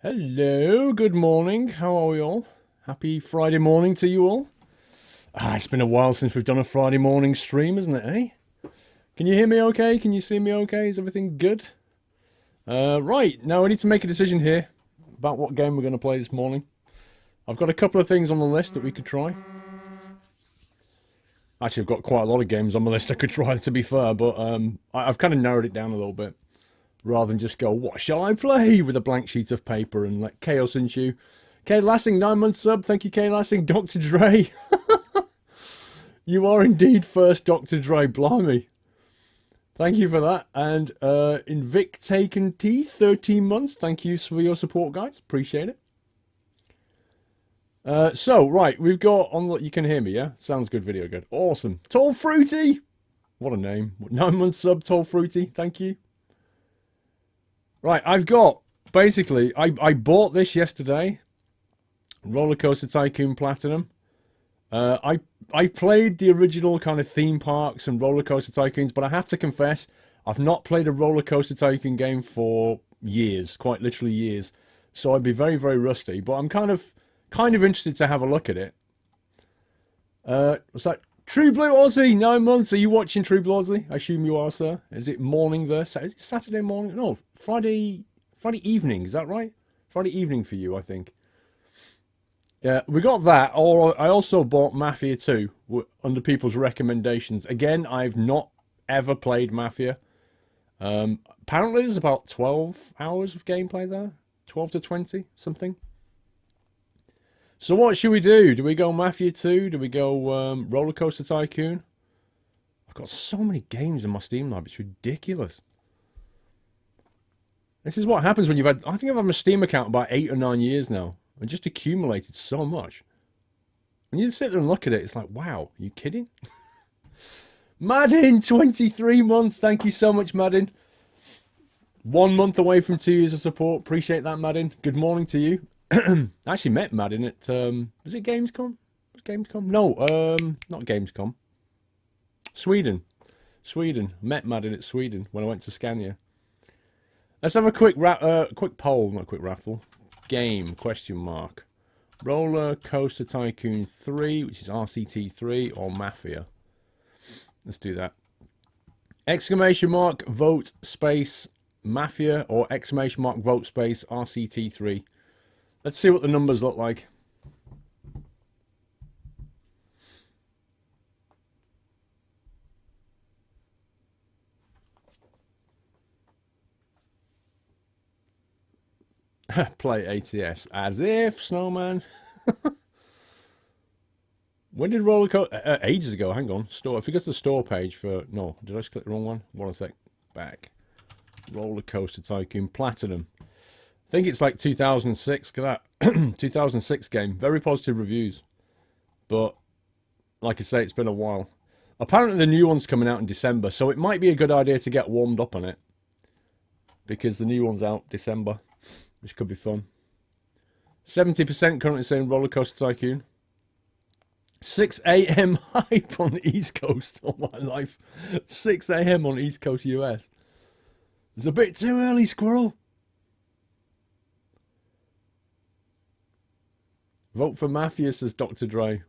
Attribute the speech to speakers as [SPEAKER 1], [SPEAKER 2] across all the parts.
[SPEAKER 1] Hello, good morning. How are we all? Happy Friday morning to you all. It's been a while since we've done a Friday morning stream, isn't it, eh? Can you hear me okay? Can you see me okay? Is everything good? Right, now I need to make a decision here about what game we're going to play this morning. I've got a couple of things on the list that we could try. Actually, I've got quite a lot of games on my list I could try, to be fair, but I've kind of narrowed it down a little bit. Rather than just go, what shall I play? With a blank sheet of paper and let chaos ensue. K Lassing, 9 month sub. Thank you, K Lassing. Dr. Dre. You are indeed first Dr. Dre. Blimey. Thank you for that. And Invict Taken T, 13 months. Thank you for your support, guys. Appreciate it. Right, we've got on. You can hear me, yeah? Sounds good, video good. Awesome. Tall Fruity. What a name. 9 month sub, Tall Fruity. Thank you. Right, I've got, basically, I bought this yesterday, Rollercoaster Tycoon Platinum. I played the original kind of theme parks and Rollercoaster Tycoons, but I have to confess, I've not played a Rollercoaster Tycoon game for years, quite literally years. So I'd be very, very rusty, but I'm kind of interested to have a look at it. What's that? True Blue Aussie, 9 months. Are you watching True Blue Aussie? I assume you are, sir. Is it morning there? Is it Saturday morning? No, Friday evening. Is that right? Friday evening for you, I think. Yeah, we got that. Or I also bought Mafia 2 under people's recommendations. Again, I've not ever played Mafia. Apparently, there's about 12 hours of gameplay there. 12 to 20, something. So what should we do? Do we go Mafia 2? Do we go Rollercoaster Tycoon? I've got so many games in my Steam lab. It's ridiculous. This is what happens when you've had... I think I've had my Steam account about 8 or 9 years now. I just accumulated so much. When you sit there and look at it, it's like, wow, are you kidding? Madden, 23 months. Thank you so much, Madden. 1 month away from 2 years of support. Appreciate that, Madden. Good morning to you. I actually met Madden at was it Gamescom? Was Gamescom? No, not Gamescom. Sweden. Met Madden at Sweden when I went to Scania. Let's have a quick quick poll, not a quick raffle. Game ? Roller Coaster Tycoon 3, which is RCT 3, or Mafia. Let's do that. Exclamation mark vote space Mafia or exclamation mark vote space RCT 3. Let's see what the numbers look like. Play ATS. As if, Snowman. When did Rollercoaster... ages ago, hang on. Store. If you go to the store page for... No, did I just click the wrong one? One sec. Back. Rollercoaster Tycoon Platinum. I think it's like 2006. Look at that. 2006 game. Very positive reviews. But, like I say, it's been a while. Apparently the new one's coming out in December, so it might be a good idea to get warmed up on it. Because the new one's out December, which could be fun. 70% currently saying Rollercoaster Tycoon. 6 a.m. hype on the East Coast. Oh, my life. 6 a.m. on East Coast US. It's a bit too early, Squirrel. Vote for Mafia, says Dr. Dre.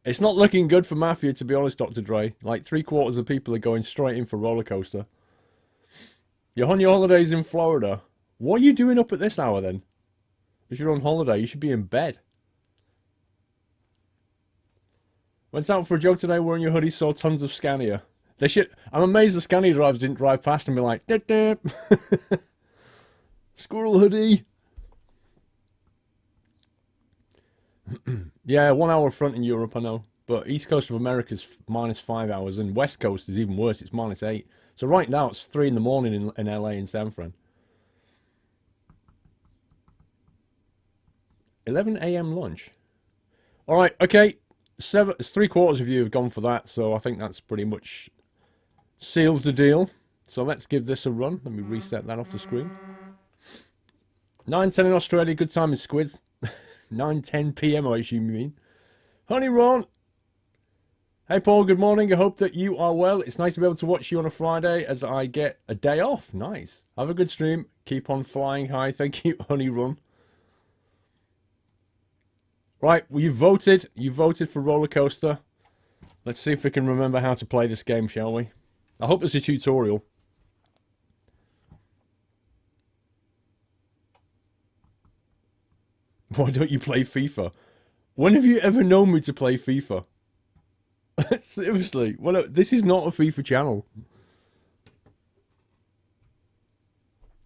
[SPEAKER 1] It's not looking good for Mafia, to be honest, Dr. Dre. Like, 3/4 of people are going straight in for Rollercoaster. You're on your holidays in Florida. What are you doing up at this hour, then? If you're on holiday, you should be in bed. Went out for a jog today wearing your hoodie, saw tons of Scania. They should... I'm amazed the Scania drivers didn't drive past and be like, dip, dip. Squirrel hoodie. Yeah, 1 hour front in Europe, I know. But East Coast of America's -5 hours, and West Coast is even worse. It's -8. So right now it's 3 in the morning in LA and San Fran. 11 a.m. lunch. All right, okay. 3/4 of you have gone for that, so I think that's pretty much seals the deal. So let's give this a run. Let me reset that off the screen. 9:10 in Australia. Good time in Squids. 9:10 p.m. I assume you mean. Honey Ron. Hey Paul, good morning. I hope that you are well. It's nice to be able to watch you on a Friday as I get a day off. Nice. Have a good stream. Keep on flying high. Thank you, Honey Run. Right, well, you voted. You voted for Rollercoaster. Let's see if we can remember how to play this game, shall we? I hope there's a tutorial. Why don't you play FIFA? When have you ever known me to play FIFA? Seriously. Well, this is not a FIFA channel.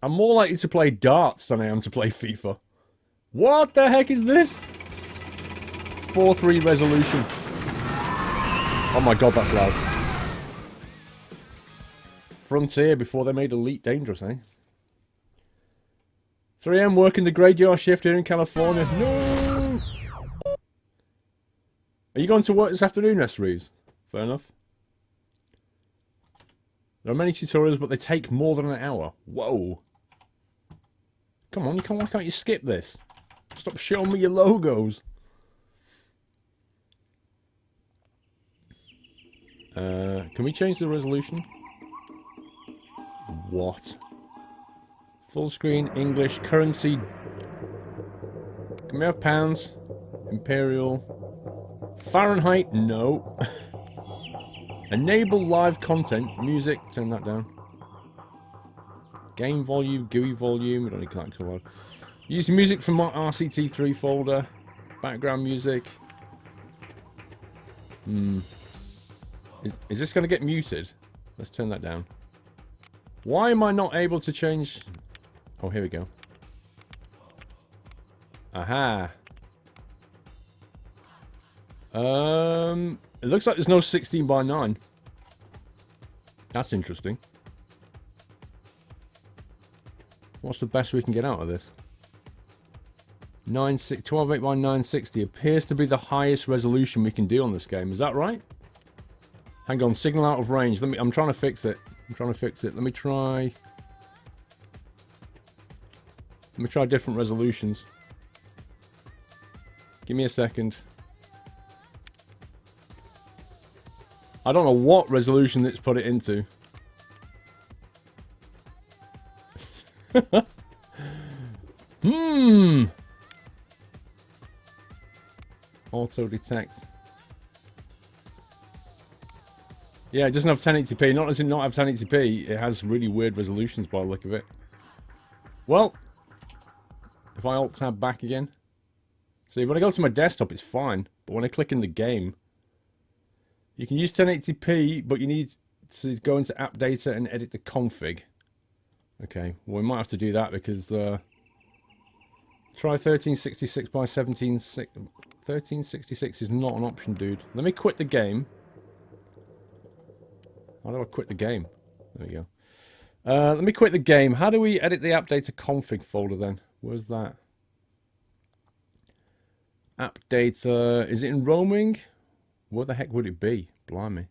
[SPEAKER 1] I'm more likely to play darts than I am to play FIFA. What the heck is this? 4-3 resolution. Oh my god, that's loud. Frontier before they made Elite dangerous, eh? 3 AM working the graveyard shift here in California. No! Are you going to work this afternoon, Reese? Fair enough. There are many tutorials, but they take more than an hour. Whoa. Come on, why can't you skip this? Stop showing me your logos. Can we change the resolution? What? Full screen, English, currency. Can we have pounds? Imperial. Fahrenheit? No. Enable live content. Music, turn that down. Game volume, GUI volume. We don't need that color. Use music from my RCT3 folder. Background music. Is this going to get muted? Let's turn that down. Why am I not able to change... Oh, here we go. Aha. It looks like there's no 16:9. That's interesting. What's the best we can get out of this? 12.8 by 960 appears to be the highest resolution we can do on this game. Is that right? Hang on, signal out of range. I'm trying to fix it. Let me try different resolutions. Give me a second. I don't know what resolution it's put it into. Auto detect. Yeah, it doesn't have 1080p. Not as in not have 1080p, it has really weird resolutions by the look of it. Well, if I alt-tab back again. See, when I go to my desktop, it's fine. But when I click in the game, you can use 1080p, but you need to go into app data and edit the config. Okay, well, we might have to do that because... try 1366 by 1366 is not an option, dude. Let me quit the game. How do I quit the game? There we go. Let me quit the game. How do we edit the app data config folder then? Where's that? App data. Is it in roaming? Where the heck would it be? Blimey.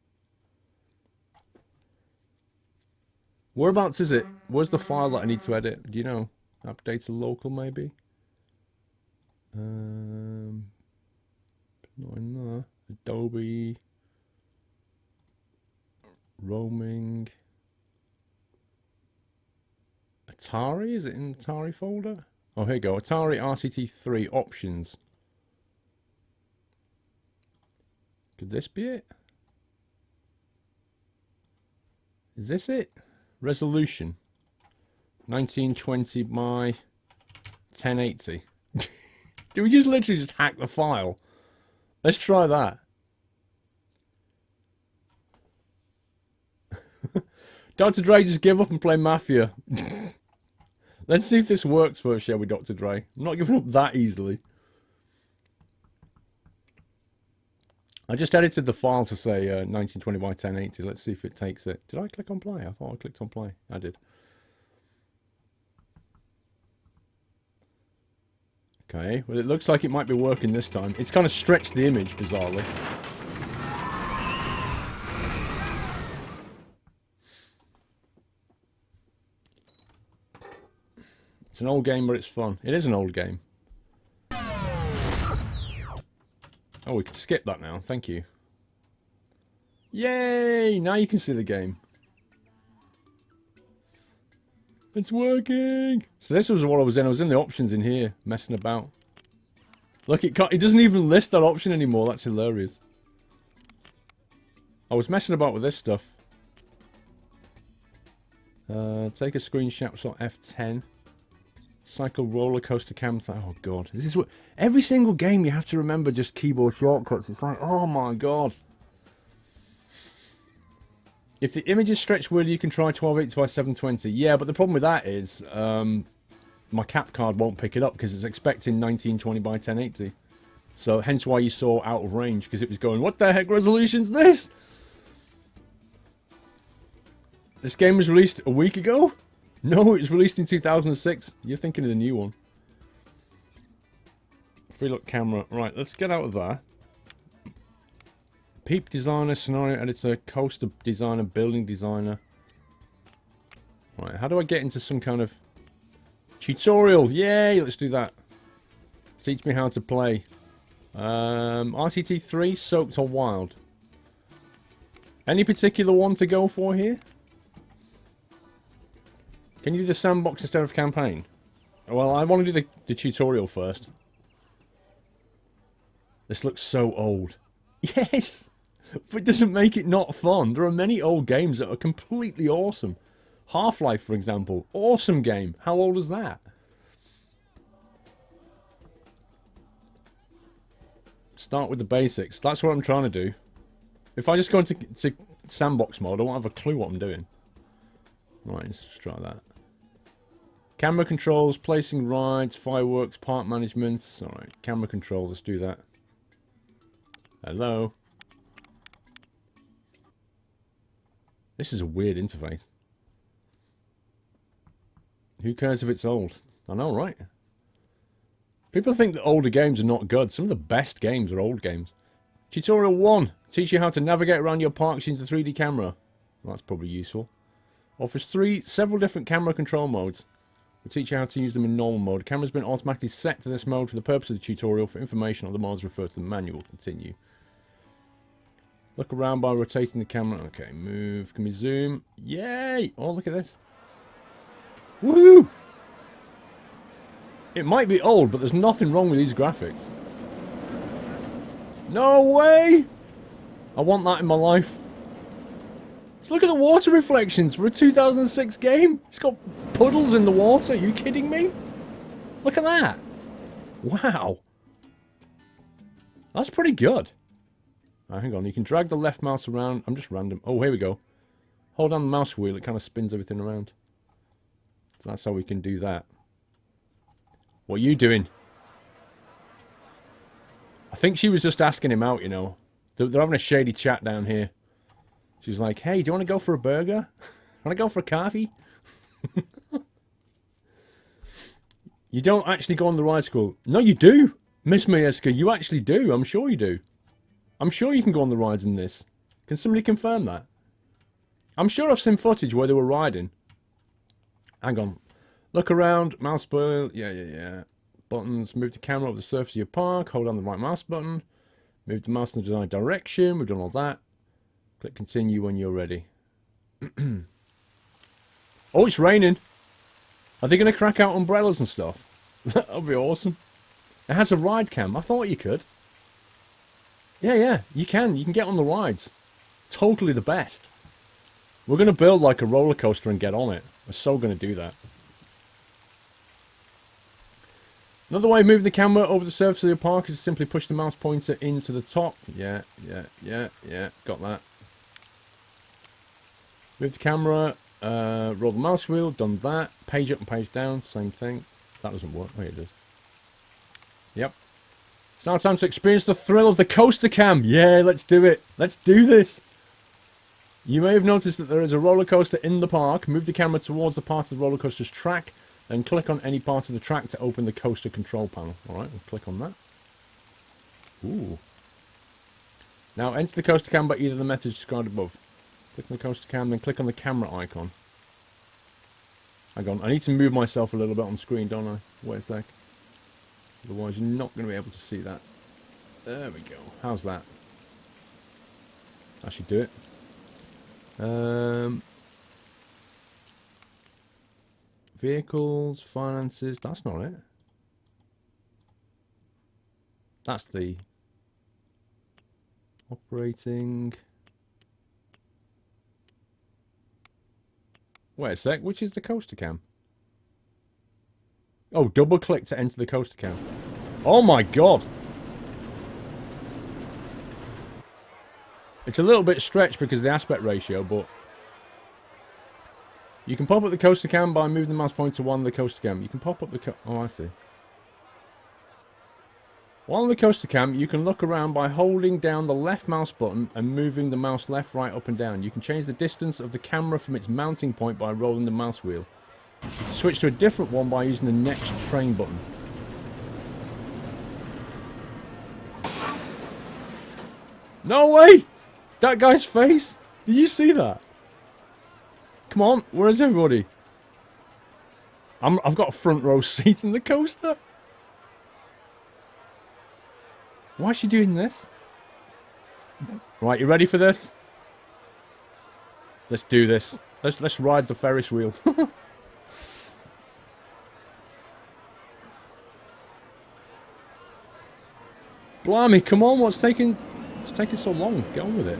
[SPEAKER 1] Whereabouts is it? Where's the file that I need to edit? Do you know? App data local maybe? Not in there. Adobe. Roaming. Atari? Is it in the Atari folder? Oh, here you go. Atari RCT3 options. Could this be it? Is this it? Resolution. 1920 by 1080. Do we just literally just hack the file? Let's try that. Dr. Dre, just give up and play Mafia. Let's see if this works first, shall we, Dr. Dre? I'm not giving up that easily. I just edited the file to say 1920 by 1080. Let's see if it takes it. Did I click on play? I thought I clicked on play. I did. Okay, well, it looks like it might be working this time. It's kind of stretched the image, bizarrely. It's an old game, but it's fun. It is an old game. Oh, we can skip that now. Thank you. Yay! Now you can see the game. It's working! So this was what I was in. I was in the options in here, messing about. Look, it doesn't even list that option anymore. That's hilarious. I was messing about with this stuff. Take a screenshot, so F10. Cycle rollercoaster cam. Oh god, this is what every single game you have to remember. Just keyboard shortcuts. It's like, oh my god. If the image is stretched word, you can try 1280 by 720. Yeah, but the problem with that is my cap card won't pick it up because it's expecting 1920 by 1080. So hence why you saw out of range, because it was going, what the heck resolution's this? This game was released a week ago? No, it was released in 2006. You're thinking of the new one. Free look camera. Right, let's get out of there. Peep designer, scenario editor, coaster designer, building designer. Right, how do I get into some kind of tutorial? Yay, let's do that. Teach me how to play. RCT3, soaked or wild? Any particular one to go for here? Can you do the sandbox instead of campaign? Well, I want to do the tutorial first. This looks so old. Yes! But it doesn't make it not fun. There are many old games that are completely awesome. Half-Life, for example. Awesome game. How old is that? Start with the basics. That's what I'm trying to do. If I just go into sandbox mode, I won't have a clue what I'm doing. Right, let's just try that. Camera controls, placing rides, fireworks, park management. Alright, camera controls, let's do that. Hello. This is a weird interface. Who cares if it's old? I know, right? People think that older games are not good. Some of the best games are old games. Tutorial 1. Teach you how to navigate around your parks using the 3D camera. Well, that's probably useful. Offers several different camera control modes. We'll teach you how to use them in normal mode. The camera's been automatically set to this mode for the purpose of the tutorial. For information on the modes, refer to the manual. Continue. Look around by rotating the camera. Okay, move. Can we zoom? Yay! Oh, look at this. Woohoo! It might be old, but there's nothing wrong with these graphics. No way! I want that in my life. Just look at the water reflections for a 2006 game. It's got puddles in the water. Are you kidding me? Look at that. Wow. That's pretty good. Right, hang on. You can drag the left mouse around. I'm just random. Oh, here we go. Hold down the mouse wheel. It kind of spins everything around. So that's how we can do that. What are you doing? I think she was just asking him out, you know. They're having a shady chat down here. She's like, hey, do you want to go for a burger? Want to go for a coffee? You don't actually go on the ride school. No, you do, Miss Mayeska. You actually do. I'm sure you do. I'm sure you can go on the rides in this. Can somebody confirm that? I'm sure I've seen footage where they were riding. Hang on. Look around. Mouse spoil. Yeah. Buttons. Move the camera over the surface of your park. Hold down the right mouse button. Move the mouse in the desired direction. We've done all that. Click continue when you're ready. Oh, it's raining. Are they going to crack out umbrellas and stuff? That would be awesome. It has a ride cam. I thought you could. Yeah, you can. You can get on the rides. Totally the best. We're going to build like a roller coaster and get on it. We're so going to do that. Another way of moving the camera over the surface of your park is to simply push the mouse pointer into the top. Yeah. Got that. Move the camera, roll the mouse wheel, done that. Page up and page down, same thing. That doesn't work. Oh, it does. Yep. It's now time to experience the thrill of the coaster cam. Yeah, let's do it. Let's do this. You may have noticed that there is a roller coaster in the park. Move the camera towards the part of the roller coaster's track, then click on any part of the track to open the coaster control panel. Alright, we'll click on that. Ooh. Now enter the coaster cam by either of the methods described above. Click on the coaster cam, then click on the camera icon. Hang on, I need to move myself a little bit on screen, don't I? Wait a sec. Otherwise you're not going to be able to see that. There we go. How's that? Actually do it. Vehicles, finances. That's not it. That's the operating. Wait a sec. Which is the coaster cam? Oh, double click to enter the coaster cam. Oh my god. It's a little bit stretched because of the aspect ratio, but you can pop up the coaster cam by moving the mouse pointer to one of the coaster cam. You can pop up the oh, I see. While on the coaster cam, you can look around by holding down the left mouse button and moving the mouse left, right, up and down. You can change the distance of the camera from its mounting point by rolling the mouse wheel. You can switch to a different one by using the next train button. No way! That guy's face? Did you see that? Come on, where is everybody? I've got a front row seat in the coaster. Why is she doing this? Right, you ready for this? Let's do this. Let's ride the Ferris wheel. Blimey, come on, it's taking so long. Get on with it.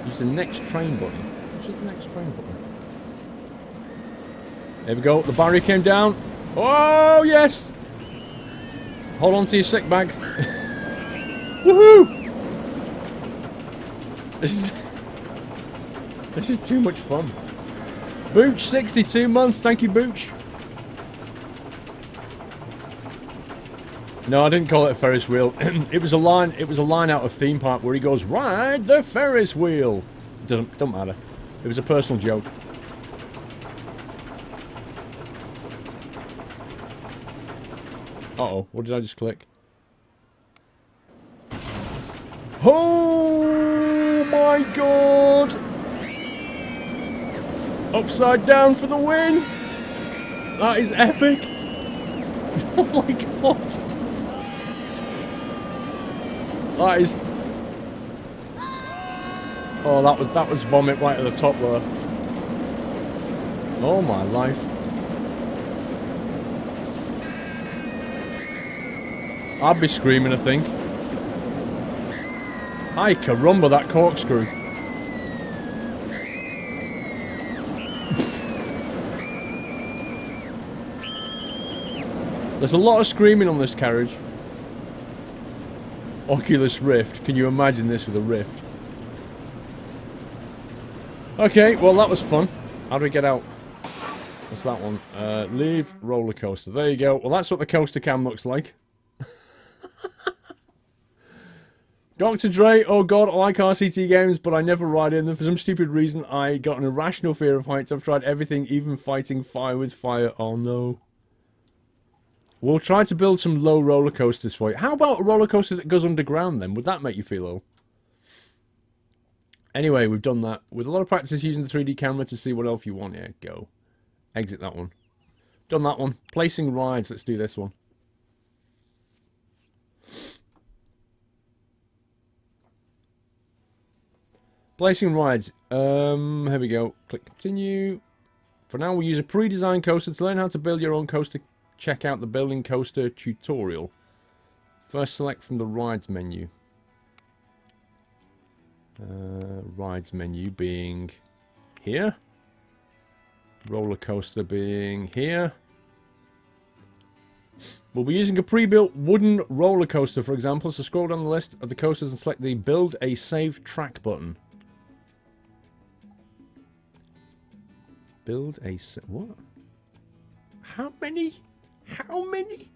[SPEAKER 1] Use the next train button. Which is the next train button? There we go. The barrier came down. Oh, yes! Hold on to your sick bags. Woohoo! This is too much fun. Booch, 62 months. Thank you, Booch. No, I didn't call it a Ferris wheel. It was a line out of Theme Park where he goes, "Ride the Ferris wheel." It don't matter. It was a personal joke. Uh-oh, what did I just click? Oh my god! Upside down for the win! That is epic! Oh my god! That is... Oh, that was vomit right at the top there. Oh my life. I'd be screaming, I think. Ay carumba, that corkscrew. There's a lot of screaming on this carriage. Oculus Rift. Can you imagine this with a Rift? Okay, well that was fun. How do we get out? What's that one? Leave roller coaster. There you go. Well, that's what the coaster cam looks like. Dr. Dre, oh god, I like RCT games, but I never ride in them. For some stupid reason, I got an irrational fear of heights. I've tried everything, even fighting fire with fire. Oh no. We'll try to build some low roller coasters for you. How about a roller coaster that goes underground then? Would that make you feel ill? Anyway, we've done that. With a lot of practice using the 3D camera to see what else you want. Yeah, go. Exit that one. Done that one. Placing rides. Let's do this one. Placing rides. Here we go. Click continue. For now, we'll use a pre-designed coaster. To learn how to build your own coaster, check out the building coaster tutorial. First, select from the rides menu. Rides menu being here. Roller coaster being here. We'll be using a pre-built wooden roller coaster, for example. So scroll down the list of the coasters and select the Build a Save Track button. Build a... What? How many? How many?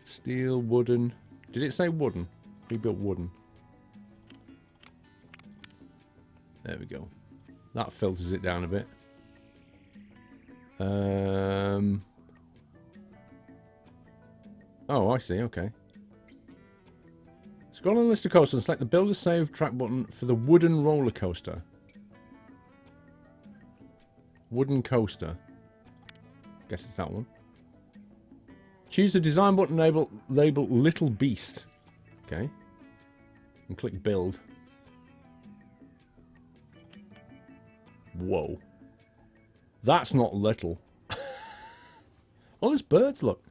[SPEAKER 1] Steel, wooden. Did it say wooden? Pre-built wooden. There we go. That filters it down a bit. Oh, I see. Okay. Scroll on the list of coasters and select the Build a Save Track button for the wooden roller coaster. Wooden coaster. Guess it's that one. Choose the design button label Little Beast. Okay. And click Build. Whoa. That's not little. Oh, there's birds, look.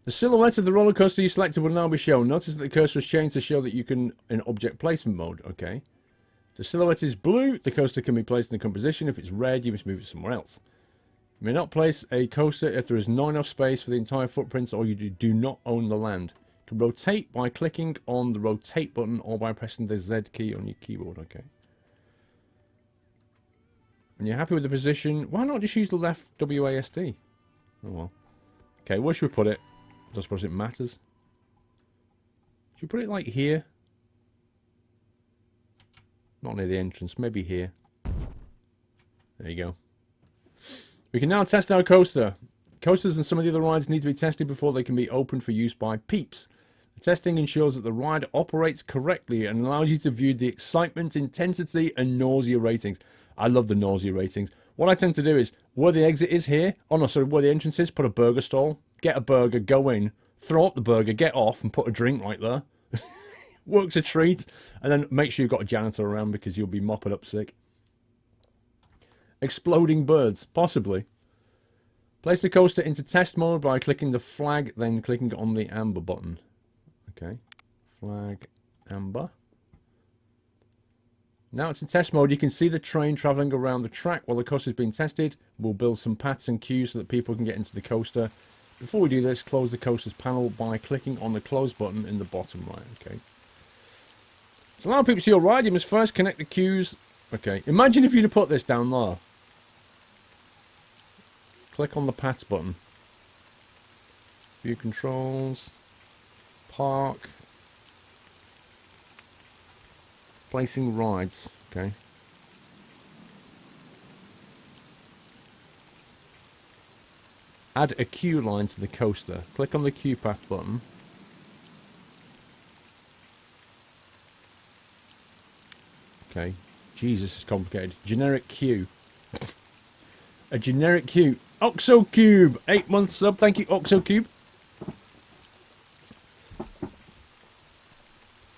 [SPEAKER 1] The silhouette of the roller coaster you selected will now be shown. Notice that the cursor has changed to show that you can in object placement mode. Okay. If the silhouette is blue, the coaster can be placed in the composition. If it's red, you must move it somewhere else. You may not place a coaster if there is not enough space for the entire footprint or you do not own the land. You can rotate by clicking on the rotate button or by pressing the Z key on your keyboard. Okay. When you're happy with the position, why not just use the left WASD? Oh well. Okay, where should we put it? I don't suppose it matters. Should we put it like here? Not near the entrance, maybe here. There you go. We can now test our coaster. Coasters and some of the other rides need to be tested before they can be opened for use by peeps. The testing ensures that the ride operates correctly and allows you to view the excitement, intensity, and nausea ratings. I love the nausea ratings. What I tend to do is, where the exit is here, oh no, sorry, where the entrance is, put a burger stall, get a burger, go in, throw up the burger, get off, and put a drink right there. Works a treat. And then make sure you've got a janitor around because you'll be mopping up sick. Exploding birds, possibly. Place the coaster into test mode by clicking the flag, then clicking on the amber button. Okay, flag, amber. Now it's in test mode. You can see the train travelling around the track while the coaster is being tested. We'll build some paths and queues so that people can get into the coaster. Before we do this, close the coaster's panel by clicking on the close button in the bottom right. Okay. To allow people to see your ride, you must first connect the queues. Okay, imagine if you'd have put this down there. Click on the paths button. View controls. Park. Placing rides. Okay. Add a queue line to the coaster. Click on the queue path button. Okay. Jesus, it's complicated. Generic queue. A generic queue. OxoCube! 8 months sub. Thank you, OxoCube.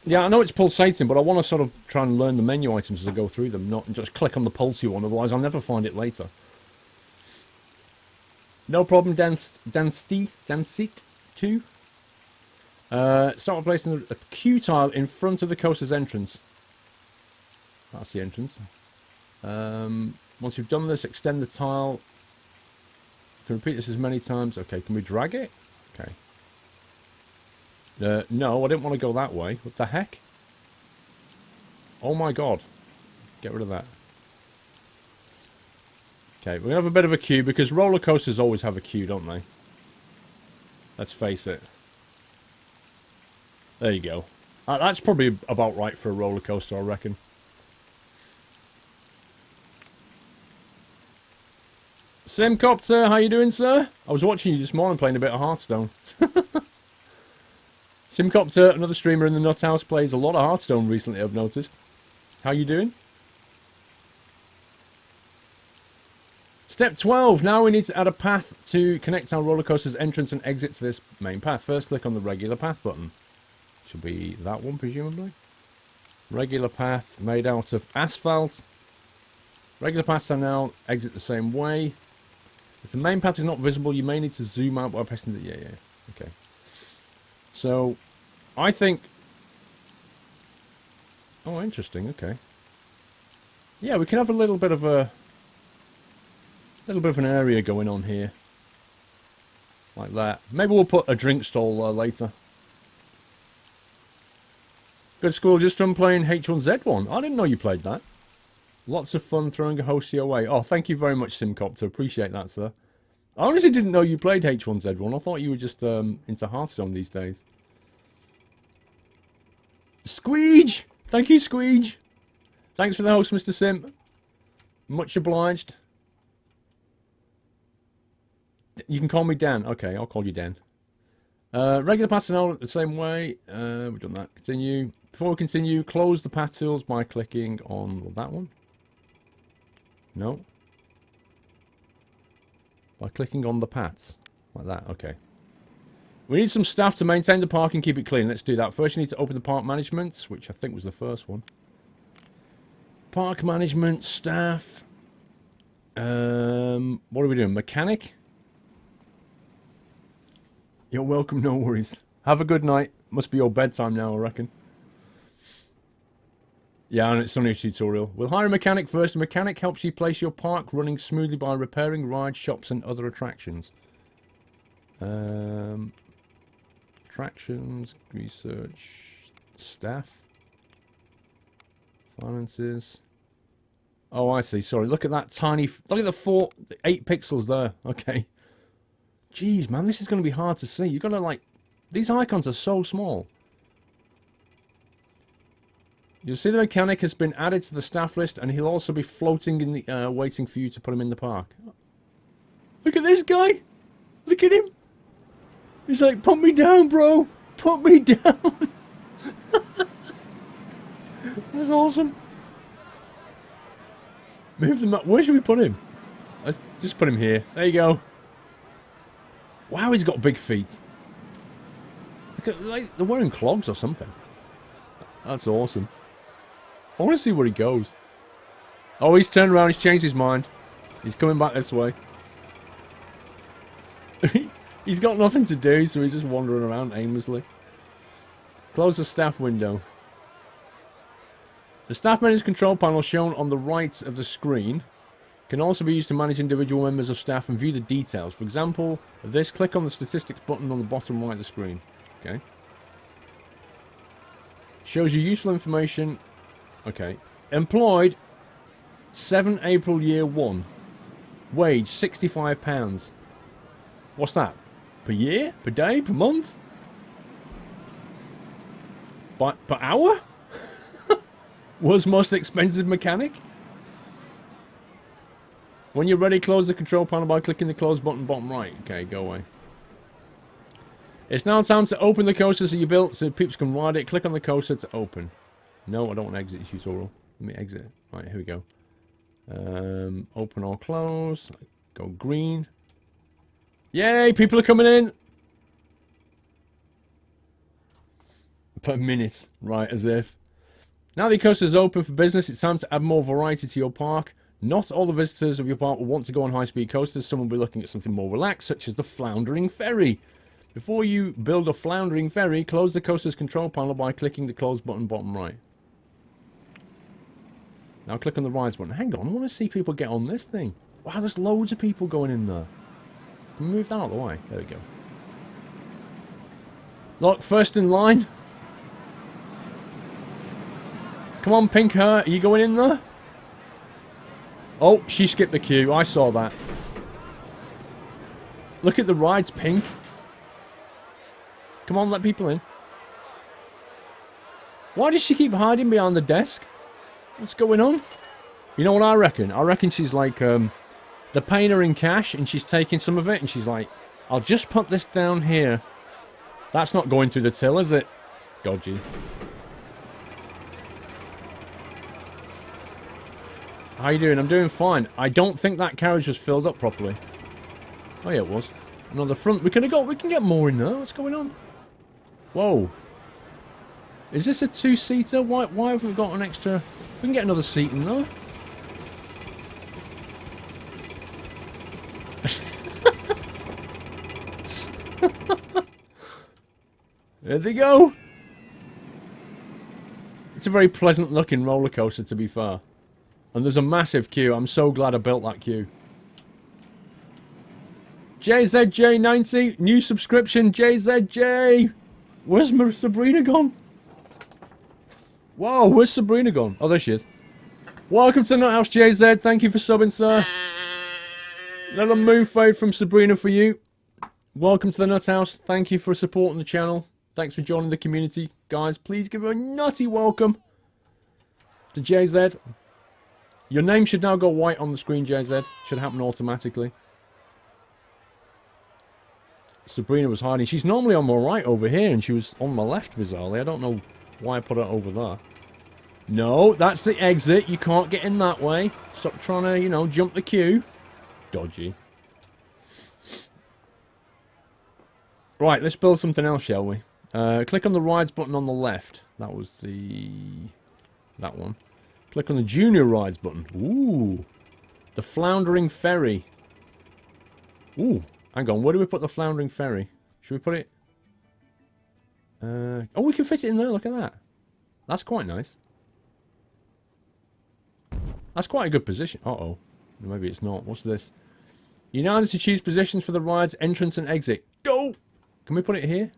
[SPEAKER 1] Yeah, I know it's pulsating, but I want to sort of try and learn the menu items as I go through them, not just click on the pulsy one, otherwise I'll never find it later. No problem, Danseat 2. Start placing a queue tile in front of the coaster's entrance. That's the entrance. Once you've done this, extend the tile. You can repeat this as many times. Okay, can we drag it? Okay. No, I didn't want to go that way. What the heck? Oh my god. Get rid of that. Okay, we're going to have a bit of a queue because roller coasters always have a queue, don't they? Let's face it. There you go. That's probably about right for a roller coaster, I reckon. Simcopter, how you doing, sir? I was watching you this morning playing a bit of Hearthstone. Simcopter, another streamer in the Nut House, plays a lot of Hearthstone recently, I've noticed. How you doing? Step 12. Now we need to add a path to connect our roller coaster's entrance and exit to this main path. First, click on the regular path button. Should be that one, presumably. Regular path made out of asphalt. Regular paths are now exit the same way. If the main path is not visible, you may need to zoom out by pressing the... Yeah. Okay. So, I think... Oh, interesting. Okay. Yeah, we can have a little bit of a... little bit of an area going on here. Like that. Maybe we'll put a drink stall there later. Good school, just done playing H1Z1. I didn't know you played that. Lots of fun throwing a hostie away. Oh, thank you very much, Simcopter. Appreciate that, sir. I honestly didn't know you played H1Z1. I thought you were just into Hearthstone these days. Squeege! Thank you, Squeege. Thanks for the host, Mr. Sim. Much obliged. You can call me Dan. Okay, I'll call you Dan. Regular personnel the same way. We've done that. Continue. Before we continue, close the path tools by clicking on that one. No. By clicking on the paths. Like that. Okay. We need some staff to maintain the park and keep it clean. Let's do that. First, you need to open the park management, which I think was the first one. Park management, staff. What are we doing? Mechanic? You're welcome, no worries. Have a good night. Must be your bedtime now, I reckon. Yeah, and it's only a tutorial. We'll hire a mechanic first. A mechanic helps you place your park running smoothly by repairing rides, shops, and other attractions. Attractions, research, staff, finances. Oh, I see. Sorry. Look at that tiny... Look at the 8 pixels there. Okay. Jeez, man. This is going to be hard to see. You've got to, like... These icons are so small. You'll see the mechanic has been added to the staff list, and he'll also be floating in the... waiting for you to put him in the park. Look at this guy. Look at him. He's like, put me down, bro. Put me down. That's awesome. Move them up. Where should we put him? Let's just put him here. There you go. Wow, he's got big feet. Look at, like, they're wearing clogs or something. That's awesome. I want to see where he goes. Oh, he's turned around. He's changed his mind. He's coming back this way. He's got nothing to do, so he's just wandering around aimlessly. Close the staff window. The staff manager's control panel shown on the right of the screen can also be used to manage individual members of staff and view the details. For example, of this, click on the statistics button on the bottom right of the screen. Okay. Shows you useful information. Okay. Employed 7 April year 1. Wage £65. What's that? Per year? Per day? Per month? Per hour? Was most expensive mechanic? When you're ready, close the control panel by clicking the close button bottom right. Okay, go away. It's now time to open the coasters that you built so peeps can ride it. Click on the coaster to open. No, I don't want to exit the tutorial. Let me exit. Right, here we go. Open or close. Go green. Yay, people are coming in. Per minute. Right, as if. Now the coaster is open for business, it's time to add more variety to your park. Not all the visitors of your park will want to go on high-speed coasters. Some will be looking at something more relaxed, such as the Floundering Ferry. Before you build a Floundering Ferry, close the coaster's control panel by clicking the close button bottom right. Now click on the rides button. Hang on, I want to see people get on this thing. Wow, there's loads of people going in there. Can we move that out of the way? There we go. Look, first in line. Come on, pink hair. Are you going in there? Oh, she skipped the queue. I saw that. Look at the rides, pink. Come on, let people in. Why does she keep hiding behind the desk? What's going on? You know what I reckon? I reckon she's like, they're paying her in cash and she's taking some of it and she's like, I'll just put this down here. That's not going through the till, is it? Dodgy. How you doing? I'm doing fine. I don't think that carriage was filled up properly. Oh yeah, it was. And on the front, we can get more in there. What's going on? Whoa. Is this a 2-seater? Why haven't we got an extra? We can get another seat in there. There they go. It's a very pleasant looking roller coaster, to be fair. And there's a massive queue. I'm so glad I built that queue. JZJ90, new subscription. JZJ. Where's Sabrina gone? Whoa, where's Sabrina gone? Oh, there she is. Welcome to the Nut House, JZ. Thank you for subbing, sir. Little move fade from Sabrina for you. Welcome to the Nut House. Thank you for supporting the channel. Thanks for joining the community. Guys, please give a nutty welcome to JZ. Your name should now go white on the screen, JZ. Should happen automatically. Sabrina was hiding. She's normally on my right over here, and she was on my left, bizarrely. I don't know why I put her over there. No, that's the exit. You can't get in that way. Stop trying to, you know, jump the queue. Dodgy. Right, let's build something else, shall we? Click on the rides button on the left. That was that one. Click on the junior rides button. Ooh. The floundering ferry. Ooh. Hang on, where do we put the floundering ferry? Should we put it... oh, we can fit it in there, look at that. That's quite nice. That's quite a good position. Uh-oh. Maybe it's not. What's this? You now have to choose positions for the ride's entrance and exit. Go! Can we put it here?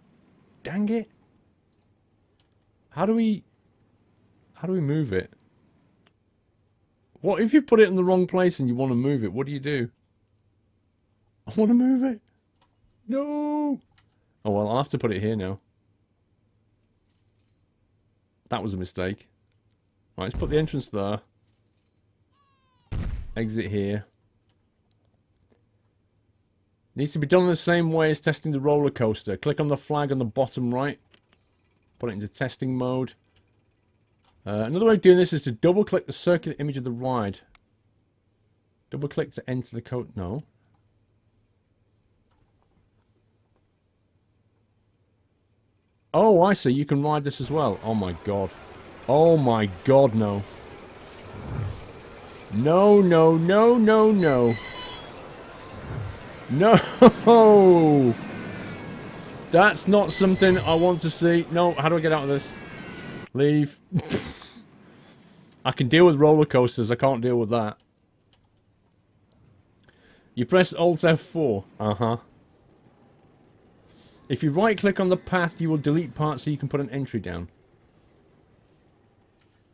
[SPEAKER 1] Dang it. How do we move it? What if you put it in the wrong place and you want to move it? What do? I want to move it. No! Oh, well, I'll have to put it here now. That was a mistake. Right, let's put the entrance there. Exit here. Needs to be done the same way as testing the roller coaster. Click on the flag on the bottom right. Put it into testing mode. Another way of doing this is to double click the circular image of the ride. Double click to enter the code. No. Oh, I see. You can ride this as well. Oh my god. Oh my god, no. No, no, no, no, no. No! That's not something I want to see. No, how do I get out of this? Leave. I can deal with roller coasters. I can't deal with that. You press Alt F4. Uh-huh. If you right-click on the path, you will delete parts so you can put an entry down.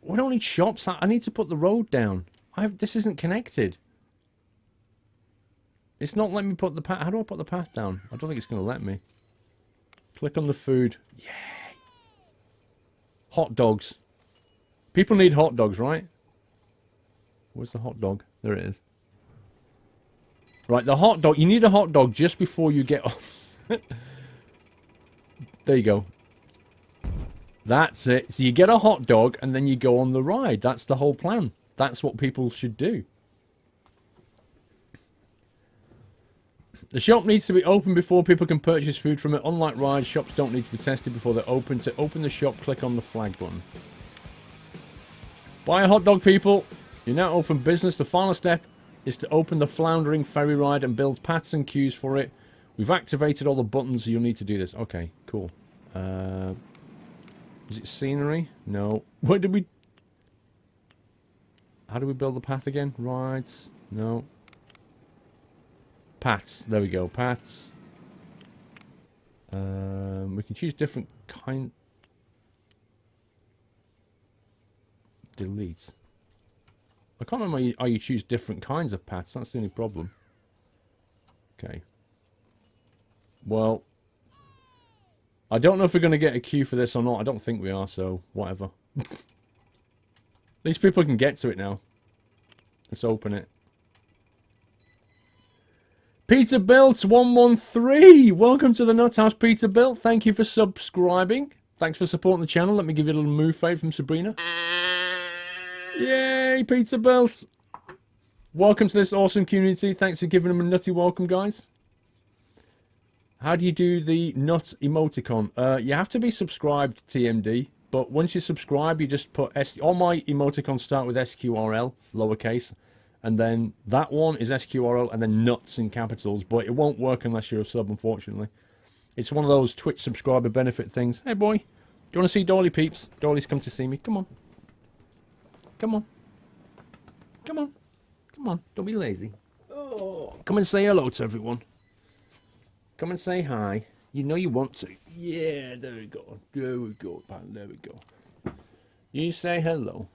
[SPEAKER 1] We don't need shops. I need to put the road down. This isn't connected. It's not letting me put the path. How do I put the path down? I don't think it's going to let me. Click on the food. Yay! Hot dogs. People need hot dogs, right? Where's the hot dog? There it is. Right, the hot dog. You need a hot dog just before you get off. There you go. That's it. So you get a hot dog and then you go on the ride. That's the whole plan. That's what people should do. The shop needs to be open before people can purchase food from it. Unlike rides, shops don't need to be tested before they're open. To open the shop, click on the flag button. Buy a hot dog, people. You're now open business. The final step is to open the floundering ferry ride and build paths and queues for it. We've activated all the buttons, so you'll need to do this. Okay, cool. Is it scenery? No. Where did we... How do we build the path again? Rides? No. Paths. There we go. Paths. We can choose different kind... Delete. I can't remember how you choose different kinds of paths. That's the only problem. Okay. Well... I don't know if we're going to get a queue for this or not. I don't think we are, so whatever. At least people can get to it now. Let's open it. Peterbuilt113! Welcome to the Nut House, Peterbuilt. Thank you for subscribing. Thanks for supporting the channel. Let me give you a little move fade from Sabrina. Yay, Peterbuilt! Welcome to this awesome community. Thanks for giving them a nutty welcome, guys. How do you do the nut emoticon? You have to be subscribed, TMD. But once you subscribe, you just put... all my emoticons start with SQRL, lowercase. And then that one is SQRL, and then nuts in capitals. But it won't work unless you're a sub, unfortunately. It's one of those Twitch subscriber benefit things. Hey, boy. Do you want to see Dolly, peeps? Dolly's come to see me. Come on. Come on. Come on. Come on. Don't be lazy. Oh, come and say hello to everyone. Come and say hi. You know you want to. Yeah, there we go. There we go, pal. There we go. You say hello.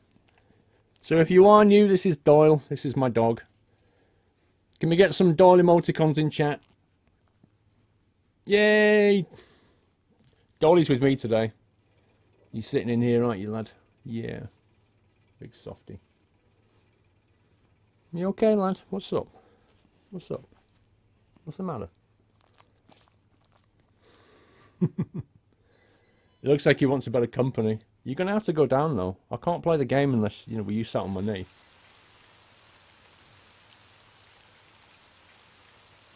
[SPEAKER 1] So if you are new, this is Doyle. This is my dog. Can we get some Doyle emoticons in chat? Yay! Dolly's with me today. You sitting in here, aren't you, lad? Yeah. Big softy. You okay, lad? What's up? What's up? What's the matter? It looks like he wants a better company. You're going to have to go down, though. I can't play the game unless, you know, you sat on my knee.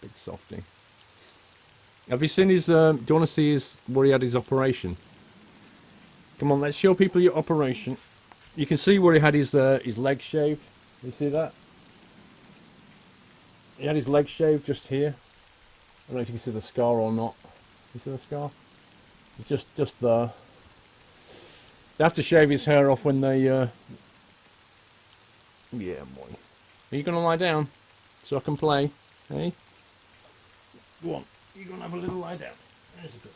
[SPEAKER 1] Big softy. Have you seen his, do you want to see his, where he had his operation? Come on, let's show people your operation. You can see where he had his leg shaved. You see that? He had his leg shaved just here. I don't know if you can see the scar or not. You see the scar? It's just there. They have to shave his hair off when they, yeah, boy. Are you going to lie down so I can play? Hey? Go on. You're going to have a little lie down. There's a good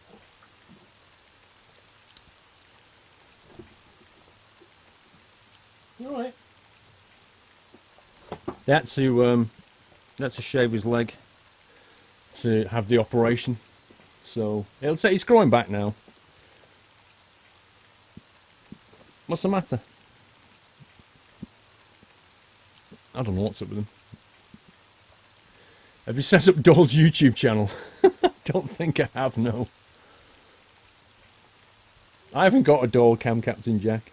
[SPEAKER 1] one. You alright? They had to shave his leg to have the operation. So, it'll say he's growing back now. What's the matter? I don't know what's up with him. Have you set up Doll's YouTube channel? Don't think I have, no. I haven't got a Doll Cam Captain Jack.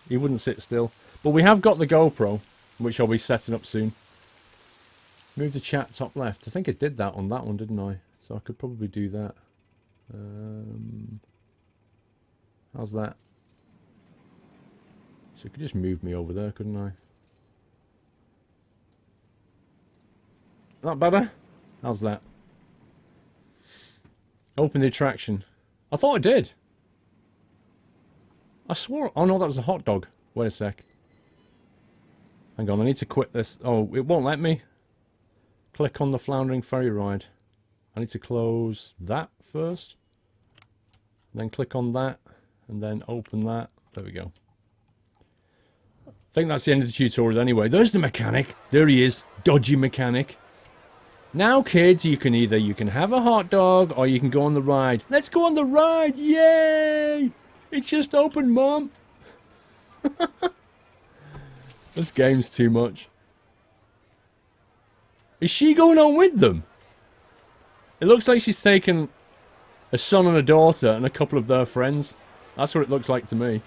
[SPEAKER 1] He wouldn't sit still. But we have got the GoPro, which I'll be setting up soon. Move the chat top left. I think I did that on that one, didn't I? So I could probably do that. How's that? So you could just move me over there, couldn't I? That better? How's that? Open the attraction. I thought I did. I swore. Oh no, that was a hot dog. Wait a sec. Hang on, I need to quit this. Oh, it won't let me. Click on the floundering ferry ride. I need to close that first. Then click on that. And then open that. There we go. I think that's the end of the tutorial anyway. There's the mechanic. There he is. Dodgy mechanic. Now, kids, you can have a hot dog or you can go on the ride. Let's go on the ride! Yay! It's just open, Mom. This game's too much. Is she going on with them? It looks like she's taken a son and a daughter and a couple of their friends. That's what it looks like to me.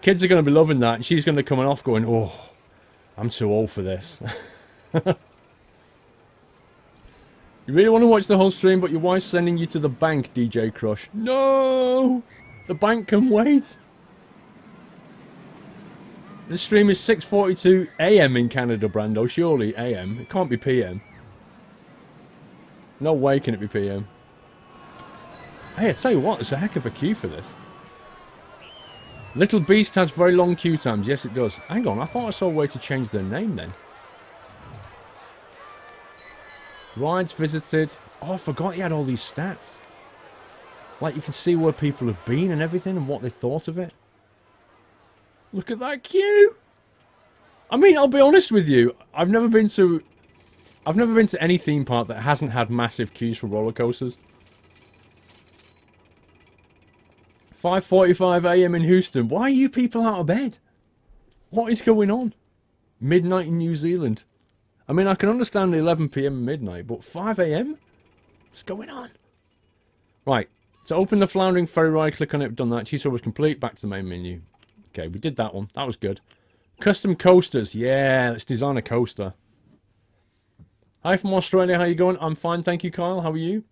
[SPEAKER 1] Kids are going to be loving that, and she's going to be coming off going, oh, I'm too old for this. You really want to watch the whole stream, but your wife's sending you to the bank, DJ Crush. No! The bank can wait. This stream is 6:42 AM in Canada, Brando. Surely AM. It can't be PM. No way can it be PM. Hey, I tell you what, there's a heck of a queue for this. Little Beast has very long queue times. Yes, it does. Hang on, I thought I saw a way to change their name then. Rides visited. Oh, I forgot he had all these stats. Like, you can see where people have been and everything and what they thought of it. Look at that queue. I mean, I'll be honest with you. I've never been to any theme park that hasn't had massive queues for roller coasters. 5:45 AM in Houston. Why are you people out of bed? What is going on? Midnight in New Zealand. I mean, I can understand the 11 PM midnight, but 5 AM? What's going on? Right. To open the floundering ferry ride, click on it. We've done that. Tutorial was complete. Back to the main menu. Okay, we did that one. That was good. Custom coasters. Yeah, let's design a coaster. Hi from Australia. How you going? I'm fine, thank you, Kyle. How are you?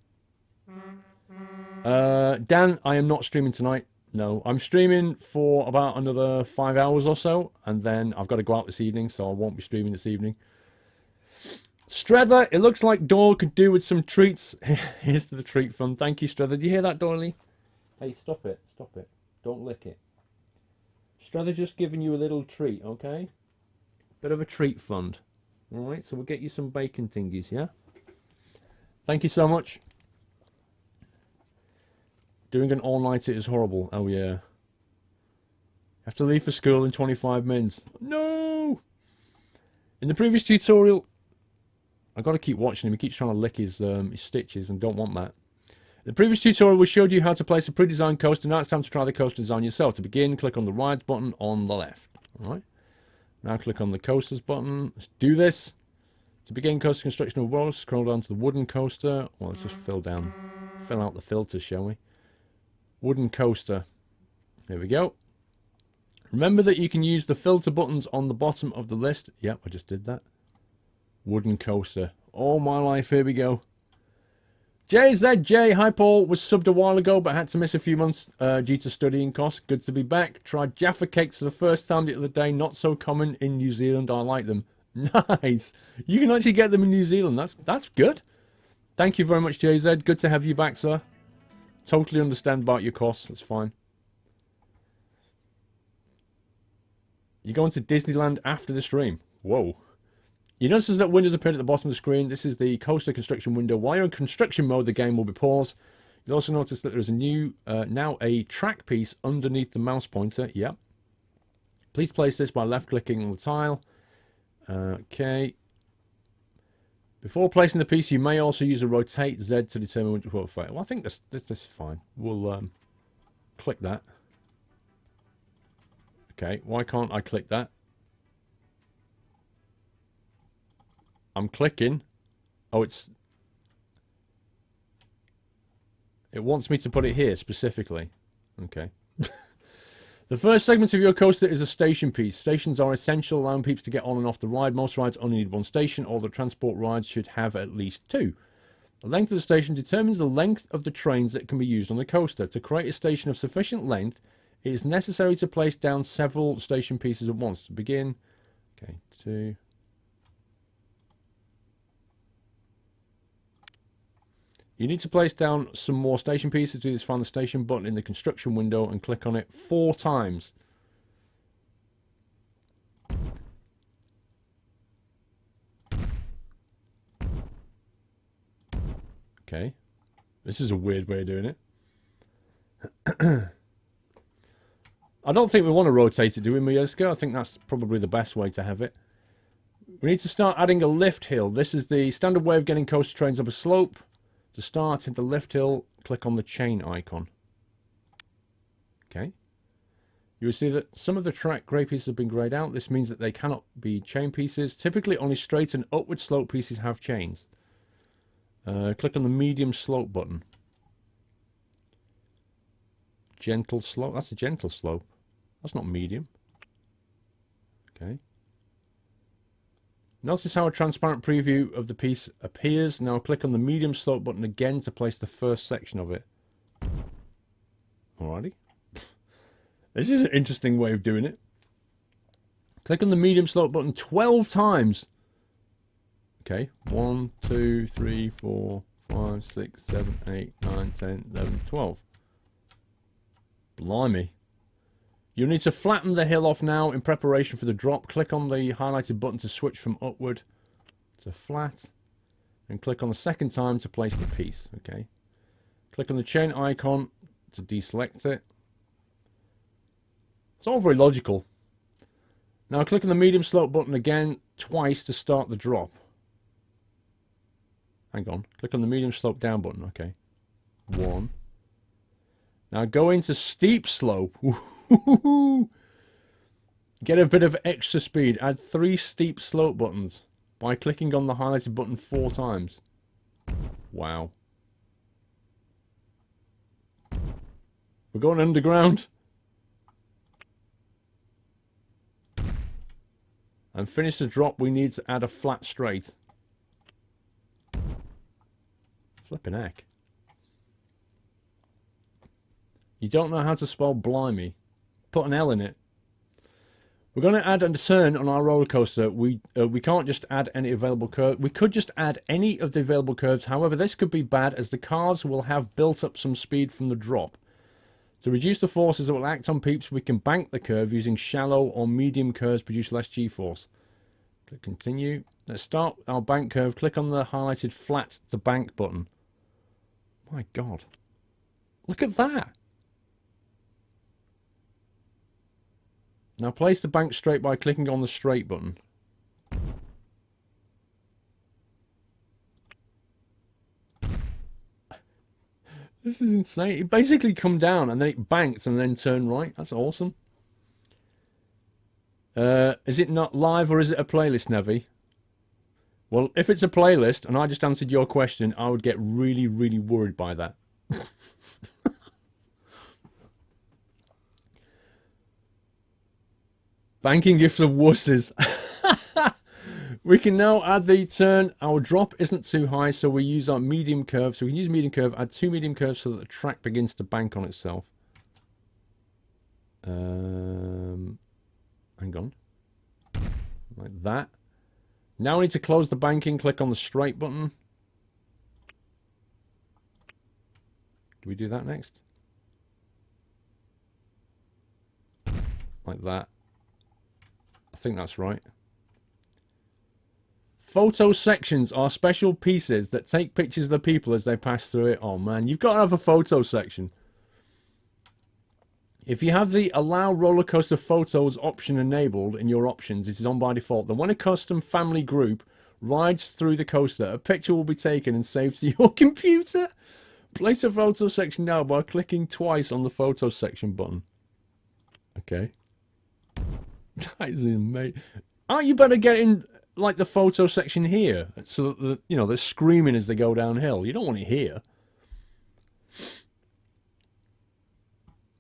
[SPEAKER 1] Dan, I am not streaming tonight. No, I'm streaming for about another 5 hours or so, and then I've got to go out this evening, so I won't be streaming this evening. Strether, it looks like Doyle could do with some treats. Here's to the treat fund. Thank you, Strether. Do you hear that, Doily? Hey, stop it. Stop it. Don't lick it. Strether's just giving you a little treat, okay? Bit of a treat fund. Alright, so we'll get you some bacon thingies, yeah? Thank you so much. Doing an all-nighter is horrible. Oh, yeah. Have to leave for school in 25 minutes. No! In the previous tutorial... I've got to keep watching him. He keeps trying to lick his stitches and don't want that. The previous tutorial we showed you how to place a pre-designed coaster. Now it's time to try the coaster design yourself. To begin, click on the Rides button on the left. Alright. Now click on the Coasters button. Let's do this. To begin coaster construction of world, scroll down to the wooden coaster. Well, let's just fill out the filters, shall we? Wooden coaster. Here we go. Remember that you can use the filter buttons on the bottom of the list. Yep, I just did that. Wooden coaster. All my life, here we go. JZJ, hi Paul, was subbed a while ago but had to miss a few months due to studying costs. Good to be back. Tried Jaffa cakes for the first time the other day. Not so common in New Zealand. I like them. Nice. You can actually get them in New Zealand. That's good. Thank you very much, JZ. Good to have you back, sir. Totally understand about your costs. That's fine. You're going to Disneyland after the stream. Whoa. You notice that windows appear at the bottom of the screen. This is the coaster construction window. While you're in construction mode, the game will be paused. You'll also notice that there's a new, now a track piece underneath the mouse pointer. Yep. Please place this by left-clicking on the tile. Okay. Before placing the piece, you may also use a rotate Z to determine which will fail. Well, I think this is fine. We'll click that. Okay, why can't I click that? I'm clicking. Oh, it wants me to put it here specifically. Okay. The first segment of your coaster is a station piece. Stations are essential, allowing people to get on and off the ride. Most rides only need one station. All the transport rides should have at least two. The length of the station determines the length of the trains that can be used on the coaster. To create a station of sufficient length, it is necessary to place down several station pieces at once. To begin, okay, 2. You need to place down some more station pieces. To do this, find the station button in the construction window and click on it 4 times. Okay. This is a weird way of doing it. I don't think we want to rotate it, do we, Mieszko? I think that's probably the best way to have it. We need to start adding a lift hill. This is the standard way of getting coaster trains up a slope. To start, hit the lift hill, click on the chain icon. Okay. You will see that some of the track grey pieces have been greyed out. This means that they cannot be chain pieces. Typically, only straight and upward slope pieces have chains. Click on the medium slope button. Gentle slope. That's a gentle slope. That's not medium. Okay. Notice how a transparent preview of the piece appears. Now click on the medium slope button again to place the first section of it. Alrighty. This is an interesting way of doing it. Click on the medium slope button 12 times. Okay. 1, 2, 3, 4, 5, 6, 7, 8, 9, 10, 11, 12. Blimey. You'll need to flatten the hill off now in preparation for the drop. Click on the highlighted button to switch from upward to flat. And click on the second time to place the piece. Okay. Click on the chain icon to deselect it. It's all very logical. Now click on the medium slope button again twice to start the drop. Hang on. Click on the medium slope down button. Okay. 1. Now go into steep slope. Get a bit of extra speed. Add 3 steep slope buttons by clicking on the highlighted button 4 times. Wow. We're going underground. And finish the drop, we need to add a flat straight. Flipping heck. You don't know how to spell blimey. Put an L in it. We're going to add a turn on our roller coaster. We can't just add any available curve. We could just add any of the available curves. However, this could be bad as the cars will have built up some speed from the drop. To reduce the forces that will act on peeps, we can bank the curve using shallow or medium curves produce less G-force. Click continue. Let's start our bank curve. Click on the highlighted flat to bank button. My God. Look at that. Now place the bank straight by clicking on the straight button. This is insane. It basically come down and then it banks and then turn right. That's awesome. Is it not live or is it a playlist, Nevi? Well, if it's a playlist and I just answered your question, I would get really, really worried by that. Banking gift of wusses. We can now add the turn. Our drop isn't too high, so we use our medium curve. So we can use medium curve, add 2 medium curves so that the track begins to bank on itself. Hang on. Like that. Now we need to close the banking. Click on the straight button. Do we do that next? Like that. I think that's right. Photo sections are special pieces that take pictures of the people as they pass through it. Oh man, you've got to have a photo section. If you have the Allow Roller Coaster Photos option enabled in your options, it is on by default. Then when a custom family group rides through the coaster, a picture will be taken and saved to your computer. Place a photo section now by clicking twice on the photo section button. Okay. That is amazing. Aren't you better getting like the photo section here, so that they're screaming as they go downhill? You don't want it here.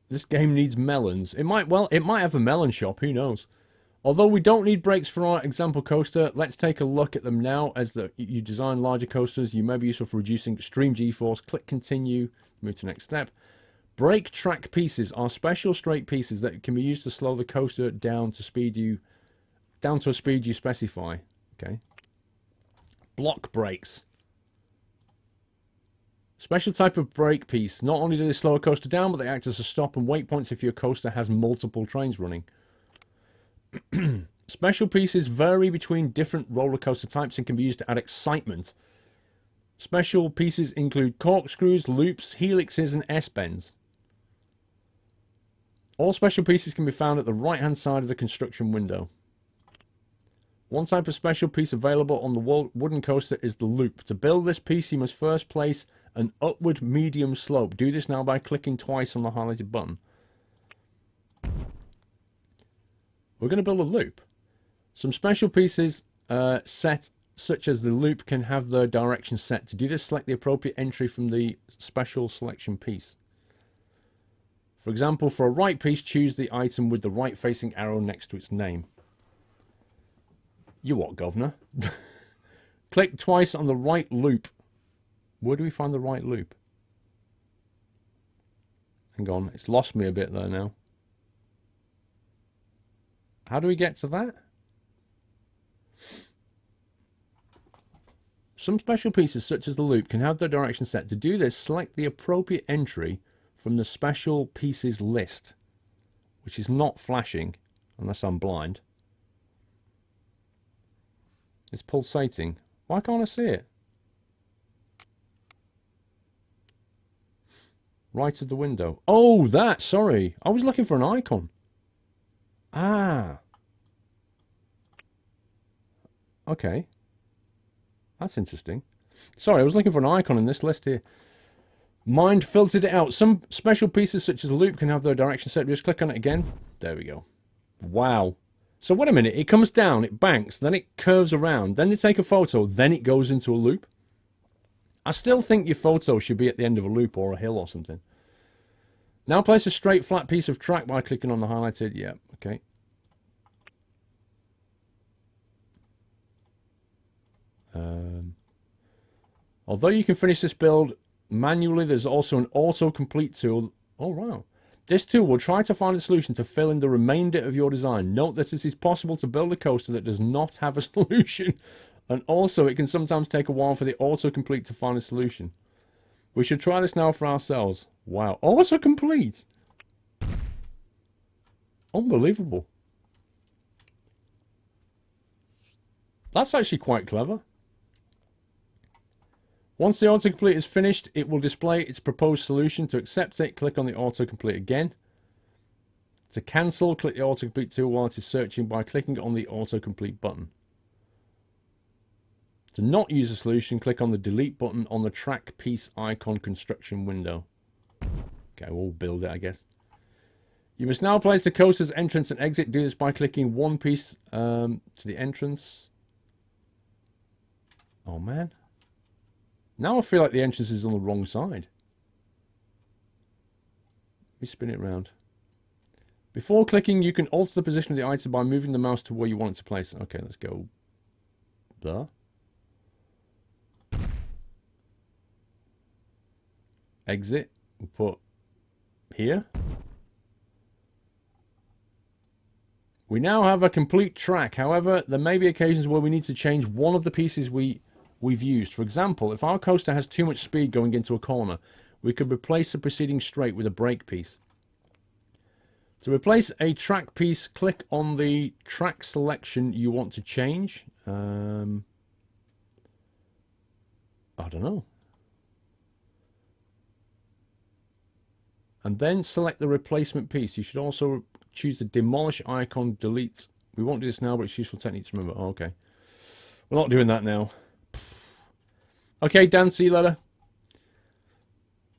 [SPEAKER 1] This game needs melons. It might have a melon shop, who knows? Although we don't need brakes for our example coaster, let's take a look at them now. As you design larger coasters, you may be useful for reducing extreme G-force. Click continue, move to next step. Brake track pieces are special straight pieces that can be used to slow the coaster down to a speed you specify. Okay. Block brakes. Special type of brake piece. Not only do they slow a coaster down, but they act as a stop and wait points if your coaster has multiple trains running. Special pieces vary between different roller coaster types and can be used to add excitement. Special pieces include corkscrews, loops, helixes, and S-bends. All special pieces can be found at the right-hand side of the construction window. One type of special piece available on the wooden coaster is the loop. To build this piece, you must first place an upward medium slope. Do this now by clicking twice on the highlighted button. We're going to build a loop. Some special pieces set, such as the loop, can have the direction set. To do this, select the appropriate entry from the special selection piece. For example, for a right piece, choose the item with the right facing arrow next to its name. You what, governor? Click twice on the right loop. Where do we find the right loop? Hang on, it's lost me a bit there now. How do we get to that? Some special pieces, such as the loop, can have their direction set. To do this, select the appropriate entry from the special pieces list, which is not flashing unless I'm blind. It's pulsating. Why can't I see it? Right of the window. Oh, that, sorry. I was looking for an icon. Ah. Okay. That's interesting. Sorry, I was looking for an icon in this list here. Mind filtered it out. Some special pieces such as a loop can have their direction set. Just click on it again. There we go. Wow. So wait a minute. It comes down, it banks, then it curves around, then you take a photo, then it goes into a loop. I still think your photo should be at the end of a loop or a hill or something. Now place a straight flat piece of track by clicking on the highlighted. Yeah, okay. Although you can finish this build manually, there's also an autocomplete tool. Oh, wow. This tool will try to find a solution to fill in the remainder of your design. Note that it is possible to build a coaster that does not have a solution. And also, it can sometimes take a while for the autocomplete to find a solution. We should try this now for ourselves. Wow. Autocomplete! Unbelievable. That's actually quite clever. Once the autocomplete is finished, it will display its proposed solution. To accept it, click on the autocomplete again. To cancel, click the autocomplete tool while it is searching by clicking on the autocomplete button. To not use a solution, click on the delete button on the track piece icon construction window. Okay, we'll build it, I guess. You must now place the coaster's entrance and exit. Do this by clicking one piece to the entrance. Oh, man. Now I feel like the entrance is on the wrong side. Let me spin it around. Before clicking, you can alter the position of the item by moving the mouse to where you want it to place. Okay, let's go there. Exit. We'll put here. We now have a complete track. However, there may be occasions where we need to change one of the pieces we've used. For example, if our coaster has too much speed going into a corner, we could replace the preceding straight with a brake piece. To replace a track piece, click on the track selection you want to change. I don't know. And then select the replacement piece. You should also choose the demolish icon, delete. We won't do this now, but it's a useful technique to remember. Oh, okay. We're not doing that now. Okay, Dan, see you later.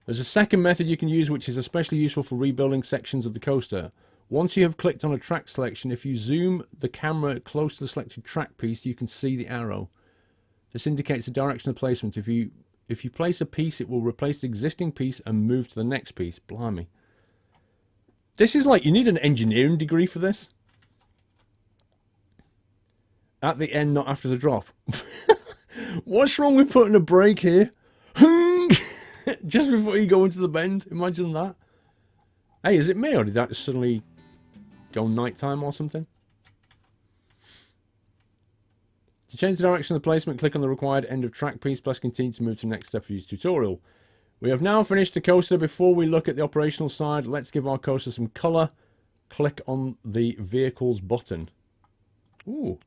[SPEAKER 1] There's a second method you can use which is especially useful for rebuilding sections of the coaster. Once you have clicked on a track selection, if you zoom the camera close to the selected track piece, you can see the arrow. This indicates the direction of placement. If you place a piece, it will replace the existing piece and move to the next piece. Blimey. This is like, you need an engineering degree for this. At the end, not after the drop. What's wrong with putting a brake here? Just before you go into the bend. Imagine that. Hey, is it me or did that just suddenly go nighttime or something? To change the direction of the placement, click on the required end of track piece, plus continue to move to the next step of this tutorial. We have now finished the coaster. Before we look at the operational side, let's give our coaster some colour. Click on the vehicles button. Ooh.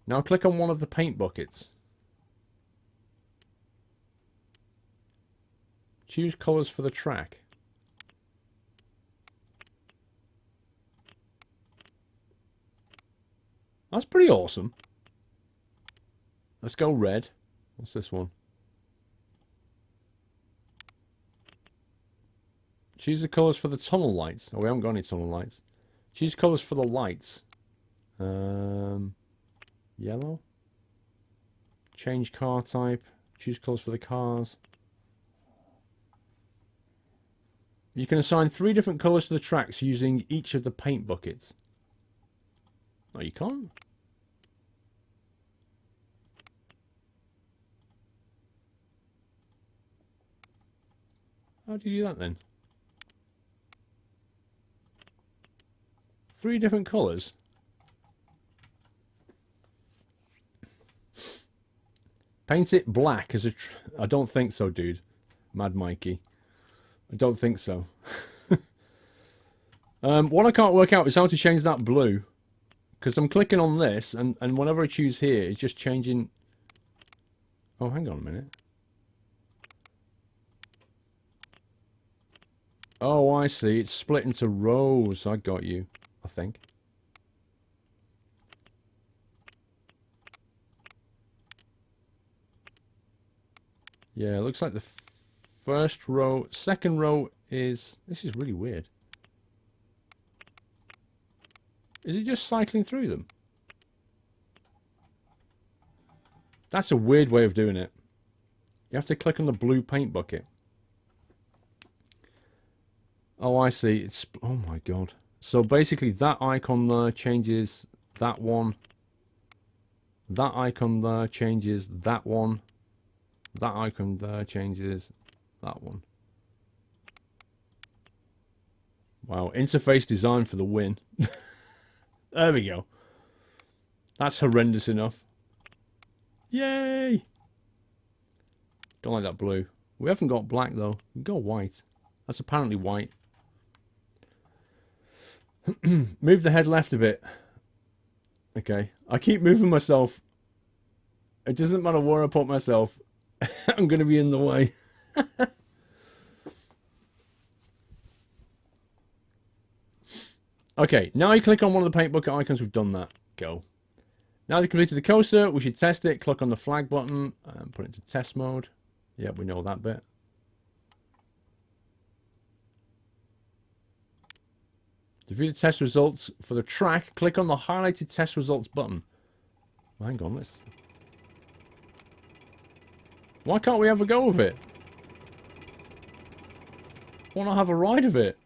[SPEAKER 1] Now click on one of the paint buckets. Choose colours for the track. That's pretty awesome. Let's go red. What's this one? Choose the colours for the tunnel lights. Oh, we haven't got any tunnel lights. Choose colours for the lights. Yellow. Change car type. Choose colours for the cars. You can assign 3 different colours to the tracks using each of the paint buckets. No, you can't. How do you do that then? 3 different colours? Paint it black as a... I don't think so, dude. Mad Mikey. I don't think so. What I can't work out is how to change that blue. Because I'm clicking on this, and whenever I choose here, it's just changing... Oh, hang on a minute. Oh, I see. It's split into rows. I got you, I think. Yeah, it looks like the first row... Second row is... This is really weird. Is it just cycling through them? That's a weird way of doing it. You have to click on the blue paint bucket. Oh, I see. It's... Oh my god. So basically that icon there changes that one. That icon there changes that one. That icon there changes that one. Wow. Interface design for the win. There we go. That's horrendous enough. Yay! Don't like that blue. We haven't got black though. We've got white. That's apparently white. Move the head left a bit. Okay. I keep moving myself. It doesn't matter where I put myself. I'm going to be in the way. Okay, now you click on one of the paint bucket icons. We've done that. Go. Now you've completed the coaster, we should test it. Click on the flag button and put it into test mode. Yeah, we know that bit. To view the test results for the track, click on the highlighted test results button. Well, hang on, let's... Why can't we have a go of it? Why not have a ride of it?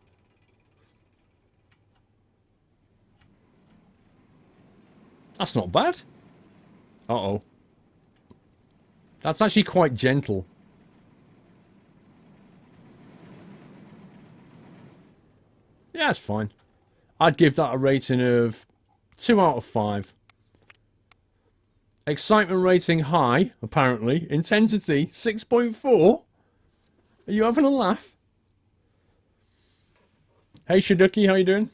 [SPEAKER 1] That's not bad. Uh-oh. That's actually quite gentle. Yeah, it's fine. I'd give that a rating of 2 out of 5. Excitement rating high, apparently. Intensity 6.4. Are you having a laugh? Hey Shaduki, how you doing?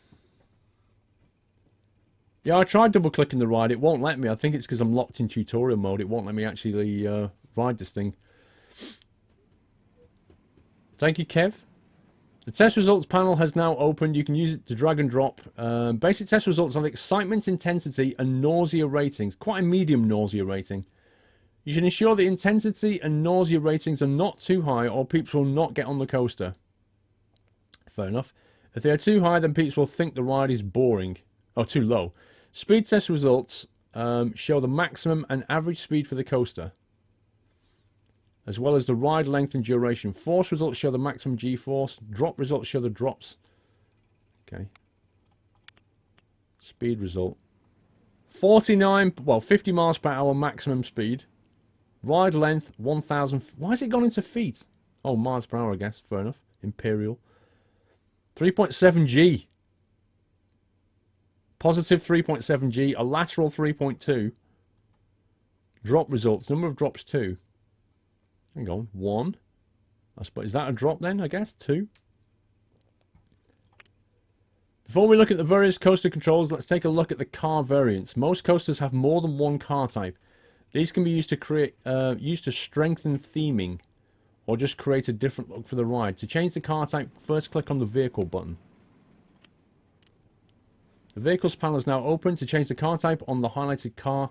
[SPEAKER 1] Yeah, I tried double clicking the ride. It won't let me. I think it's because I'm locked in tutorial mode. It won't let me actually ride this thing. Thank you, Kev. The test results panel has now opened. You can use it to drag and drop. Basic test results on excitement, intensity, and nausea ratings. Quite a medium nausea rating. You should ensure the intensity and nausea ratings are not too high or peeps will not get on the coaster. Fair enough. If they are too high, then peeps will think the ride is boring. Or too low. Speed test results show the maximum and average speed for the coaster, as well as the ride length and duration. Force results show the maximum G-force. Drop results show the drops. Okay. Speed result. 50 miles per hour maximum speed. Ride length, 1,000... Why has it gone into feet? Oh, miles per hour, I guess. Fair enough. Imperial. 3.7 G. Positive 3.7 G. A lateral 3.2. Drop results. Number of drops, 2. Hang on. 1. I suppose, is that a drop then, I guess? 2. Before we look at the various coaster controls, let's take a look at the car variants. Most coasters have more than one car type. These can be used to strengthen theming, or just create a different look for the ride. To change the car type, first click on the vehicle button. The vehicles panel is now open. To change the car type on the highlighted car,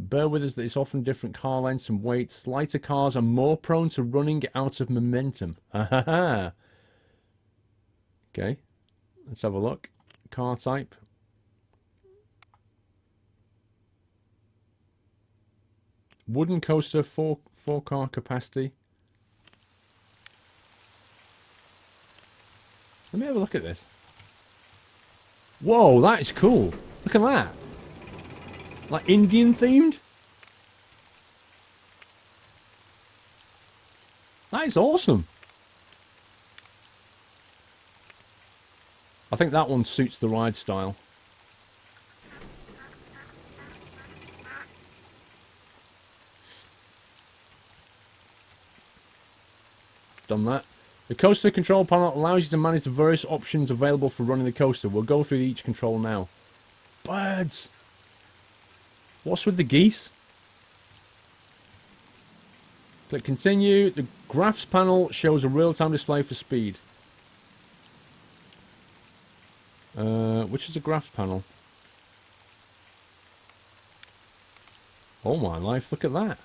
[SPEAKER 1] bear with us that it's often different car lengths and weights. Lighter cars are more prone to running out of momentum. Okay, let's have a look. Car type. Wooden coaster, 4 car capacity. Let me have a look at this. Whoa, that is cool. Look at that. Like Indian themed? That is awesome. I think that one suits the ride style. Done that. The coaster control panel allows you to manage the various options available for running the coaster. We'll go through each control now. Birds! What's with the geese? Click continue. The graphs panel shows a real-time display for speed. Which is the graphs panel? Oh my life, look at that.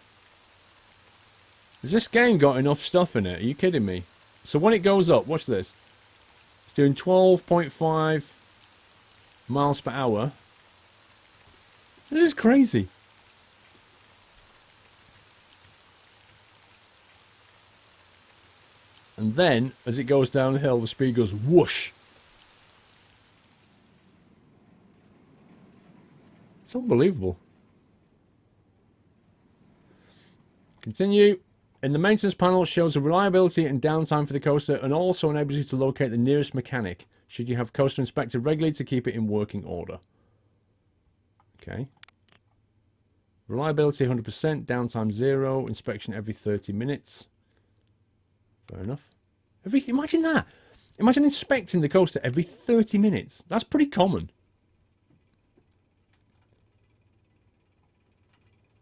[SPEAKER 1] Has this game got enough stuff in it? Are you kidding me? So when it goes up, watch this. It's doing 12.5 miles per hour. This is crazy. And then, as it goes downhill, the speed goes whoosh. It's unbelievable. Continue. In the maintenance panel, shows the reliability and downtime for the coaster and also enables you to locate the nearest mechanic should you have coaster inspected regularly to keep it in working order. Okay. Reliability 100%, downtime 0, inspection every 30 minutes. Fair enough. Imagine that. Imagine inspecting the coaster every 30 minutes. That's pretty common.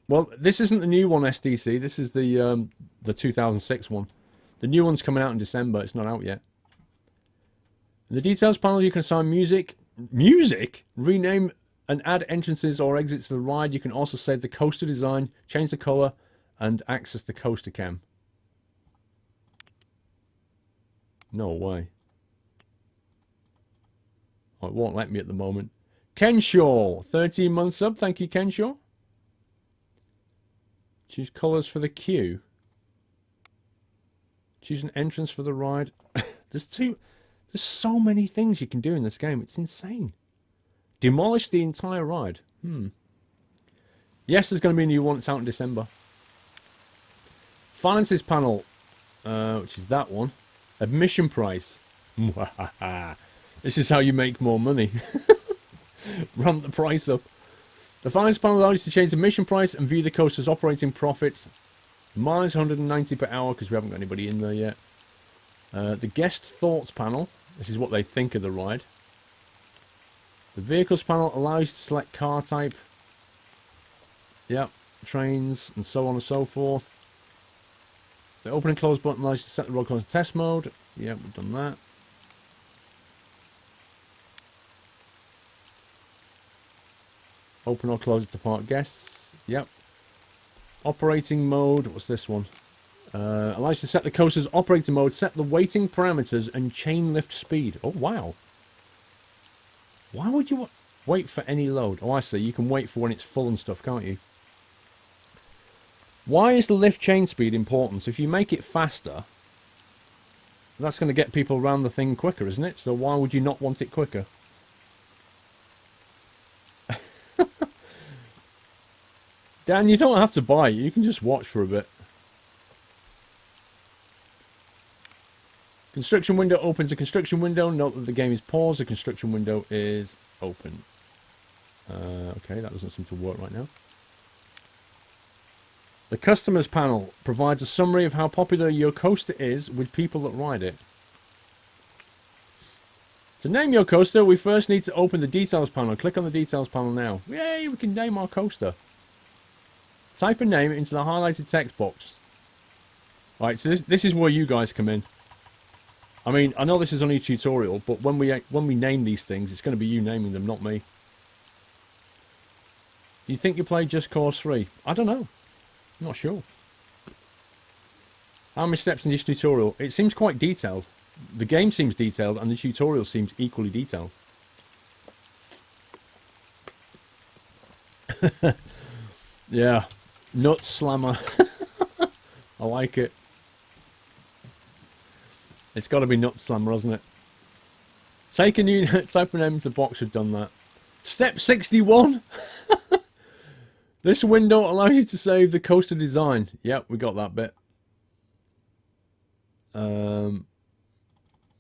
[SPEAKER 1] Well, this isn't the new one, SDC. This is the 2006 one. The new one's coming out in December. It's not out yet. In the details panel, you can assign music. Music? Rename and add entrances or exits to the ride. You can also save the coaster design, change the colour, and access the coaster cam. No way. Oh, it won't let me at the moment. Kenshaw, 13 months sub. Thank you, Kenshaw. Choose colours for the queue. Choose an entrance for the ride. There's so many things you can do in this game. It's insane. Demolish the entire ride. Yeah, Yes, there's going to be a new one. It's out in December. Finances panel, which is that one. Admission price. This is how you make more money. Ramp the price up. The finance panel allows you to change the admission price and view the coaster's operating profits. Minus 190 per hour because we haven't got anybody in there yet. The guest thoughts panel. This is what they think of the ride. The vehicles panel allows you to select car type. Yep. Trains and so on and so forth. The open and close button allows you to set the rollercoaster test mode. Yep, we've done that. Open or close it to park guests. Yep. Operating mode. What's this one? Allows you to set the coaster's operating mode, set the waiting parameters, and chain lift speed. Oh, wow. Why would you wait for any load? Oh, I see. You can wait for when it's full and stuff, can't you? Why is the lift chain speed important? So if you make it faster, that's going to get people around the thing quicker, isn't it? So why would you not want it quicker? Dan, you don't have to buy it. You can just watch for a bit. Construction window opens a construction window. Note that the game is paused. The construction window is open. Okay, that doesn't seem to work right now. The customers panel provides a summary of how popular your coaster is with people that ride it. To name your coaster, we first need to open the details panel. Click on the details panel now. Yay, we can name our coaster. Type a name into the highlighted text box. Right, so this is where you guys come in. I mean, I know this is only a tutorial, but when we name these things, it's going to be you naming them, not me. You think you played Just Cause 3? I don't know. I'm not sure. How many steps in this tutorial? It seems quite detailed. The game seems detailed, and the tutorial seems equally detailed. Yeah. Nut slammer. I like it. It's got to be nut slammer, hasn't it? Take a new type of name into the box. We've done that. Step 61. This window allows you to save the coaster design. Yep, we got that bit.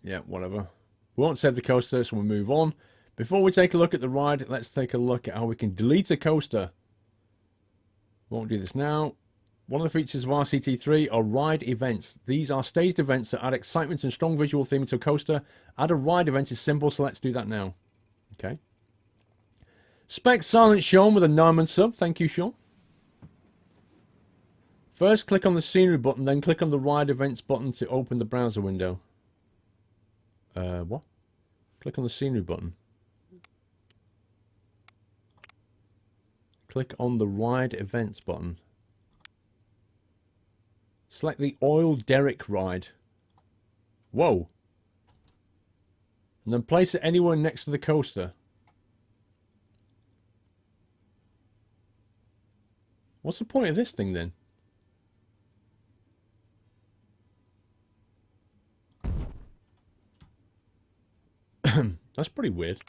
[SPEAKER 1] Yeah, whatever. We won't save the coaster, so we'll move on. Before we take a look at the ride, let's take a look at how we can delete a coaster. Won't do this now. One of the features of RCT3 are ride events. These are staged events that add excitement and strong visual theme to a coaster. Add a ride event is simple, so let's do that now. Okay. Spec Silent Sean with a 9-month sub. Thank you, Sean. First, click on the scenery button, then click on the ride events button to open the browser window. What? Click on the scenery button. Click on the ride events button. Select the oil derrick ride. Whoa. And then place it anywhere next to the coaster. What's the point of this thing then? That's pretty weird.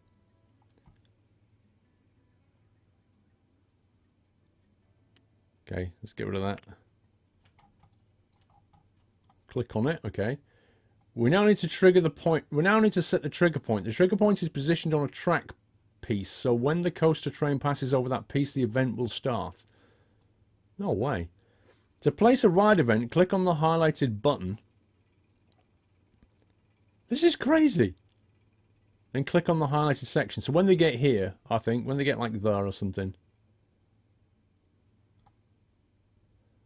[SPEAKER 1] Okay, let's get rid of that. Click on it, okay. We now need to trigger the point. We now need to set the trigger point. The trigger point is positioned on a track piece, so when the coaster train passes over that piece, the event will start. No way. To place a ride event, click on the highlighted button. This is crazy. Then click on the highlighted section. So when they get here, I think, when they get like there or something.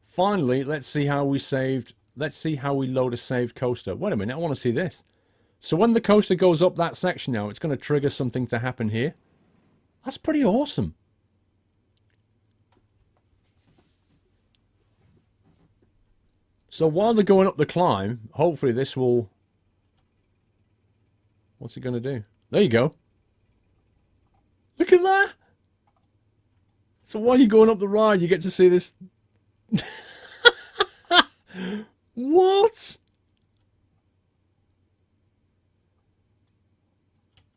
[SPEAKER 1] Finally, let's see how we load a saved coaster. Wait a minute, I want to see this. So when the coaster goes up that section now, it's going to trigger something to happen here. That's pretty awesome. So while they're going up the climb, hopefully this will... What's it going to do? There you go. Look at that. So while you're going up the ride, you get to see this... What?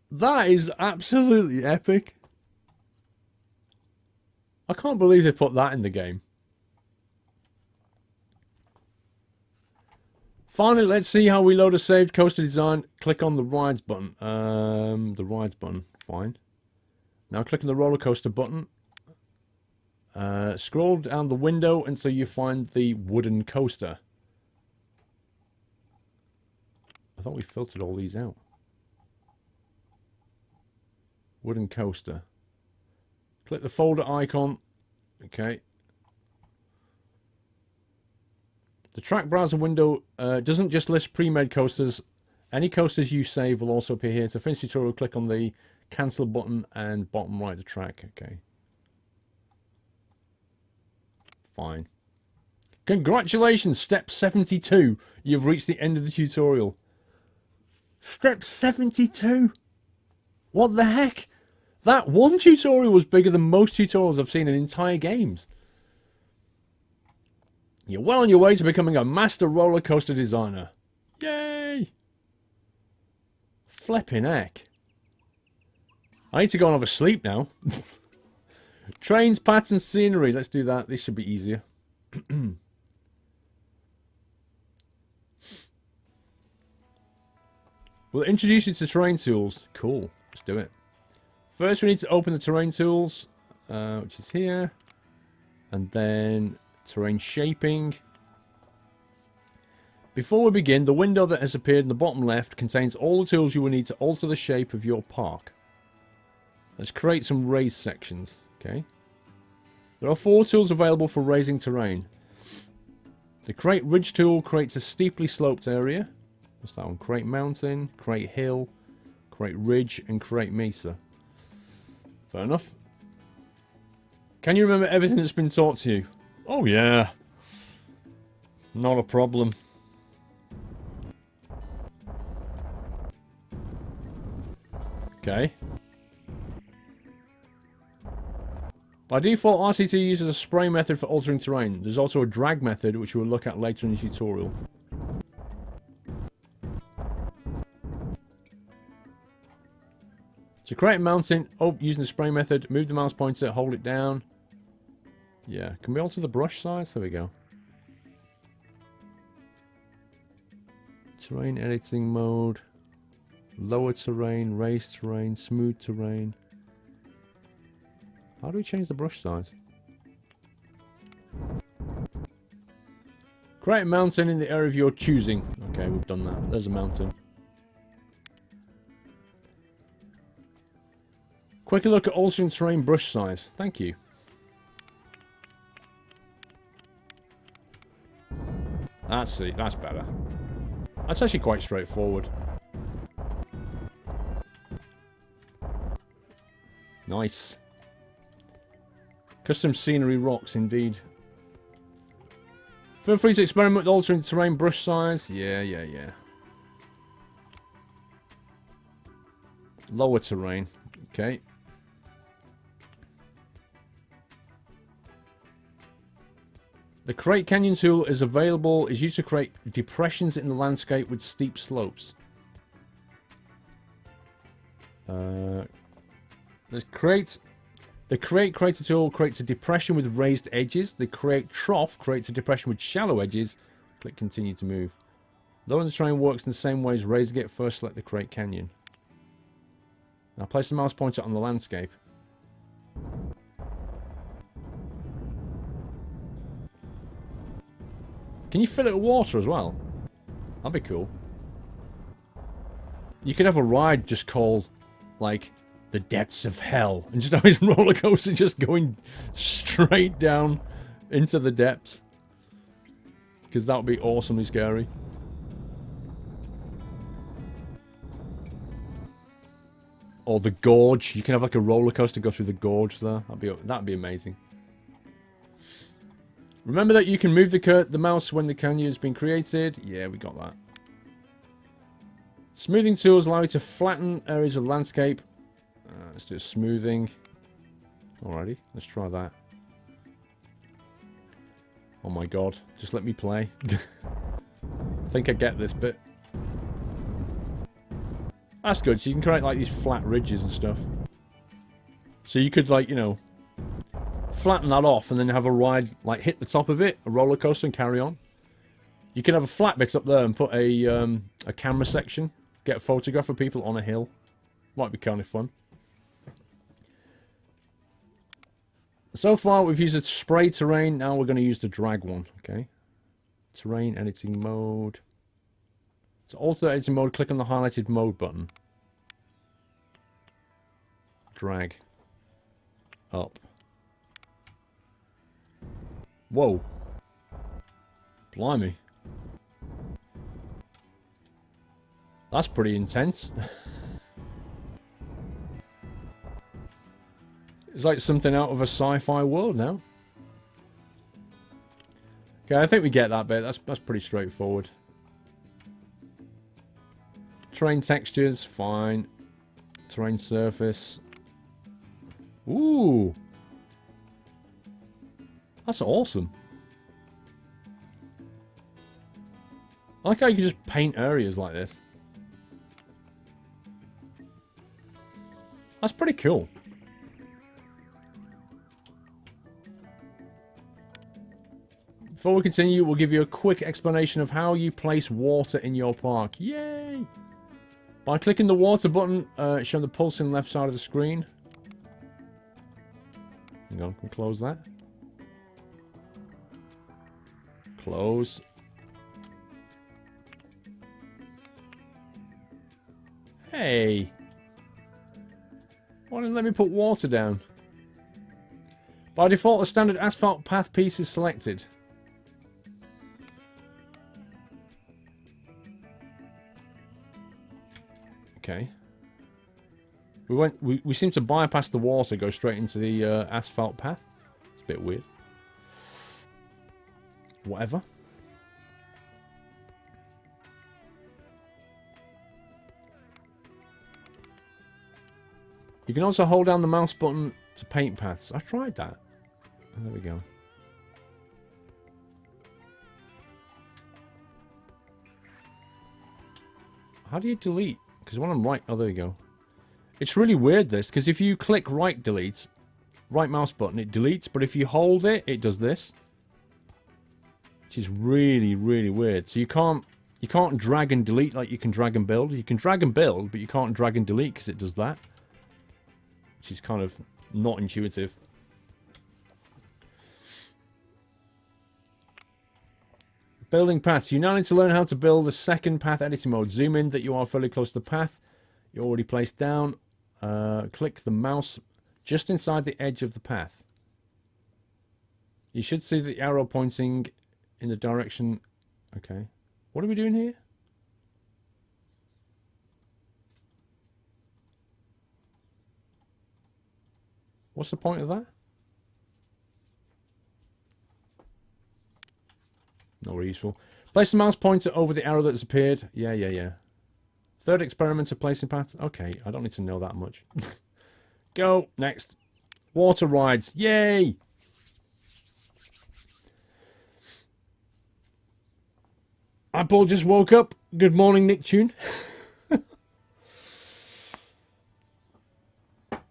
[SPEAKER 1] That is absolutely epic. I can't believe they put that in the game. Finally, let's see how we load a saved coaster design. Click on the rides button. The rides button, fine. Now click on the roller coaster button. Scroll down the window until you find the wooden coaster. I thought we filtered all these out. Wooden coaster. Click the folder icon. Okay. The track browser window doesn't just list pre-made coasters. Any coasters you save will also appear here. To finish the tutorial, click on the cancel button and bottom right of the track. Okay. Fine. Congratulations, step 72. You've reached the end of the tutorial. Step 72? What the heck? That one tutorial was bigger than most tutorials I've seen in entire games. You're well on your way to becoming a master roller coaster designer. Yay! Flipping heck. I need to go and have a sleep now. Trains, patterns, scenery. Let's do that. This should be easier. We'll introduce you to terrain tools. Cool. Let's do it. First, we need to open the terrain tools, which is here. And then terrain shaping. Before we begin, the window that has appeared in the bottom left contains all the tools you will need to alter the shape of your park. Let's create some raised sections. Okay. There are 4 tools available for raising terrain. The Create Ridge tool creates a steeply sloped area. What's that one? Create Mountain, Create Hill, Create Ridge, and Create Mesa. Fair enough. Can you remember everything that's been taught to you? Oh yeah. Not a problem. Okay. By default, RCT uses a spray method for altering terrain. There's also a drag method, which we'll look at later in the tutorial. To create a mountain, using the spray method, move the mouse pointer, hold it down. Yeah, can we alter the brush size? There we go. Terrain editing mode. Lower terrain, raised terrain, smooth terrain. How do we change the brush size? Create a mountain in the area of your choosing. Okay, we've done that. There's a mountain. Quick look at altering terrain brush size. Thank you. That's better. That's actually quite straightforward. Nice. Custom scenery rocks, indeed. Feel free to experiment with altering terrain brush size. Yeah. Lower terrain. Okay. The Create Canyon tool is used to create depressions in the landscape with steep slopes. The Create Creator tool creates a depression with raised edges. The Create Trough creates a depression with shallow edges. Click Continue to move. Lowering the terrain works in the same way as raising it. First select the Create Canyon. Now place the mouse pointer on the landscape. Can you fill it with water as well? That'd be cool. You could have a ride just called, like, the Depths of Hell. And just have his roller coaster just going straight down into the depths. Because that would be awesomely scary. Or the Gorge. You can have like a roller coaster go through the gorge there. That'd be amazing. Remember that you can move the mouse when the canyon has been created. Yeah, we got that. Smoothing tools allow you to flatten areas of landscape. Let's do smoothing. Alrighty, let's try that. Oh my god, just let me play. I think I get this bit. That's good, so you can create like these flat ridges and stuff. So you could, like, you know, flatten that off and then have a ride, like hit the top of it, a roller coaster, and carry on. You can have a flat bit up there and put a camera section, get a photograph of people on a hill. Might be kind of fun. So far, we've used a spray terrain. Now we're going to use the drag one. Okay. Terrain editing mode. To alter editing mode, click on the highlighted mode button. Drag. Up. Whoa. Blimey. That's pretty intense. It's like something out of a sci-fi world now. Okay, I think we get that bit. That's pretty straightforward. Terrain textures, fine. Terrain surface. Ooh. That's awesome. I like how you can just paint areas like this. That's pretty cool. Before we continue, we'll give you a quick explanation of how you place water in your park. Yay! By clicking the water button, showing the pulse in the left side of the screen. Hang on, can we close that? Close. Hey! Why didn't it let me put water down? By default, a standard asphalt path piece is selected. Okay. We seem to bypass the water, go straight into the asphalt path. It's a bit weird. Whatever. You can also hold down the mouse button to paint paths. I tried that. Oh, there we go. How do you delete? Because when I'm right... Oh, there you go. It's really weird, this, because if you click right delete, right mouse button, it deletes, but if you hold it, it does this. Which is really, really weird. So you can't drag and delete like you can drag and build. You can drag and build, but you can't drag and delete because it does that. Which is kind of not intuitive. Building paths. You now need to learn how to build a second path editing mode. Zoom in that you are fairly close to the path you already placed down. Click the mouse just inside the edge of the path. You should see the arrow pointing in the direction. Okay. What are we doing here? What's the point of that? Not very useful. Place the mouse pointer over the arrow that's appeared. Yeah. Third experiment of placing paths. Okay, I don't need to know that much. Go. Next. Water rides. Yay! Apple just woke up. Good morning, Nick Tune.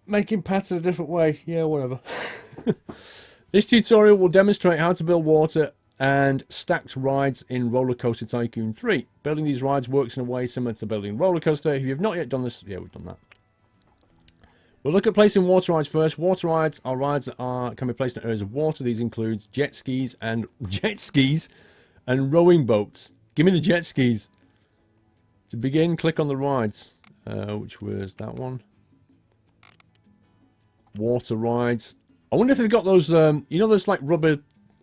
[SPEAKER 1] Making paths in a different way. Yeah, whatever. This tutorial will demonstrate how to build water and stacked rides in Rollercoaster Tycoon 3. Building these rides works in a way similar to building a roller coaster. If you have not yet done this, yeah, we've done that. We'll look at placing water rides first. Water rides are rides that can be placed in areas of water. These include jet skis and rowing boats. Give me the jet skis. To begin, click on the rides, which was that one. Water rides. I wonder if they've got those, you know, those like rubber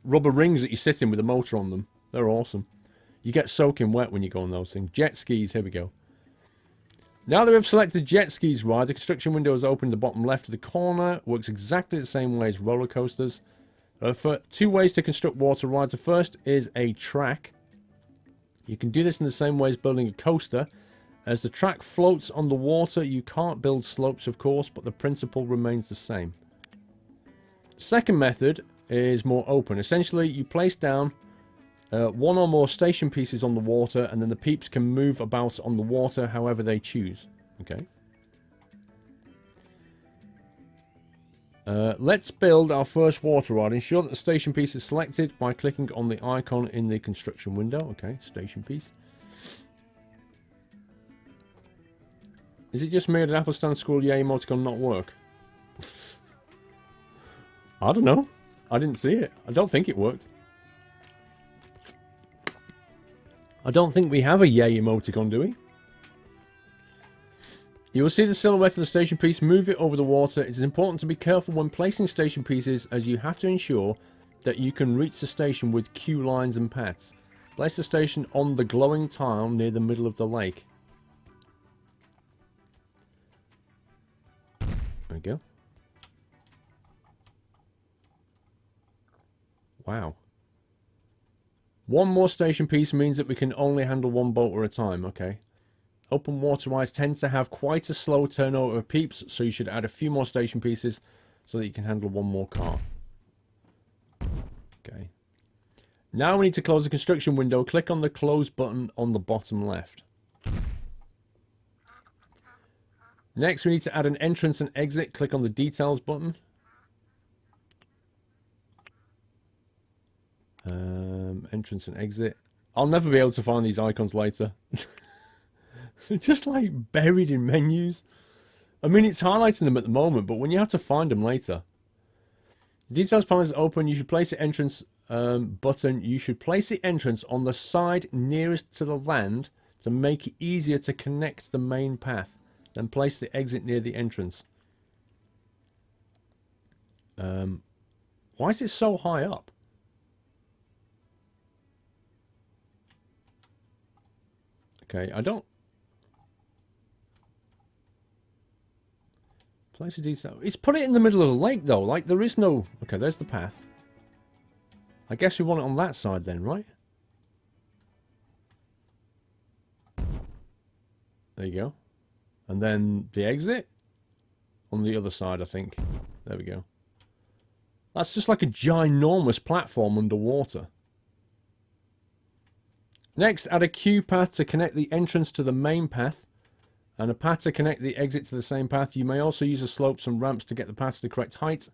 [SPEAKER 1] rings that you sit in with a motor on them. They're awesome. You get soaking wet when you go on those things. Jet skis, here we go. Now that we've selected jet skis ride, the construction window is open in the bottom left of the corner. Works exactly the same way as roller coasters. There are two ways to construct water rides. The first is a track. You can do this in the same way as building a coaster. As the track floats on the water, you can't build slopes, of course, but the principle remains the same. Second method is more open. Essentially, you place down one or more station pieces on the water, and then the peeps can move about on the water however they choose. Okay. Let's build our first water rod. Ensure that the station piece is selected by clicking on the icon in the construction window. Okay, station piece. Is it just me or did Apple Stand Squirrel Yay emoticon not work? I don't know. I didn't see it. I don't think it worked. I don't think we have a yay emoticon, do we? You will see the silhouette of the station piece. Move it over the water. It is important to be careful when placing station pieces, as you have to ensure that you can reach the station with queue lines and paths. Place the station on the glowing tile near the middle of the lake. There we go. Wow. One more station piece means that we can only handle one boat at a time. Okay. Open waterways tend to have quite a slow turnover of peeps, so you should add a few more station pieces so that you can handle one more car. Okay. Now we need to close the construction window. Click on the close button on the bottom left. Next, we need to add an entrance and exit. Click on the details button. Entrance and exit. I'll never be able to find these icons later. They're just like buried in menus. I mean, it's highlighting them at the moment, but when you have to find them later. Details panel is open. You should place the entrance button. You should place the entrance on the side nearest to the land to make it easier to connect the main path. Then place the exit near the entrance. Why is it so high up? Okay, I don't... Place a detail. It's put it in the middle of the lake, though. Like, there is no... Okay, there's the path. I guess we want it on that side then, right? There you go. And then the exit? On the other side, I think. There we go. That's just like a ginormous platform underwater. Next, add a queue path to connect the entrance to the main path. And a path to connect the exit to the same path. You may also use the slopes and ramps to get the paths to the correct height.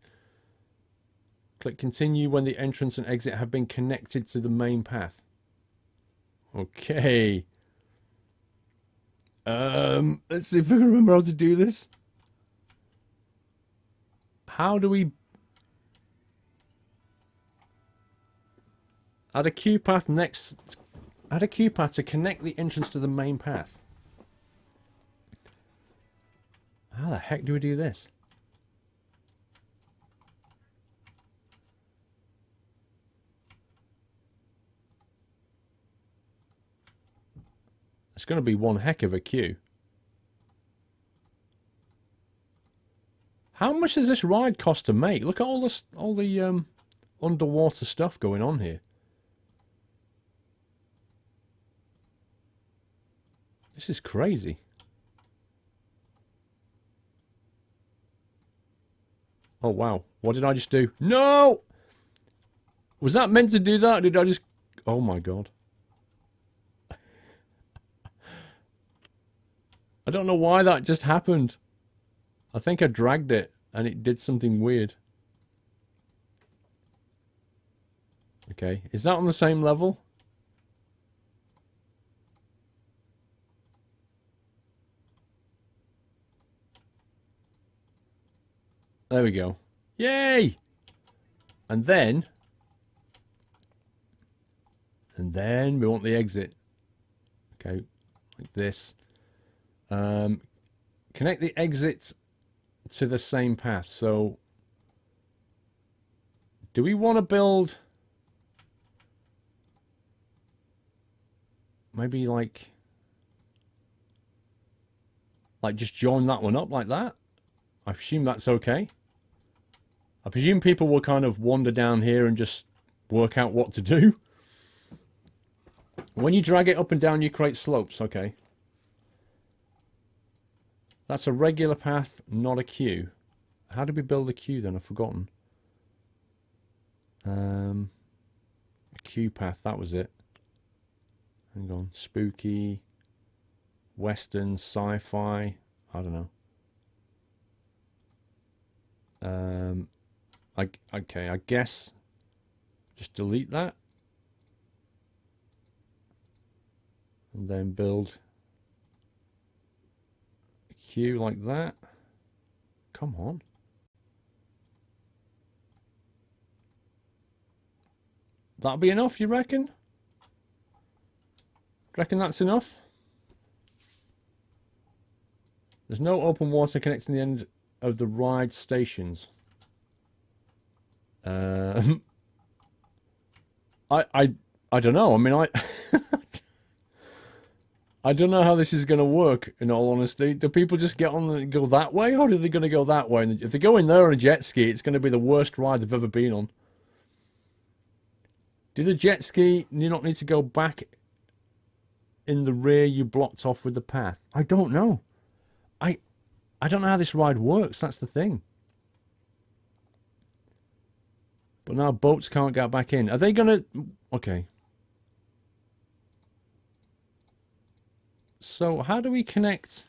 [SPEAKER 1] Click continue when the entrance and exit have been connected to the main path. Okay. Let's see if I can remember how to do this. How do we... Add a queue path next... Add a queue path to connect the entrance to the main path. How the heck do we do this? It's going to be one heck of a queue. How much does this ride cost to make? Look at all the underwater stuff going on here. This is crazy. Oh, wow. What did I just do? No! Was that meant to do that? Did I just... Oh, my God. I don't know why that just happened. I think I dragged it and it did something weird. Okay. Is that on the same level? There we go. Yay! And then we want the exit. Okay, like this. Connect the exit to the same path. So, do we want to build maybe like just join that one up like that? I presume that's okay. I presume people will kind of wander down here and just work out what to do. When you drag it up and down, you create slopes. Okay. That's a regular path, not a queue. How did we build a queue then? I've forgotten. A queue path, that was it. Hang on. Spooky. Western, sci-fi. I don't know. Okay, I guess just delete that. And then build a queue like that. Come on. That'll be enough, you reckon? Reckon that's enough? There's no open water connecting the end of the ride stations. I don't know. I mean, I don't know how this is going to work, in all honesty. Do people just get on and go that way, or are they going to go that way? And if they go in there on a jet ski, it's going to be the worst ride they've ever been on. Did a jet ski you not need to go back in the rear you blocked off with the path? I don't know. I don't know how this ride works. That's the thing. But now boats can't get back in. Are they going to... Okay. So how do we connect...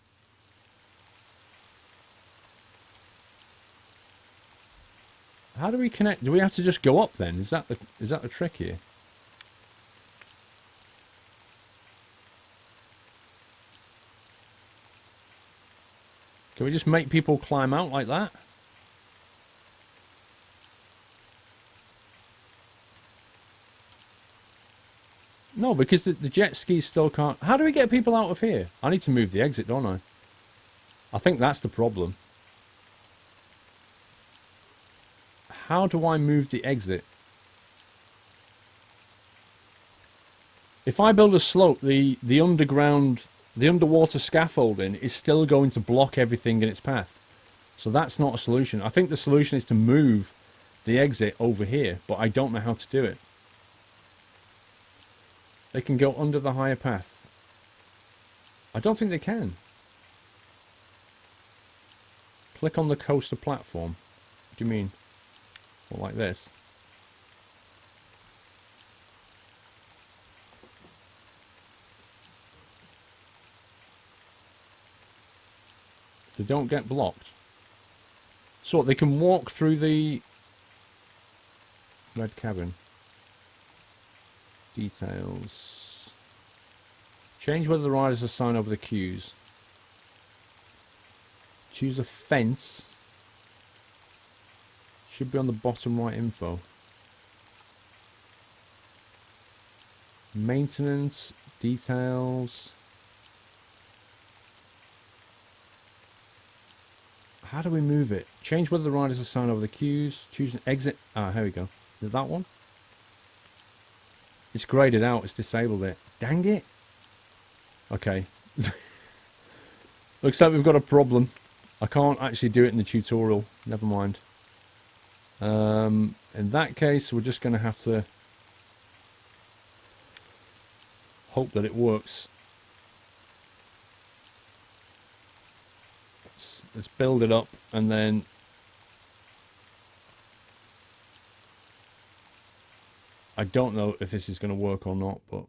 [SPEAKER 1] How do we connect? Do we have to just go up then? Is that the trick here? Can we just make people climb out like that? No, because the jet skis still can't... How do we get people out of here? I need to move the exit, don't I? I think that's the problem. How do I move the exit? If I build a slope, the underwater scaffolding is still going to block everything in its path. So that's not a solution. I think the solution is to move the exit over here, but I don't know how to do it. They can go under the higher path. I don't think they can. Click on the coaster platform. What do you mean? Well, like this. They don't get blocked. So what, they can walk through the red cabin. Details. Change whether the riders assign over the queues. Choose a fence. Should be on the bottom right info. Maintenance. Details. How do we move it? Change whether the riders assign over the queues. Choose an exit. Ah, here we go. Is it that one? It's graded out. It's disabled it. Dang it. Okay. Looks like we've got a problem. I can't actually do it in the tutorial. Never mind. In that case, we're just going to have to hope that it works. Let's build it up and then I don't know if this is going to work or not, but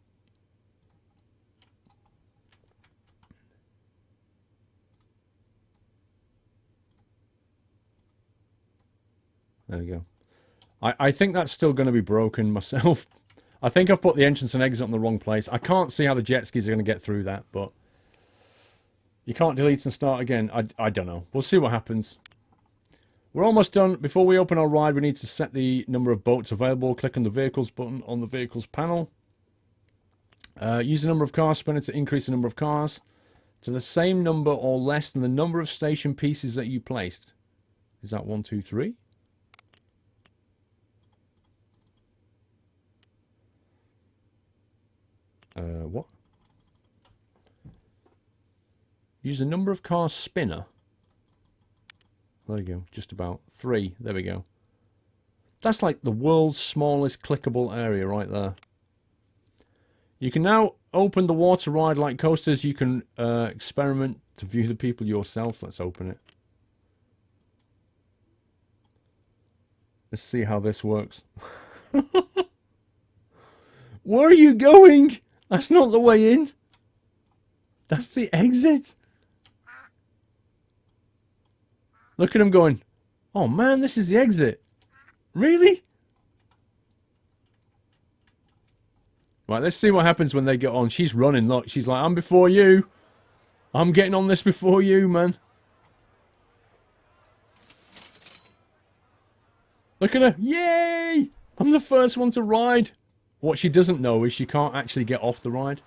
[SPEAKER 1] there we go. I think that's still going to be broken myself. I think I've put the entrance and exit on the wrong place. I can't see how the jet skis are going to get through that, but you can't delete and start again. I don't know. We'll see what happens. We're almost done. Before we open our ride, we need to set the number of boats available. Click on the vehicles button on the vehicles panel. Use the number of car spinner to increase the number of cars to the same number or less than the number of station pieces that you placed. Is that 1, 2, 3? What? Use the number of cars spinner. There you go, just about 3. There we go. That's like the world's smallest clickable area right there. You can now open the water ride like coasters. You can experiment to view the people yourself. Let's open it. Let's see how this works. Where are you going? That's not the way in. That's the exit. Look at him going, oh man, this is the exit. Really? Right, let's see what happens when they get on. She's running, look. She's like, I'm before you. I'm getting on this before you, man. Look at her. Yay! I'm the first one to ride. What she doesn't know is she can't actually get off the ride.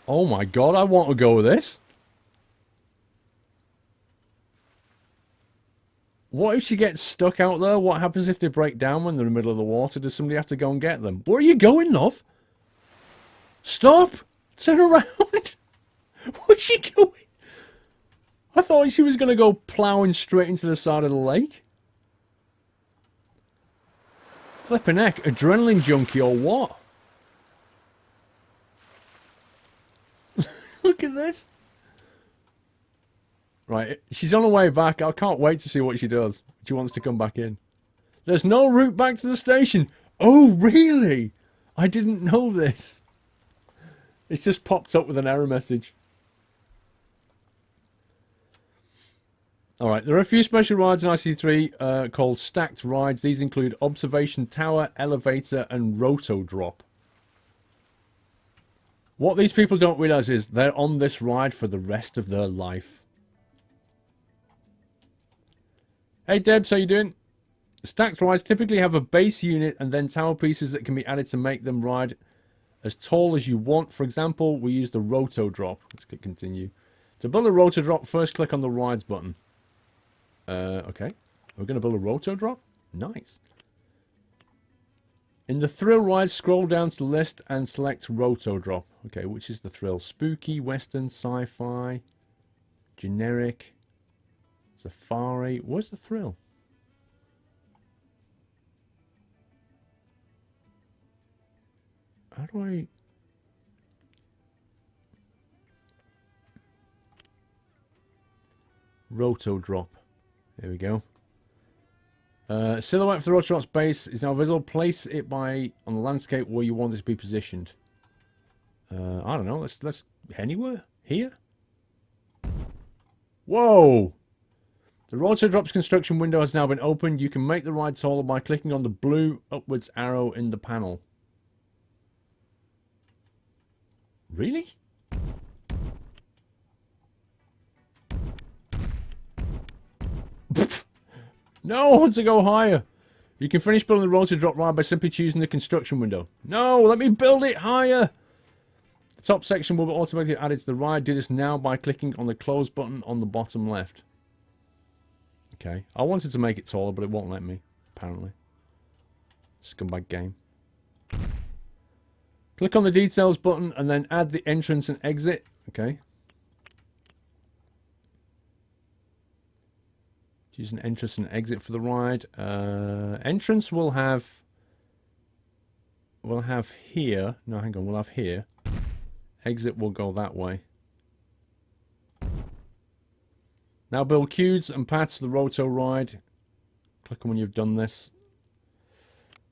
[SPEAKER 1] Oh my god, I want to go with this. What if she gets stuck out there? What happens if they break down when they're in the middle of the water? Does somebody have to go and get them? Where are you going, love? Stop! Turn around! Where's she going? I thought she was going to go ploughing straight into the side of the lake. Flippin' heck, adrenaline junkie or what? Look at this. Right, she's on her way back. I can't wait to see what she does. She wants to come back in. There's no route back to the station. Oh, really? I didn't know this. It's just popped up with an error message. Alright, there are a few special rides in IC3 called stacked rides. These include Observation Tower, Elevator, and Roto Drop. What these people don't realise is they're on this ride for the rest of their life. Hey Debs, how you doing? Stacked rides typically have a base unit and then tower pieces that can be added to make them ride as tall as you want. For example, we use the Roto Drop. Let's click continue. To build a Roto Drop, first click on the rides button. Okay. We're going to build a Roto Drop? Nice. In the thrill rides, scroll down to the list and select Roto Drop. Okay, which is the thrill? Spooky, Western, Sci-Fi, Generic, Safari. Where's the thrill? How do I... Roto Drop. There we go. Silhouette for the Roto Drop's base is now visible. Place it on the landscape where you want it to be positioned. I don't know. Let's anywhere here. Whoa! The Roto Drop's construction window has now been opened. You can make the ride taller by clicking on the blue upwards arrow in the panel. Really? No, I want to go higher. You can finish building the Roto Drop ride by simply choosing the construction window. No, let me build it higher. The top section will be automatically added to the ride. Do this now by clicking on the close button on the bottom left. Okay. I wanted to make it taller, but it won't let me, apparently. Scumbag game. Click on the details button and then add the entrance and exit. Okay. Choose an entrance and exit for the ride. Entrance we'll have here. No, hang on, we'll have here. Exit will go that way. Now build queues and paths for the Roto ride. Click on when you've done this.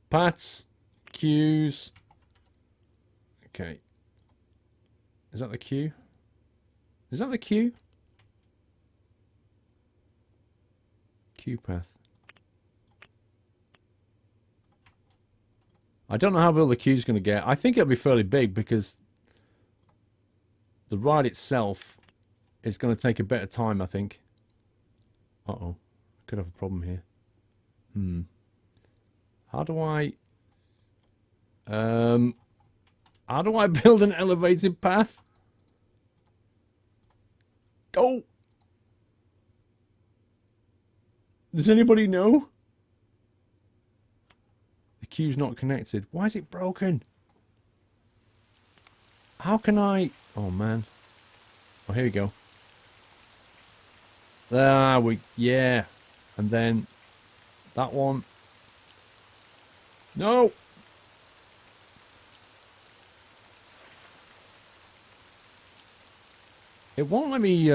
[SPEAKER 1] Paths, queues. Okay. Is that the queue? Is that the queue? Queue path. I don't know how big the queue's going to get. I think it'll be fairly big because the ride itself is going to take a bit of time, I think. Uh-oh. Could have a problem here. How do I build an elevated path? Go! Does anybody know? The queue's not connected. Why is it broken? How can I... Oh, man. Oh, here we go. Yeah. And then that one. No! It won't let me...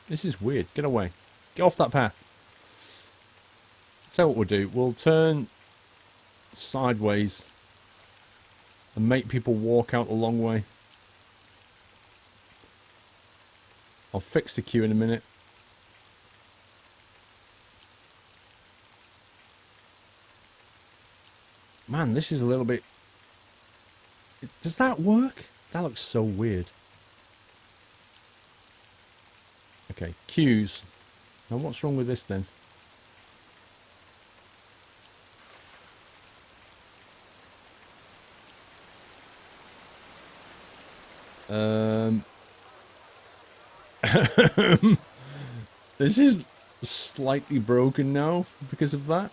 [SPEAKER 1] This is weird. Get away. Get off that path. So what we'll do, we'll turn sideways and make people walk out the long way. I'll fix the queue in a minute. Man, this is a little bit... Does that work? That looks so weird. Okay, queues. Now what's wrong with this then? This is slightly broken now because of that.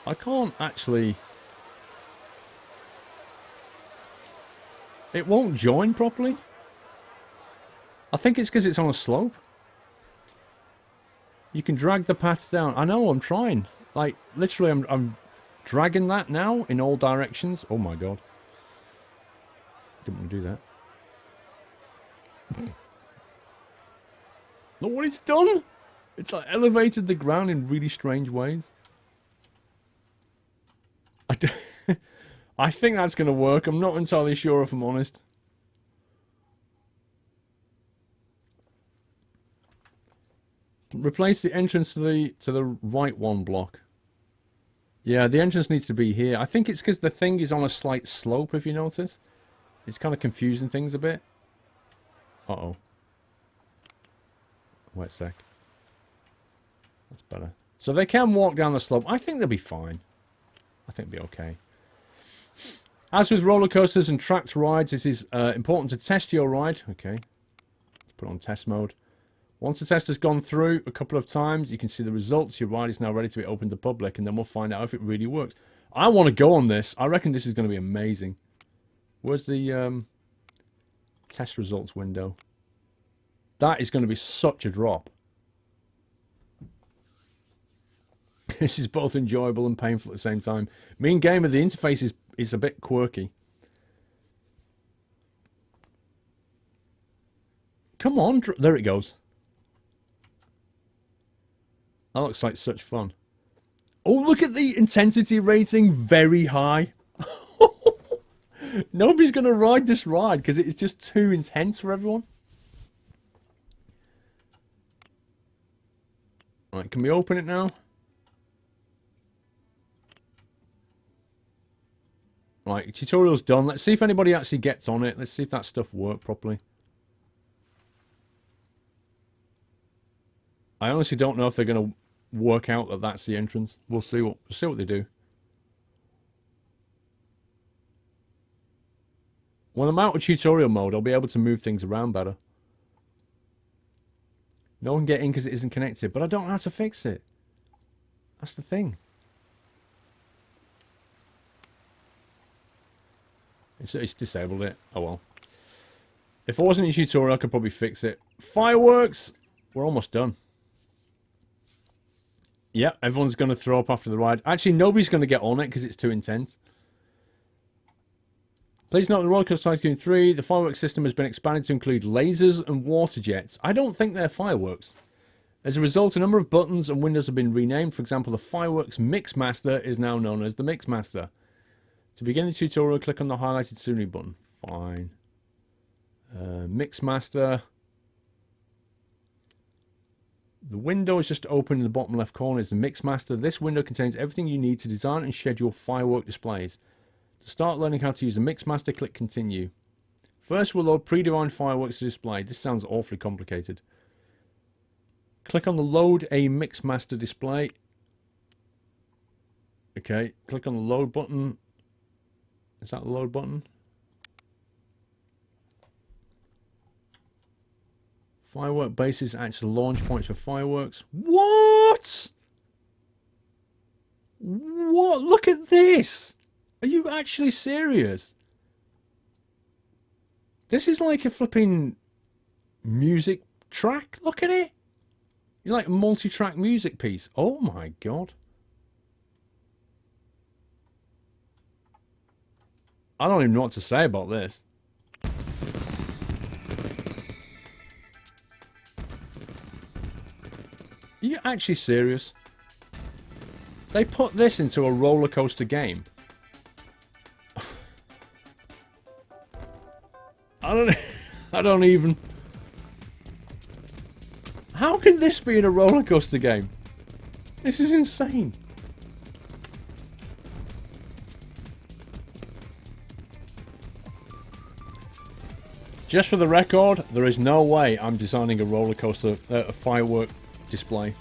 [SPEAKER 1] I can't actually... It won't join properly. I think it's because it's on a slope. You can drag the paths down. I know, I'm trying. Like, literally, I'm dragging that now in all directions. Oh my god. Didn't want to do that. Look what it's done! It's like elevated the ground in really strange ways. I think that's going to work. I'm not entirely sure if I'm honest. Replace the entrance to the right one block. Yeah, the entrance needs to be here. I think it's because the thing is on a slight slope, if you notice. It's kind of confusing things a bit. Uh-oh. Wait a sec. That's better. So they can walk down the slope. I think they'll be fine. I think they'll be okay. As with roller coasters and tracked rides, it is important to test your ride. Okay. Let's put it on test mode. Once the test has gone through a couple of times, you can see the results. Your ride is now ready to be open to the public, and then we'll find out if it really works. I want to go on this. I reckon this is going to be amazing. Where's the test results window? That is going to be such a drop. This is both enjoyable and painful at the same time. Mean gamer, the interface is a bit quirky. Come on, there it goes. That looks like such fun. Oh, look at the intensity rating, very high. Nobody's going to ride this ride because it's just too intense for everyone. Right, can we open it now? Right, tutorial's done. Let's see if anybody actually gets on it. Let's see if that stuff worked properly. I honestly don't know if they're going to work out that that's the entrance. We'll see what they do. When I'm out of tutorial mode, I'll be able to move things around better. No one can get in because it isn't connected, but I don't know how to fix it. That's the thing. It's disabled it. Oh well. If I wasn't in tutorial, I could probably fix it. Fireworks! We're almost done. Yeah, everyone's going to throw up after the ride. Actually, nobody's going to get on it because it's too intense. Please note, the Rollercoaster Tycoon 3, the fireworks system has been expanded to include lasers and water jets. I don't think they're fireworks. As a result, a number of buttons and windows have been renamed. For example, the Fireworks Mixmaster is now known as the Mixmaster. To begin the tutorial, click on the highlighted Scenery button. Fine. Mixmaster. The window is just open in the bottom left corner. Is the Mixmaster. This window contains everything you need to design and schedule firework displays. To start learning how to use the Mixmaster, click Continue. First, we'll load predefined fireworks to display. This sounds awfully complicated. Click on the Load a Mixmaster display. Okay, click on the Load button. Is that the Load button? Firework bases acts as launch points for fireworks. What? What? Look at this! Are you actually serious? This is like a flipping music track. Look at it. You're like a multi-track music piece. Oh my god. I don't even know what to say about this. Are you actually serious? They put this into a roller coaster game. I don't I don't even... How can this be in a roller coaster game? This is insane. Just for the record, there is no way I'm designing a roller coaster, a firework display.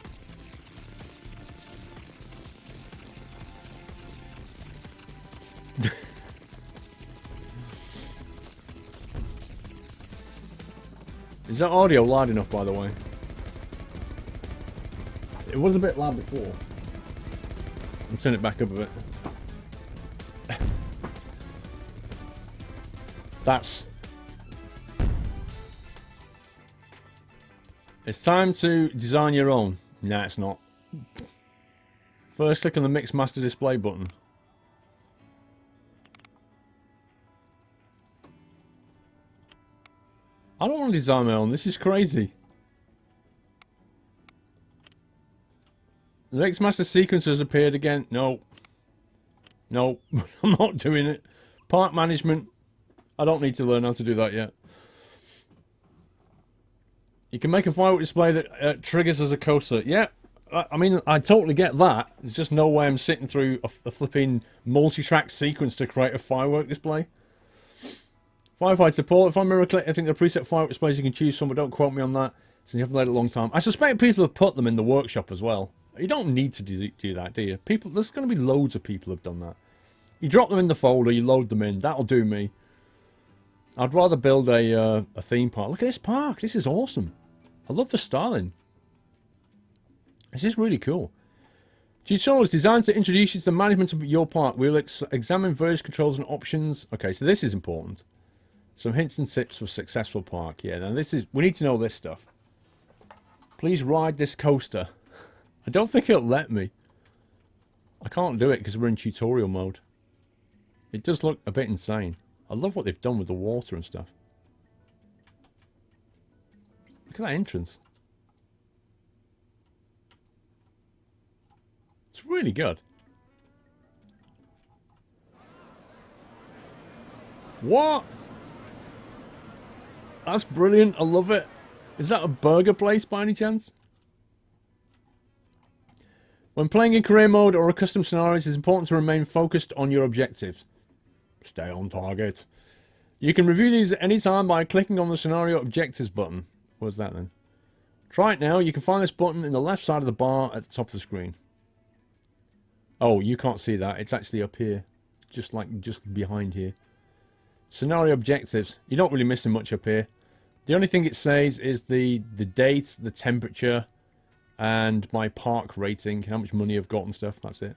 [SPEAKER 1] Is that audio loud enough, by the way? It was a bit loud before. I'll turn it back up a bit. That's... It's time to design your own. Nah, it's not. First, click on the Mix Master Display button. I don't want to design my own. This is crazy. The Mix Master sequence has appeared again. No. No. I'm not doing it. Park management. I don't need to learn how to do that yet. You can make a firework display that triggers as a coaster. Yeah. I mean, I totally get that. There's just no way I'm sitting through a flipping multi-track sequence to create a firework display. Firefight support. If I remember correctly, I think the preset firework displays you can choose from, but don't quote me on that, since you haven't played it a long time. I suspect people have put them in the workshop as well. You don't need to do that, do you? There's going to be loads of people who've done that. You drop them in the folder, you load them in. That'll do me. I'd rather build a theme park. Look at this park. This is awesome. I love the styling. This is really cool. Tutorial is designed to introduce you to the management of your park. We'll examine various controls and options. Okay, so this is important. Some hints and tips for a successful park. Yeah, now this is... We need to know this stuff. Please ride this coaster. I don't think it'll let me. I can't do it because we're in tutorial mode. It does look a bit insane. I love what they've done with the water and stuff. Look at that entrance. It's really good. What? That's brilliant. I love it. Is that a burger place by any chance? When playing in career mode or a custom scenarios, it's important to remain focused on your objectives. Stay on target. You can review these at any time by clicking on the scenario objectives button. What's that then? Try it now. You can find this button in the left side of the bar at the top of the screen. Oh, you can't see that. It's actually up here. Just behind here. Scenario objectives. You're not really missing much up here. The only thing it says is the date, the temperature, and my park rating, how much money I've got and stuff. That's it.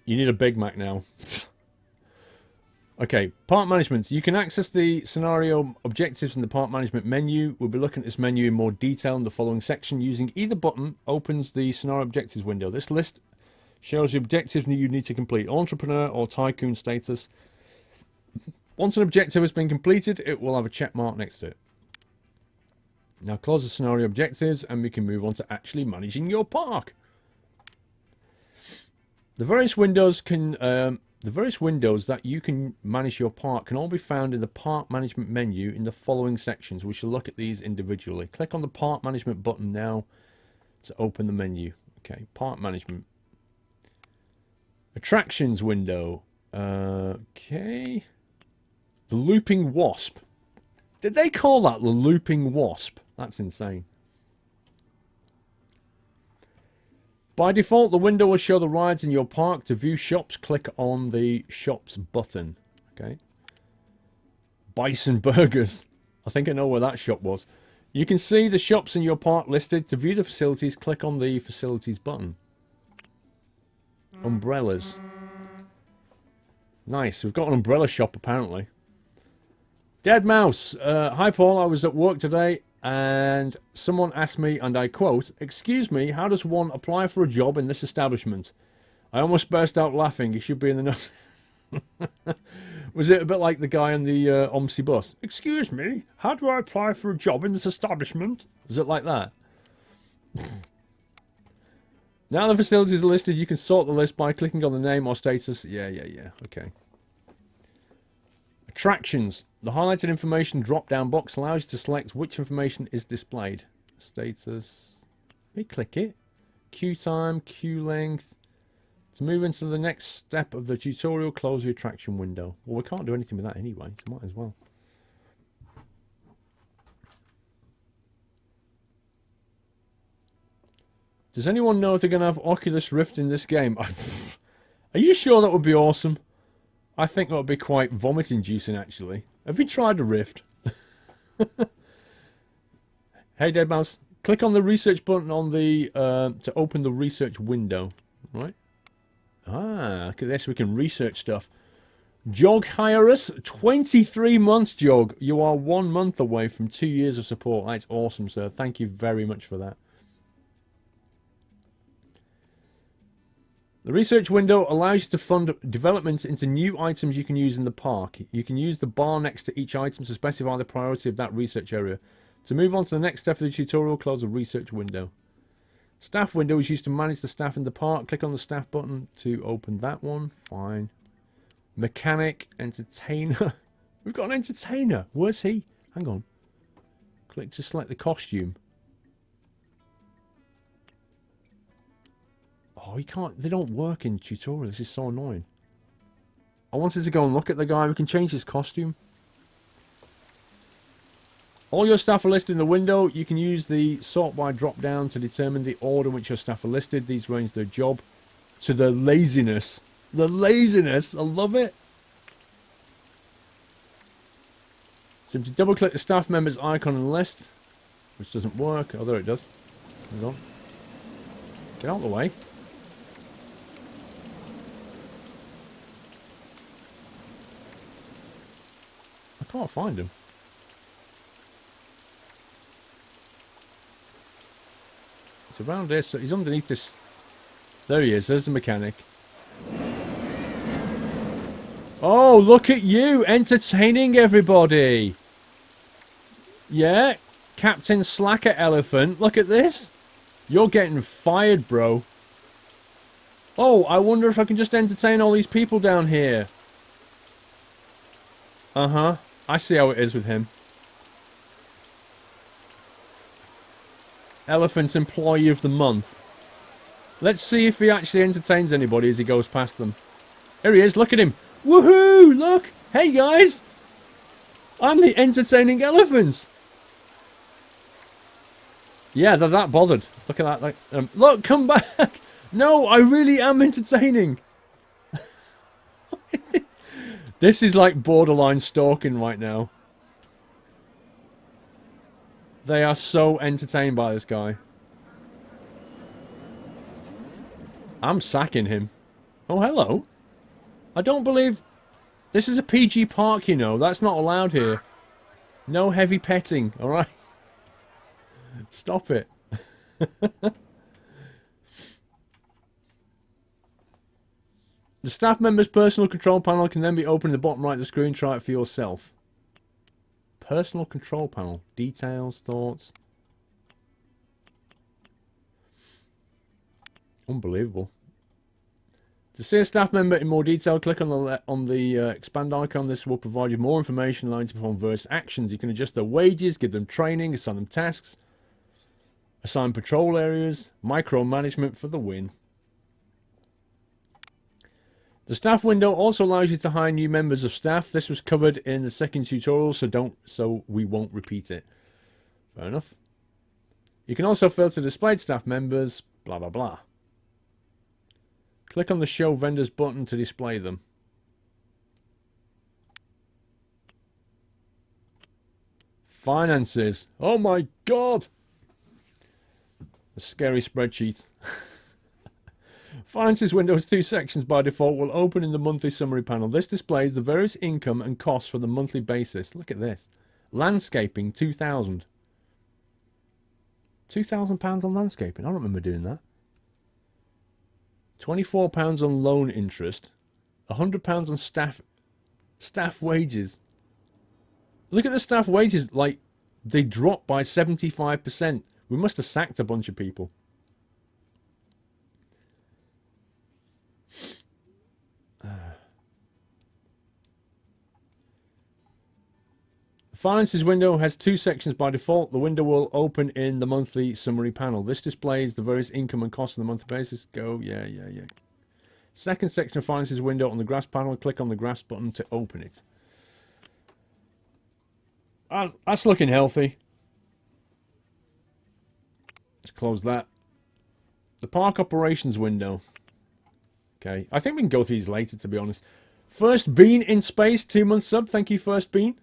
[SPEAKER 1] You need a Big Mac now. Okay, park management. You can access the scenario objectives in the park management menu. We'll be looking at this menu in more detail in the following section. Using either button opens the scenario objectives window. This list shows the objectives you need to complete. Entrepreneur or Tycoon status. Once an objective has been completed, it will have a check mark next to it. Now close the scenario objectives and we can move on to actually managing your park. The various windows that you can manage your park can all be found in the park management menu in the following sections. We shall look at these individually. Click on the park management button now to open the menu. Okay, park management. Attractions window. Okay. The Looping Wasp. Did they call that the Looping Wasp? That's insane. By default, the window will show the rides in your park. To view shops, click on the shops button. Okay. Bison Burgers. I think I know where that shop was. You can see the shops in your park listed. To view the facilities, click on the facilities button. Umbrellas. Nice. We've got an umbrella shop apparently. Dead Mouse. Hi Paul, I was at work today and someone asked me, and I quote, "Excuse me, how does one apply for a job in this establishment?" I almost burst out laughing. He should be in the nose. Was it a bit like the guy on the OMSI bus? "Excuse me, how do I apply for a job in this establishment?" Was it like that? Now the facilities are listed, you can sort the list by clicking on the name or status. Yeah. Okay. Attractions. The highlighted information drop-down box allows you to select which information is displayed. Status. Let me click it. Queue time, queue length. To move into the next step of the tutorial, close the attraction window. Well, we can't do anything with that anyway, so might as well. Does anyone know if they're going to have Oculus Rift in this game? Are you sure that would be awesome? I think that would be quite vomit-inducing, actually. Have you tried a Rift? Hey, Deadmau5. Click on the research button on the to open the research window. Right? Ah, look at this. We can research stuff. Jog hire us. 23 months, Jog. You are 1 month away from 2 years of support. That's awesome, sir. Thank you very much for that. The research window allows you to fund developments into new items you can use in the park. You can use the bar next to each item to specify the priority of that research area. To move on to the next step of the tutorial, close the research window. Staff window is used to manage the staff in the park. Click on the staff button to open that one. Fine. Mechanic, entertainer. We've got an entertainer. Where's he? Hang on. Click to select the costume. Oh, you can't. They don't work in tutorial. This is so annoying. I wanted to go and look at the guy. We can change his costume. All your staff are listed in the window. You can use the sort by drop down to determine the order in which your staff are listed. These range their job to the laziness. The laziness. I love it. Simply double click the staff members icon on the list, which doesn't work, although it does. Hang on. Get out of the way. I can't find him. It's around here, so he's underneath this. There he is, there's the mechanic. Oh, look at you, entertaining everybody. Yeah, Captain Slacker Elephant, look at this. You're getting fired, bro. Oh, I wonder if I can just entertain all these people down here. Uh-huh, I see how it is with him. Elephant Employee of the Month. Let's see if he actually entertains anybody as he goes past them. Here he is, look at him. Woohoo, look. Hey, guys. I'm the entertaining elephant. Yeah, they're that bothered. Look at that. Like, look, come back. No, I really am entertaining. This is like borderline stalking right now. They are so entertained by this guy. I'm sacking him. Oh, hello. I don't believe... This is a PG park, you know. That's not allowed here. No heavy petting, alright? Stop it. The staff member's personal control panel can then be opened in the bottom right of the screen. Try it for yourself. Personal control panel. Details, thoughts. Unbelievable. To see a staff member in more detail, click on the expand icon. This will provide you more information allowing you to perform various actions. You can adjust their wages, give them training, assign them tasks, assign patrol areas, micromanagement for the win. The staff window also allows you to hire new members of staff. This was covered in the second tutorial, so we won't repeat it. Fair enough. You can also filter displayed staff members, blah blah blah. Click on the show vendors button to display them. Finances. Oh my god! A scary spreadsheet. Finances window has two sections by default. Will open in the monthly summary panel. This displays the various income and costs for the monthly basis. Look at this. Landscaping, 2,000. £2,000 on landscaping. I don't remember doing that. £24 on loan interest. £100 on staff wages. Look at the staff wages. Like, they dropped by 75%. We must have sacked a bunch of people. Finances window has two sections by default. The window will open in the monthly summary panel. This displays the various income and costs on a monthly basis. Go, yeah. Second section of finances window on the graphs panel. Click on the graphs button to open it. That's looking healthy. Let's close that. The park operations window. Okay, I think we can go through these later, to be honest. First Bean in space, 2 months sub. Thank you, First Bean.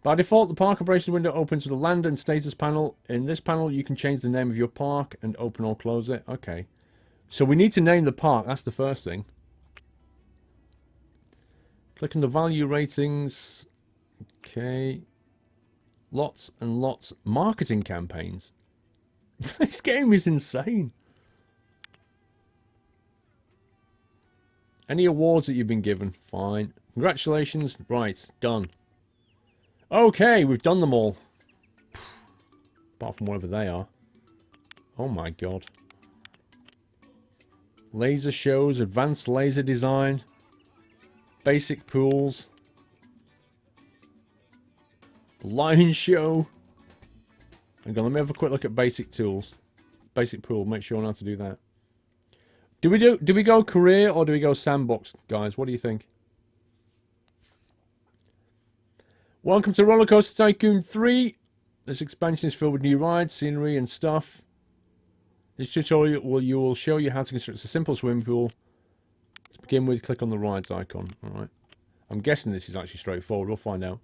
[SPEAKER 1] By default, the park operations window opens with a land and status panel. In this panel, you can change the name of your park and open or close it. Okay. So we need to name the park. That's the first thing. Click on the value ratings. Okay. Lots and lots. Marketing campaigns. This game is insane. Any awards that you've been given? Fine. Congratulations. Right. Done. Okay, we've done them all. Apart from whatever they are. Oh my god. Laser shows, advanced laser design, basic pools, lion show. Hang on, let me have a quick look at basic tools. Basic pool, make sure I know how to do that. Do we go career or do we go sandbox, guys? What do you think? Welcome to Rollercoaster Tycoon 3. This expansion is filled with new rides, scenery, and stuff. This tutorial will show you how to construct a simple swimming pool. To begin with, click on the rides icon. Alright. I'm guessing this is actually straightforward. We'll find out.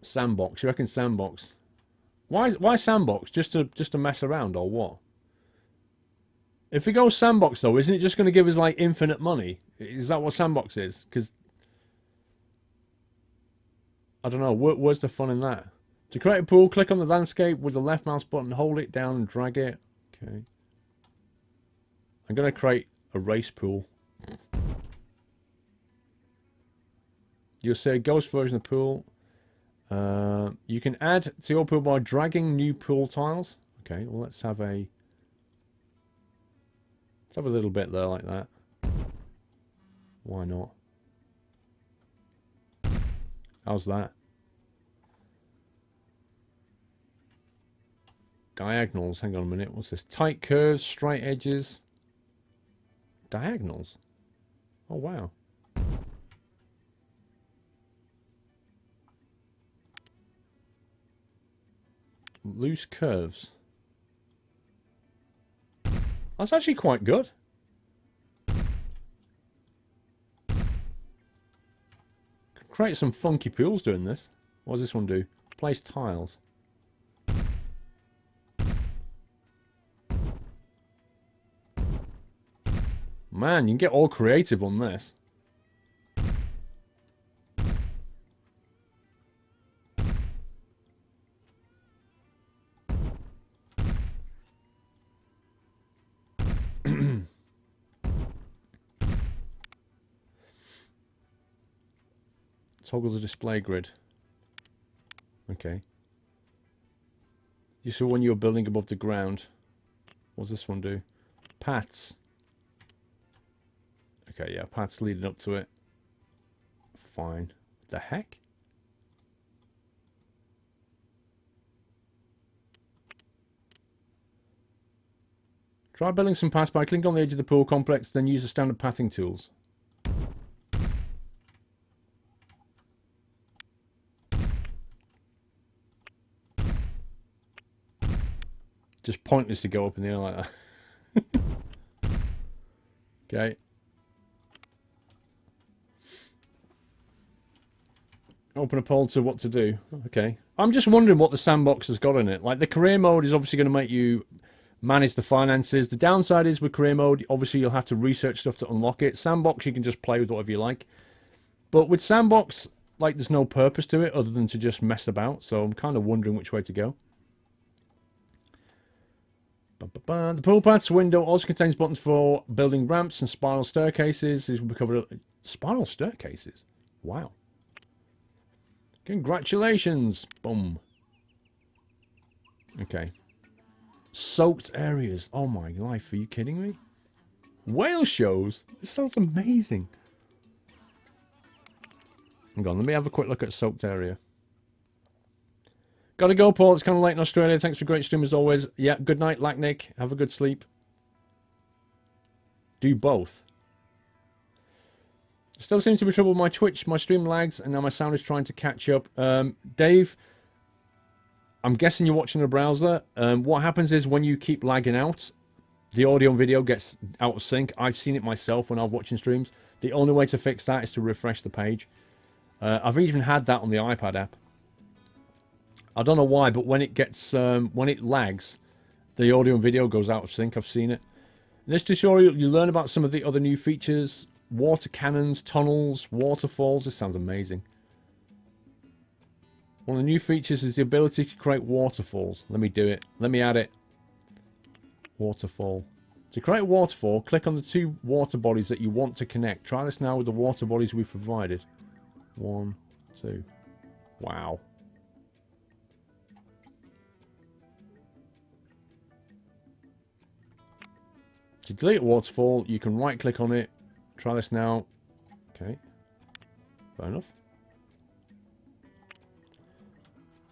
[SPEAKER 1] Sandbox. You reckon sandbox? Why sandbox? Just to mess around or what? If we go sandbox though, isn't it just going to give us like infinite money? Is that what sandbox is? Because I don't know. Where's the fun in that? To create a pool, click on the landscape with the left mouse button, hold it down and drag it. Okay. I'm going to create a race pool. You'll see a ghost version of the pool. You can add to your pool by dragging new pool tiles. Okay, well let's have a little bit there like that. Why not? How's that? Diagonals. Hang on a minute. What's this? Tight curves, straight edges. Diagonals. Oh, wow. Loose curves. That's actually quite good. Create some funky pools doing this. What does this one do? Place tiles. Man, you can get all creative on this. Toggle the display grid. Okay. You saw when you were building above the ground. What does this one do? Paths. Okay, yeah, paths leading up to it. Fine. The heck? Try building some paths by clicking on the edge of the pool complex, then use the standard pathing tools. Just pointless to go up in the air like that. Okay. Open a poll to what to do. Okay. I'm just wondering what the sandbox has got in it. Like, the career mode is obviously going to make you manage the finances. The downside is with career mode, obviously you'll have to research stuff to unlock it. Sandbox, you can just play with whatever you like. But with sandbox, like, there's no purpose to it other than to just mess about. So I'm kind of wondering which way to go. The pool paths window also contains buttons for building ramps and spiral staircases. These will be covered. Spiral staircases? Wow. Congratulations. Boom. Okay. Soaked areas. Oh my life, are you kidding me? Whale shows? This sounds amazing. Hang on, let me have a quick look at soaked area. Gotta go, Paul. It's kind of late in Australia. Thanks for great stream as always. Yeah, good night, Lacnick. Have a good sleep. Do both. Still seems to be trouble with my Twitch. My stream lags, and now my sound is trying to catch up. Dave, I'm guessing you're watching a browser. What happens is when you keep lagging out, the audio and video gets out of sync. I've seen it myself when I'm watching streams. The only way to fix that is to refresh the page. I've even had that on the iPad app. I don't know why, but when it gets when it lags, the audio and video goes out of sync. I've seen it. In this tutorial, you learn about some of the other new features: water cannons, tunnels, waterfalls. This sounds amazing. One of the new features is the ability to create waterfalls. Let me do it. Let me add it. Waterfall. To create a waterfall, click on the two water bodies that you want to connect. Try this now with the water bodies we've provided. 1, 2. Wow. To delete a waterfall, you can right click on it. Try this now. Okay. Fair enough.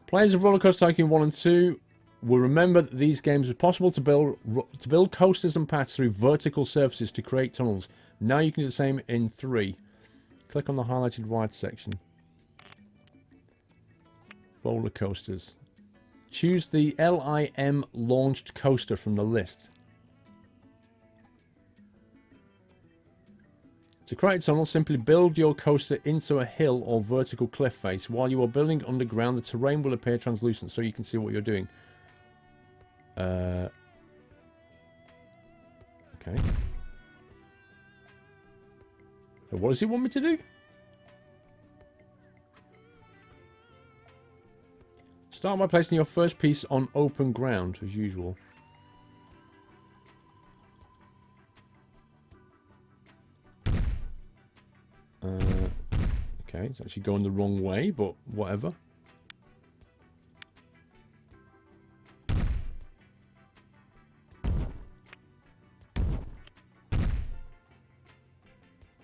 [SPEAKER 1] Players of Rollercoaster Tycoon 1 and 2 will remember that these games are possible to build coasters and paths through vertical surfaces to create tunnels. Now you can do the same in 3. Click on the highlighted wide section. Roller coasters. Choose the LIM launched coaster from the list. To create a tunnel, simply build your coaster into a hill or vertical cliff face. While you are building underground, the terrain will appear translucent so you can see what you're doing. Okay. So what does he want me to do? Start by placing your first piece on open ground, as usual. Okay, it's actually going the wrong way, but whatever.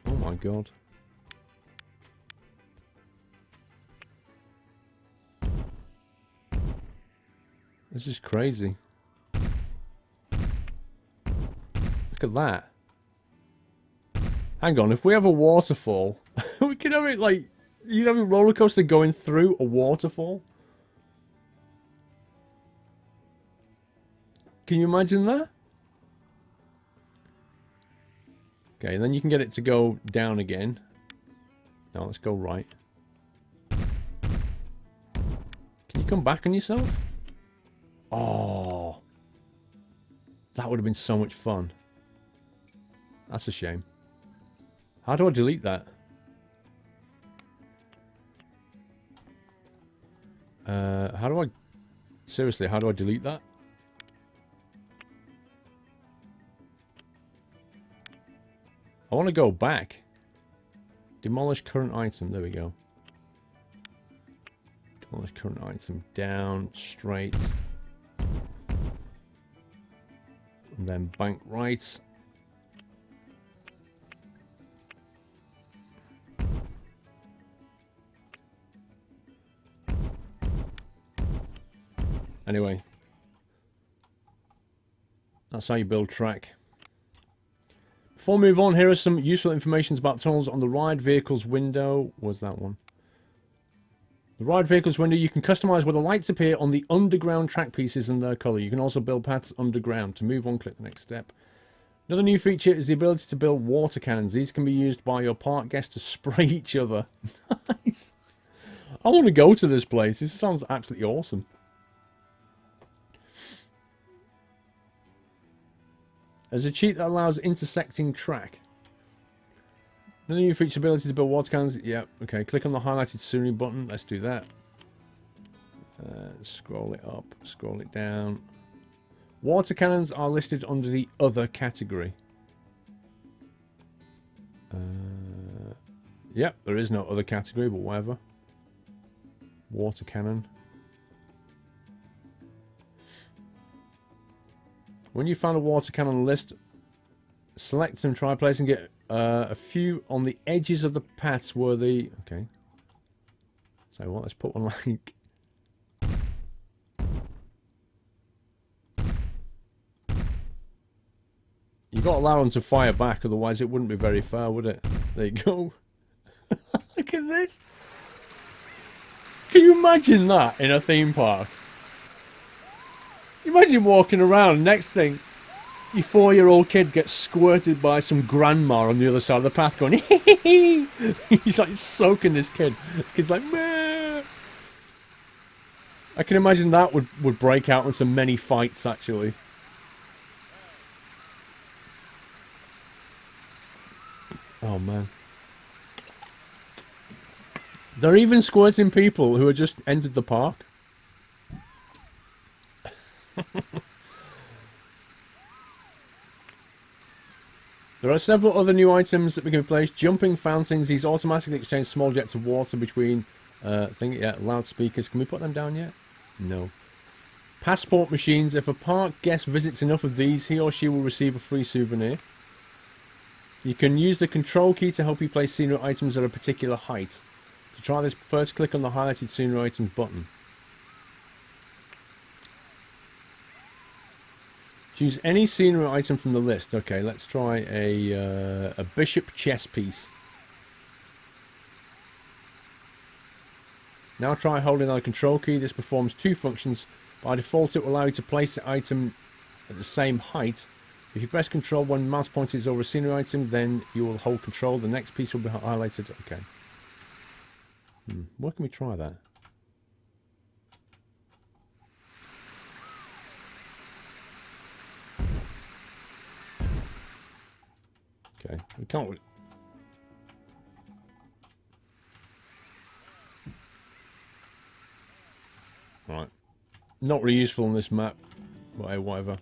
[SPEAKER 1] Oh my god. This is crazy. Look at that. Hang on, if we have a waterfall, we can have it like, you have a roller coaster going through a waterfall. Can you imagine that? Okay, and then you can get it to go down again. Now let's go right. Can you come back on yourself? Oh, that would have been so much fun. That's a shame. How do I delete that? How do I... Seriously, how do I delete that? I want to go back. Demolish current item. There we go. Demolish current item. Down, straight. And then bank right. Anyway, that's how you build track. Before we move on, here are some useful information about tunnels on the ride vehicles window. Where's that one? The ride vehicles window, you can customize where the lights appear on the underground track pieces and their color. You can also build paths underground. To move on, click the next step. Another new feature is the ability to build water cannons. These can be used by your park guests to spray each other. Nice. I want to go to this place. This sounds absolutely awesome. There's a cheat that allows intersecting track. Another new feature, ability to build water cannons. Yep, okay. Click on the highlighted Siri button. Let's do that. Scroll it up, scroll it down. Water cannons are listed under the other category. Yep, there is no other category, but whatever. Water cannon. When you found a water can on the list, select and try placing it a few on the edges of the paths where the... Okay. So what? Let's put one like... You got to allow them to fire back, otherwise it wouldn't be very far, would it? There you go. Look at this. Can you imagine that in a theme park? Imagine walking around, next thing, your 4-year-old kid gets squirted by some grandma on the other side of the path going, he's like soaking this kid. This kid's like, meh. I can imagine that would break out into many fights, actually. Oh, man. They're even squirting people who had just entered the park. There are several other new items that we can place. Jumping fountains. These automatically exchange small jets of water between loudspeakers. Can we put them down yet? No. Passport machines. If a park guest visits enough of these, he or she will receive a free souvenir. You can use the control key to help you place scenery items at a particular height. To try this, first click on the highlighted scenery items button. Choose any scenery item from the list. Okay, let's try a bishop chess piece. Now try holding on the control key. This performs 2 functions. By default, it will allow you to place the item at the same height. If you press control when mouse pointer is over a scenery item, then you will hold control. The next piece will be highlighted. Okay. Where can we try that? Okay, we can't... Right. Not really useful on this map. Whatever.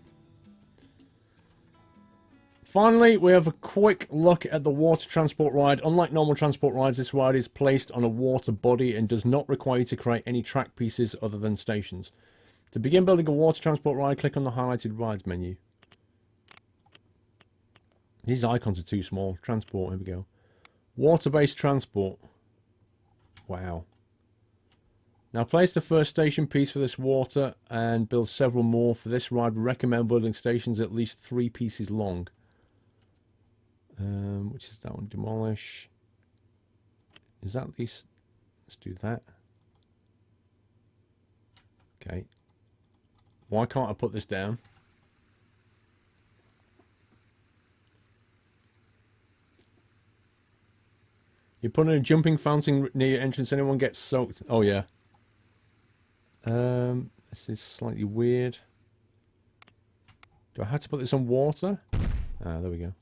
[SPEAKER 1] Finally, we have a quick look at the water transport ride. Unlike normal transport rides, this ride is placed on a water body and does not require you to create any track pieces other than stations. To begin building a water transport ride, click on the highlighted rides menu. These icons are too small. Transport, here we go. Water-based transport. Wow. Now place the first station piece for this water and build several more. For this ride, we recommend building stations at least 3 pieces long. Which is that one? Demolish. Is that at least? Let's do that. Okay. Why can't I put this down? You're putting a jumping fountain near your entrance. Anyone gets soaked? Oh yeah. This is slightly weird. Do I have to put this on water? Ah, there we go.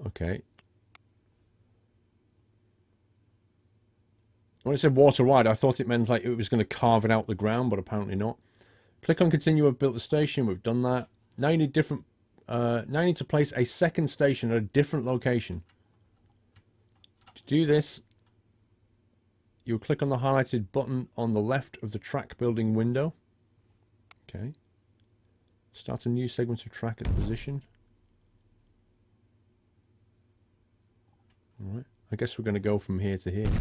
[SPEAKER 1] Okay. When it said water ride, I thought it meant like it was going to carve it out the ground, but apparently not. Click on continue. I've built the station. We've done that. Now you need different. Now you need to place a second station at a different location. To do this, you'll click on the highlighted button on the left of the track building window. Okay. Start a new segment of track at the position. Alright. I guess we're going to go from here to here.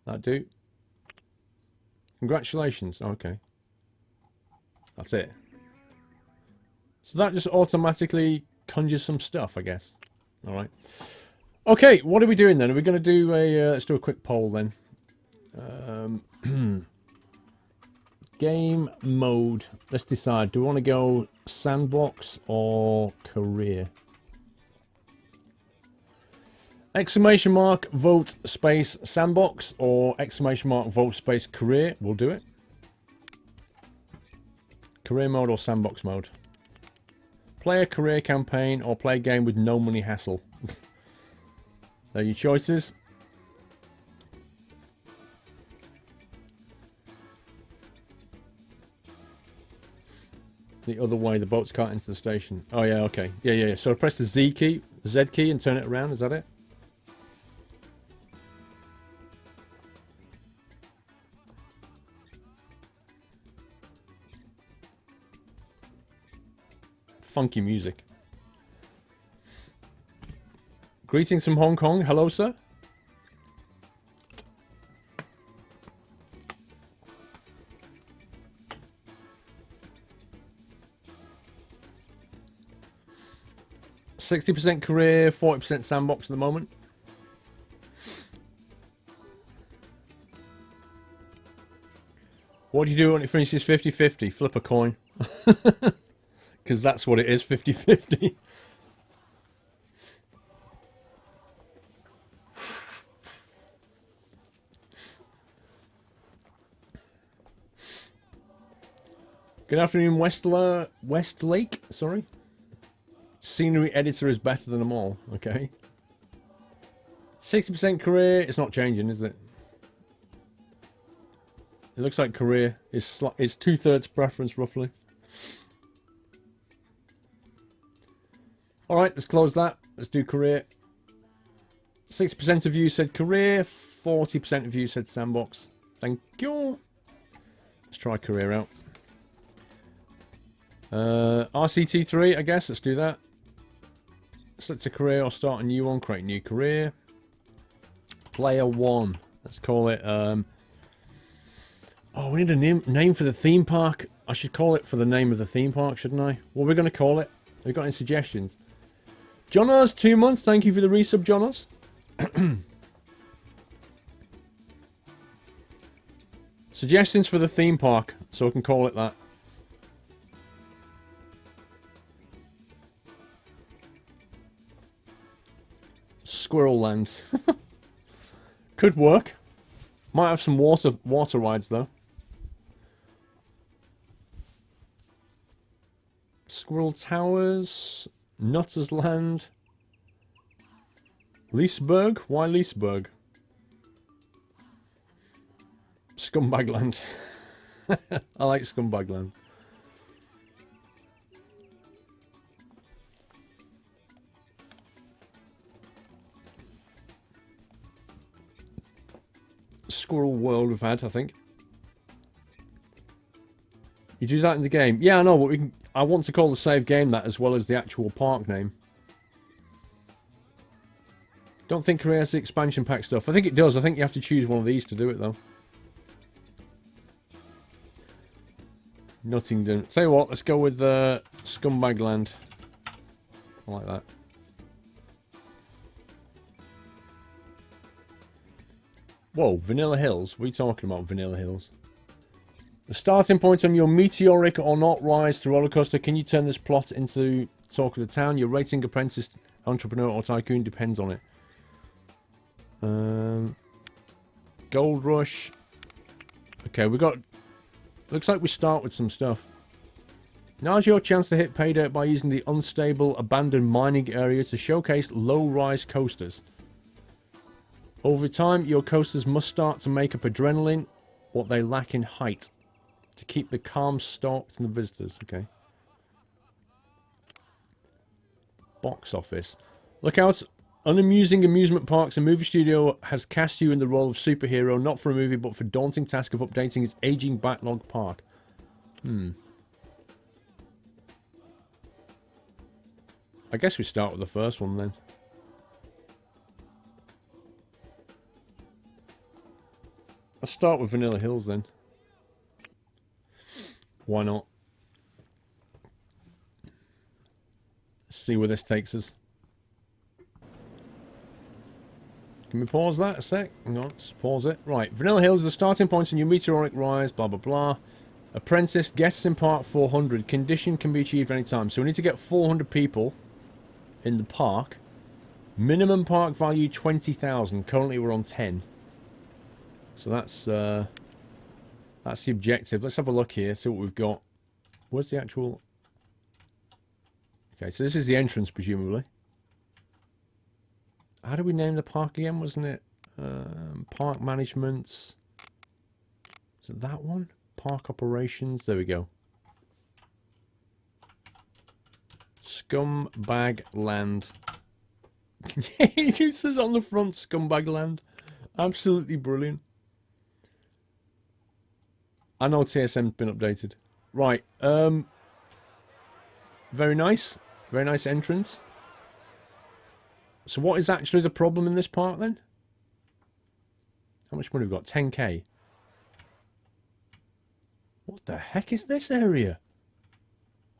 [SPEAKER 1] That do? Congratulations. Okay. That's it. So that just automatically conjures some stuff, I guess. Alright. Okay, what are we doing then? Are we going to do a... let's do a quick poll then. Game mode. Let's decide. Do we want to go sandbox or career? Exclamation mark vote space sandbox or exclamation mark vote space career. We'll do it. Career mode or sandbox mode. Play a career campaign or play a game with no money hassle. There are your choices. The other way, the boats can't enter the station. Oh yeah, okay. Yeah. So press the Z key and turn it around, is that it? funky music. Greetings from Hong Kong. Hello, sir. %60 career, 40% sandbox at the moment. What do you do when it finishes 50-50? Flip a coin. Because that's what it is, 50-50. Good afternoon, Westlake, sorry. Scenery editor is better than them all, okay. 60% career, it's not changing, is it? It looks like career is 2/3 preference, roughly. Alright, let's close that. Let's do career. 60% of you said career, 40% of you said sandbox. Thank you. Let's try career out. RCT3, I guess. Let's do that. Select a career or start a new one. Create a new career. Player 1. Let's call it... oh, we need a name for the theme park. I should call it for the name of the theme park, shouldn't I? What are we going to call it? Have you got any suggestions? Jonas, 2 months. Thank you for the resub, Jonas. Suggestions for the theme park, so I can call it that. Squirrel Land. Could work. Might have some water rides though. Squirrel Towers. Nutters Land. Leesburg? Why Leesburg? Scumbag Land. I like Scumbag Land. Squirrel World we've had, I think. You do that in the game? Yeah, I know, but we can... I want to call the save game that as well as the actual park name. Don't think it has the expansion pack stuff. I think it does. I think you have to choose one of these to do it, though. Nottingham. Tell you what, let's go with Scumbag Land. I like that. Whoa, Vanilla Hills? What are you talking about, Vanilla Hills? The starting point on your meteoric or not rise to roller coaster. Can you turn this plot into talk of the town? Your rating, apprentice, entrepreneur, or tycoon depends on it. Gold Rush. Okay, we got... Looks like we start with some stuff. Now's your chance to hit pay dirt by using the unstable, abandoned mining area to showcase low-rise coasters. Over time, your coasters must start to make up adrenaline, what they lack in height, to keep the calm stoked and the visitors. Okay. Box office. Look out. Unamusing amusement parks and movie studio has cast you in the role of superhero, not for a movie, but for daunting task of updating its aging backlog park. I guess we start with the first one then. Let's start with Vanilla Hills then. Why not? Let's see where this takes us. Can we pause that a sec? Hang on, let's pause it. Right, Vanilla Hills is the starting point on your meteoric rise, blah blah blah. Apprentice, guests in park 400. Condition can be achieved anytime. So we need to get 400 people in the park. Minimum park value 20,000. Currently we're on 10. So that's the objective. Let's have a look here, see what we've got. Where's the actual... Okay, so this is the entrance, presumably. How do we name the park again, wasn't it? Park management. Is it that one? Park operations. There we go. Scumbag Land. It just says on the front, Scumbag Land. Absolutely brilliant. I know TSM's been updated. Right, Very nice. Very nice entrance. So what is actually the problem in this park then? How much money have we got? 10k. What the heck is this area?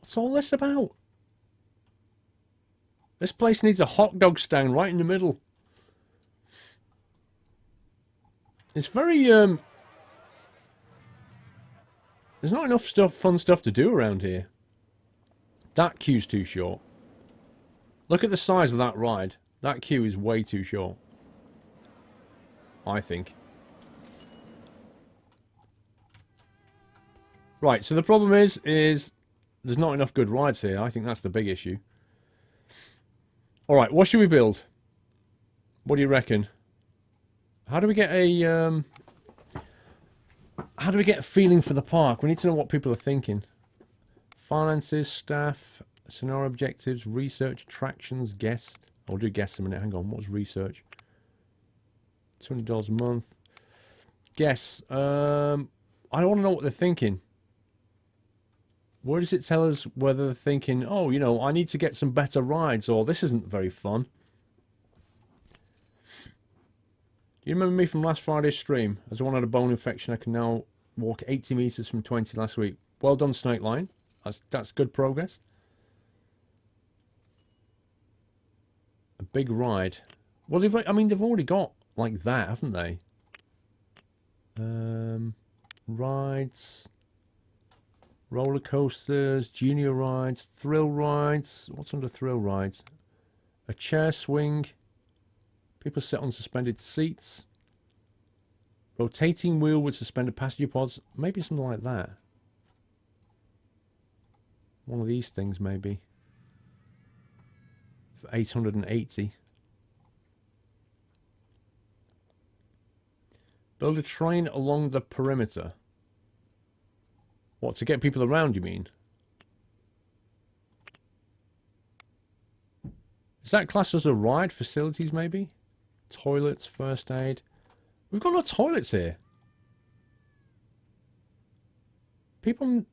[SPEAKER 1] What's all this about? This place needs a hot dog stand right in the middle. It's very, there's not enough fun stuff to do around here. That queue's too short. Look at the size of that ride. That queue is way too short. I think. Right, so the problem is there's not enough good rides here. I think that's the big issue. Alright, what should we build? What do you reckon? How do we get a feeling for the park? We need to know what people are thinking. Finances, staff, scenario objectives, research, attractions, guests. I'll do guests in a minute. Hang on, what's research? $200 a month. Guests. I don't want to know what they're thinking. Where does it tell us whether they're thinking, oh, you know, I need to get some better rides, or this isn't very fun? You remember me from last Friday's stream? As I had a bone infection, I can now walk 80 meters from 20 last week. Well done, Snake Line. That's good progress. A big ride. Well, they've already got like that, haven't they? Rides, roller coasters, junior rides, thrill rides. What's under thrill rides? A chair swing. People sit on suspended seats. Rotating wheel with suspended passenger pods. Maybe something like that. One of these things, maybe. For 880. Build a train along the perimeter. What, to get people around, you mean? Is that classed as a ride? Facilities, maybe? Toilets, first aid. We've got no toilets here. People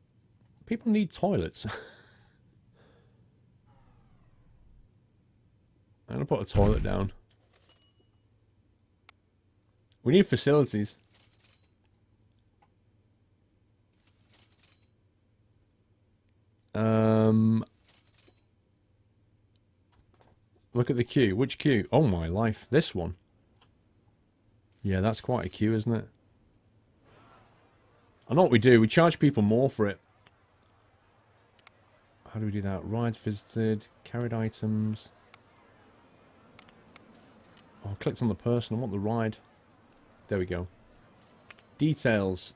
[SPEAKER 1] need toilets. I'm going to put a toilet down. We need facilities. Look at the queue. Which queue? Oh my life. This one. Yeah, that's quite a queue, isn't it? I know what we do. We charge people more for it. How do we do that? Rides visited. Carried items. Oh, I clicked on the person. I want the ride. There we go. Details.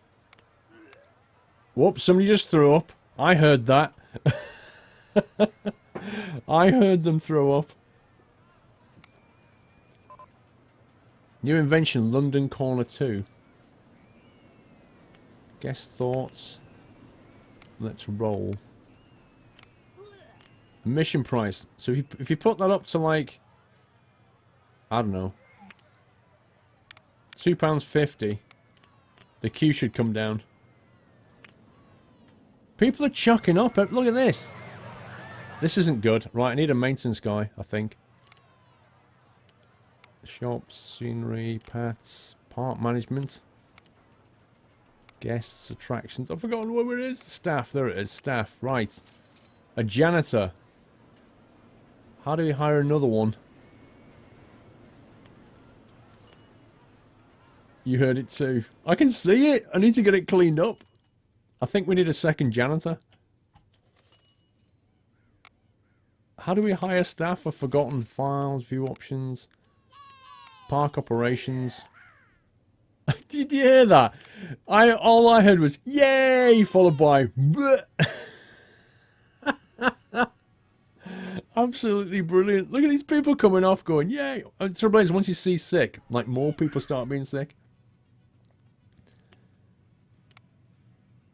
[SPEAKER 1] Whoops, somebody just threw up. I heard that. I heard them throw up. New invention, London Corner 2. Guest thoughts. Let's roll. Mission price. So if you put that up to like, I don't know, £2.50, the queue should come down. People are chucking up. Look at this. This isn't good. Right, I need a maintenance guy, I think. Shops, scenery, pets, park management. Guests, attractions. I've forgotten where it is. Staff, there it is. Staff, right. A janitor. How do we hire another one? You heard it too. I can see it. I need to get it cleaned up. I think we need a second janitor. How do we hire staff for forgotten files, view options, park operations? Did you hear that? All I heard was yay, followed by bleh. Absolutely brilliant. Look at these people coming off going yay. And trouble is, once you see sick, like more people start being sick.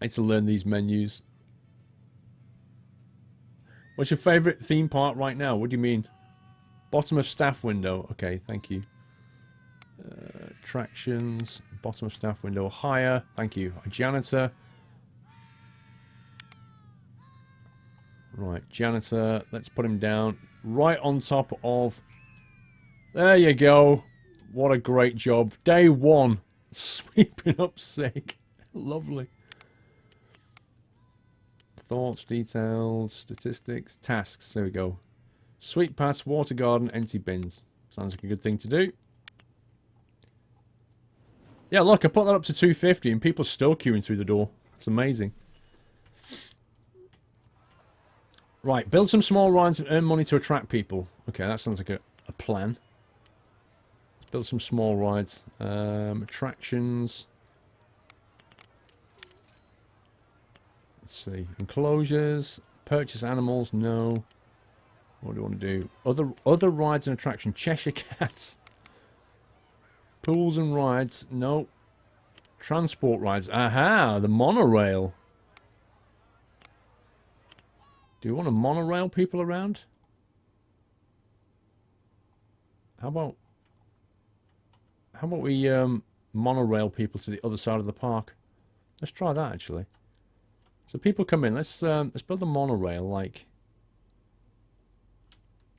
[SPEAKER 1] I need to learn these menus. What's your favourite theme park right now? What do you mean? Bottom of staff window. Okay, thank you. Attractions. Bottom of staff window. Hire. Thank you. A janitor. Right, janitor. Let's put him down right on top of... There you go. What a great job. Day 1. Sweeping up sick. Lovely. Thoughts, details, statistics, tasks. There we go. Sweep pass, water garden, empty bins. Sounds like a good thing to do. Yeah, look, I put that up to 250 and people are still queuing through the door. It's amazing. Right, build some small rides and earn money to attract people. Okay, that sounds like a plan. Let's build some small rides. Attractions. Let's see. Enclosures. Purchase animals. No. What do you want to do? Other rides and attraction. Cheshire Cats. Pools and rides. No. Transport rides. Aha! The monorail. Do you want to monorail people around? How about we monorail people to the other side of the park? Let's try that actually. So people come in. Let's build a monorail. Like,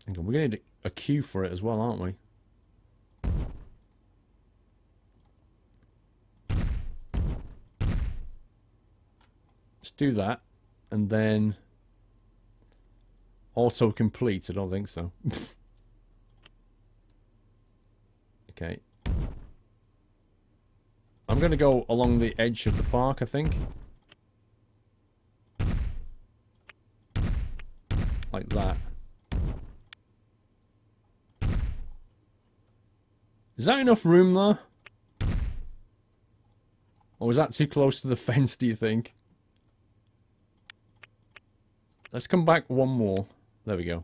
[SPEAKER 1] hang on, we're gonna need a queue for it as well, aren't we? Let's do that, and then auto complete. I don't think so. Okay. I'm going to go along the edge of the park, I think. Like that. Is that enough room there? Or is that too close to the fence, do you think? Let's come back one more. There we go.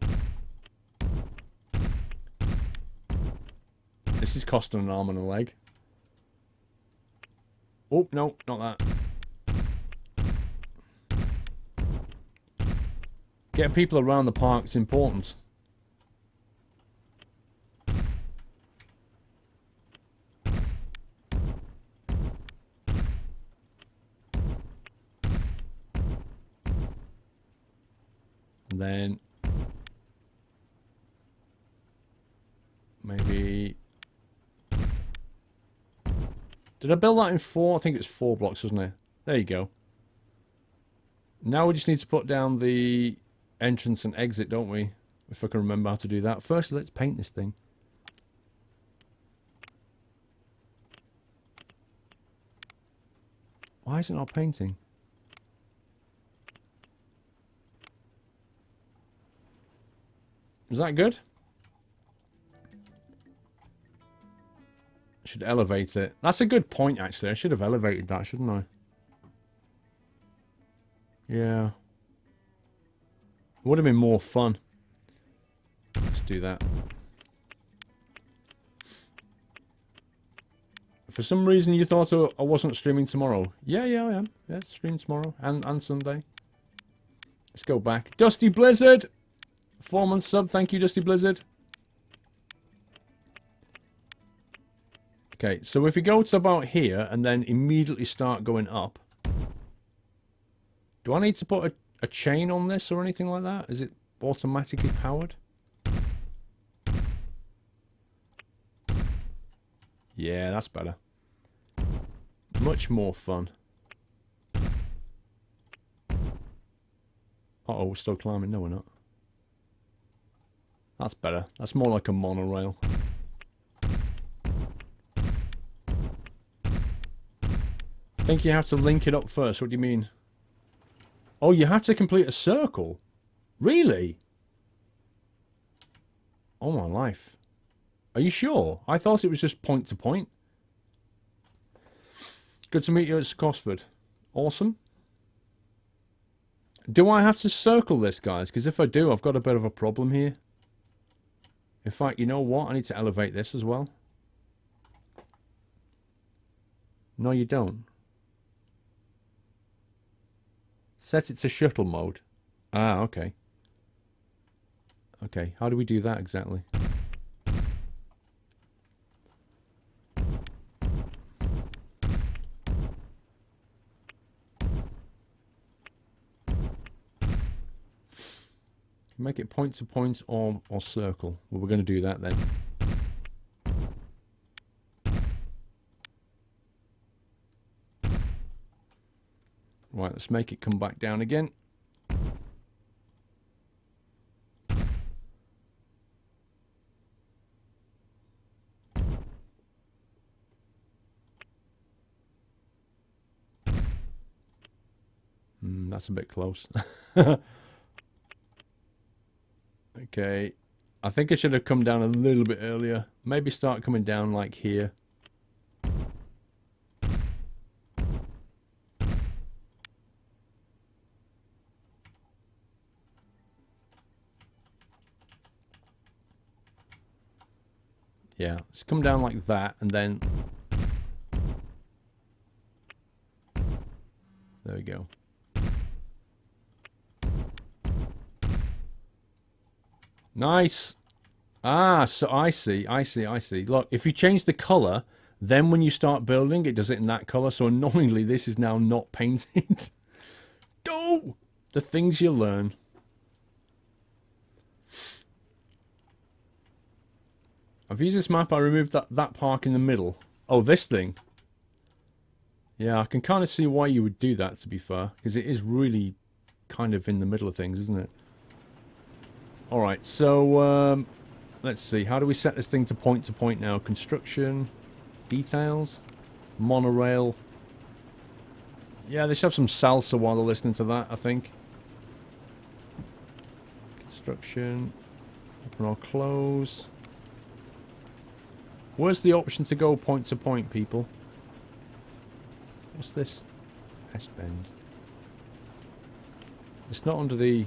[SPEAKER 1] This is costing an arm and a leg. Oh, no, not that. Getting people around the park is important. And then maybe... Did I build that in 4? I think it's 4 blocks, wasn't it? There you go. Now we just need to put down the entrance and exit, don't we? If I can remember how to do that. First, let's paint this thing. Why is it not painting? Is that good? Should elevate it. That's a good point, actually. I should have elevated that, shouldn't I? Yeah. Would have been more fun. Let's do that. For some reason you thought I wasn't streaming tomorrow. Yeah, I am. Yeah, stream tomorrow. And Sunday. Let's go back. Dusty Blizzard! 4-month sub. Thank you, Dusty Blizzard. Okay, so if we go to about here and then immediately start going up, do I need to put a chain on this or anything like that? Is it automatically powered? Yeah, that's better. Much more fun. Uh-oh, we're still climbing. No, we're not. That's better. That's more like a monorail. I think you have to link it up first. What do you mean? Oh, you have to complete a circle? Really? Oh my life. Are you sure? I thought it was just point to point. Good to meet you at Scosford. Awesome. Do I have to circle this, guys? Because if I do, I've got a bit of a problem here. In fact, you know what? I need to elevate this as well. No, you don't. Set it to shuttle mode. Ah, okay. Okay, how do we do that exactly? Make it point to point or circle. Well, we're going to do that then. Right, let's make it come back down again. That's a bit close. Okay, I think I should have come down a little bit earlier. Maybe start coming down like here. Yeah, let's come down like that and then... There we go. Nice. Ah, so I see. Look, if you change the color, then when you start building, it does it in that color. So annoyingly, this is now not painted. Oh! The things you learn. I've used this map. I removed that park in the middle. Oh, this thing. Yeah, I can kind of see why you would do that, to be fair. Because it is really kind of in the middle of things, isn't it? Alright, so let's see. How do we set this thing to point now? Construction, details, monorail. Yeah, they should have some salsa while they're listening to that, I think. Construction, open or close. Where's the option to go point to point, people? What's this? S-bend. It's not under the...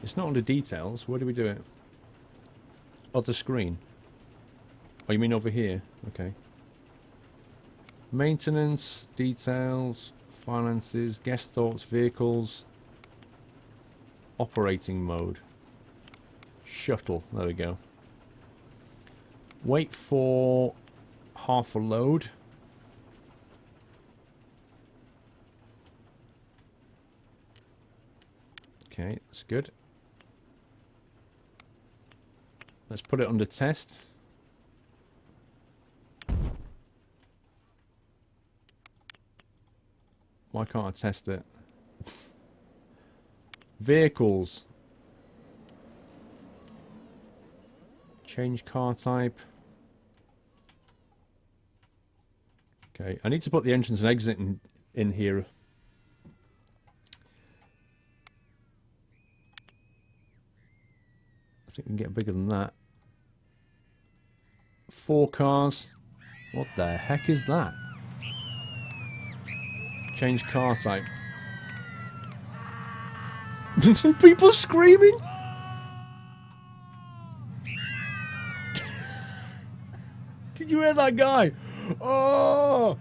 [SPEAKER 1] It's not under details. Where do we do it? Other screen. Oh, you mean over here? Okay. Maintenance, details, finances, guest thoughts, vehicles, operating mode. Shuttle. There we go. Wait for half a load. Okay, that's good. Let's put it under test. Why can't I test it? Vehicles. Change car type. Okay, I need to put the entrance and exit in here. I think we can get bigger than that. 4 cars. What the heck is that? Change car type. Some people screaming. Did you hear that guy? Oh!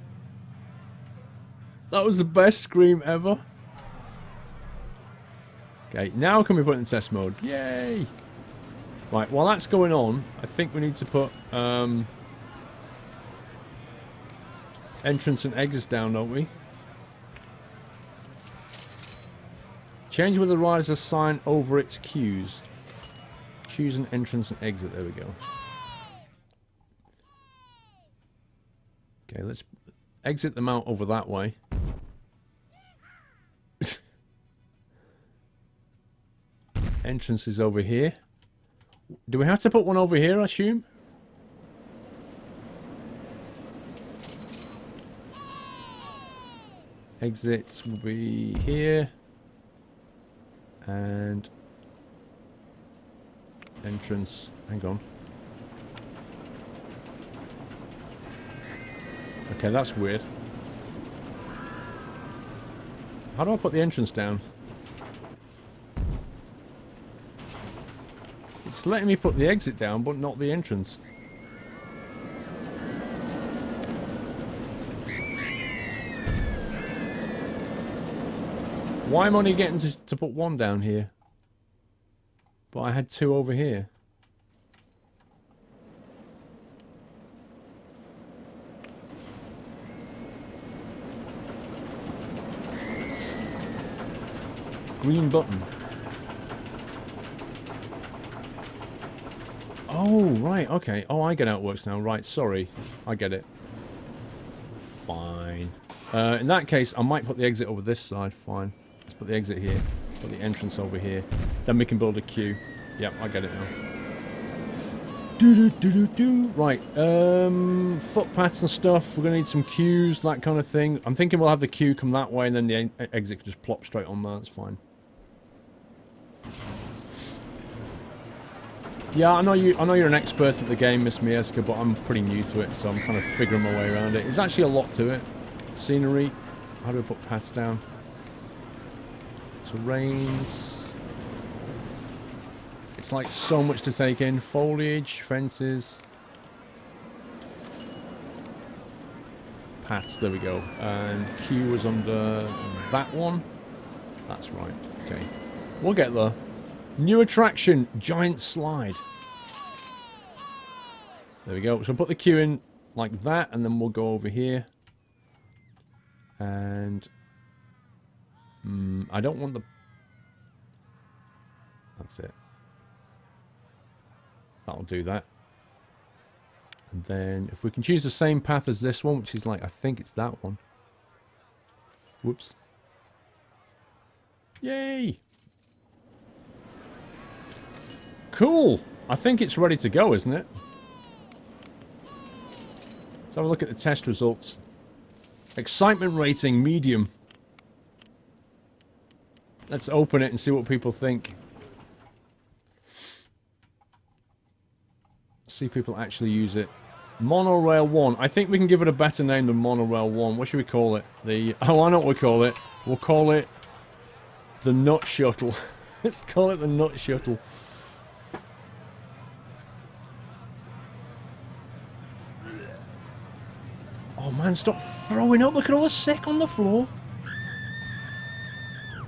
[SPEAKER 1] That was the best scream ever. Okay, now can we put it in test mode? Yay! Right, while that's going on, I think we need to put entrance and exits down, don't we? Change where the riser sign over its queues. Choose an entrance and exit. There we go. Okay, let's exit them out over that way. Entrance is over here. Do we have to put one over here, I assume? Exits will be here. And entrance, hang on. Okay, that's weird. How do I put the entrance down? It's letting me put the exit down, but not the entrance. Why am I only getting to put one down here? But I had 2 over here. Green button. Oh, right, okay. Oh, I get how it works now. Right, sorry. I get it. Fine. In that case, I might put the exit over this side. Fine. Let's put the exit here. Put the entrance over here. Then we can build a queue. Yep, I get it now. Right, footpaths and stuff. We're going to need some queues, that kind of thing. I'm thinking we'll have the queue come that way and then the exit could just plop straight on there. That's fine. Yeah, I know you're an expert at the game, Miss Mieska, but I'm pretty new to it, so I'm kind of figuring my way around it. There's actually a lot to it. Scenery. How do we put paths down? Terrains. It's like so much to take in. Foliage, fences. Paths, there we go. And queue was under that one. That's right. Okay. We'll get there. New attraction, giant slide. There we go. So we'll put the queue in like that, and then we'll go over here. And I don't want the... That's it. That'll do that. And then if we can choose the same path as this one, which is like, I think it's that one. Whoops. Yay! Cool! I think it's ready to go, isn't it? Let's have a look at the test results. Excitement rating, medium. Let's open it and see what people think. See people actually use it. Monorail 1. I think we can give it a better name than Monorail 1. What should we call it? Oh, I know what we call it. We'll call it the Nut Shuttle. Let's call it the Nut Shuttle. Oh man, stop throwing up. Look at all the sick on the floor.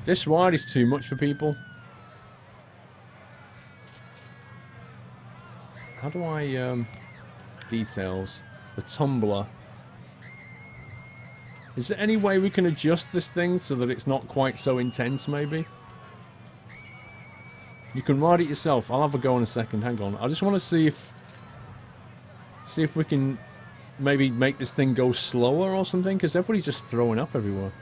[SPEAKER 1] This ride is too much for people. How do I, details. The tumbler. Is there any way we can adjust this thing so that it's not quite so intense, maybe? You can ride it yourself. I'll have a go in a second. Hang on. I just want to see if we can maybe make this thing go slower or something, because everybody's just throwing up everywhere.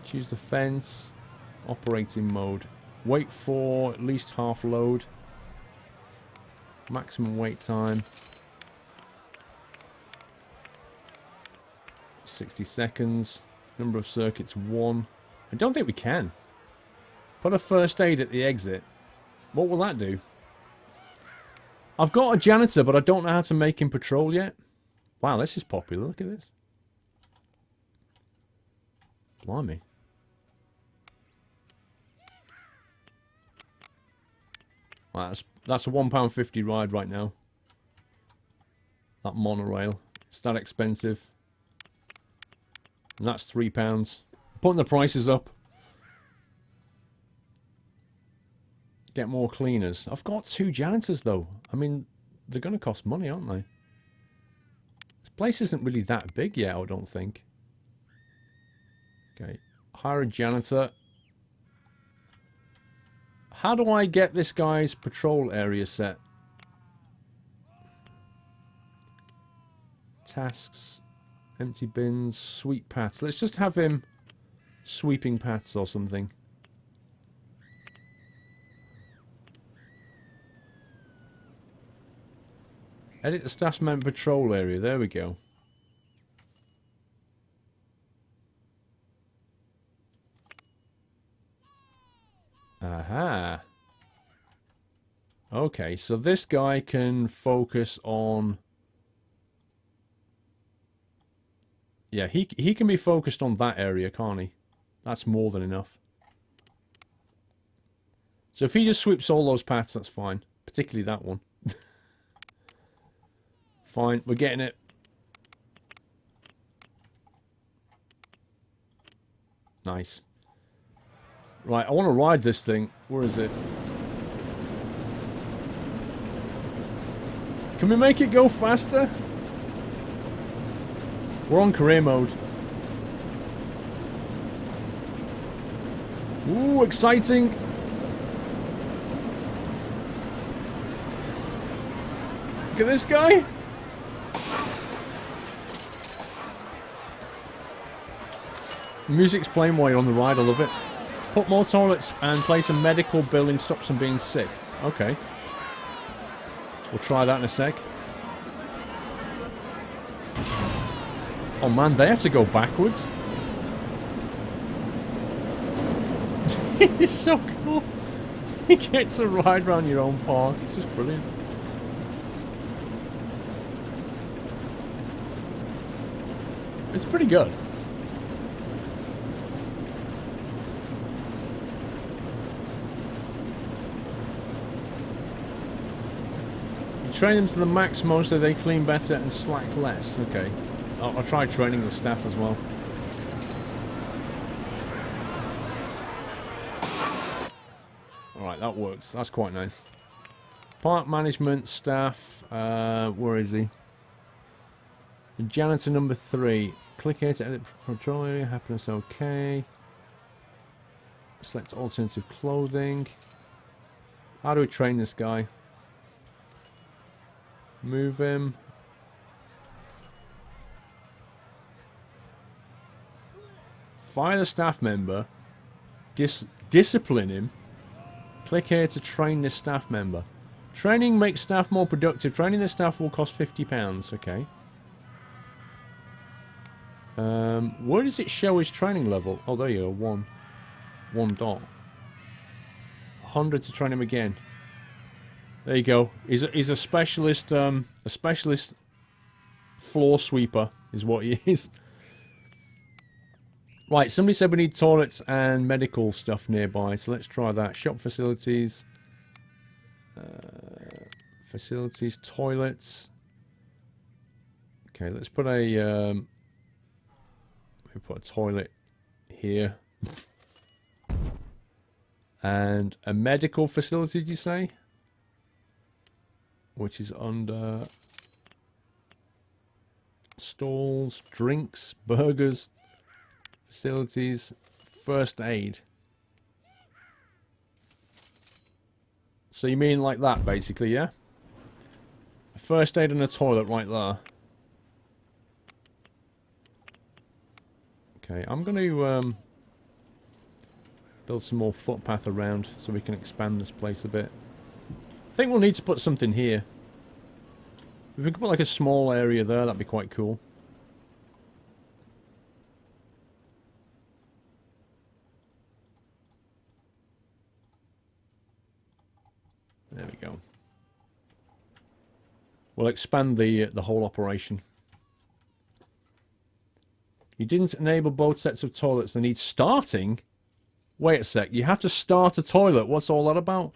[SPEAKER 1] Choose the fence. Operating mode. Wait for at least half load. Maximum wait time. 60 seconds. Number of circuits 1. I don't think we can. Put a first aid at the exit. What will that do? I've got a janitor, but I don't know how to make him patrol yet. Wow, this is popular. Look at this. Blimey. Wow, that's a £1.50 ride right now. That monorail. It's that expensive. And that's £3. Putting the prices up. Get more cleaners. I've got 2 janitors though. I mean, they're going to cost money, aren't they? This place isn't really that big yet, I don't think. Okay. Hire a janitor. How do I get this guy's patrol area set? Tasks. Empty bins. Sweep paths. Let's just have him sweeping paths or something. Edit the staff member patrol area. There we go. Aha. Okay, so this guy can focus on... Yeah, he can be focused on that area, can't he? That's more than enough. So if he just sweeps all those paths, that's fine. Particularly that one. Fine, we're getting it. Nice. Right, I want to ride this thing. Where is it? Can we make it go faster? We're on career mode. Ooh, exciting. Look at this guy. Music's playing while you're on the ride. I love it. Put more toilets and place a medical building stops them being sick. Okay. We'll try that in a sec. Oh man, they have to go backwards. This is so cool. You get to ride around your own park. It's just brilliant. It's pretty good. You train them to the maximum so they clean better and slack less. Okay. I'll try training the staff as well. Alright, that works. That's quite nice. Park management staff. Where is he? The janitor number 3. Click here to edit patrol area. Happiness okay. Select alternative clothing. How do we train this guy? Move him. Fire the staff member. Discipline him. Click here to train this staff member. Training makes staff more productive. Training the staff will cost £50. Okay. Where does it show his training level? Oh, there you go. One dot. 100 to train him again. There you go. He's a specialist. A specialist floor sweeper is what he is. Right, somebody said we need toilets and medical stuff nearby, so let's try that. Shop facilities. Facilities, toilets. Okay, let's put a... we put a toilet here. And a medical facility, did you say? Which is under... stalls, drinks, burgers... Facilities, first aid. So you mean like that, basically, yeah? A first aid and a toilet right there. Okay, I'm going to build some more footpath around so we can expand this place a bit. I think we'll need to put something here. If we could put like a small area there, that'd be quite cool. There we go. We'll expand the whole operation. You didn't enable both sets of toilets. They need starting? Wait a sec. You have to start a toilet. What's all that about?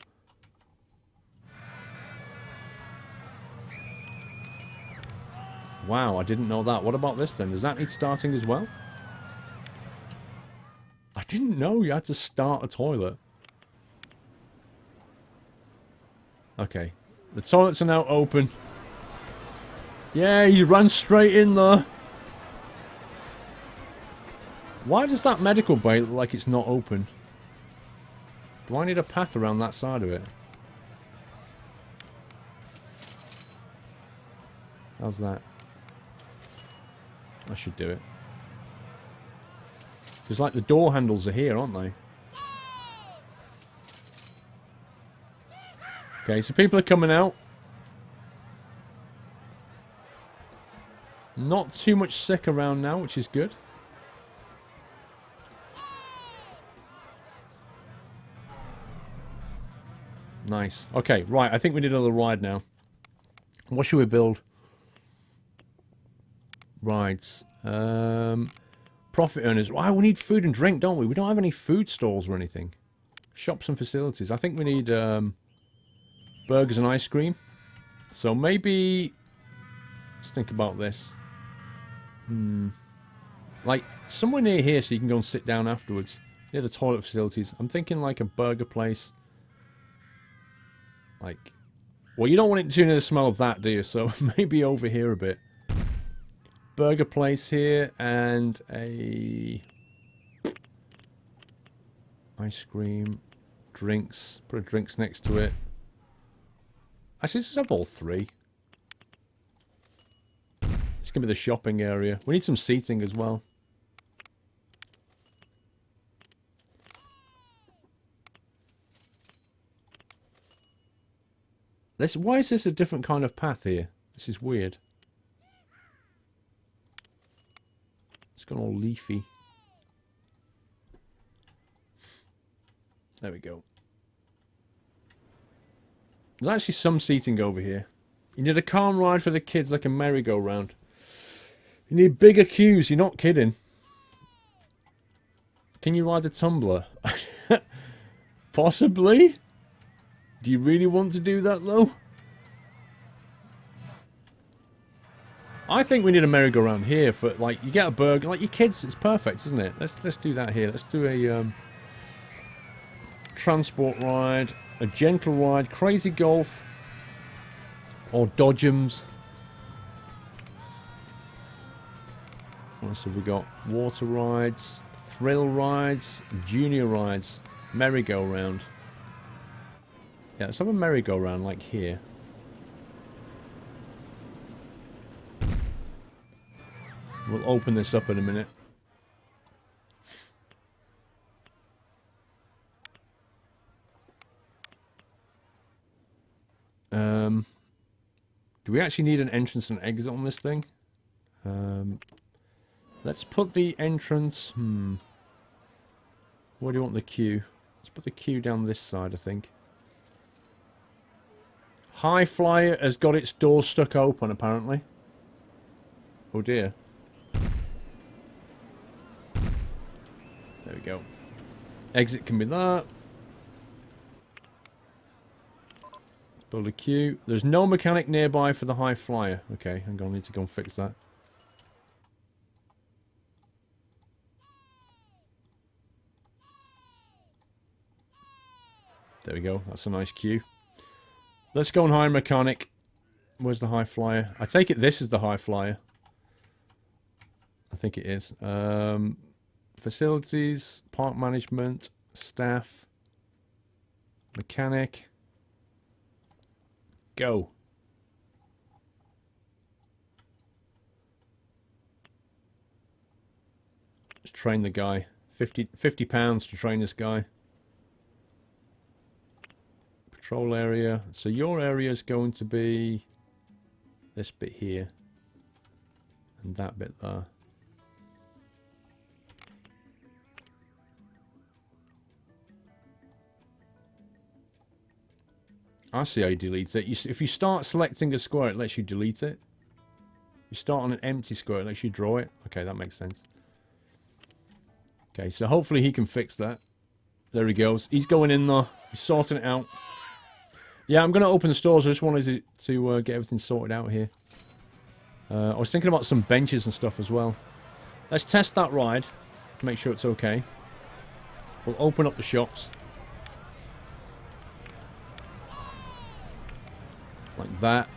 [SPEAKER 1] Wow, I didn't know that. What about this then? Does that need starting as well? I didn't know you had to start a toilet. Okay. The toilets are now open. Yeah, he ran straight in there. Why does that medical bay look like it's not open? Do I need a path around that side of it? How's that? I should do it. Because like the door handles are here, aren't they? Okay, so people are coming out. Not too much sick around now, which is good. Nice. Okay, right. I think we need another ride now. What should we build? Rides. Profit earners. Wow, we need food and drink, don't we? We don't have any food stalls or anything. Shops and facilities. I think we need... burgers and ice cream. So maybe... let's think about this. Like, somewhere near here so you can go and sit down afterwards. Near the toilet facilities. I'm thinking like a burger place. Like... well, you don't want it too near the smell of that, do you? So maybe over here a bit. Burger place here and a... ice cream. Drinks. Put a drinks next to it. Actually, let's have all three. It's going to be the shopping area. We need some seating as well. Why is this a different kind of path here? This is weird. It's gone all leafy. There we go. There's actually some seating over here. You need a car ride for the kids like a merry-go-round. You need bigger queues, you're not kidding. Can you ride a tumbler? Possibly? Do you really want to do that though? I think we need a merry-go-round here for, like, you get a burger, like your kids, it's perfect, isn't it? Let's do that here. Let's do a transport ride, a gentle ride, crazy golf, or dodgems. What else have we got? Water rides, thrill rides, junior rides, merry-go-round. Yeah, let's have a merry-go-round like here. We'll open this up in a minute. Do we actually need an entrance and exit on this thing? Let's put the entrance... Where do you want the queue? Let's put the queue down this side, I think. High Flyer has got its door stuck open, apparently. Oh dear. There we go. Exit can be that. Let's build a queue. There's no mechanic nearby for the High Flyer. Okay, I'm going to need to go and fix that. There we go. That's a nice queue. Let's go and hire a mechanic. Where's the High Flyer? I take it this is the High Flyer. I think it is. Facilities, park management, staff, mechanic. Go. Let's train the guy. 50 pounds to train this guy. Patrol area. So your area is going to be this bit here. And that bit there. I see how you delete it. If you start selecting a square, it lets you delete it. You start on an empty square, it lets you draw it. Okay, that makes sense. Okay, so hopefully he can fix that. There he goes. He's going in there. He's sorting it out. Yeah, I'm going to open the stores. I just wanted to get everything sorted out here. I was thinking about some benches and stuff as well. Let's test that ride to make sure it's okay. We'll open up the shops. Like that.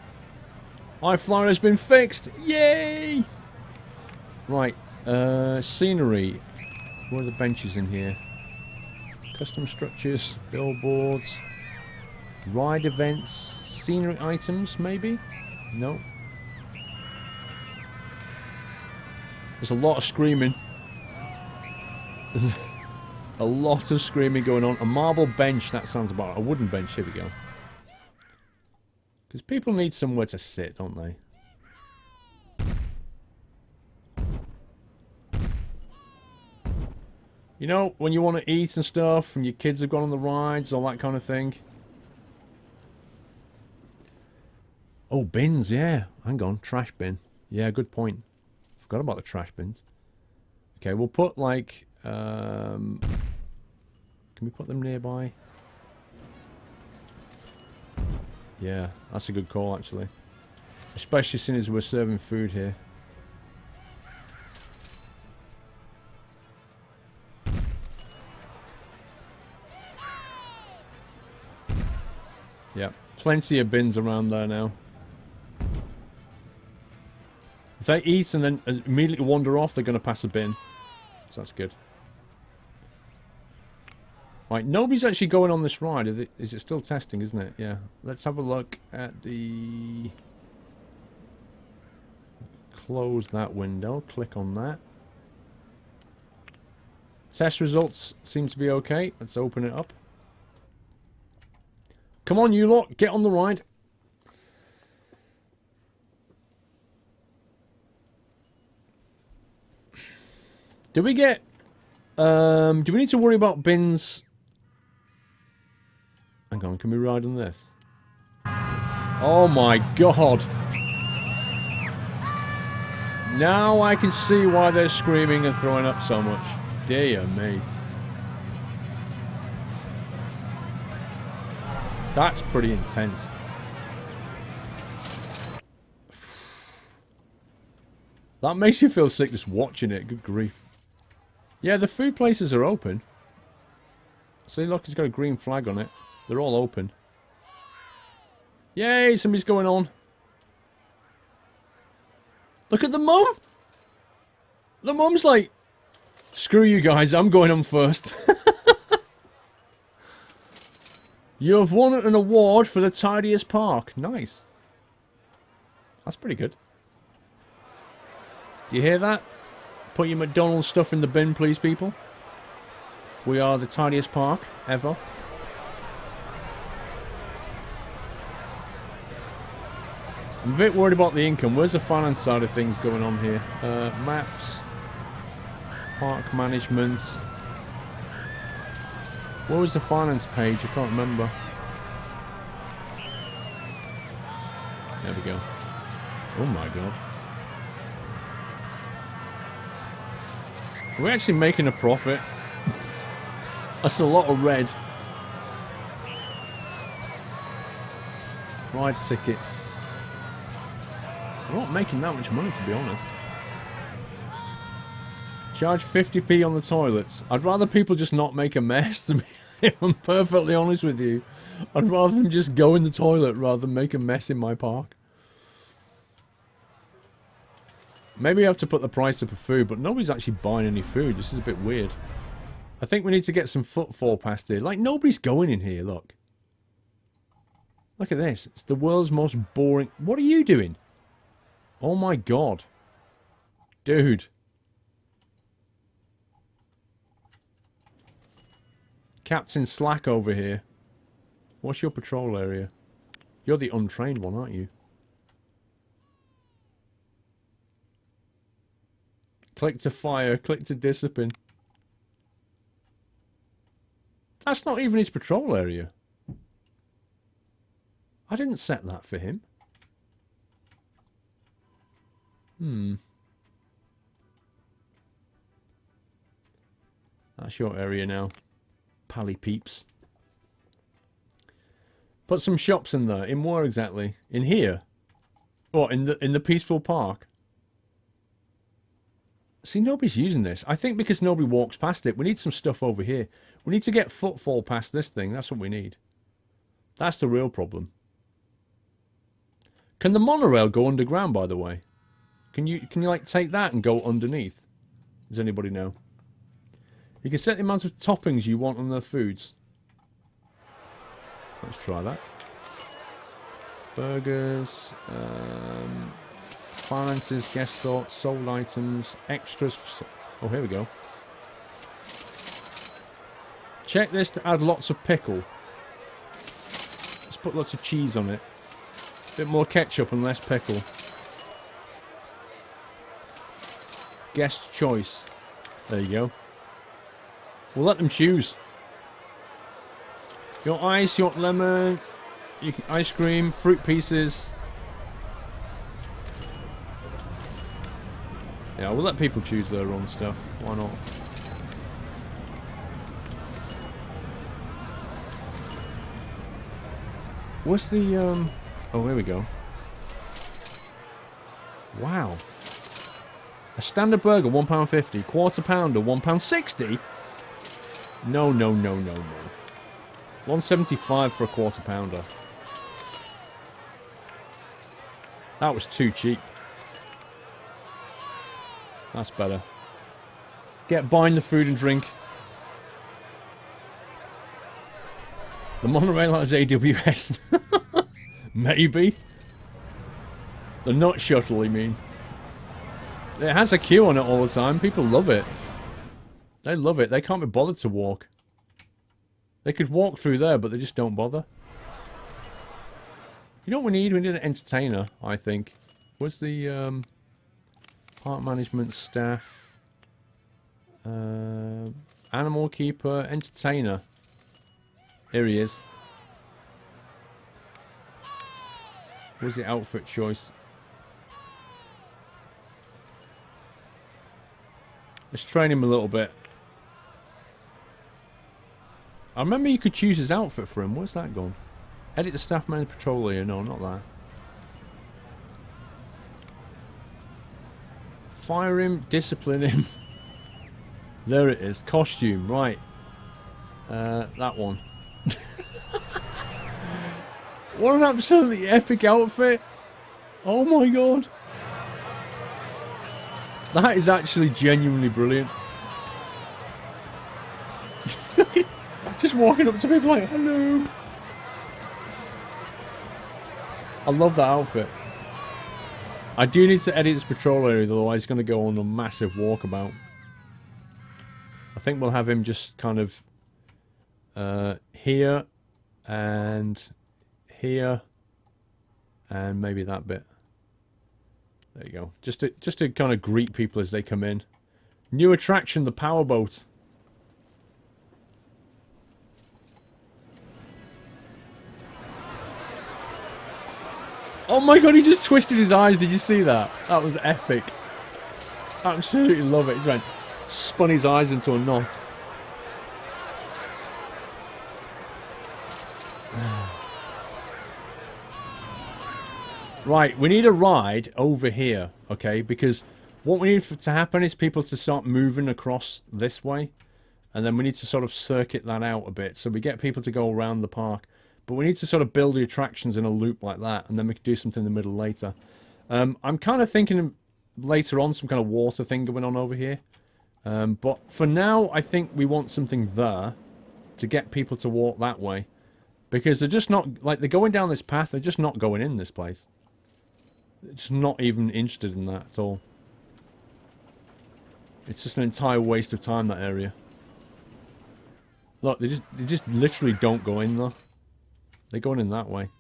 [SPEAKER 1] High Flyer has been fixed! Yay! Right. Scenery. Where are the benches in here? Custom structures. Billboards. Ride events. Scenery items, maybe? No. There's a lot of screaming. There's a lot of screaming going on. A marble bench, that sounds about right. A wooden bench, here we go. Because people need somewhere to sit, don't they? You know, when you want to eat and stuff, and your kids have gone on the rides, all that kind of thing. Oh, bins, yeah. Hang on, trash bin. Yeah, good point. Forgot about the trash bins. Okay, we'll put like... can we put them nearby? Yeah, that's a good call, actually. Especially since we're serving food here. Yeah, plenty of bins around there now. If they eat and then immediately wander off, they're going to pass a bin. So that's good. Right, nobody's actually going on this ride. Is it still testing, isn't it? Yeah. Let's have a look at the close that window. Click on that. Test results seem to be okay. Let's open it up. Come on, you lot. Get on the ride. Do we get... do we need to worry about bins? Hang on, can we ride on this? Oh my god. Now I can see why they're screaming and throwing up so much. Dear me. That's pretty intense. That makes you feel sick just watching it. Good grief. Yeah, the food places are open. See, look, it's got a green flag on it. They're all open. Yay, somebody's going on. Look at the mum. The mum's like, screw you guys, I'm going on first. You have won an award for the tidiest park. Nice. That's pretty good. Do you hear that? Put your McDonald's stuff in the bin, please, people. We are the tidiest park ever. I'm a bit worried about the income. Where's the finance side of things going on here? Maps. Park management. Where was the finance page? I can't remember. There we go. Oh my god. We're actually making a profit. That's a lot of red. Ride tickets. We're not making that much money, to be honest. Charge 50p on the toilets. I'd rather people just not make a mess, to be, if I'm perfectly honest with you. I'd rather them just go in the toilet rather than make a mess in my park. Maybe I have to put the price up of food, but nobody's actually buying any food. This is a bit weird. I think we need to get some footfall past here. Like, nobody's going in here, look. Look at this. It's the world's most boring... What are you doing? Oh my god. Dude. Captain Slack over here. What's your patrol area? You're the untrained one, aren't you? Click to fire, click to discipline. That's not even his patrol area. I didn't set that for him. That's your area now. Pally peeps. Put some shops in there. In where exactly? In here? What, in the peaceful park? See, nobody's using this. I think because nobody walks past it. We need some stuff over here. We need to get footfall past this thing. That's what we need. That's the real problem. Can the monorail go underground, by the way? Can you like take that and go underneath? Does anybody know? You can set the amount of toppings you want on the foods. Let's try that. Burgers, finances, guest thoughts, sold items, extras. Oh, here we go. Check this to add lots of pickle. Let's put lots of cheese on it. A bit more ketchup and less pickle. Guest choice. There you go. We'll let them choose. You want ice, you want lemon, you can ice cream, fruit pieces. Yeah, we'll let people choose their own stuff. Why not? What's the, oh, here we go. Wow. A standard burger, £1.50. Quarter pounder, £1.60? No, no, no, no, no. $1.75 for a quarter pounder. That was too cheap. That's better. Get buying the food and drink. The monorail has AWS. Maybe. The nut shuttle, you mean? It has a queue on it all the time. People love it. They love it. They can't be bothered to walk. They could walk through there, but they just don't bother. You know what we need? We need an entertainer, I think. Where's the park management staff? Animal keeper, entertainer. Here he is. Where's the outfit choice? Let's train him a little bit. I remember you could choose his outfit for him. Where's that gone? Edit the staff man patrol here. No, not that. Fire him, discipline him. There it is. Costume, right. That one. What an absolutely epic outfit. Oh my god. That is actually genuinely brilliant. Just walking up to people like, hello. I love that outfit. I do need to edit this patrol area, otherwise he's going to go on a massive walkabout. I think we'll have him just kind of here and here and maybe that bit. There you go. Just to kind of greet people as they come in. New attraction, the powerboat. Oh my god, he just twisted his eyes. Did you see that? That was epic. Absolutely love it. He went, spun his eyes into a knot. Right, we need a ride over here, okay? Because what we need to happen is people to start moving across this way. And then we need to sort of circuit that out a bit. So we get people to go around the park. But we need to sort of build the attractions in a loop like that. And then we can do something in the middle later. I'm kind of thinking later on some kind of water thing going on over here. But for now, I think we want something there to get people to walk that way. Because they're just not, like, they're going down this path. They're just not going in this place. They're just not even interested in that at all. It's just an entire waste of time, that area. Look, they just literally don't go in there. They're going in that way.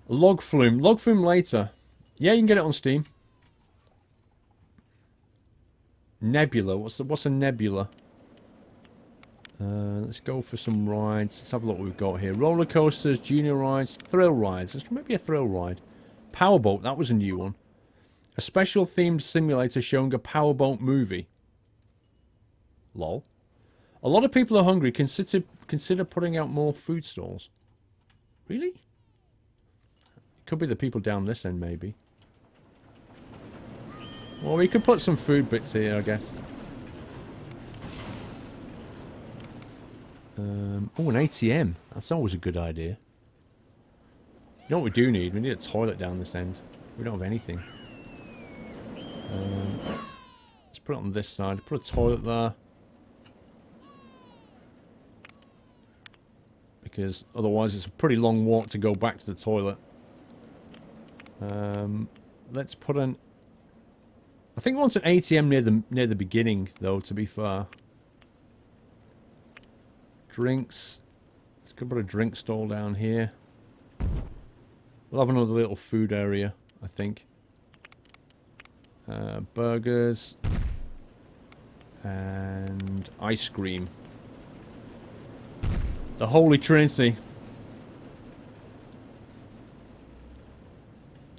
[SPEAKER 1] Log flume. Log flume later. Yeah, you can get it on Steam. Nebula. What's a nebula? Let's go for some rides. Let's have a look what we've got here. Roller coasters, junior rides, thrill rides. There's maybe a thrill ride. Powerboat. That was a new one. A special themed simulator showing a powerboat movie. Lol. A lot of people are hungry. Consider putting out more food stalls. Really? It could be the people down this end, maybe. Well, we could put some food bits here, I guess. Oh, an ATM. That's always a good idea. You know what we do need? We need a toilet down this end. We don't have anything. Let's put it on this side. Put a toilet there. Because otherwise it's a pretty long walk to go back to the toilet. Let's put an... I think we want an ATM near the beginning, though, to be fair. Drinks. Let's go put a drink stall down here. We'll have another little food area, I think. Burgers. And ice cream. The Holy Trinity.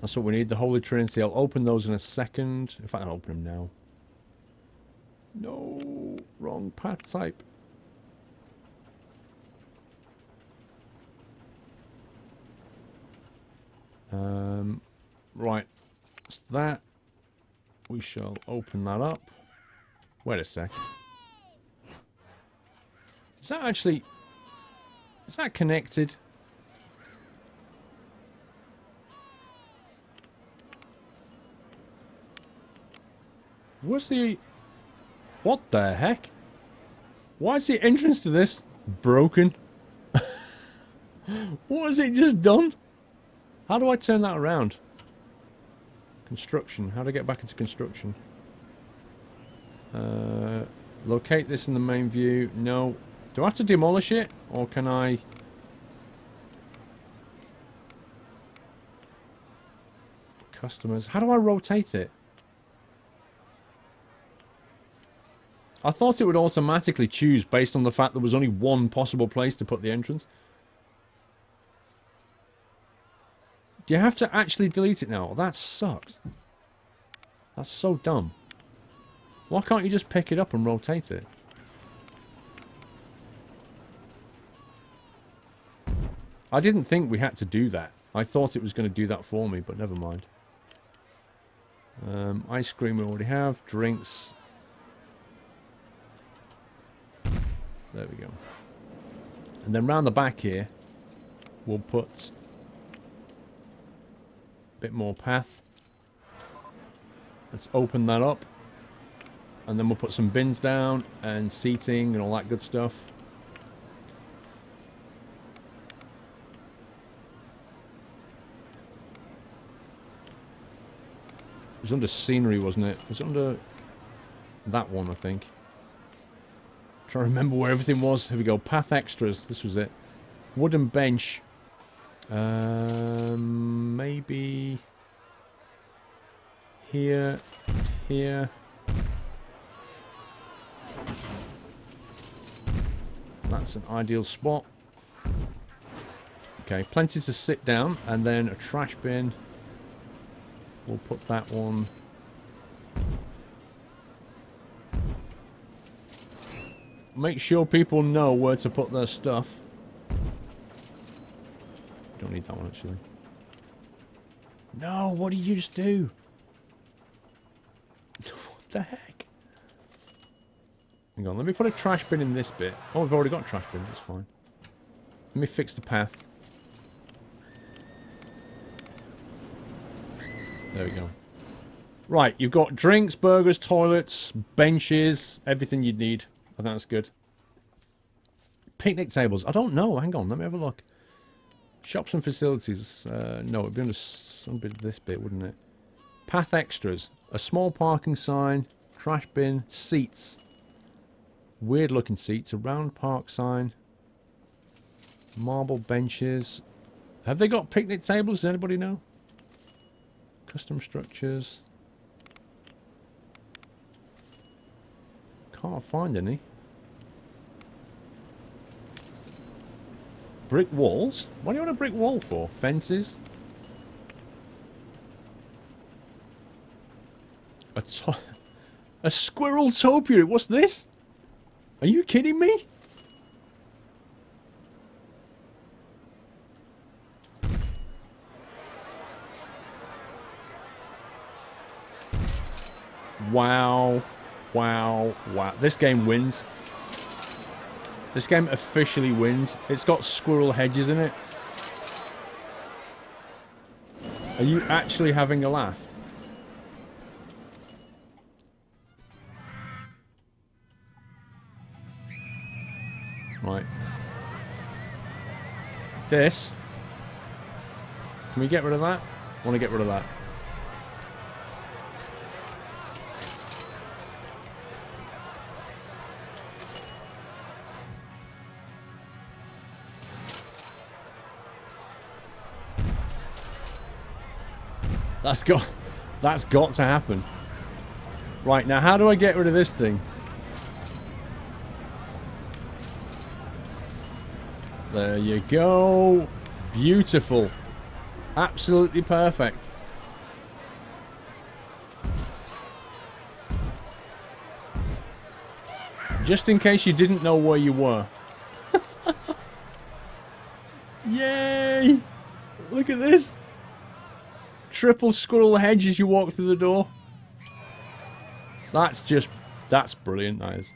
[SPEAKER 1] That's what we need, the Holy Trinity. I'll open those in a second. In fact, I'll open them now. No, wrong path type. Right, that's that. We shall open that up. Wait a sec. Is that actually... Is that connected? What's the... What the heck? Why is the entrance to this broken? What has it just done? How do I turn that around? Construction. How do I get back into construction? Locate this in the main view. No. Do I have to demolish it? Or can I... Customers. How do I rotate it? I thought it would automatically choose based on the fact there was only one possible place to put the entrance. Do you have to actually delete it now? That sucks. That's so dumb. Why can't you just pick it up and rotate it? I didn't think we had to do that. I thought it was going to do that for me, but never mind. Ice cream we already have. Drinks. There we go. And then round the back here, we'll put a bit more path. Let's open that up. And then we'll put some bins down and seating and all that good stuff. It was under scenery, wasn't it? It was under that one, I think. Trying to remember where everything was. Here we go. Path extras. This was it. Wooden bench. Maybe here, here. That's an ideal spot. Okay, plenty to sit down, and then a trash bin. We'll put that one. Make sure people know where to put their stuff. Don't need that one, actually. No, what did you just do? What the heck? Hang on, let me put a trash bin in this bit. Oh, we've already got trash bins, that's fine. Let me fix the path. There we go. Right, you've got drinks, burgers, toilets, benches, everything you'd need. I think that's good. Picnic tables. I don't know. Hang on, let me have a look. Shops and facilities. No, it'd be under some bit of this bit, wouldn't it? Path extras. A small parking sign. Trash bin. Seats. Weird looking seats. A round park sign. Marble benches. Have they got picnic tables? Does anybody know? Custom structures. Can't find any. Brick walls? What do you want a brick wall for? Fences? A SquirrelTopia? What's this? Are you kidding me? Wow. Wow. Wow. This game wins. This game officially wins. It's got squirrel hedges in it. Are you actually having a laugh? Right. This. Can we get rid of that? I want to get rid of that. That's got to happen. Right, now how do I get rid of this thing? There you go. Beautiful. Absolutely perfect. Just in case you didn't know where you were. Yay! Look at this. Triple squirrel hedge as you walk through the door. That's brilliant, that is.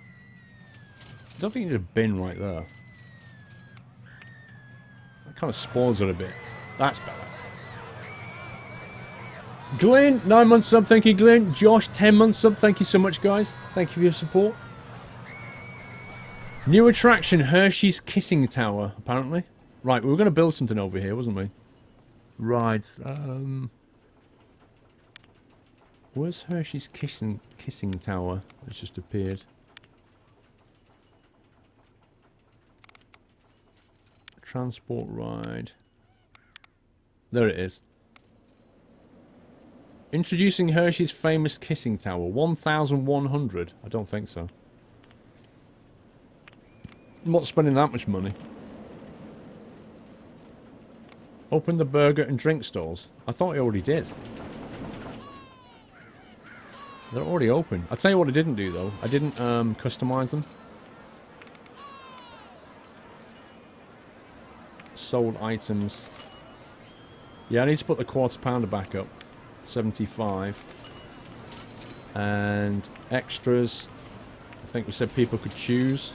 [SPEAKER 1] I don't think you need a bin right there. That kind of spoils it a bit. That's better. Glenn, 9 months sub, thank you Glenn. Josh, 10 months sub, thank you so much guys. Thank you for your support. New attraction, Hershey's Kissing Tower, apparently. Right, we were going to build something over here, wasn't we? Right, Where's Hershey's kissing tower? It's just appeared. Transport ride. There it is. Introducing Hershey's famous kissing tower. 1,100. I don't think so. I'm not spending that much money. Open the burger and drink stalls. I thought I already did. They're already open. I'll tell you what I didn't do though. I didn't customize them. Sold items. Yeah, I need to put the quarter pounder back up. 75. And extras. I think we said people could choose.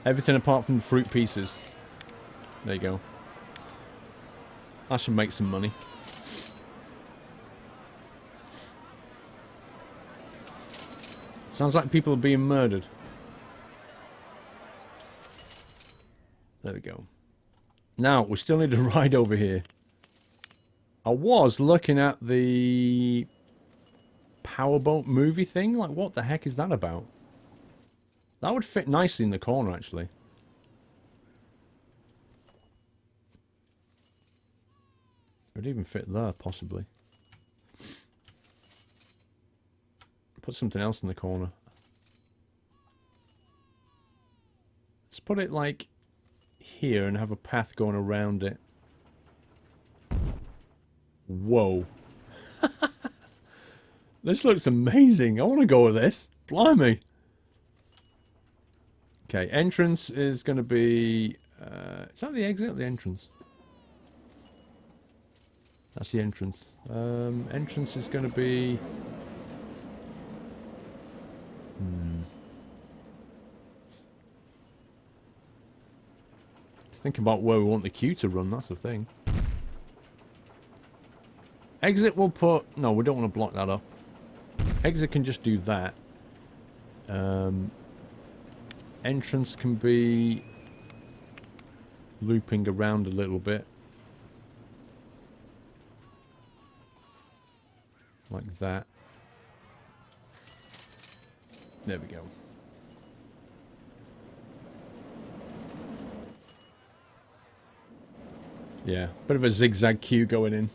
[SPEAKER 1] Everything apart from the fruit pieces. There you go. I should make some money. Sounds like people are being murdered. There we go. Now, we still need to ride over here. I was looking at the powerboat movie thing. Like, what the heck is that about? That would fit nicely in the corner, actually. It would even fit there, possibly. Put something else in the corner. Let's put it, like, here and have a path going around it. Whoa. This looks amazing. I want to go with this. Blimey. Okay, entrance is going to be... is that the exit or the entrance? That's the entrance. Entrance is going to be... Think about where we want the queue to run, that's the thing. Exit we'll put... No, we don't want to block that up. Exit can just do that. Entrance can be looping around a little bit. Like that. There we go. Yeah, bit of a zigzag queue going in.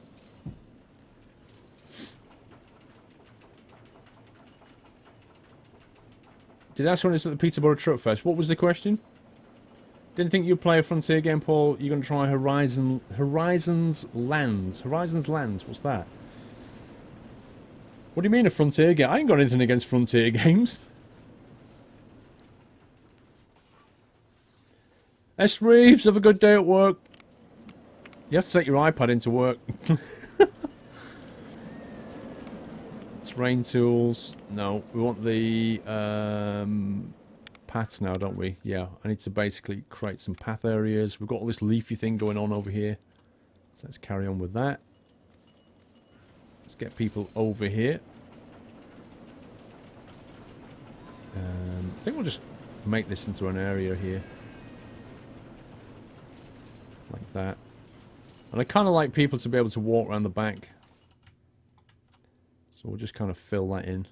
[SPEAKER 1] Did I ask when it's at the Peterborough Truck Fest? What was the question? Didn't think you'd play a Frontier game, Paul. You're going to try Horizons Lands. Horizons Lands, what's that? What do you mean a Frontier game? I ain't got anything against Frontier games. S. Reeves, have a good day at work. You have to take your iPad into work. Terrain tools. No, we want the paths now, don't we? Yeah, I need to basically create some path areas. We've got all this leafy thing going on over here. So let's carry on with that. Let's get people over here. I think we'll just make this into an area here. Like that. And I kind of like people to be able to walk around the back. So we'll just kind of fill that in.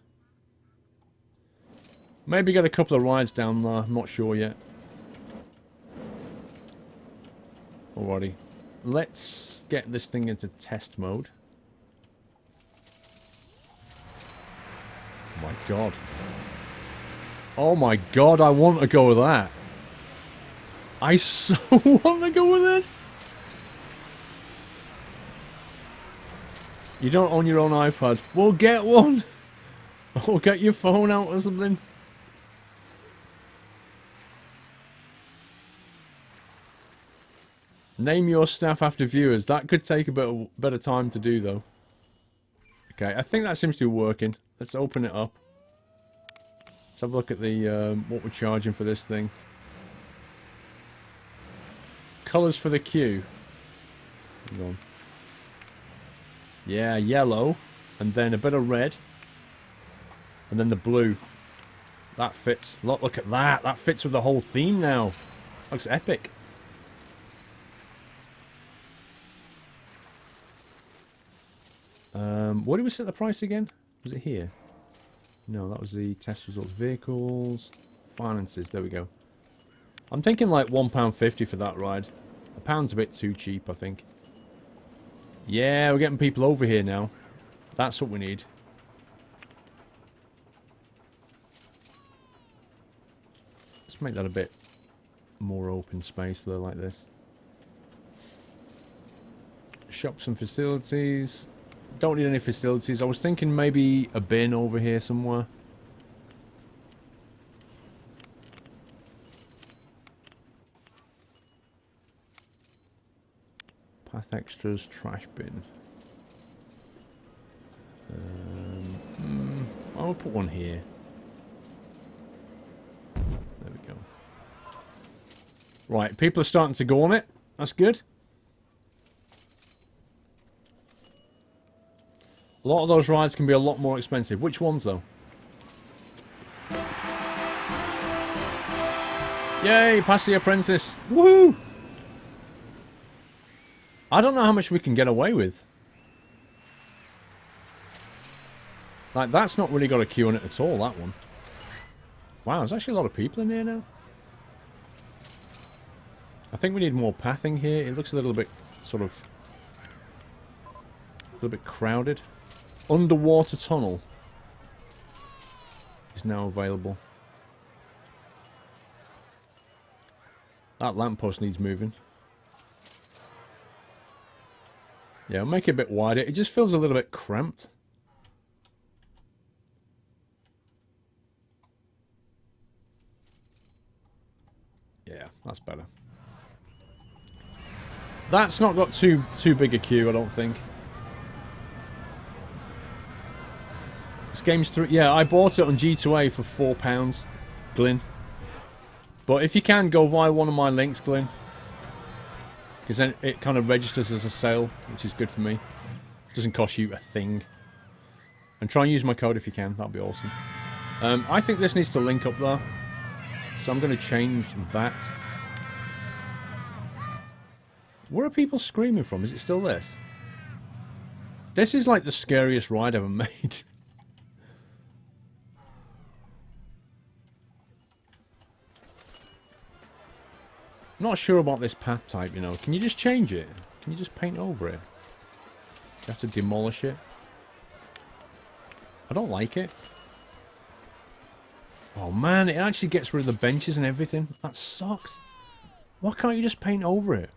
[SPEAKER 1] Maybe get a couple of rides down there. I'm not sure yet. Alrighty. Let's get this thing into test mode. Oh my god. Oh my god, I want to go with that. I so want to go with this. You don't own your own iPad. We'll get one. Or get your phone out or something. Name your staff after viewers. That could take a bit of time to do, though. Okay, I think that seems to be working. Let's open it up. Let's have a look at the what we're charging for this thing. Colours for the queue. Hang on. Yeah, yellow. And then a bit of red. And then the blue. That fits. Look at that. That fits with the whole theme now. Looks epic. What did we set the price again? Was it here? No, that was the test results. Vehicles, finances. There we go. I'm thinking like £1.50 for that ride. A pound's a bit too cheap, I think. Yeah, we're getting people over here now. That's what we need. Let's make that a bit more open space though, like this. Shops and facilities. Don't need any facilities. I was thinking maybe a bin over here somewhere. Path extras, trash bin. I'll put one here. There we go. Right, people are starting to go on it. That's good. A lot of those rides can be a lot more expensive. Which ones, though? Yay, pass the apprentice. Woohoo! I don't know how much we can get away with. Like, that's not really got a queue on it at all, that one. Wow, there's actually a lot of people in here now. I think we need more pathing here. It looks a little bit, sort of... a little bit crowded. Underwater tunnel is now available. That lamppost needs moving. Yeah, I'll make it a bit wider. It just feels a little bit cramped. Yeah, that's better. That's not got too big a queue, I don't think. This game's through. Yeah, I bought it on G2A for £4, Glyn. But if you can, go via one of my links, Glyn. Because then it kind of registers as a sale, which is good for me. Doesn't cost you a thing. And try and use my code if you can. That'd be awesome. I think this needs to link up there. So I'm going to change that. Where are people screaming from? Is it still this? This is like the scariest ride ever made. I'm not sure about this path type, you know. Can you just change it? Can you just paint over it? You have to demolish it. I don't like it. Oh man, it actually gets rid of the benches and everything. That sucks. Why can't you just paint over it?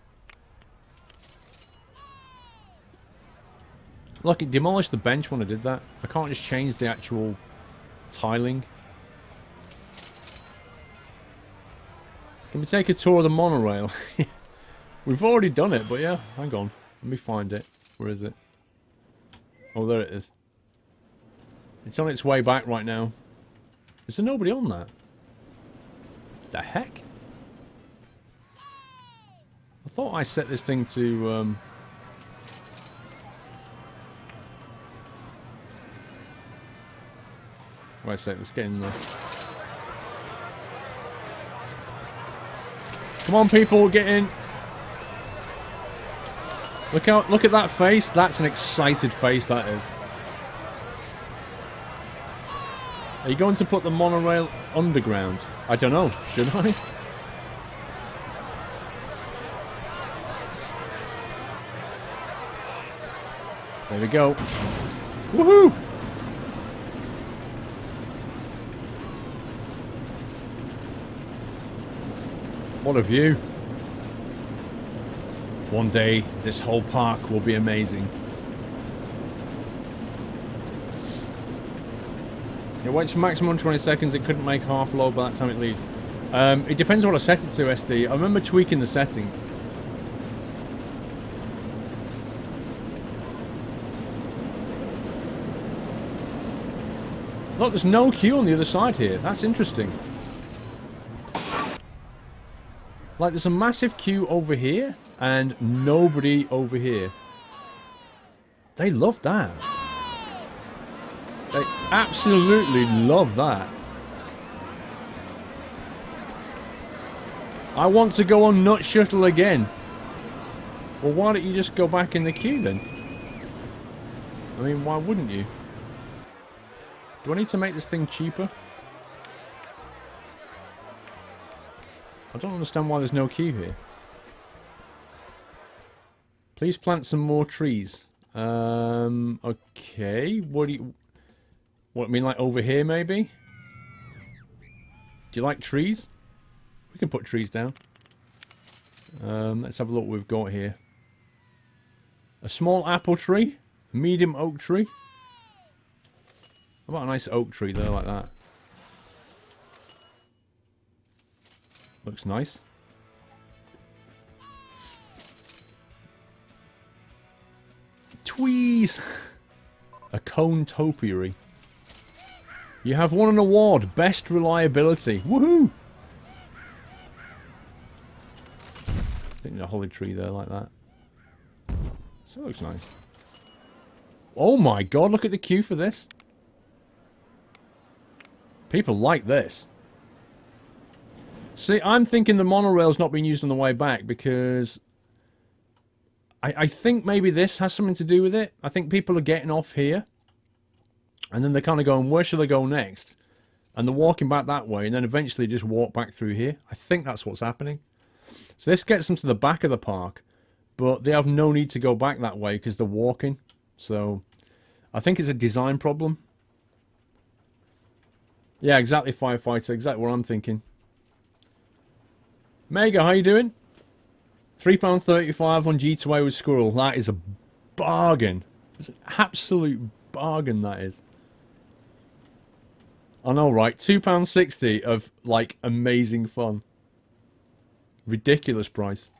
[SPEAKER 1] Look, it demolished the bench when I did that. I can't just change the actual tiling. Can we take a tour of the monorail? We've already done it, but yeah, hang on. Let me find it. Where is it? Oh, there it is. It's on its way back right now. Is there nobody on that? The heck? I thought I set this thing to... Wait a sec, let's get in there. Come on, people, get in. Look out! Look at that face. That's an excited face. That is. Are you going to put the monorail underground? I don't know. Should I? There we go. Woohoo! What a view. One day, this whole park will be amazing. It waits for maximum 20 seconds. It couldn't make half load by that time it leaves. It depends on what I set it to, SD. I remember tweaking the settings. Look, there's no queue on the other side here. That's interesting. Like, there's a massive queue over here, and nobody over here. They love that. They absolutely love that. I want to go on Nut Shuttle again. Well, why don't you just go back in the queue, then? I mean, why wouldn't you? Do I need to make this thing cheaper? I don't understand why there's no queue here. Please plant some more trees. Okay. What do you... What, I mean, like over here, maybe? Do you like trees? We can put trees down. Let's have a look what we've got here. A small apple tree. A medium oak tree. How about a nice oak tree there, like that? Looks nice. Tweez! A cone topiary. You have won an award. Best reliability. Woohoo! I think a holly tree there like that. So that looks nice. Oh my god, look at the queue for this. People like this. See, I'm thinking the monorail's not being used on the way back because I think maybe this has something to do with it. I think people are getting off here and then they're kind of going, where should I go next? And they're walking back that way and then eventually just walk back through here. I think that's what's happening. So this gets them to the back of the park, but they have no need to go back that way because they're walking. So I think it's a design problem. Yeah, exactly, Firefighter. Exactly what I'm thinking. Mega, how you doing? £3.35 on G2A with Squirrel. That is a bargain. It's an absolute bargain, that is. I know, right? £2.60 of, like, amazing fun. Ridiculous price.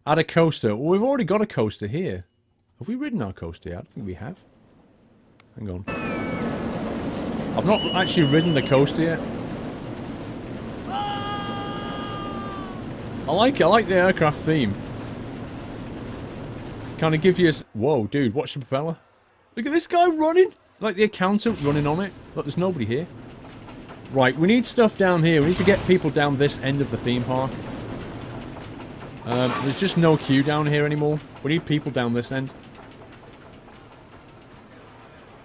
[SPEAKER 1] Add a coaster. Well, we've already got a coaster here. Have we ridden our coaster yet? I don't think we have. Hang on. I've not actually ridden the coaster yet. I like the aircraft theme. Kind of gives you a... Whoa, dude, watch the propeller. Look at this guy running. Like the accountant running on it. Look, there's nobody here. Right, we need stuff down here. We need to get people down this end of the theme park. There's just no queue down here anymore. We need people down this end.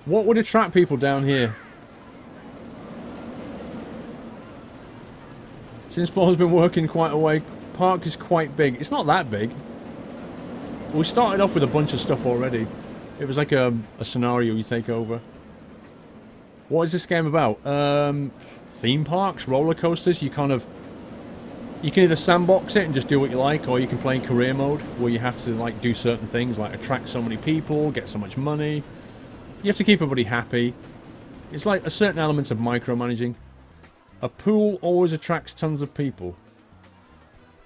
[SPEAKER 1] What would attract people down here? Since Paul's been working quite a way, park is quite big. It's not that big. We started off with a bunch of stuff already. It was like a scenario you take over. What is this game about? Theme parks, roller coasters. You kind of... You can either sandbox it and just do what you like, or you can play in career mode, where you have to like do certain things, like attract so many people, get so much money. You have to keep everybody happy. It's like a certain element of micromanaging. A pool always attracts tons of people.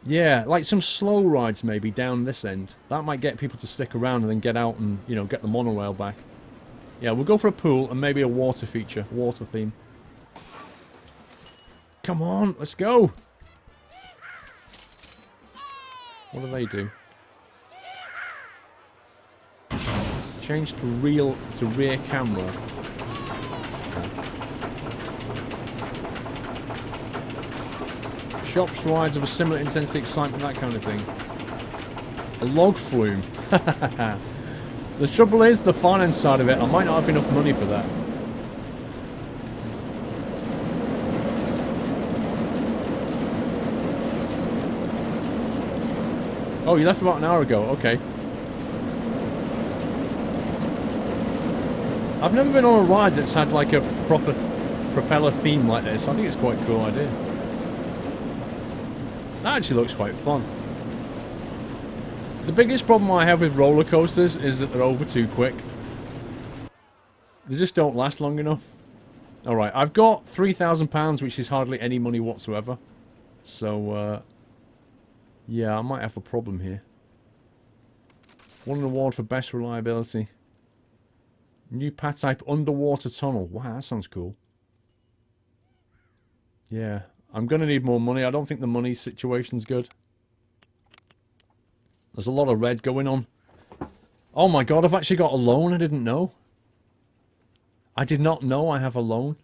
[SPEAKER 1] Yeah, like some slow rides maybe down this end. That might get people to stick around and then get out and, you know, get the monorail back. Yeah, we'll go for a pool and maybe a water feature, water theme. Come on, let's go. What do they do? Change to rear camera. Shops, rides of a similar intensity, excitement, that kind of thing. A log flume. The trouble is, the finance side of it, I might not have enough money for that. Oh, you left about an hour ago, okay. I've never been on a ride that's had like a proper propeller theme like this. I think it's quite a cool idea. That actually looks quite fun. The biggest problem I have with roller coasters is that they're over too quick. They just don't last long enough. Alright, I've got £3,000, which is hardly any money whatsoever. So, yeah, I might have a problem here. Won an award for best reliability. New pad type underwater tunnel. Wow, that sounds cool. Yeah, I'm going to need more money. I don't think the money situation's good. There's a lot of red going on. Oh my god, I've actually got a loan. I didn't know. I did not know I have a loan.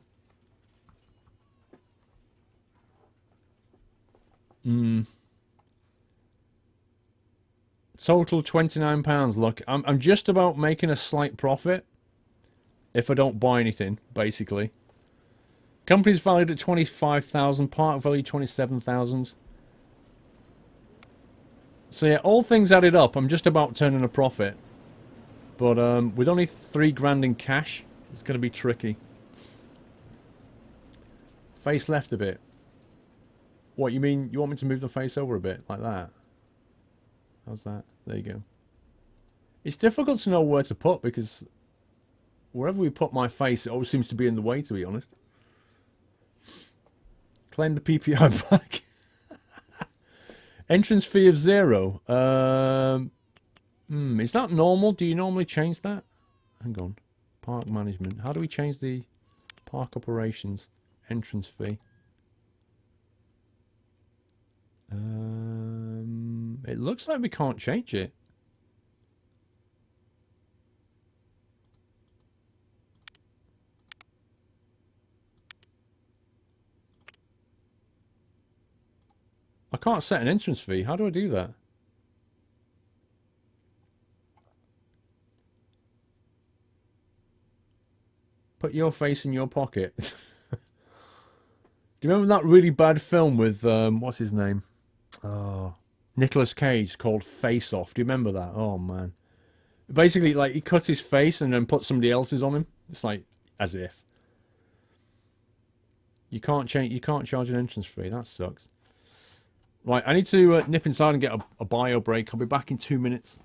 [SPEAKER 1] Total £29. Look, I'm just about making a slight profit if I don't buy anything, basically. Company's valued at 25,000, park value 27,000. So yeah, all things added up, I'm just about turning a profit. But with only 3 grand in cash, it's going to be tricky. Face left a bit. What, you mean you want me to move the face over a bit, like that? How's that? There you go. It's difficult to know where to put, because wherever we put my face, it always seems to be in the way, to be honest. Claim the PPI back. Entrance fee of 0. Is that normal? Do you normally change that? Hang on. Park management. How do we change the park operations? Entrance fee. It looks like we can't change it. I can't set an entrance fee. How do I do that? Put your face in your pocket. Do you remember that really bad film with, what's his name? Oh, Nicolas Cage, called Face Off. Do you remember that? Oh, man. Basically, like, he cut his face and then put somebody else's on him. It's like, as if. You can't charge an entrance fee. That sucks. Right, I need to nip inside and get a bio break. I'll be back in 2 minutes.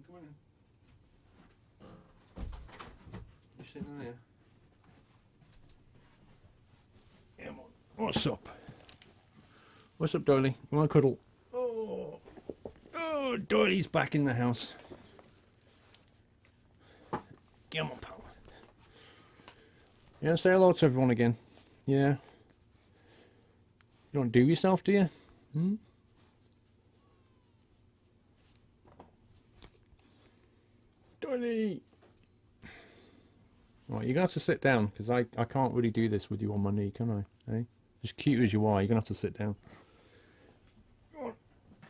[SPEAKER 1] Come on in. You sitting there? Yeah, what's up? What's up, Doily? You want to cuddle? Oh, Doily's back in the house. Come on, pal. Yeah, say hello to everyone again. Yeah. You don't do yourself, do you? Hmm? Doily! Right, you're going to have to sit down, because I can't really do this with you on my knee, can I? Eh? As cute as you are, you're going to have to sit down. Go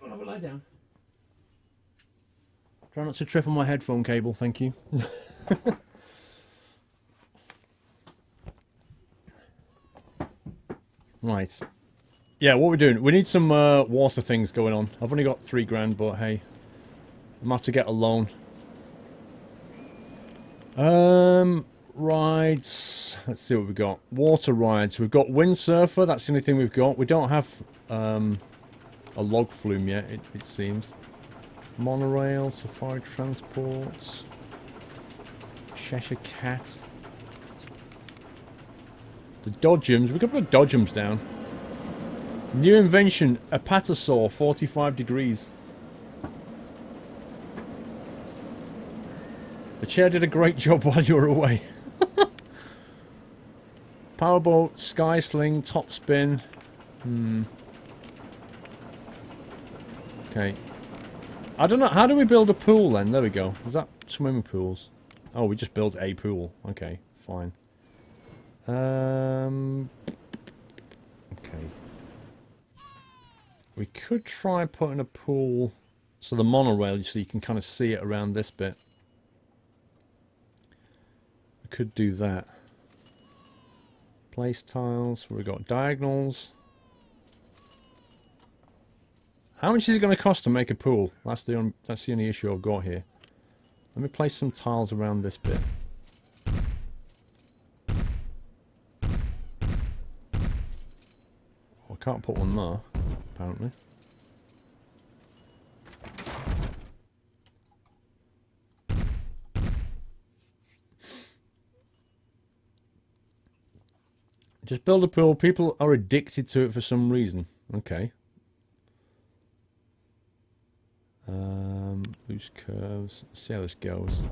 [SPEAKER 1] on, have a lie down. Try not to trip on my headphone cable, thank you. Right. Yeah, what we're doing, we need some water things going on. I've only got 3 grand, but hey, I'm going to have to get a loan. Rides. Let's see what we've got. Water rides. We've got windsurfer. That's the only thing we've got. We don't have a log flume yet, it seems. Monorail, safari transports, Cheshire Cat. The Dodgems, we could put Dodgems down. New invention, a patasaur, 45 degrees. The chair did a great job while you were away. Powerboat, sky sling, top spin. Okay. I don't know, how do we build a pool then? There we go. Is that swimming pools? Oh, we just built a pool. Okay, fine. Okay. We could try putting a pool, so the monorail, so you can kind of see it around this bit. We could do that. Place tiles, we've got diagonals. How much is it going to cost to make a pool? That's the only issue I've got here. Let me place some tiles around this bit. I can't put one there, apparently. Just build a pool. People are addicted to it for some reason. Okay. Loose curves. Let's see how this goes.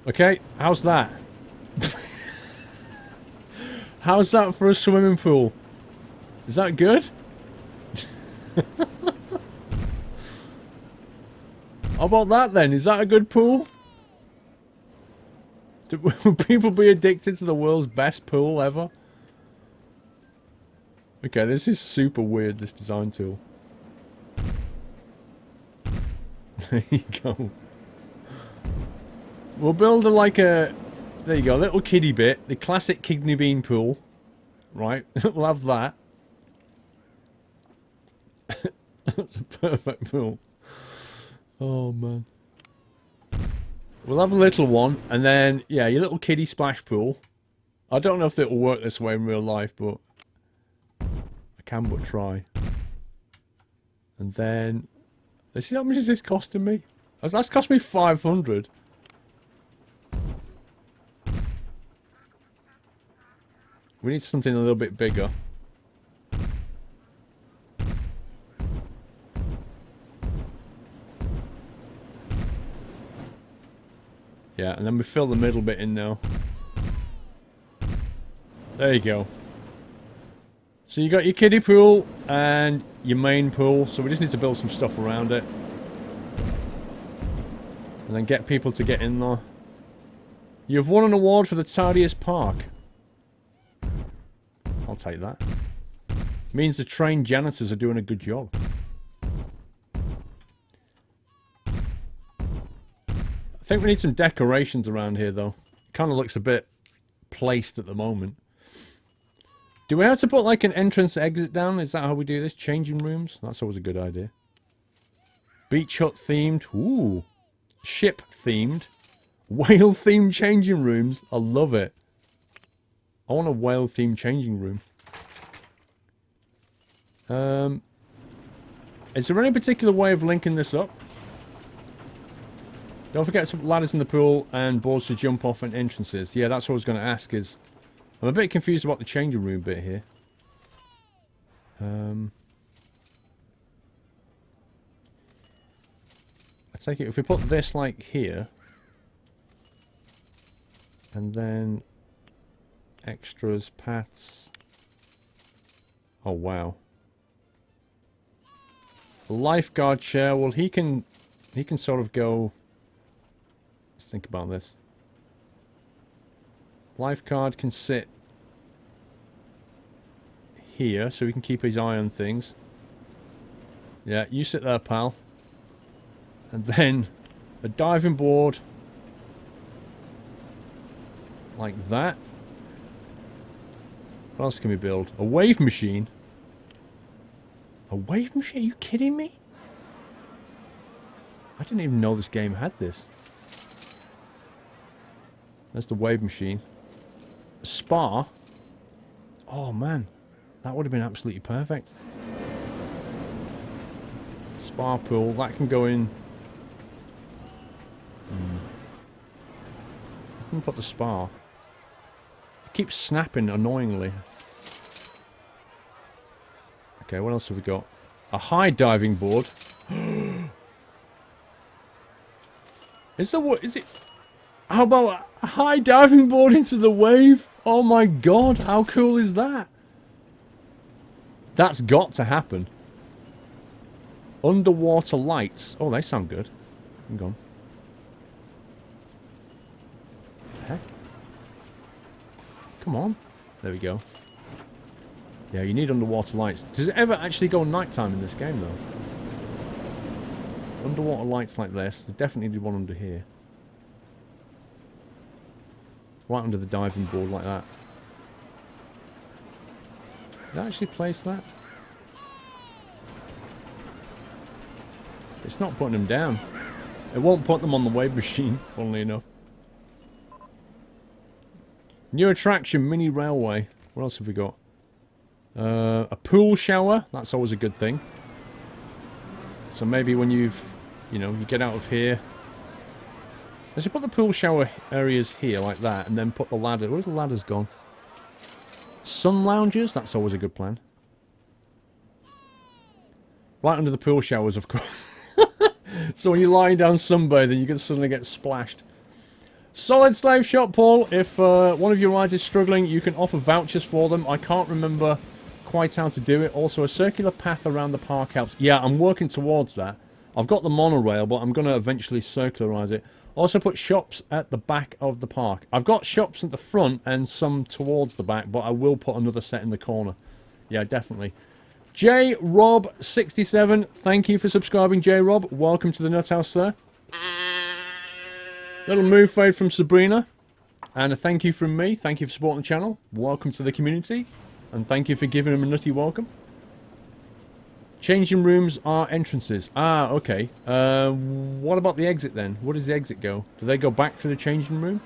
[SPEAKER 1] Okay, how's that? How's that for a swimming pool? Is that good? How about that then? Is that a good pool? Will people be addicted to the world's best pool ever? Okay, this is super weird, this design tool. There you go. We'll build there you go, a little kiddie bit. The classic kidney bean pool. Right, we'll have that. That's a perfect pool. Oh, man. We'll have a little one, and then, yeah, your little kiddie splash pool. I don't know if it will work this way in real life, but I can but try. And then, let's see how much is this costing me? That's cost me 500. We need something a little bit bigger. Yeah, and then we fill the middle bit in now. There you go. So you got your kiddie pool and your main pool. So we just need to build some stuff around it. And then get people to get in there. You've won an award for the tardiest park. I'll take that. Means the trained janitors are doing a good job. I think we need some decorations around here, though. It kind of looks a bit placed at the moment. Do we have to put, like, an entrance exit down? Is that how we do this? Changing rooms? That's always a good idea. Beach hut themed. Ooh. Ship themed. Whale themed changing rooms. I love it. I want a whale themed changing room. Is there any particular way of linking this up? Don't forget to put ladders in the pool and boards to jump off and entrances. Yeah, that's what I was going to ask is... I'm a bit confused about the changing room bit here. I take it if we put this like here. And then... extras, pats. Oh, wow. The lifeguard chair, well, he can sort of go... Let's think about this. Lifeguard can sit here, so he can keep his eye on things. Yeah, you sit there, pal. And then a diving board. Like that. What else can we build? A wave machine? A wave machine? Are you kidding me? I didn't even know this game had this. There's the wave machine. A spa? Oh man, that would have been absolutely perfect. Spa pool. That can go in. I can put the spa. It keeps snapping annoyingly. Okay, what else have we got? A high diving board. Is it? How about a high diving board into the wave? Oh my god, how cool is that? That's got to happen. Underwater lights. Oh, they sound good. Hang on. Heck? Come on. There we go. Yeah, you need underwater lights. Does it ever actually go nighttime in this game, though? Underwater lights like this. There definitely need one under here. Right under the diving board like that. Did I actually place that? It's not putting them down. It won't put them on the wave machine, funnily enough. New attraction, mini railway. What else have we got? A pool shower. That's always a good thing. So maybe when you get out of here. I should put the pool shower areas here like that, and then put the ladder. Where's the ladder's gone? Sun lounges. That's always a good plan. Right under the pool showers, of course. So when you're lying down sunbathing, you can suddenly get splashed. Solid Slave Shop, Paul. If one of your rides is struggling, you can offer vouchers for them. I can't remember quite how to do it. Also, a circular path around the park helps. Yeah, I'm working towards that. I've got the monorail, but I'm going to eventually circularize it. Also put shops at the back of the park. I've got shops at the front and some towards the back, but I will put another set in the corner. Yeah, definitely. J Rob 67, thank you for subscribing, J Rob. Welcome to the Nut House, sir. Little move fade from Sabrina, and a thank you from me. Thank you for supporting the channel. Welcome to the community, and thank you for giving him a nutty welcome. Changing rooms are entrances. Ah, okay. What about the exit then? Where does the exit go? Do they go back through the changing room?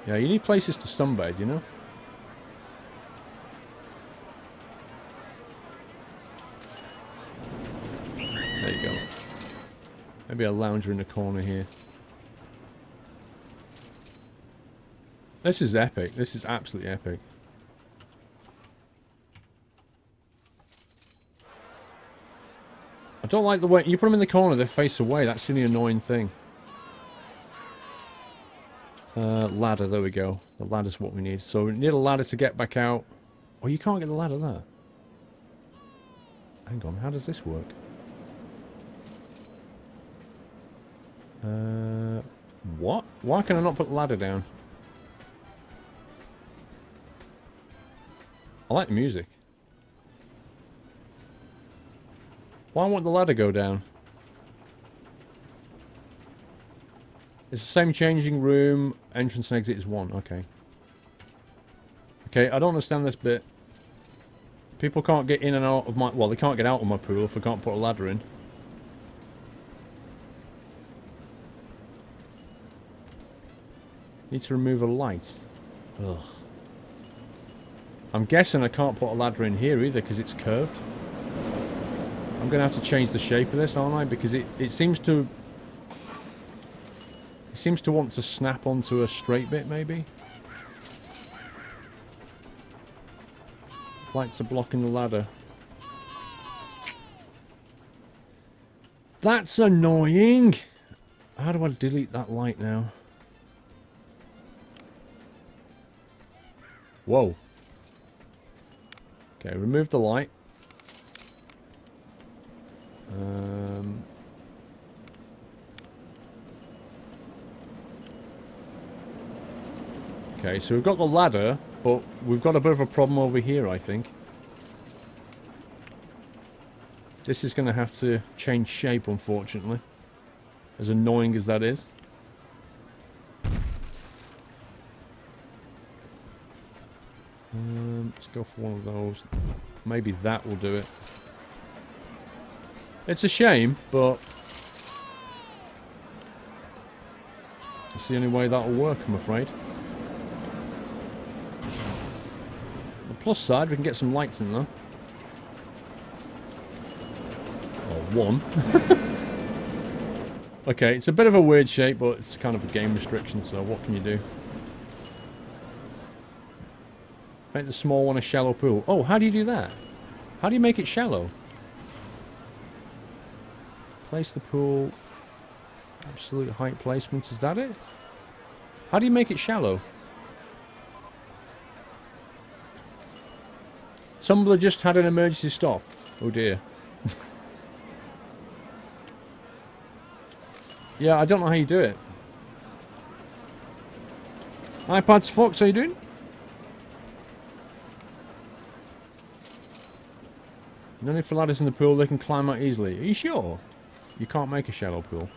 [SPEAKER 1] Yeah, you need places to sunbathe, you know? There you go. Maybe a lounger in the corner here. This is epic. This is absolutely epic. I don't like the way... You put them in the corner, they face away. That's the only annoying thing. Ladder, there we go. The ladder's what we need. So we need a ladder to get back out. Oh, you can't get the ladder there. Hang on, how does this work? What? Why can I not put the ladder down? I like the music. Why won't the ladder go down? It's the same changing room. Entrance and exit is one. Okay. Okay, I don't understand this bit. People can't get in and out of my... Well, they can't get out of my pool if I can't put a ladder in. Need to remove a light. Ugh. I'm guessing I can't put a ladder in here either because it's curved. I'm going to have to change the shape of this, aren't I? Because it seems to... It seems to want to snap onto a straight bit, maybe? Lights are blocking the ladder. That's annoying! How do I delete that light now? Whoa. Okay, remove the light. Okay, so we've got the ladder, but we've got a bit of a problem over here, I think. This is going to have to change shape, unfortunately. As annoying as that is. Let's go for one of those. Maybe that will do it. It's a shame, but it's the only way that'll work, I'm afraid. The plus side, we can get some lights in there. Or one. Okay, it's a bit of a weird shape, but it's kind of a game restriction, so what can you do? Make the small one a shallow pool. Oh, how do you do that? How do you make it shallow? Place the pool. Absolute height placement. Is that it? How do you make it shallow? Tumblr just had an emergency stop. Oh dear. Yeah, I don't know how you do it. iPads Fox, how you doing? No need for ladders in the pool, they can climb out easily. Are you sure? You can't make a shallow pool.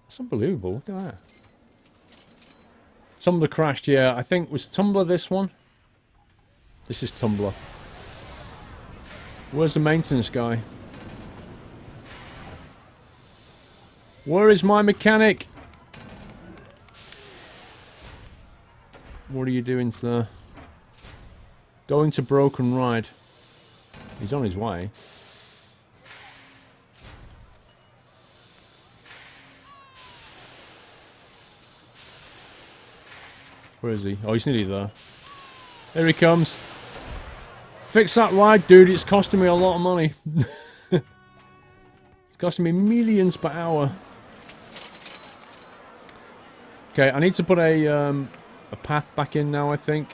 [SPEAKER 1] That's unbelievable, look at that. Tumblr crashed, yeah. I think, was Tumblr this one? This is Tumblr. Where's the maintenance guy? Where is my mechanic? What are you doing, sir? Going to Broken Ride. He's on his way. Where is he? Oh, he's nearly there. Here he comes. Fix that ride, dude. It's costing me a lot of money. It's costing me millions per hour. Okay, I need to put a path back in now, I think.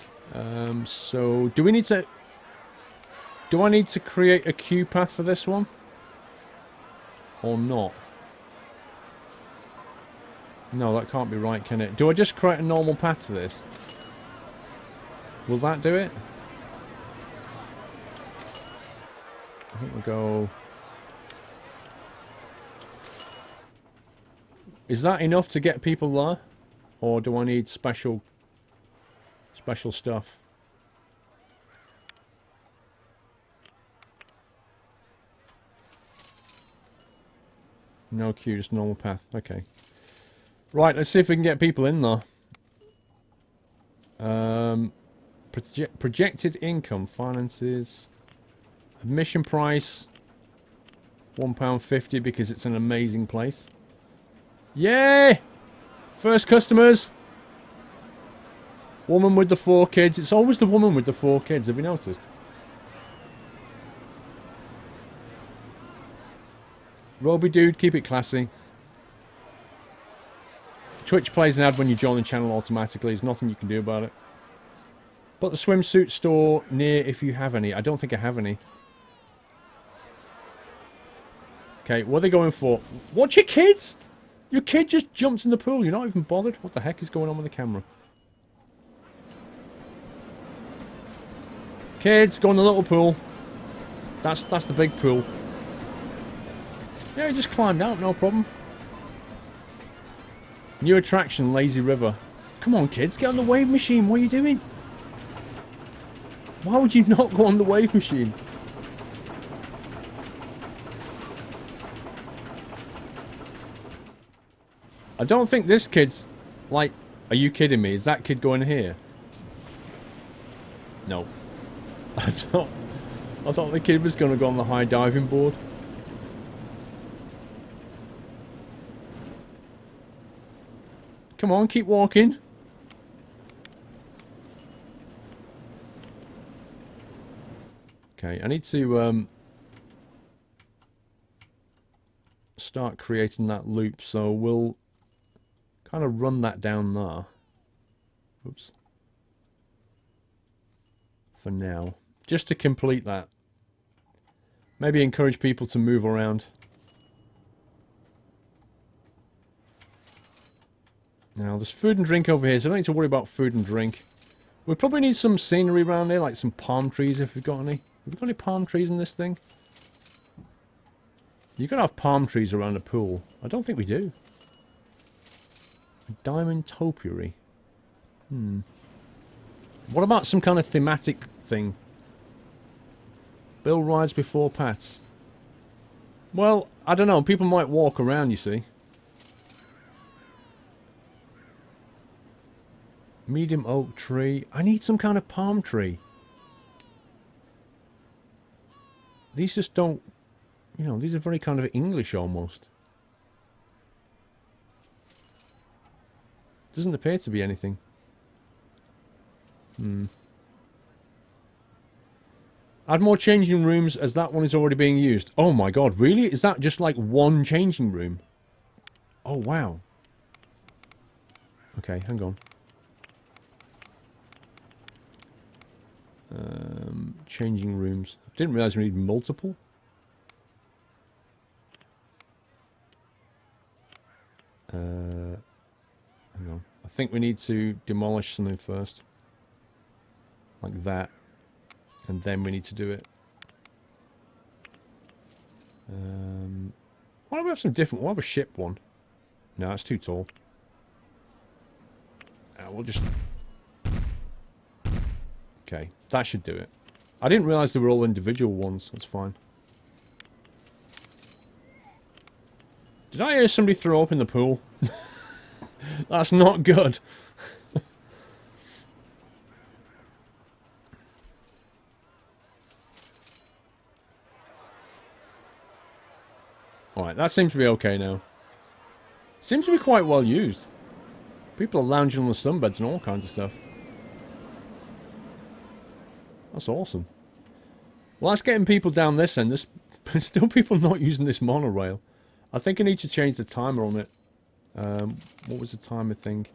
[SPEAKER 1] So, do we need to... Do I need to create a queue path for this one? Or not? No, that can't be right, can it? Do I just create a normal path to this? Will that do it? I think we'll go... Is that enough to get people there? Or do I need special stuff? No queue, just normal path. Okay. Right, let's see if we can get people in there. Projected income, finances, admission price, £1.50 because it's an amazing place. Yay! First customers. Woman with the 4 kids. It's always the woman with the 4 kids. Have you noticed? Roby dude, keep it classy. Twitch plays an ad when you join the channel automatically. There's nothing you can do about it. But the swimsuit store near if you have any. I don't think I have any. Okay, what are they going for? Watch your kids! Your kid just jumped in the pool. You're not even bothered? What the heck is going on with the camera? Kids, go in the little pool. That's the big pool. Yeah, you just climbed out, no problem. New attraction, Lazy River. Come on, kids, get on the wave machine. What are you doing? Why would you not go on the wave machine? I don't think this kid's... Like, are you kidding me? Is that kid going here? No. I thought the kid was going to go on the high diving board. Come on, keep walking. Okay, I need to start creating that loop, so we'll kind of run that down there. Oops. For now. Just to complete that. Maybe encourage people to move around. Now, there's food and drink over here, so I don't need to worry about food and drink. We probably need some scenery around here, like some palm trees if we've got any. Have we got any palm trees in this thing? You've got to have palm trees around a pool. I don't think we do. A diamond topiary. What about some kind of thematic thing? Bill rides before Pats. Well, I don't know. People might walk around, you see. Medium oak tree. I need some kind of palm tree. These just don't... You know, these are very kind of English almost. Doesn't appear to be anything. Add more changing rooms as that one is already being used. Oh my god, really? Is that just like one changing room? Oh wow. Okay, hang on. Changing rooms. Didn't realize we need multiple. Hang on. I think we need to demolish something first. Like that. And then we need to do it. Why don't we have some different... We'll have a ship one. No, that's too tall. We'll just... Okay, that should do it. I didn't realise they were all individual ones. That's fine. Did I hear somebody throw up in the pool? That's not good. Alright, that seems to be okay now. Seems to be quite well used. People are lounging on the sunbeds and all kinds of stuff. That's awesome. Well, that's getting people down this end. There's still people not using this monorail. I think I need to change the timer on it. What was the timer thing?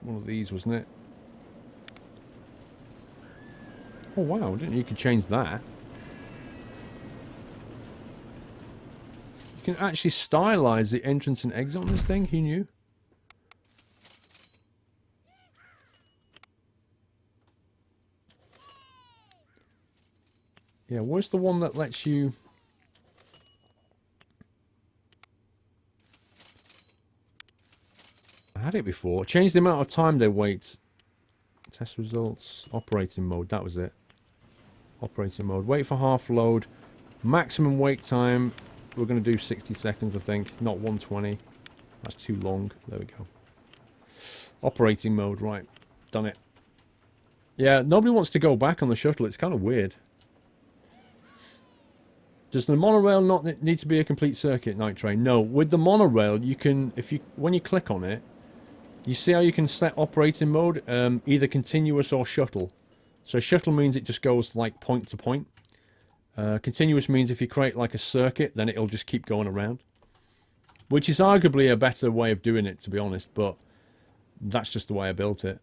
[SPEAKER 1] One of these, wasn't it? Oh, wow. I didn't know you could change that. You can actually stylize the entrance and exit on this thing. Who knew? Yeah, where's the one that lets you... I had it before. Change the amount of time they wait. Test results. Operating mode. That was it. Operating mode. Wait for half load. Maximum wait time. We're going to do 60 seconds, I think. Not 120. That's too long. There we go. Operating mode. Right. Done it. Yeah, nobody wants to go back on the shuttle. It's kind of weird. Does the monorail not need to be a complete circuit, Night Train? No. With the monorail, you can, when you click on it, you see how you can set operating mode, either continuous or shuttle. So shuttle means it just goes like point to point. Continuous means if you create like a circuit, then it'll just keep going around. Which is arguably a better way of doing it, to be honest, but that's just the way I built it.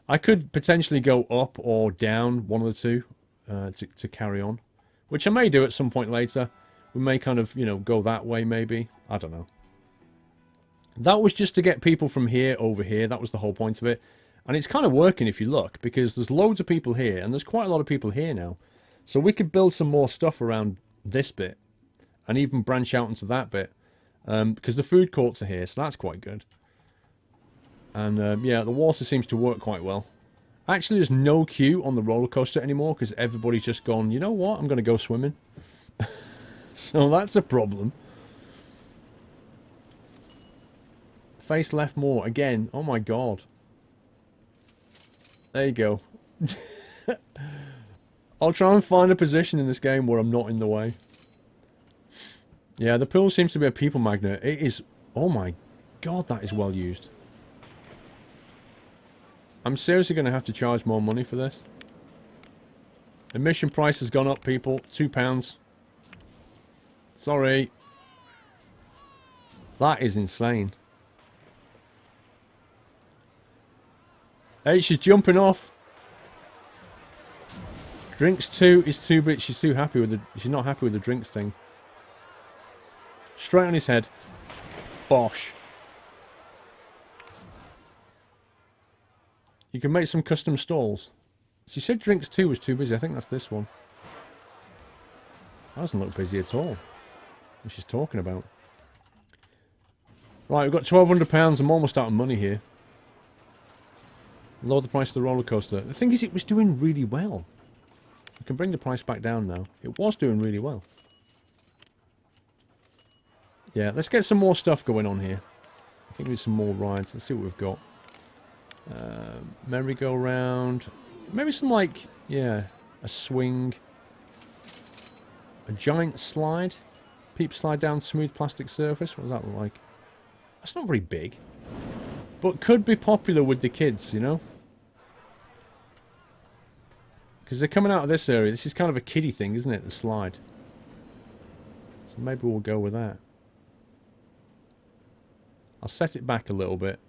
[SPEAKER 1] I could potentially go up or down, one of the two, to carry on. Which I may do at some point later. We may kind of, you know, go that way maybe. I don't know. That was just to get people from here over here. That was the whole point of it. And it's kind of working if you look. Because there's loads of people here. And there's quite a lot of people here now. So we could build some more stuff around this bit. And even branch out into that bit. Because the food courts are here. So that's quite good. And yeah, the water seems to work quite well. Actually, there's no queue on the roller coaster anymore because everybody's just gone, you know what, I'm going to go swimming. So that's a problem. Face left more. Again, oh my god. There you go. I'll try and find a position in this game where I'm not in the way. Yeah, the pool seems to be a people magnet. It is, oh my god, that is well used. I'm seriously going to have to charge more money for this. Admission price has gone up, people. £2. Sorry. That is insane. Hey, she's jumping off. Drinks 2 is too big. She's too happy with the... She's not happy with the drinks thing. Straight on his head. Bosh. You can make some custom stalls. She said drinks 2 was too busy. I think that's this one. That doesn't look busy at all. What she's talking about. Right, we've got £1,200. I'm almost out of money here. Lower the price of the roller coaster. The thing is, it was doing really well. I can bring the price back down now. It was doing really well. Yeah, let's get some more stuff going on here. I think we need some more rides. Let's see what we've got. Merry-go-round. Maybe some, like, yeah, a swing. A giant slide. Peep slide down smooth plastic surface. What does that look like? That's not very big. But could be popular with the kids, you know? Because they're coming out of this area. This is kind of a kiddie thing, isn't it? The slide. So maybe we'll go with that. I'll set it back a little bit.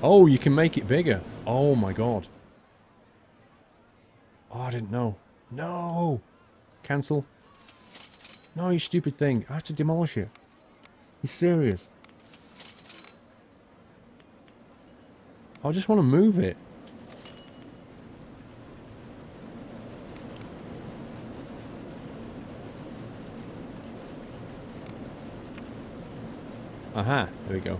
[SPEAKER 1] Oh, you can make it bigger. Oh my god. Oh, I didn't know. No! Cancel. No, you stupid thing. I have to demolish it. You serious? I just want to move it. Aha, there we go.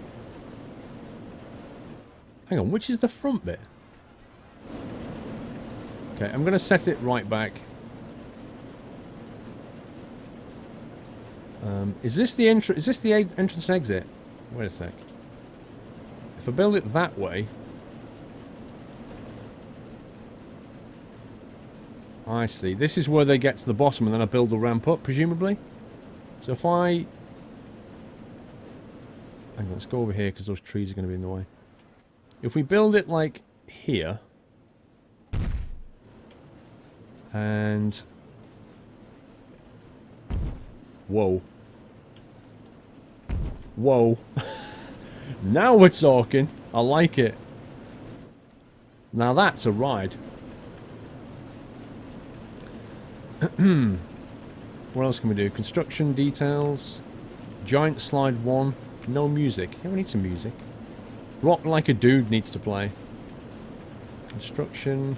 [SPEAKER 1] Hang on, which is the front bit? Okay, I'm going to set it right back. Is this the entrance? Is this the entrance and exit? Wait a sec. If I build it that way... I see. This is where they get to the bottom and then I build the ramp up, presumably? So if I... Hang on, let's go over here because those trees are going to be in the way. If we build it like here... And... Whoa. Whoa. Now we're talking. I like it. Now that's a ride. What else can we do? Construction details. Giant slide 1. No music. Yeah, we need some music. Rock Like a Dude needs to play. Construction.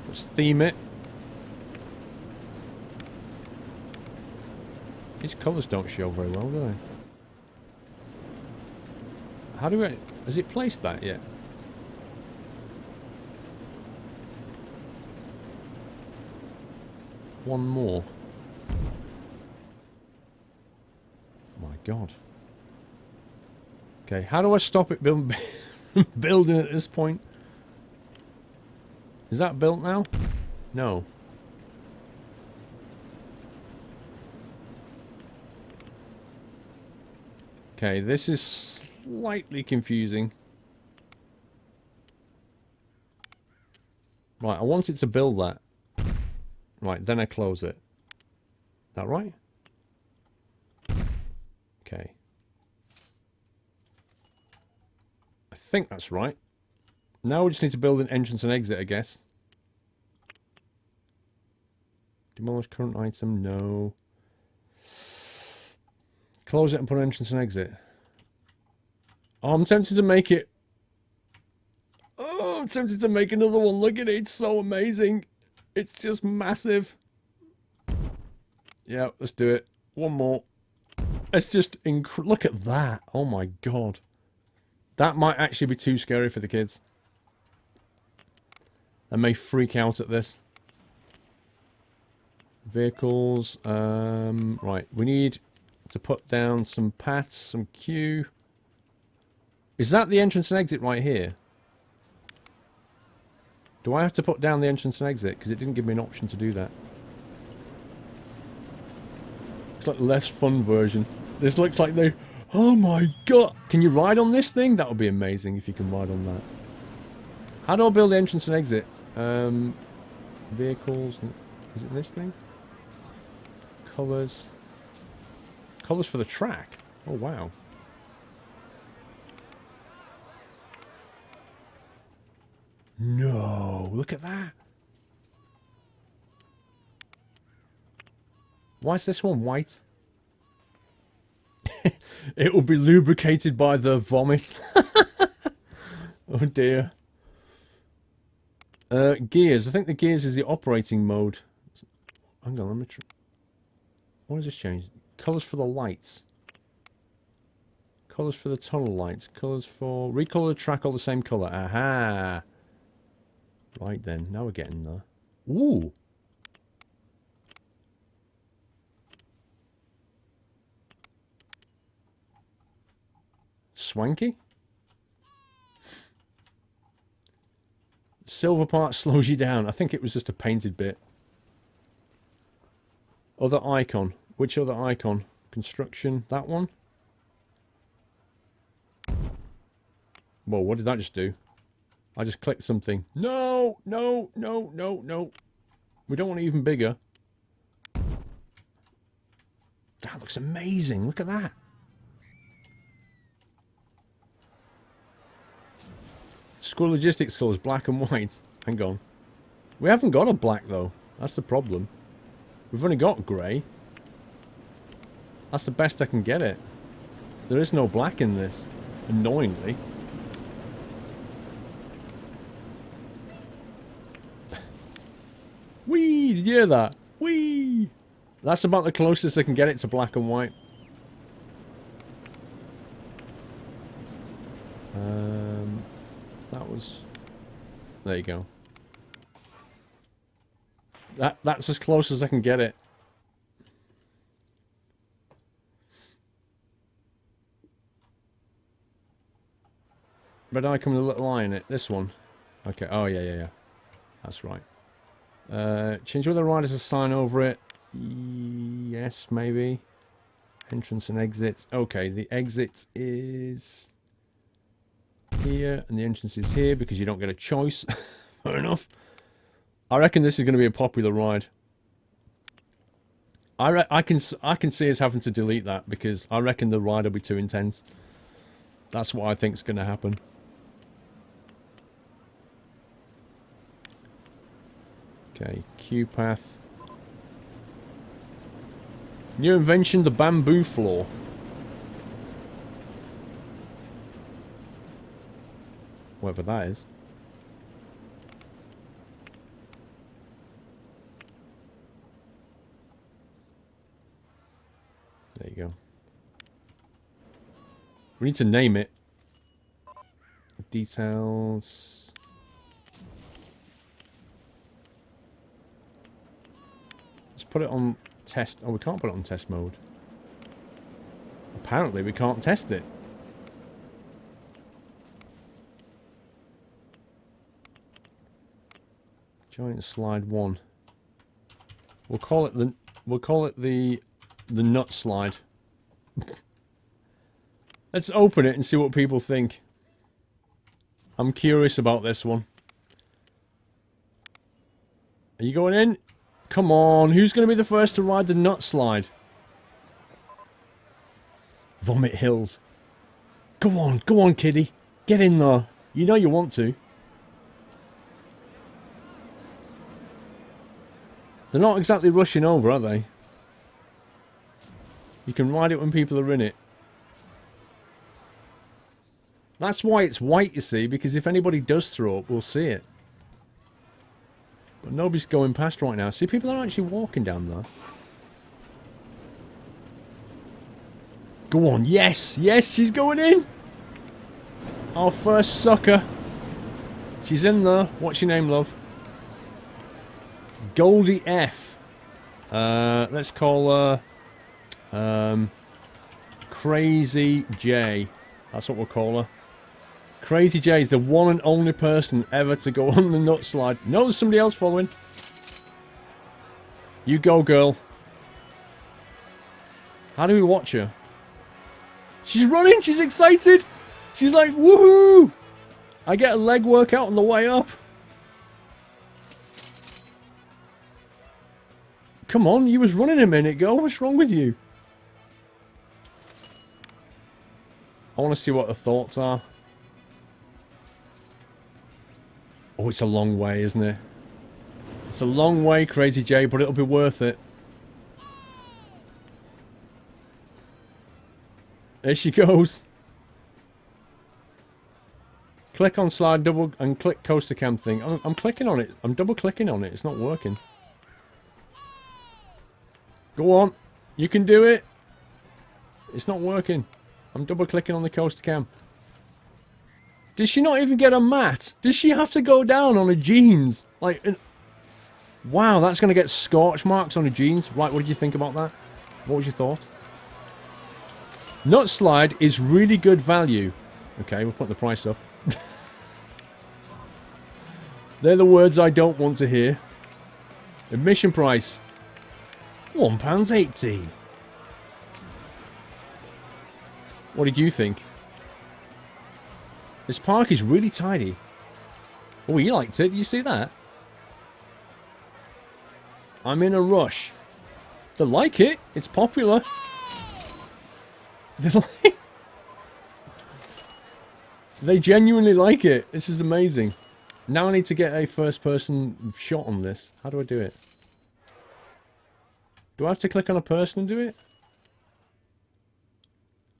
[SPEAKER 1] Let's theme it. These colours don't show very well, do they? How do I... Has it placed that yet? One more. My god. Okay, how do I stop it building at this point? Is that built now? No. Okay, this is slightly confusing. Right, I want it to build that. Right, then I close it. That right? Okay. I think that's right. Now we just need to build an entrance and exit, I guess. Demolish current item, no. Close it and put an entrance and exit. Oh, I'm tempted to make it... Oh, I'm tempted to make another one. Look at it, it's so amazing. It's just massive. Yeah, let's do it. One more. It's just look at that. Oh my god. That might actually be too scary for the kids. They may freak out at this. Vehicles. Right, we need to put down some paths, some queue. Is that the entrance and exit right here? Do I have to put down the entrance and exit? Because it didn't give me an option to do that. It's like the less fun version. This looks like they... Oh my god! Can you ride on this thing? That would be amazing if you can ride on that. How do I build the entrance and exit? Vehicles... Is it this thing? Colours. Colours for the track. Oh wow. No, look at that. Why is this one white? It will be lubricated by the vomit. Oh dear. Gears. I think the gears is the operating mode. Hang on, let me try. What does this change? Colours for the lights. Colours for the tunnel lights. Colours for... Recolor the track all the same colour. Aha! Right then, now we're getting there. Ooh! Swanky? Silver part slows you down. I think it was just a painted bit. Other icon. Which other icon? Construction. That one? Whoa, what did that just do? I just clicked something. No! No! No! No! No! We don't want it even bigger. That looks amazing. Look at that. Squirrel Logistics colours, black and white. Hang on. We haven't got a black, though. That's the problem. We've only got grey. That's the best I can get it. There is no black in this. Annoyingly. Whee! Did you hear that? Whee! That's about the closest I can get it to black and white. That was... There you go. That's as close as I can get it. Red icon with a little eye in it. This one. Okay. Oh, yeah. That's right. Change whether the rider's a sign over it. Yes, maybe. Entrance and exit. Okay, the exit is here, and the entrance is here because you don't get a choice. Fair enough. I reckon this is going to be a popular ride. I can see us having to delete that because I reckon the ride will be too intense. That's what I think is going to happen. Okay, queue path. New invention, the bamboo floor. Whatever that is. There you go. We need to name it. Details. Let's put it on test. Oh, we can't put it on test mode. Apparently we can't test it. Giant slide 1. We'll call it the nut slide. Let's open it and see what people think. I'm curious about this one. Are you going in? Come on, who's going to be the first to ride the nut slide? Vomit Hills. Go on, kiddie. Get in there. You know you want to. They're not exactly rushing over, are they? You can ride it when people are in it. That's why it's white, you see, because if anybody does throw up, we'll see it. But nobody's going past right now. See, people are actually walking down there. Go on, yes, she's going in. Our first sucker. She's in there. What's your name, love? Goldie F. Let's call her Crazy J. That's what we'll call her. Crazy J is the one and only person ever to go on the nut slide. No, there's somebody else following. You go, girl. How do we watch her? She's running. She's excited. She's like, woohoo! I get a leg workout on the way up. Come on, you was running a minute ago. What's wrong with you? I want to see what her thoughts are. Oh, it's a long way, isn't it? It's a long way, Crazy J, but it'll be worth it. There she goes. Click on slide double and click coaster cam thing. I'm clicking on it. I'm double clicking on it. It's not working. Go on. You can do it. It's not working. I'm double clicking on the coaster cam. Did she not even get a mat? Does she have to go down on her jeans? Like, wow, that's going to get scorch marks on her jeans. Right, what did you think about that? What was your thought? Nut slide is really good value. Okay, we're putting the price up. They're the words I don't want to hear. Admission price. £1.80. What did you think? This park is really tidy. Oh, you liked it. Did you see that? I'm in a rush. They like it. It's popular. They genuinely like it. This is amazing. Now I need to get a first-person shot on this. How do I do it? Do I have to click on a person and do it?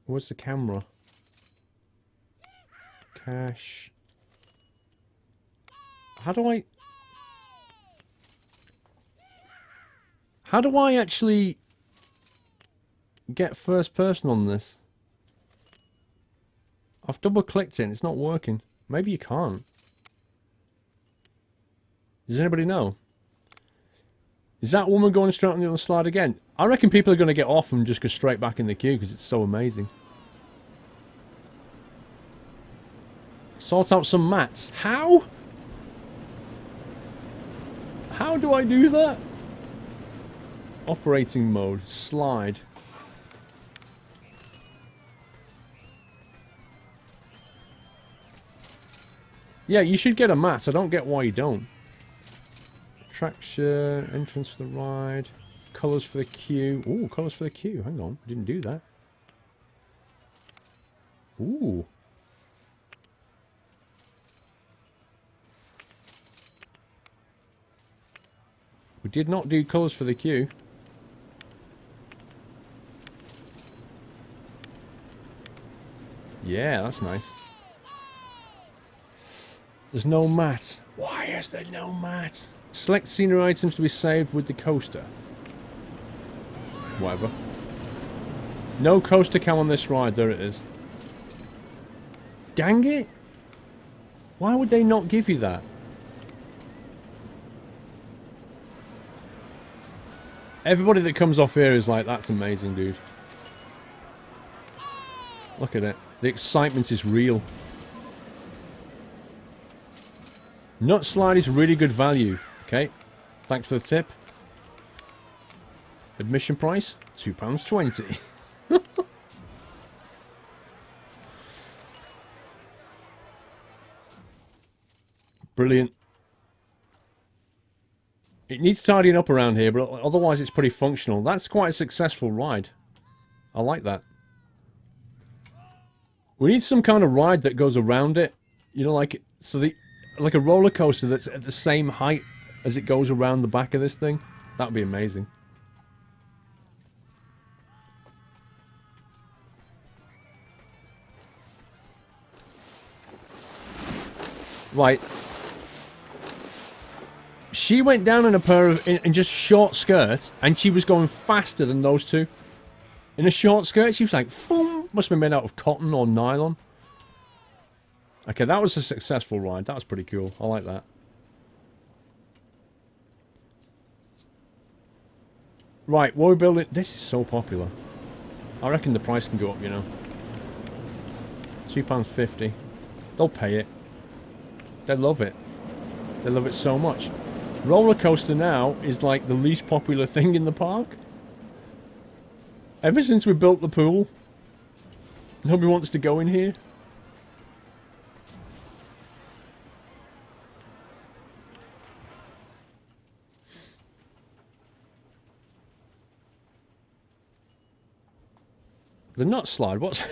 [SPEAKER 1] Where's the camera? Cache. How do I actually get first person on this? I've double clicked it and it's not working. Maybe you can't. Does anybody know? Is that woman going straight on the other slide again? I reckon people are going to get off and just go straight back in the queue because it's so amazing. Sort out some mats. How? How do I do that? Operating mode. Slide. Yeah, you should get a mat. I don't get why you don't. Attraction, entrance for the ride, colours for the queue. Ooh, colours for the queue. Hang on, I didn't do that. Ooh. We did not do colours for the queue. Yeah, that's nice. There's no mat. Why is there no mat? Select scenery items to be saved with the coaster. Whatever. No coaster cam on this ride. There it is. Dang it. Why would they not give you that? Everybody that comes off here is like, that's amazing, dude. Look at it. The excitement is real. Nut slide is really good value. Okay. Thanks for the tip. Admission price, £2.20. Brilliant. It needs tidying up around here, but otherwise it's pretty functional. That's quite a successful ride. I like that. We need some kind of ride that goes around it. You know, like like a roller coaster that's at the same height as it goes around the back of this thing. That would be amazing. Right. She went down in a pair of in just short skirts, and she was going faster than those two. In a short skirt, she was like, "Foom!" Must have been made out of cotton or nylon. Okay, that was a successful ride. That was pretty cool. I like that. Right, what we're building... This is so popular. I reckon the price can go up, you know. £2.50. They'll pay it. They love it. They love it so much. Roller coaster now is like the least popular thing in the park. Ever since we built the pool, nobody wants to go in here. The nut slide, what's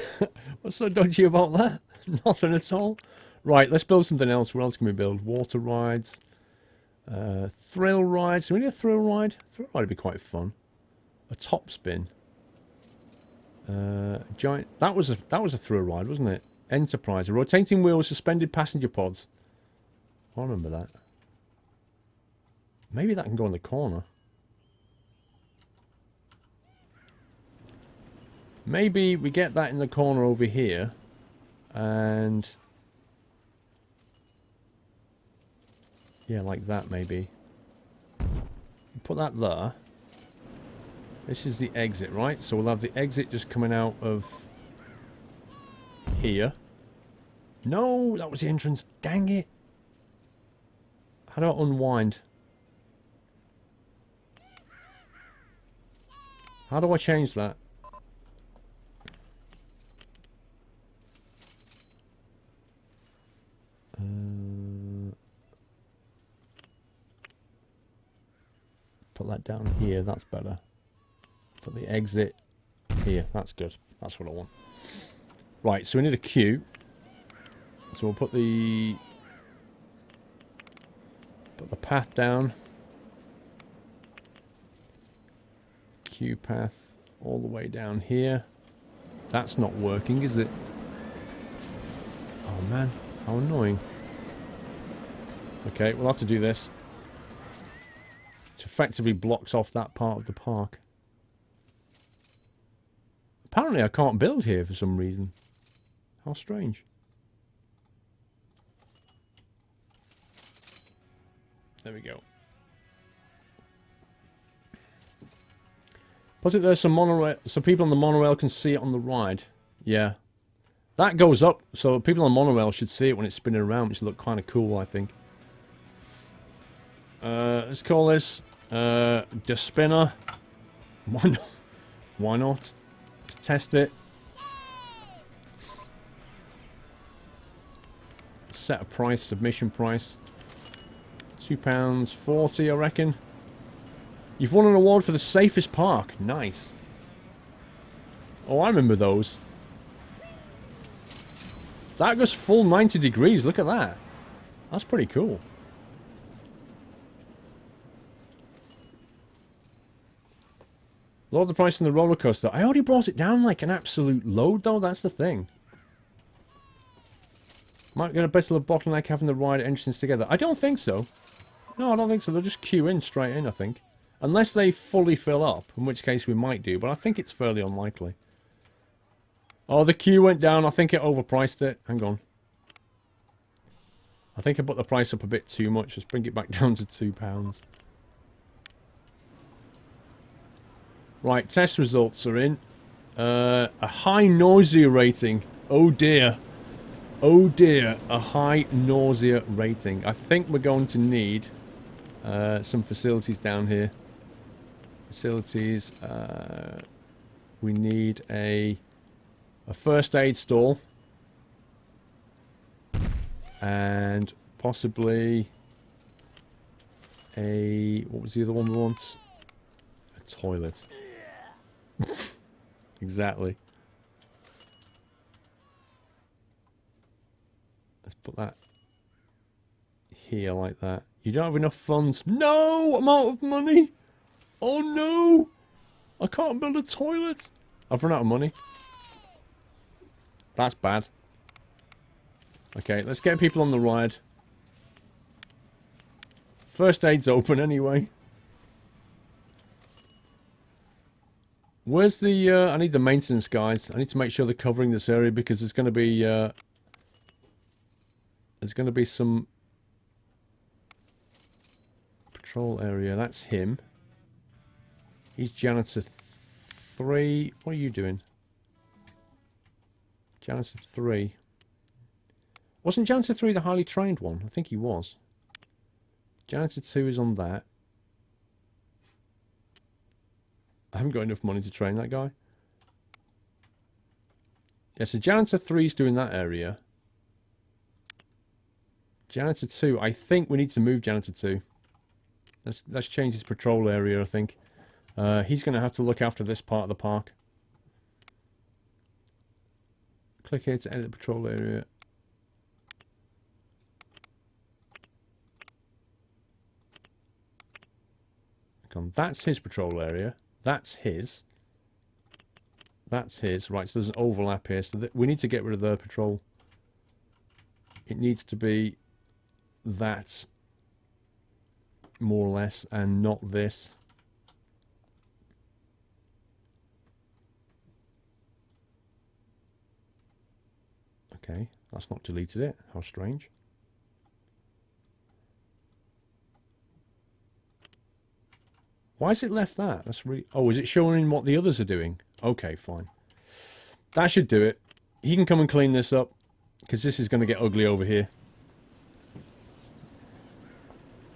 [SPEAKER 1] so dodgy about that? Nothing at all. Right, let's build something else. What else can we build? Water rides. Thrill rides. Do we need a thrill ride? Thrill ride would be quite fun. A top spin. Giant. That was a thrill ride, wasn't it? Enterprise. A rotating wheel with suspended passenger pods. I remember that. Maybe that can go in the corner. Maybe we get that in the corner over here. And... yeah, like that maybe. Put that there. This is the exit, right? So we'll have the exit just coming out of here. No, that was the entrance. Dang it. How do I unwind? How do I change that? Put that down here. That's better. Put the exit here. That's good. That's what I want. Right, so we need a queue. So we'll put the path down. Queue path all the way down here. That's not working, is it? Oh man, how annoying. Okay, we'll have to do this. It effectively blocks off that part of the park. Apparently I can't build here for some reason. How strange. There we go. Put it there so monorail, so people on the monorail can see it on the ride. Yeah. That goes up, so people on the monorail should see it when it's spinning around, which look kind of cool, I think. Let's call this the spinner. Why not? Why not? Let's test it. Set a price, submission price. £2.40, I reckon. You've won an award for the safest park. Nice. Oh, I remember those. That goes full 90 degrees. Look at that. That's pretty cool. Lower the price on the roller coaster. I already brought it down like an absolute load, though. That's the thing. Might get a bit of a bottleneck having the ride entrance together. I don't think so. No, I don't think so. They'll just queue in straight in, I think. Unless they fully fill up, in which case we might do, but I think it's fairly unlikely. Oh, the queue went down. I think it overpriced it. Hang on. I think I put the price up a bit too much. Let's bring it back down to £2. Right, test results are in. A high nausea rating. Oh dear. Oh dear, a high nausea rating. I think we're going to need some facilities down here. Facilities. We need a first aid stall. And possibly a... what was the other one we want? A toilet. Exactly. Let's put that here like that. You don't have enough funds. No! I'm out of money! Oh no! I can't build a toilet! I've run out of money. That's bad. Okay, let's get people on the ride. First aid's open anyway. Where's the... I need the maintenance guys. I need to make sure they're covering this area because there's going to be... there's going to be some... patrol area. That's him. He's janitor 3. What are you doing? Janitor 3. Wasn't janitor 3 the highly trained one? I think he was. Janitor 2 is on that. I haven't got enough money to train that guy. Yeah, so Janitor 3 is doing that area. Janitor 2, I think we need to move Janitor 2. Let's change his patrol area, I think. He's going to have to look after this part of the park. Click here to edit the patrol area. That's his patrol area. That's his. That's his. Right, so there's an overlap here. So we need to get rid of their patrol. It needs to be that, more or less, and not this. Okay, that's not deleted it. How strange. Why has it left that? That's really... Oh, is it showing what the others are doing? Okay, fine. That should do it. He can come and clean this up, because this is going to get ugly over here.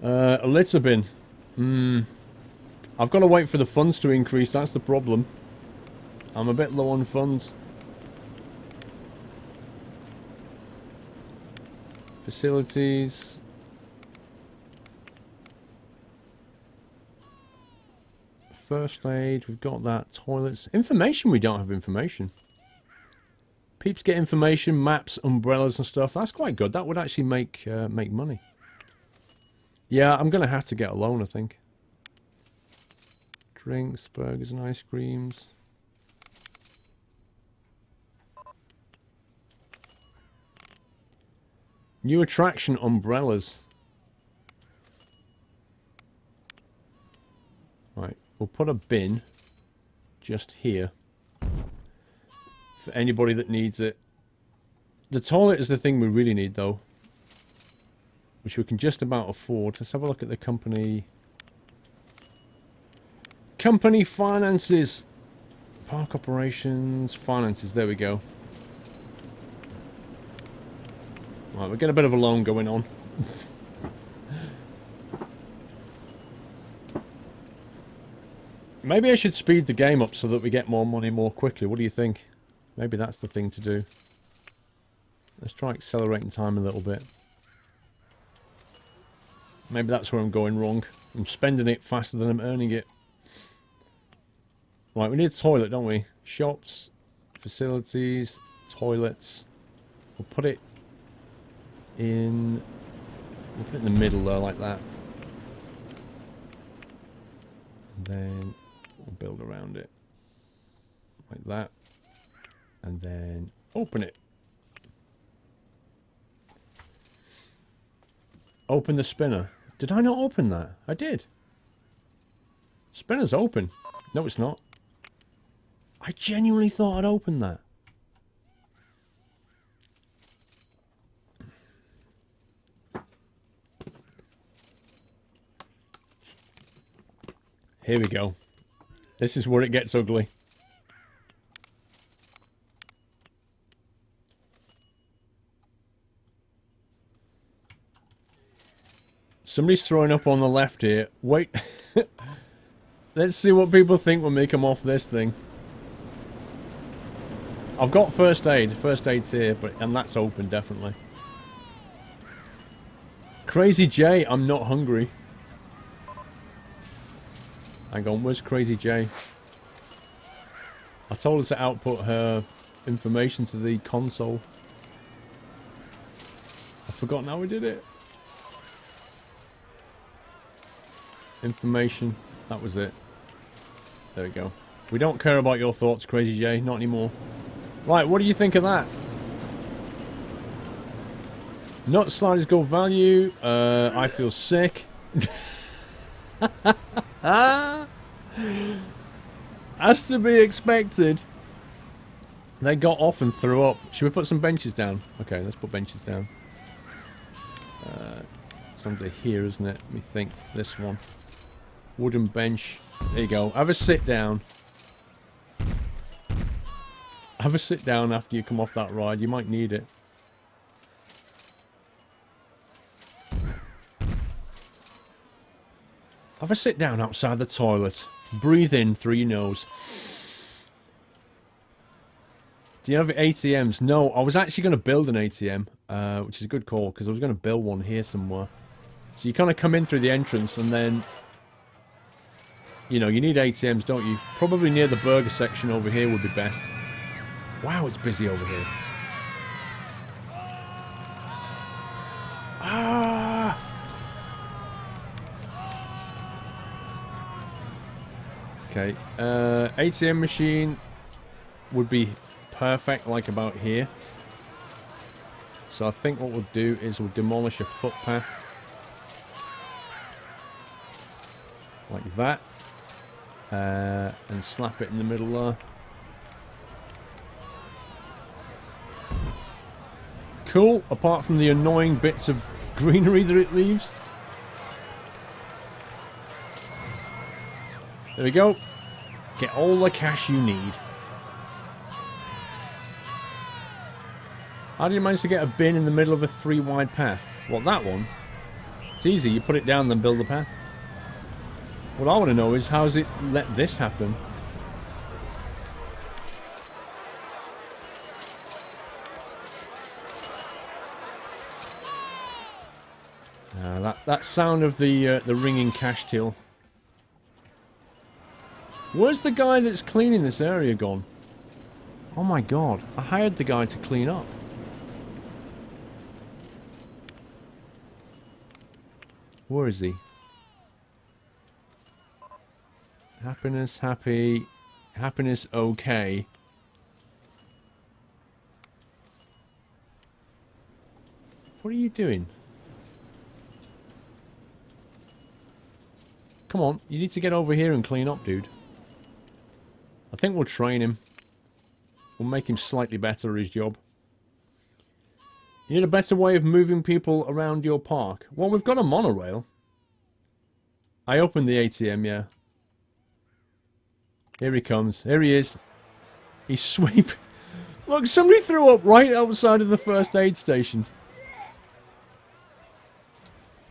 [SPEAKER 1] A litter bin. I've got to wait for the funds to increase. That's the problem. I'm a bit low on funds. Facilities. First aid. We've got that. Toilets. Information. We don't have information. Peeps get information, maps, umbrellas and stuff. That's quite good. That would actually make money. Yeah, I'm going to have to get a loan, I think. Drinks, burgers and ice creams. New attraction, umbrellas. Right, we'll put a bin just here. For anybody that needs it. The toilet is the thing we really need, though. Which we can just about afford. Let's have a look at the company. Company finances. Park operations. Finances. There we go. Right, we're getting a bit of a loan going on. Maybe I should speed the game up so that we get more money more quickly. What do you think? Maybe that's the thing to do. Let's try accelerating time a little bit. Maybe that's where I'm going wrong. I'm spending it faster than I'm earning it. Right, we need a toilet, don't we? Shops, facilities, toilets. We'll put it in... We'll put it in the middle there, like that. And then we'll build around it. Like that. And then open it. Open the spinner. Did I not open that? I did. Spinner's open. No, it's not. I genuinely thought I'd opened that. Here we go. This is where it gets ugly. Somebody's throwing up on the left here. Wait. Let's see what people think when we come off this thing. I've got first aid. First aid's here, and that's open, definitely. Crazy J, I'm not hungry. Hang on, where's Crazy J? I told her to output her information to the console. I've forgotten how we did it. Information. That was it. There we go. We don't care about your thoughts, Crazy J. Not anymore. Right, what do you think of that? Not sliders go value. I feel sick. As to be expected. They got off and threw up. Should we put some benches down? Okay, let's put benches down. It's under here, isn't it? Let me think. This one. Wooden bench. There you go. Have a sit down. Have a sit down after you come off that ride. You might need it. Have a sit down outside the toilet. Breathe in through your nose. Do you have ATMs? No, I was actually going to build an ATM, which is a good call, because I was going to build one here somewhere. So you kind of come in through the entrance, and then, you know, you need ATMs, don't you? Probably near the burger section over here would be best. Wow, it's busy over here. Ah! Okay, ATM machine would be perfect, like about here. So I think what we'll do is we'll demolish a footpath. Like that. And slap it in the middle there. cool, apart from the annoying bits of greenery that it leaves. There we go. Get all the cash you need. How do you manage to get a bin in the middle of a 3-wide path? Well, that one. It's easy. You put it down, then build a path. What I want to know is, how does it let this happen? That sound of the ringing cash till. Where's the guy that's cleaning this area gone? Oh my god, I hired the guy to clean up. Where is he? Happiness, happy. Happiness, okay. What are you doing? Come on, you need to get over here and clean up, dude. I think we'll train him. We'll make him slightly better at his job. You need a better way of moving people around your park. Well, we've got a monorail. I opened the ATM, yeah. Here he comes. Here he is. He's sweeping. Look, somebody threw up right outside of the first aid station.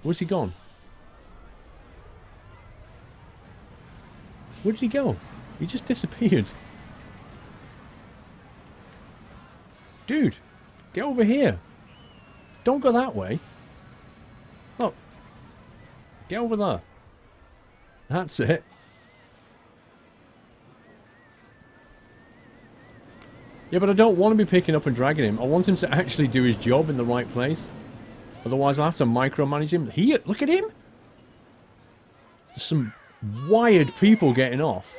[SPEAKER 1] Where's he gone? Where did he go? He just disappeared. Dude, get over here. Don't go that way. Look. Get over there. That's it. Yeah, but I don't want to be picking up and dragging him. I want him to actually do his job in the right place. Otherwise, I'll have to micromanage him. Here, look at him. There's some wired people getting off.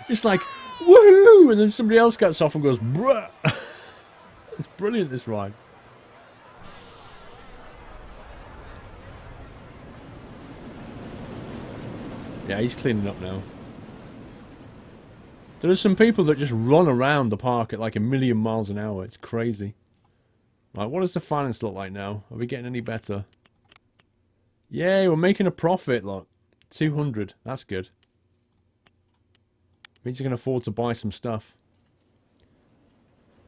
[SPEAKER 1] It's like, woohoo! And then somebody else gets off and goes, bruh. It's brilliant, this ride. Yeah, he's cleaning up now. There are some people that just run around the park at like 1,000,000 miles an hour. It's crazy. Right, what does the finance look like now? Are we getting any better? Yay, we're making a profit, look. 200. That's good. Means you can afford to buy some stuff.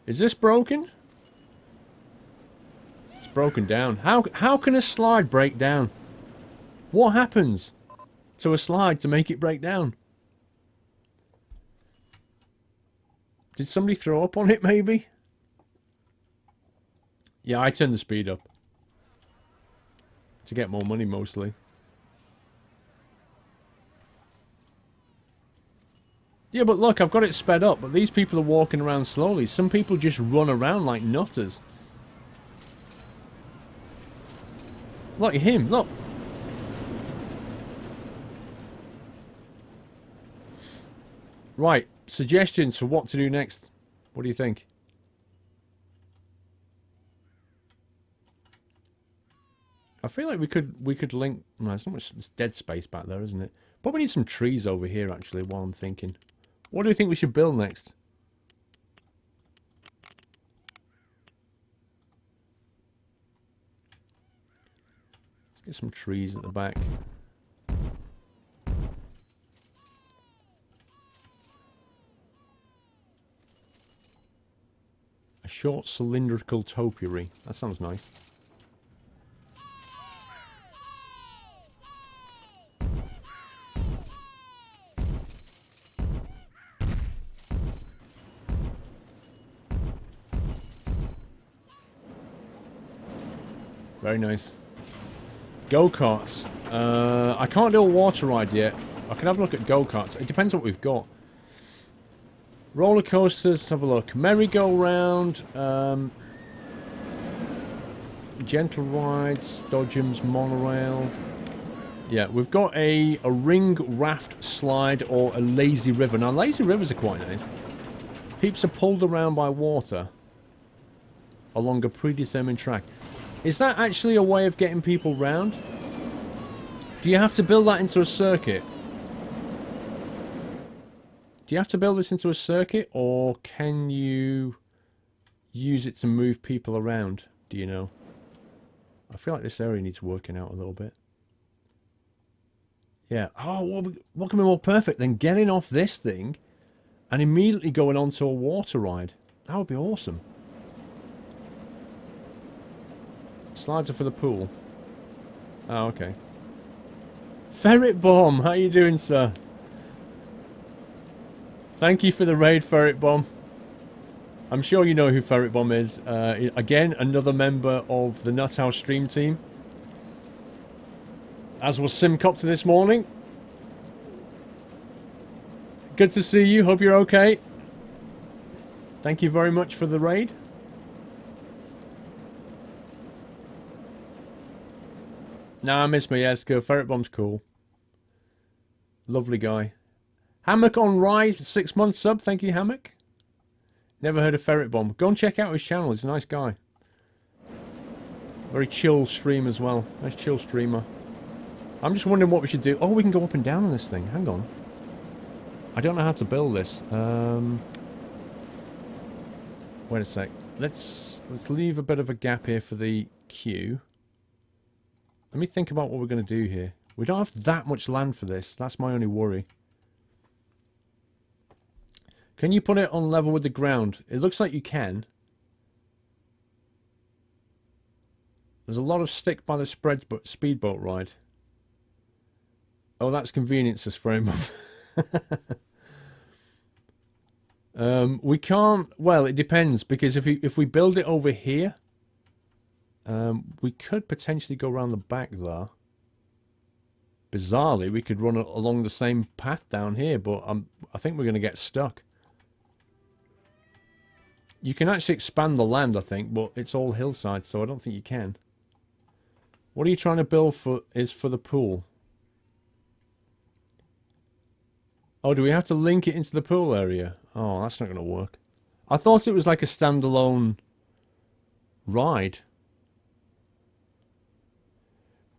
[SPEAKER 1] Is this broken? It's broken down. How can a slide break down? What happens to a slide to make it break down? Did somebody throw up on it, maybe? Yeah, I turned the speed up. To get more money, mostly. Yeah, but look, I've got it sped up, but these people are walking around slowly. Some people just run around like nutters. Look at him, look. Right, suggestions for what to do next. What do you think? I feel like we could link. No, there's not much. It's dead space back there, isn't it? Probably need some trees over here actually. While I'm thinking, what do you think we should build next? Let's get some trees at the back. A short cylindrical topiary. That sounds nice. Very nice. Go-karts. I can't do a water ride yet. I can have a look at go-karts. It depends what we've got. Roller coasters, let's have a look. Merry-go-round. Gentle rides. Dodgems, monorail. Yeah, we've got a ring raft slide or a lazy river. Now, lazy rivers are quite nice. Peeps are pulled around by water along a predetermined track. Is that actually a way of getting people round? Do you have to build that into a circuit? Do you have to build this into a circuit, or can you use it to move people around? Do you know? I feel like this area needs working out a little bit. Yeah. Oh, what can be more perfect than getting off this thing and immediately going onto a water ride? That would be awesome. Slides are for the pool. Oh, okay. Ferret Bomb, how you doing, sir? Thank you for the raid, Ferret Bomb. I'm sure you know who Ferret Bomb is. Again, another member of the Nuthouse stream team. As was Simcopter this morning. Good to see you. Hope you're okay. Thank you very much for the raid. Nah, I miss my Yesko. Ferret Bomb's cool. Lovely guy. Hammock on Ride, 6 months sub. Thank you, Hammock. Never heard of Ferret Bomb. Go and check out his channel. He's a nice guy. Very chill stream as well. Nice chill streamer. I'm just wondering what we should do. Oh, we can go up and down on this thing. Hang on. I don't know how to build this. Wait a sec. Let's leave a bit of a gap here for the queue. Let me think about what we're going to do here. We don't have that much land for this. That's my only worry. Can you put it on level with the ground? It looks like you can. There's a lot of stick by the speedboat ride. Oh, that's convenient, says Frame. We can't... Well, it depends, because if we build it over here, we could potentially go around the back there. Bizarrely, we could run along the same path down here, but I think we're going to get stuck. You can actually expand the land, I think, but it's all hillside, so I don't think you can. What are you trying to build for? Is for the pool? Oh, do we have to link it into the pool area? Oh, that's not going to work. I thought it was like a standalone ride.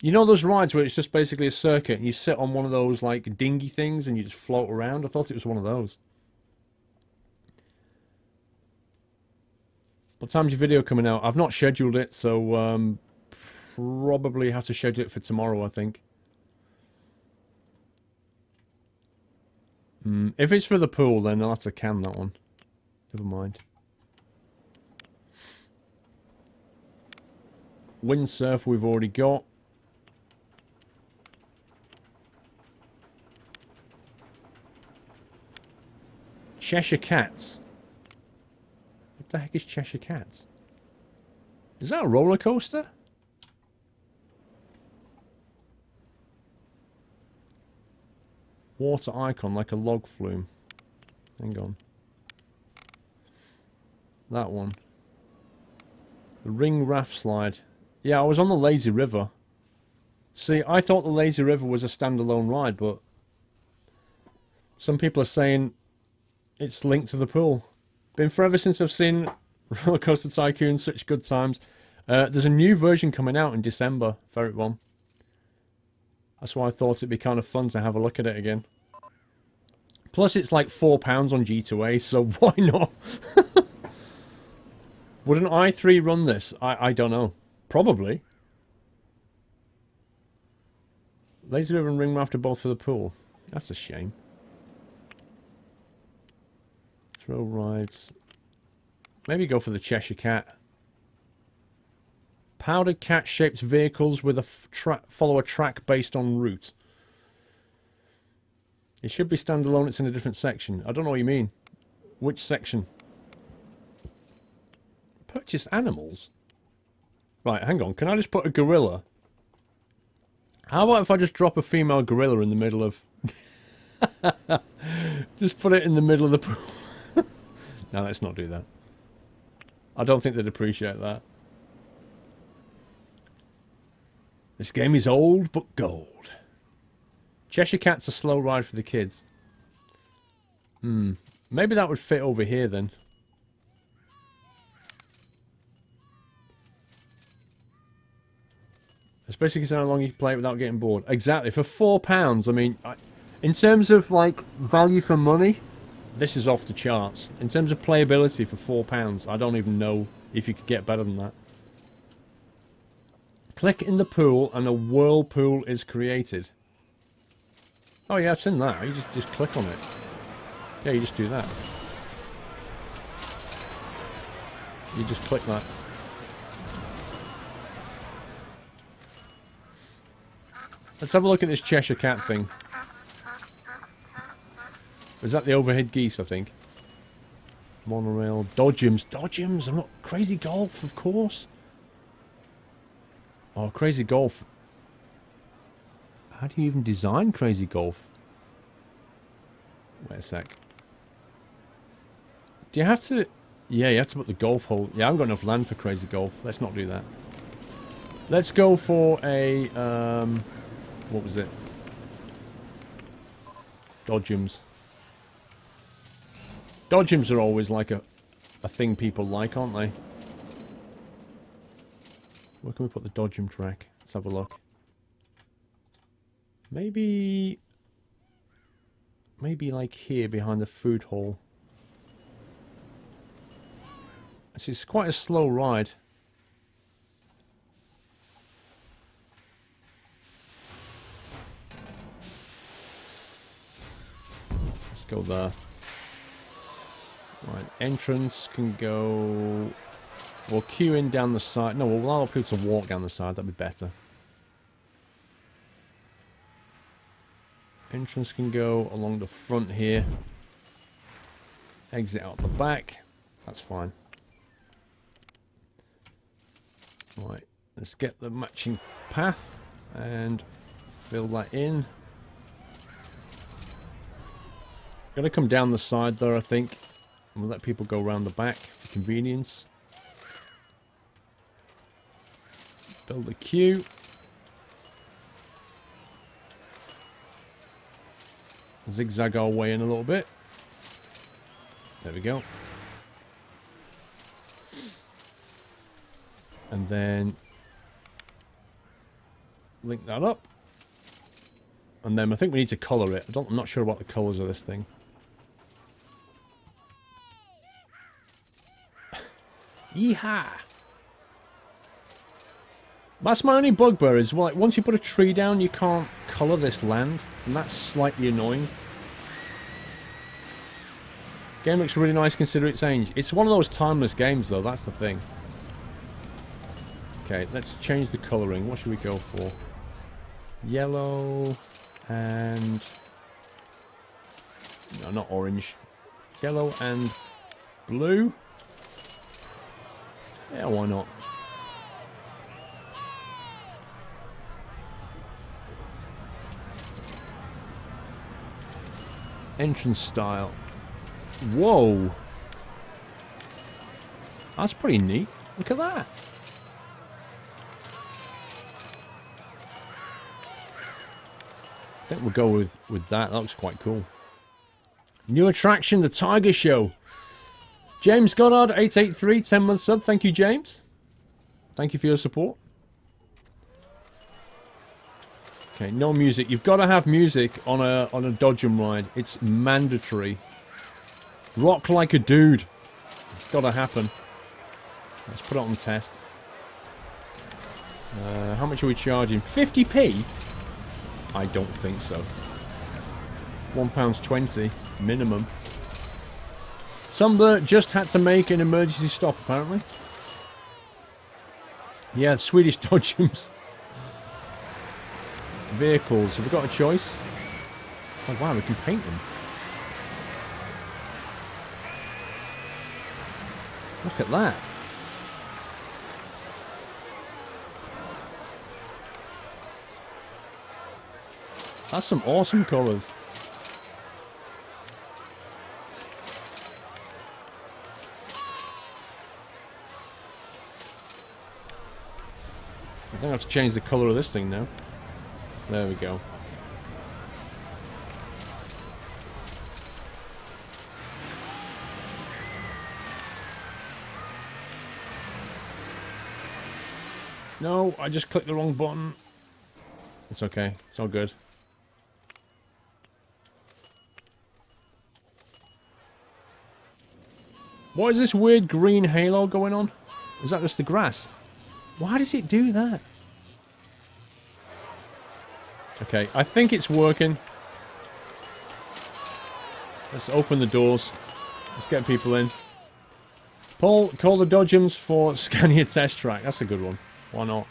[SPEAKER 1] You know those rides where it's just basically a circuit and you sit on one of those like dinghy things and you just float around? I thought it was one of those. What time's your video coming out? I've not scheduled it, so probably have to schedule it for tomorrow, I think. If it's for the pool, then I'll have to can that one. Never mind. Windsurf we've already got. Cheshire Cats. What the heck is Cheshire Cats? Is that a roller coaster? Water icon like a log flume. Hang on. That one. The ring raft slide. Yeah, I was on the lazy river. See, I thought the lazy river was a standalone ride, but some people are saying it's linked to the pool. Been forever since I've seen Rollercoaster Tycoon, such good times. There's a new version coming out in December, Ferret Bomb. That's why I thought it'd be kind of fun to have a look at it again. Plus, it's like £4 on G2A, so why not? Would an i3 run this? I don't know. Probably. Lazy River and Ring Raft are both for the pool. That's a shame. Thrill rides. Maybe go for the Cheshire Cat. Powdered cat-shaped vehicles with a follow a track based on route. It should be standalone, it's in a different section. I don't know what you mean. Which section? Purchase animals? Right, hang on. Can I just put a gorilla? How about if I just drop a female gorilla in the middle of... just put it in the middle of the pool. No, let's not do that. I don't think they'd appreciate that. This game is old but gold. Cheshire Cat's a slow ride for the kids. Maybe that would fit over here then. Especially considering how long you can play it without getting bored. Exactly. For £4, I mean, in terms of like value for money, This is off the charts. In terms of playability for £4, I don't even know if you could get better than that. Click in the pool and a whirlpool is created. Oh yeah, I've seen that. You just click on it. Yeah, you just do that. You just click that. Let's have a look at this Cheshire Cat thing. Is that the overhead geese, I think? Monorail. Dodgems. Dodgems! I'm not... Crazy Golf, of course. Oh, Crazy Golf. How do you even design Crazy Golf? Wait a sec. Do you have to... Yeah, you have to put the golf hole... Yeah, I haven't got enough land for Crazy Golf. Let's not do that. Let's go for a... what was it? Dodgems. Dodgems are always like a thing people like, aren't they? Where can we put the Dodgem track? Let's have a look. Maybe like here behind the food hall. Actually, it's quite a slow ride. Let's go there. Right, entrance can go... We'll queue in down the side. No, we'll allow people to walk down the side. That'd be better. Entrance can go along the front here. Exit out the back. That's fine. Right, let's get the matching path and fill that in. Gonna come down the side there, I think. And we'll let people go around the back for convenience. Build a queue. Zigzag our way in a little bit. There we go. And then link that up. And then I think we need to colour it. I'm not sure about the colours of this thing. Yeehaw! That's my only bugbear is, like, once you put a tree down, you can't colour this land. And that's slightly annoying. Game looks really nice considering its age. It's one of those timeless games, though. That's the thing. Okay, let's change the colouring. What should we go for? Yellow and... No, not orange. Yellow and blue? Yeah, why not? Entrance style. Whoa! That's pretty neat. Look at that. I think we'll go with that. That looks quite cool. New attraction, the Tiger Show. James Goddard, 883, 10-month sub. Thank you, James. Thank you for your support. Okay, no music. You've got to have music on a Dodgem ride. It's mandatory. Rock like a dude. It's got to happen. Let's put it on test. How much are we charging? 50p? I don't think so. £1.20 minimum. Sumber just had to make an emergency stop, apparently. Yeah, Swedish Dodgems. Vehicles. Have we got a choice? Oh, wow, we can paint them. Look at that. That's some awesome colours. I think I have to change the colour of this thing now. There we go. No, I just clicked the wrong button. It's okay. It's all good. What is this weird green halo going on? Is that just the grass? Why does it do that? Okay, I think it's working. Let's open the doors. Let's get people in. Paul, call the Dodgems for Scania test track. That's a good one. Why not?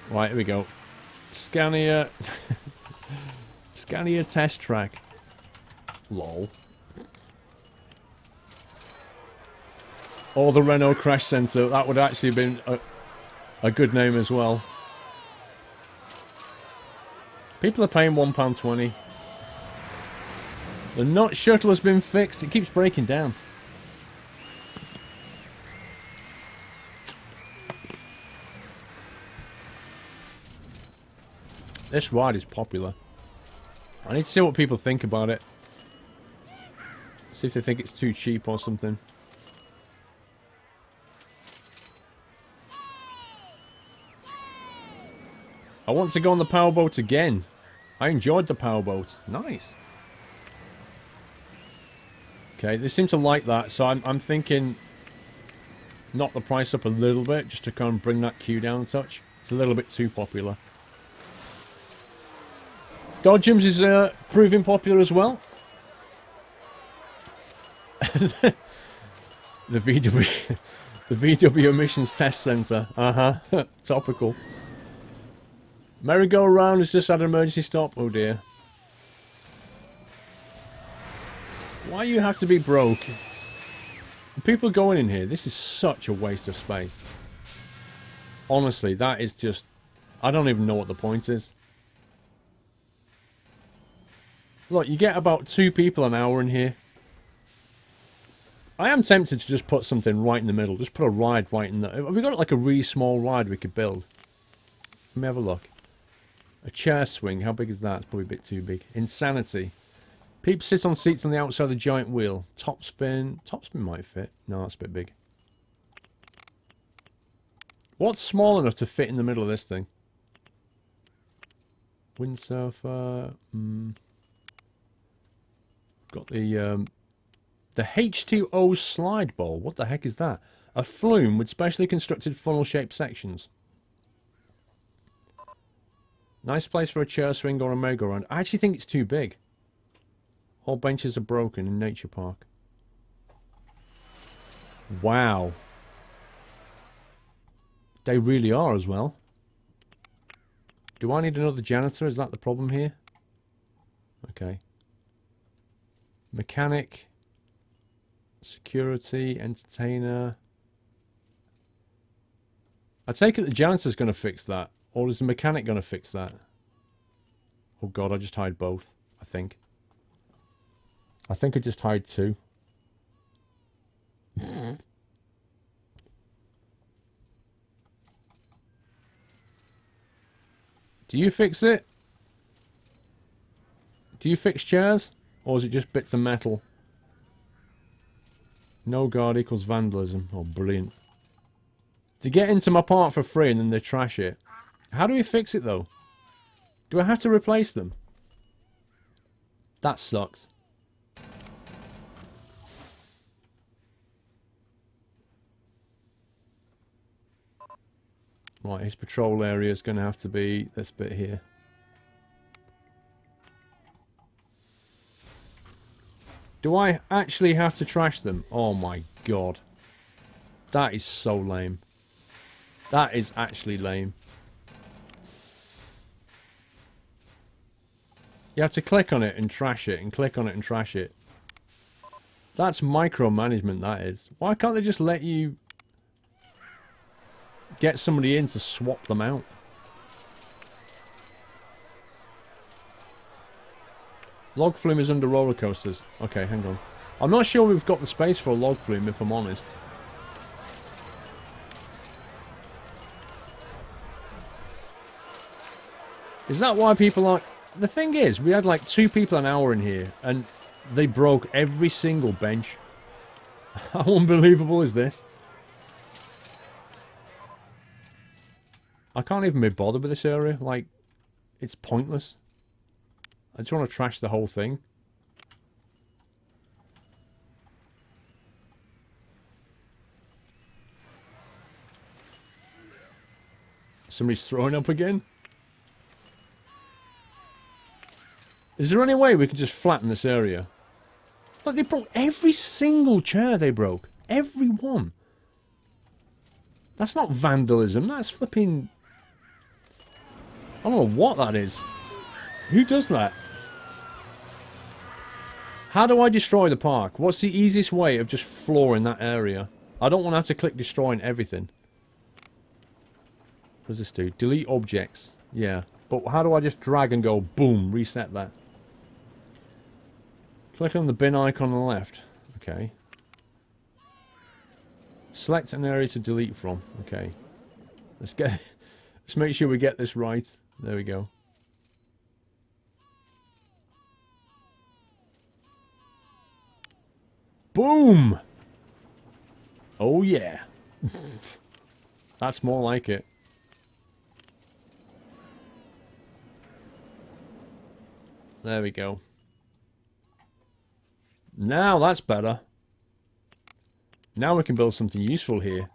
[SPEAKER 1] Right, here we go. Scania... Scania test track. Lol. Or the Renault Crash Centre. That would actually have been a good name as well. People are paying £1.20. The nut shuttle has been fixed. It keeps breaking down. This ride is popular. I need to see what people think about it. See if they think it's too cheap or something. I want to go on the powerboat again. I enjoyed the powerboat. Nice. Okay, they seem to like that, so I'm thinking knock the price up a little bit just to kind of bring that queue down a touch. It's a little bit too popular. Dodgems is proving popular as well. The VW, the VW emissions test centre. Topical. Merry-go-round has just had an emergency stop. Oh dear. Why you have to be broke? People going in here. This is such a waste of space. Honestly, that is just... I don't even know what the point is. Look, you get about 2 people an hour in here. I am tempted to just put something right in the middle. Just put a ride right in the... Have we got like a really small ride we could build? Let me have a look. A chair swing. How big is that? It's probably a bit too big. Insanity. People sit on seats on the outside of the giant wheel. Top spin. Top spin might fit. No, that's a bit big. What's small enough to fit in the middle of this thing? Windsurfer. Got the H2O slide bowl. What the heck is that? A flume with specially constructed funnel-shaped sections. Nice place for a chair swing or a merry-go-round. I actually think it's too big. All benches are broken in Nature Park. Wow. They really are as well. Do I need another janitor? Is that the problem here? Okay. Mechanic. Security. Entertainer. I take it the janitor's going to fix that. Or is the mechanic going to fix that? Oh god, I just hired both, I think. I think I just hired 2. Do you fix it? Do you fix chairs? Or is it just bits of metal? No guard equals vandalism. Oh, brilliant. To get into my part for free and then they trash it. How do we fix it, though? Do I have to replace them? That sucks. Right, his patrol area is going to have to be this bit here. Do I actually have to trash them? Oh my god. That is so lame. That is actually lame. You have to click on it and trash it, and click on it and trash it. That's micromanagement, that is. Why can't they just let you get somebody in to swap them out? Log flume is under roller coasters. Okay, hang on. I'm not sure we've got the space for a log flume, if I'm honest. Is that why people are... The thing is, we had like 2 people an hour in here, and they broke every single bench. How unbelievable is this? I can't even be bothered with this area. Like, it's pointless. I just want to trash the whole thing. Somebody's throwing up again. Is there any way we could just flatten this area? Look, they broke every single chair they broke. Every one. That's not vandalism. That's flipping... I don't know what that is. Who does that? How do I destroy the park? What's the easiest way of just flooring that area? I don't want to have to click destroying everything. What does this do? Delete objects. Yeah. But how do I just drag and go, boom, reset that? Click on the bin icon on the left. Okay. Select an area to delete from. Okay. Let's make sure we get this right. There we go. Boom! Oh yeah. That's more like it. There we go. Now that's better. Now we can build something useful here.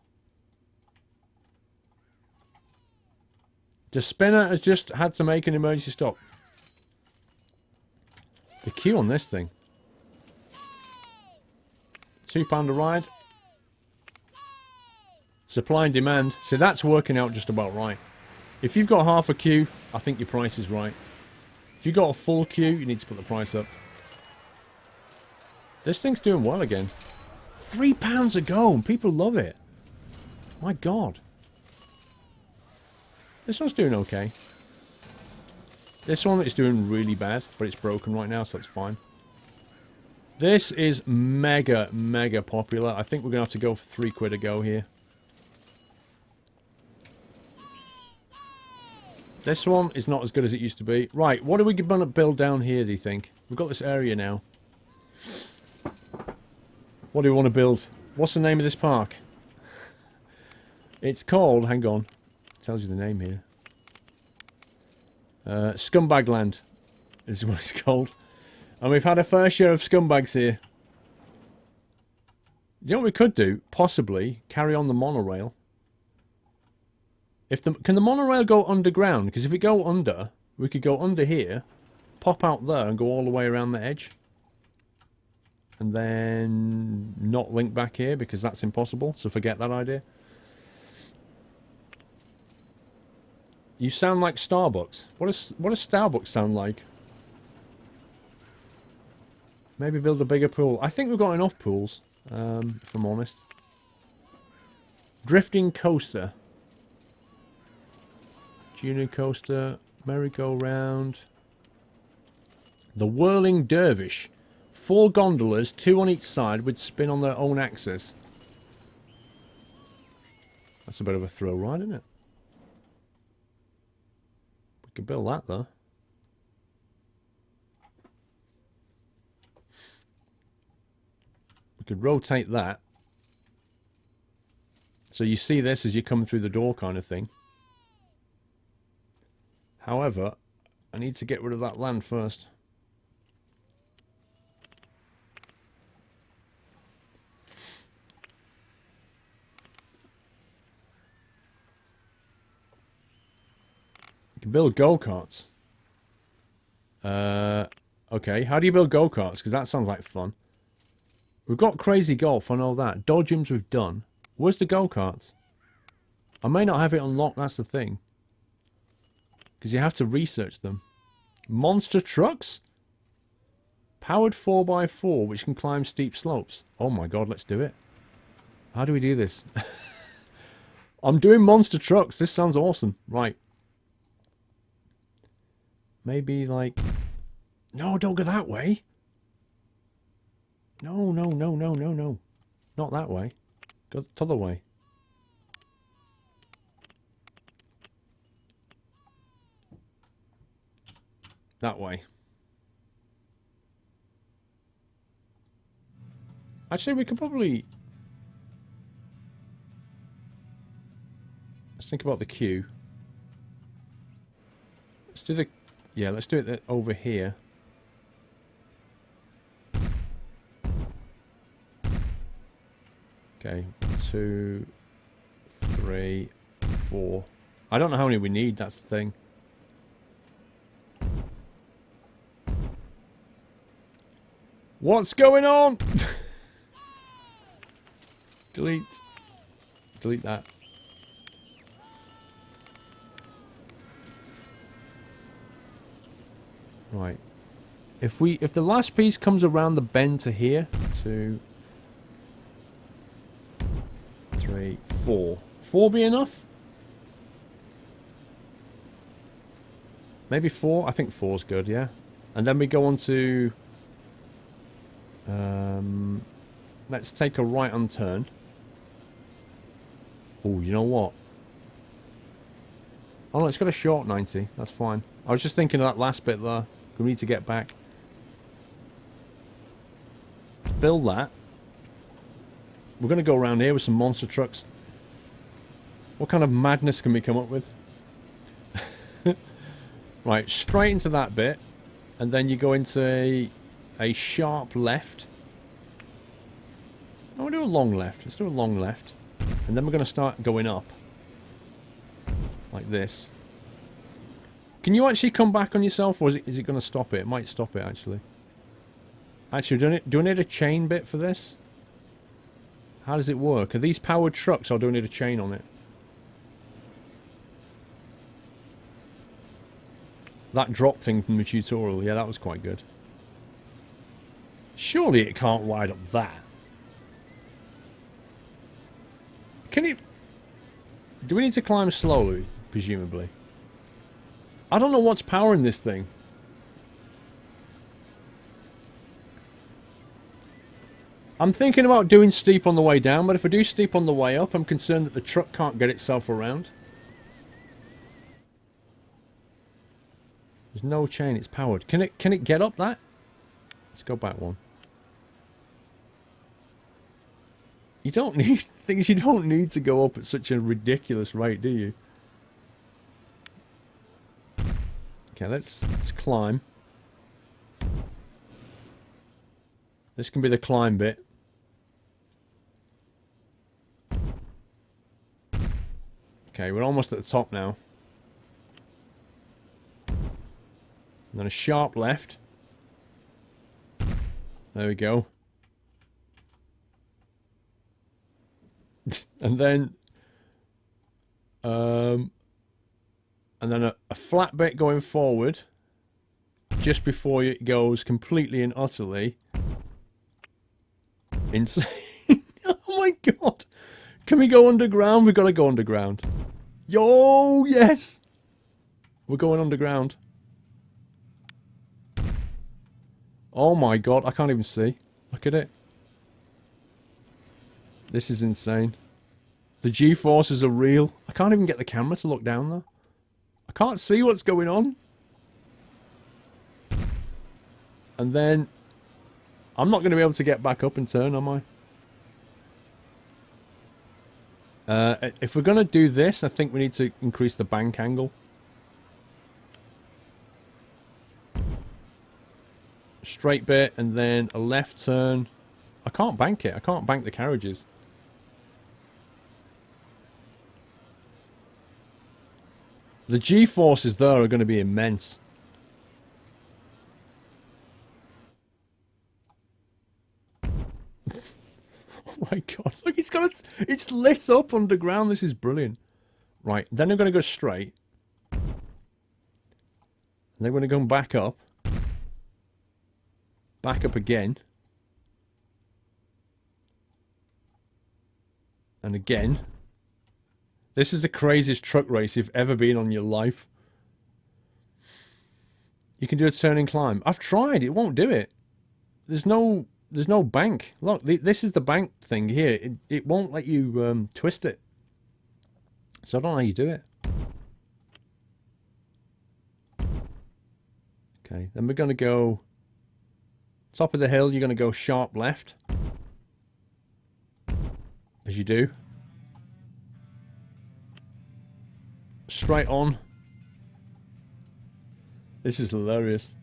[SPEAKER 1] The spinner has just had to make an emergency stop. The queue on this thing. £2 a ride. Supply and demand. See, that's working out just about right. If you've got half a queue, I think your price is right. If you've got a full queue, you need to put the price up. This thing's doing well again. £3 a go, and people love it. My God. This one's doing okay. This one is doing really bad, but it's broken right now, so that's fine. This is mega, mega popular. I think we're going to have to go for £3 a go here. This one is not as good as it used to be. Right, what are we going to build down here, do you think? We've got this area now. What do we want to build? What's the name of this park? It's called, hang on, it tells you the name here. Scumbag Land is what it's called. And we've had a fair share of scumbags here. You know what we could do? Possibly carry on the monorail. Can the monorail go underground? Because if we go under, we could go under here, pop out there and go all the way around the edge. And then not link back here because that's impossible. So forget that idea. You sound like Starbucks. What does Starbucks sound like? Maybe build a bigger pool. I think we've got enough pools, if I'm honest. Drifting coaster. Junior coaster. Merry-go-round. The whirling dervish. 4 gondolas, 2 on each side, with spin on their own axis. That's a bit of a thrill ride, isn't it? We could build that, though. We could rotate that. So you see this as you come through the door kind of thing. However, I need to get rid of that land first. You can build go-karts. Okay, how do you build go-karts? Because that sounds like fun. We've got Crazy Golf, I know that. Dodgems we've done. Where's the go-karts? I may not have it unlocked, that's the thing. Because you have to research them. Monster trucks? Powered 4x4, which can climb steep slopes. Oh my God, let's do it. How do we do this? I'm doing monster trucks. This sounds awesome. Right. Maybe like... No, don't go that way. No, no, no, no, no, no. Not that way. Go the other way. That way. Actually, we could probably... Let's think about the queue. Let's do the... Yeah, let's do it over here. Okay, 2, 3, 4. I don't know how many we need, that's the thing. What's going on? Delete. Delete that. Right. If the last piece comes around the bend to here, 2, 3, 4. 4 be enough? Maybe 4? I think 4's good, yeah. And then we go on to... let's take a right-hand turn. Oh, you know what? Oh no, it's got a short 90. That's fine. I was just thinking of that last bit there. We need to get back. Let's build that. We're going to go around here with some monster trucks. What kind of madness can we come up with? Right, straight into that bit. And then you go into a sharp left. Oh, we'll do a long left. Let's do a long left. And then we're going to start going up. Like this. Can you actually come back on yourself, or is it going to stop it? It might stop it, actually. Actually, do I need a chain bit for this? How does it work? Are these powered trucks, or do I need a chain on it? That drop thing from the tutorial, yeah, that was quite good. Surely it can't ride up that. Can it... Do we need to climb slowly, presumably? I don't know what's powering this thing. I'm thinking about doing steep on the way down, but if I do steep on the way up, I'm concerned that the truck can't get itself around. There's no chain, it's powered. Can it get up that? Let's go back one. You don't need things. You don't need to go up at such a ridiculous rate, do you? Okay, let's climb. This can be the climb bit. Okay, we're almost at the top now. And then a sharp left. There we go. And then a flat bit going forward just before it goes completely and utterly insane. Oh my god. Can we go underground? We've got to go underground. Yo, yes. We're going underground. Oh my god, I can't even see. Look at it. This is insane. The G-forces are real. I can't even get the camera to look down there. I can't see what's going on. And then... I'm not going to be able to get back up and turn, am I? If we're going to do this, I think we need to increase the bank angle. Straight bit, and then a left turn. I can't bank it. I can't bank the carriages. The G-forces there are going to be immense. Oh my god, look, it's lit up underground. This is brilliant. Right, then I'm going to go straight. And then we're going to go back up. Back up again. And again. This is the craziest truck race you've ever been on in your life. You can do a turn and climb. I've tried, it won't do it. There's no bank. Look, this is the bank thing here. It won't let you twist it. So I don't know how you do it. Okay, then we're going to go... Top of the hill, you're going to go sharp left. As you do. Straight on. This is hilarious.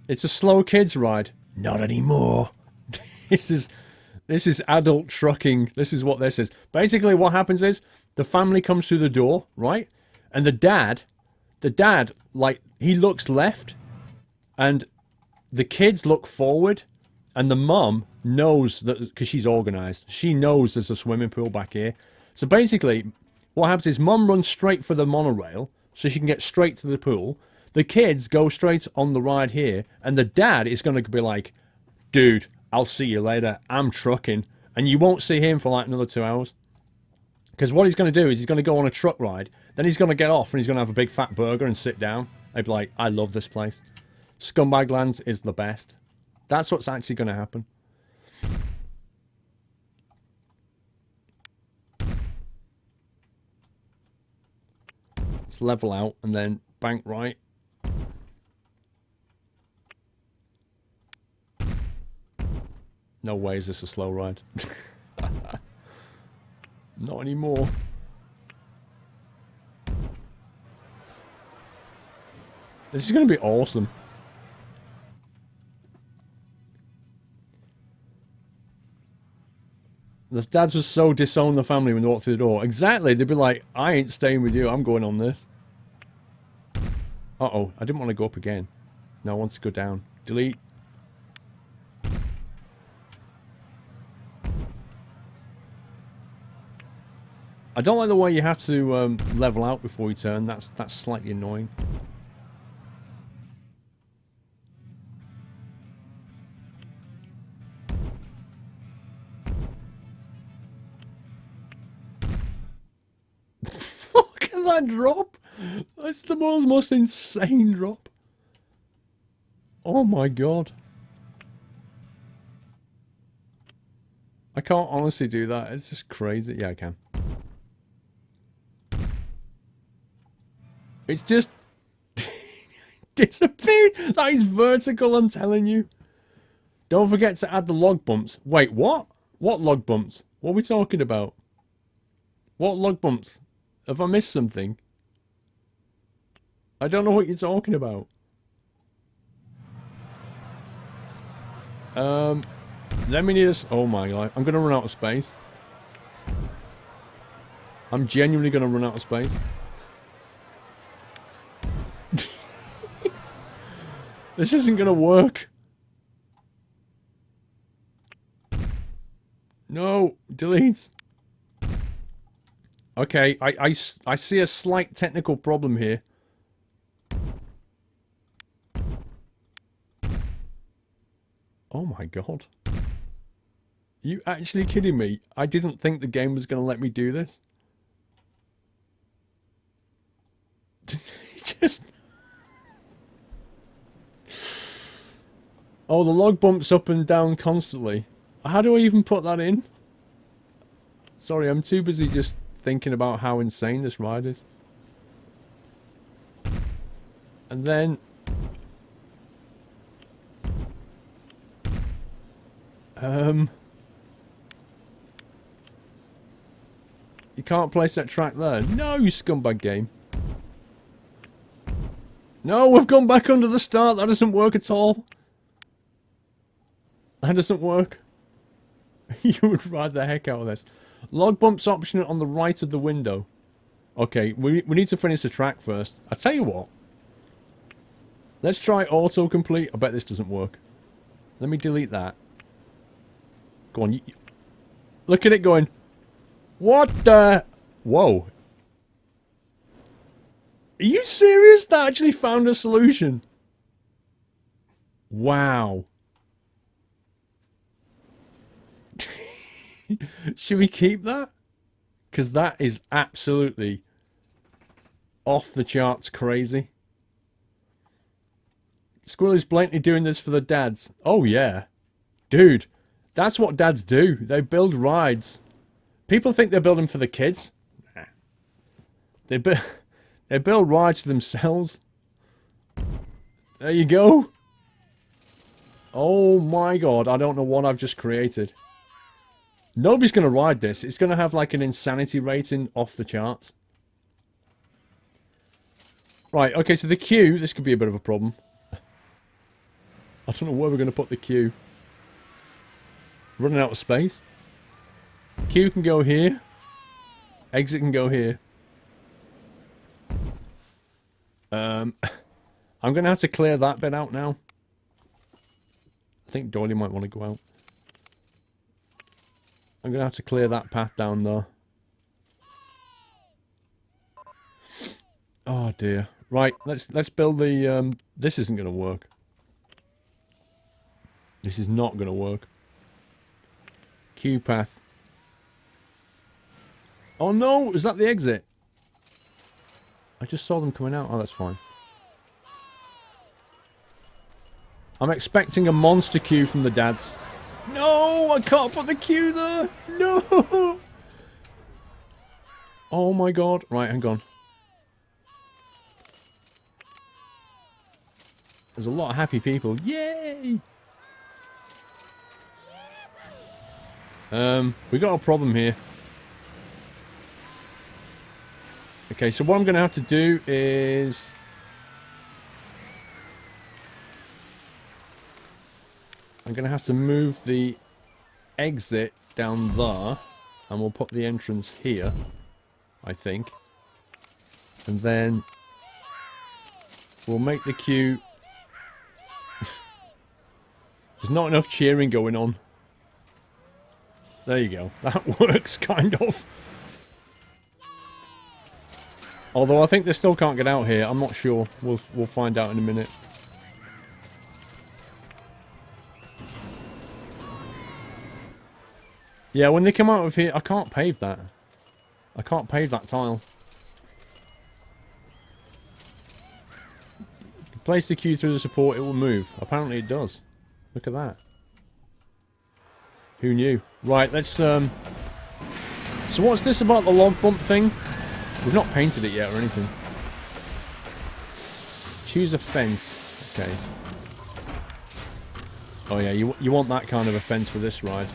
[SPEAKER 1] It's a slow kids ride. Not anymore. This is adult trucking. This is what this is. Basically what happens is The family comes through the door, right? And the dad, like, he looks left, and the kids look forward, and the mum knows that, because she's organised, she knows there's a swimming pool back here. So basically, what happens is mum runs straight for the monorail, so she can get straight to the pool. The kids go straight on the ride here, and the dad is going to be like, dude, I'll see you later, I'm trucking. And you won't see him for like another 2 hours. Because what he's going to do is he's going to go on a truck ride, then he's going to get off and he's going to have a big fat burger and sit down. I'd be like, I love this place. Scumbag Lands is the best. That's what's actually going to happen. Let's level out and then bank right. No way is this a slow ride. Not anymore. This is going to be awesome. The dads were so disown the family when they walked through the door. Exactly. They'd be like, I ain't staying with you. I'm going on this. Uh-oh. I didn't want to go up again. No, I want to go down. Delete. I don't like the way you have to level out before you turn. That's slightly annoying. Look at that drop! That's the most insane drop. Oh my god. I can't honestly do that. It's just crazy. Yeah, I can. It's just disappeared. That is vertical, I'm telling you. Don't forget to add the log bumps. Wait, what? What log bumps? What are we talking about? What log bumps? Have I missed something? I don't know what you're talking about. Let me just... Oh my god. I'm going to run out of space. I'm genuinely going to run out of space. This isn't going to work. No, delete. Okay, I see a slight technical problem here. Oh my god. Are you actually kidding me? I didn't think the game was going to let me do this. Just... Oh, the log bumps up and down constantly. How do I even put that in? Sorry, I'm too busy just thinking about how insane this ride is. And then... You can't place that track there. No, you scumbag game. No, we've gone back under the start. That doesn't work at all. That doesn't work. You would ride the heck out of this. Log bumps option on the right of the window. Okay, we need to finish the track first. I tell you what. Let's try autocomplete. I bet this doesn't work. Let me delete that. Go on. Look at it going. What the... Whoa. Are you serious? That actually found a solution. Wow. Should we keep that? Because that is absolutely off the charts crazy. Squirrel is blatantly doing this for the dads. Oh yeah. Dude, that's what dads do. They build rides. People think they're building for the kids. Nah. They build rides themselves. There you go. Oh my god, I don't know what I've just created. Nobody's going to ride this. It's going to have like an insanity rating off the charts. Right, okay, so the queue, this could be a bit of a problem. I don't know where we're going to put the queue. Running out of space. Queue can go here. Exit can go here. I'm going to have to clear that bit out now. I think Doily might want to go out. I'm going to have to clear that path down there. Oh dear. Right, let's build the this isn't going to work. This is not going to work. Queue path. Oh no, is that the exit? I just saw them coming out. Oh, that's fine. I'm expecting a monster queue from the dads. No, I can't put the queue there. No. Oh my god. Right, hang on. There's a lot of happy people. Yay! We got a problem here. Okay, so what I'm going to have to do is... I'm going to have to move the exit down there. And we'll put the entrance here, I think. And then... we'll make the queue... There's not enough cheering going on. There you go. That works, kind of. Although I think they still can't get out here. I'm not sure. We'll find out in a minute. Yeah, when they come out of here... I can't pave that. I can't pave that tile. Place the queue through the support, it will move. Apparently it does. Look at that. Who knew? Right, let's, So what's this about the log bump thing? We've not painted it yet or anything. Choose a fence. Okay. Oh yeah, you want that kind of a fence for this ride.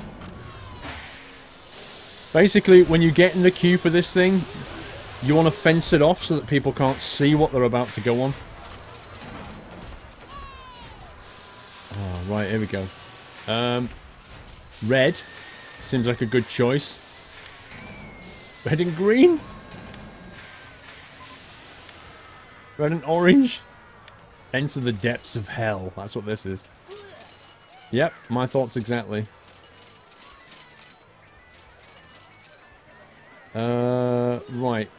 [SPEAKER 1] Basically, when you get in the queue for this thing, you want to fence it off so that people can't see what they're about to go on. Oh, right, here we go. Red. Seems like a good choice. Red and green? Red and orange? Enter the depths of hell. That's what this is. Yep, my thoughts exactly. Right.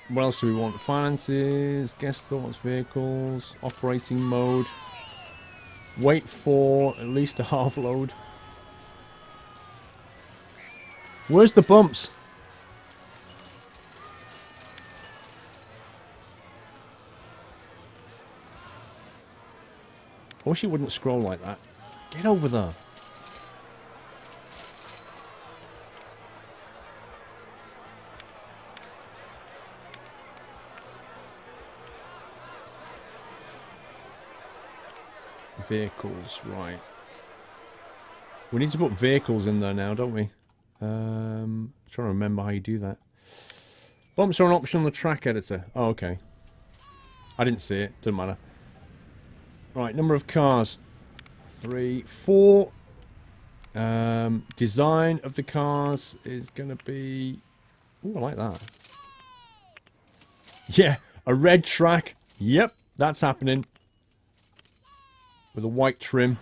[SPEAKER 1] What else do we want? Finances, guest thoughts, vehicles, operating mode. Wait for at least a half load. Where's the bumps? I wish it wouldn't scroll like that. Get over there. Vehicles, right. We need to put vehicles in there now, don't we? I'm trying to remember how you do that. Bumps are an option on the track editor. Oh, okay. I didn't see it. Doesn't matter. Right, number of cars. 3, 4. Design of the cars is going to be... Ooh, I like that. Yeah, a red track. Yep, that's happening. With a white trim.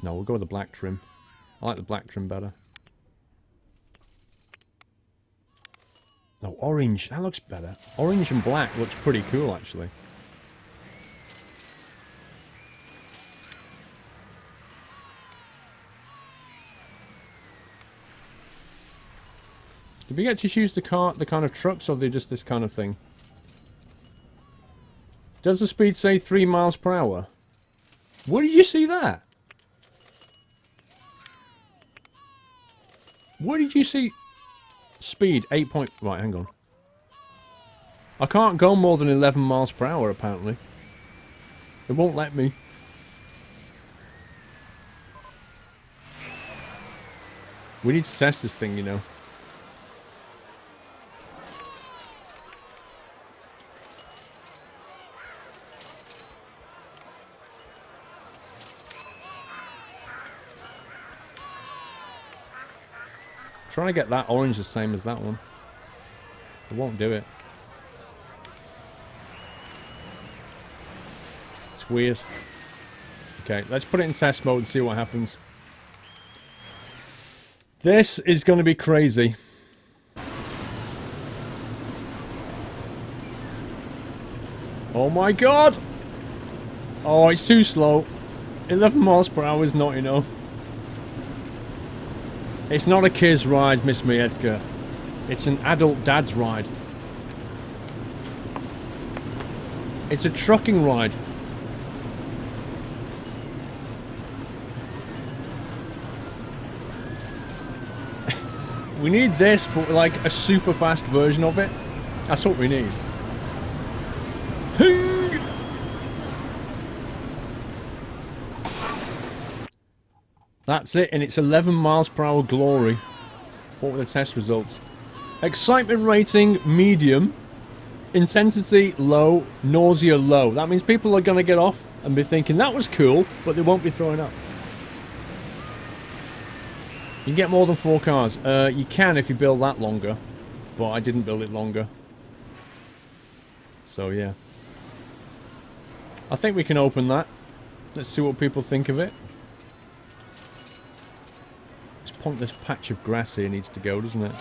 [SPEAKER 1] No, we'll go with the black trim. I like the black trim better. No, orange. That looks better. Orange and black looks pretty cool, actually. Did we get to choose the kind of trucks, or are they just this kind of thing? Does the speed say 3 miles per hour? Where did you see that? Where did you see... Speed, 8 point... Right, hang on. I can't go more than 11 miles per hour, apparently. It won't let me. We need to test this thing, you know. Trying to get that orange the same as that one. It won't do it. It's weird. Okay, let's put it in test mode and see what happens. This is going to be crazy. Oh my god! Oh, it's too slow. 11 miles per hour is not enough. It's not a kid's ride, Miss Mieska. It's an adult dad's ride. It's a trucking ride. We need this, but like a super fast version of it. That's what we need. That's it, and it's 11 miles per hour glory. What were the test results? Excitement rating, medium. Intensity, low. Nausea, low. That means people are going to get off and be thinking, that was cool, but they won't be throwing up. You can get more than 4 cars. You can if you build that longer. But I didn't build it longer. So, yeah. I think we can open that. Let's see what people think of it. This patch of grass here needs to go, doesn't it?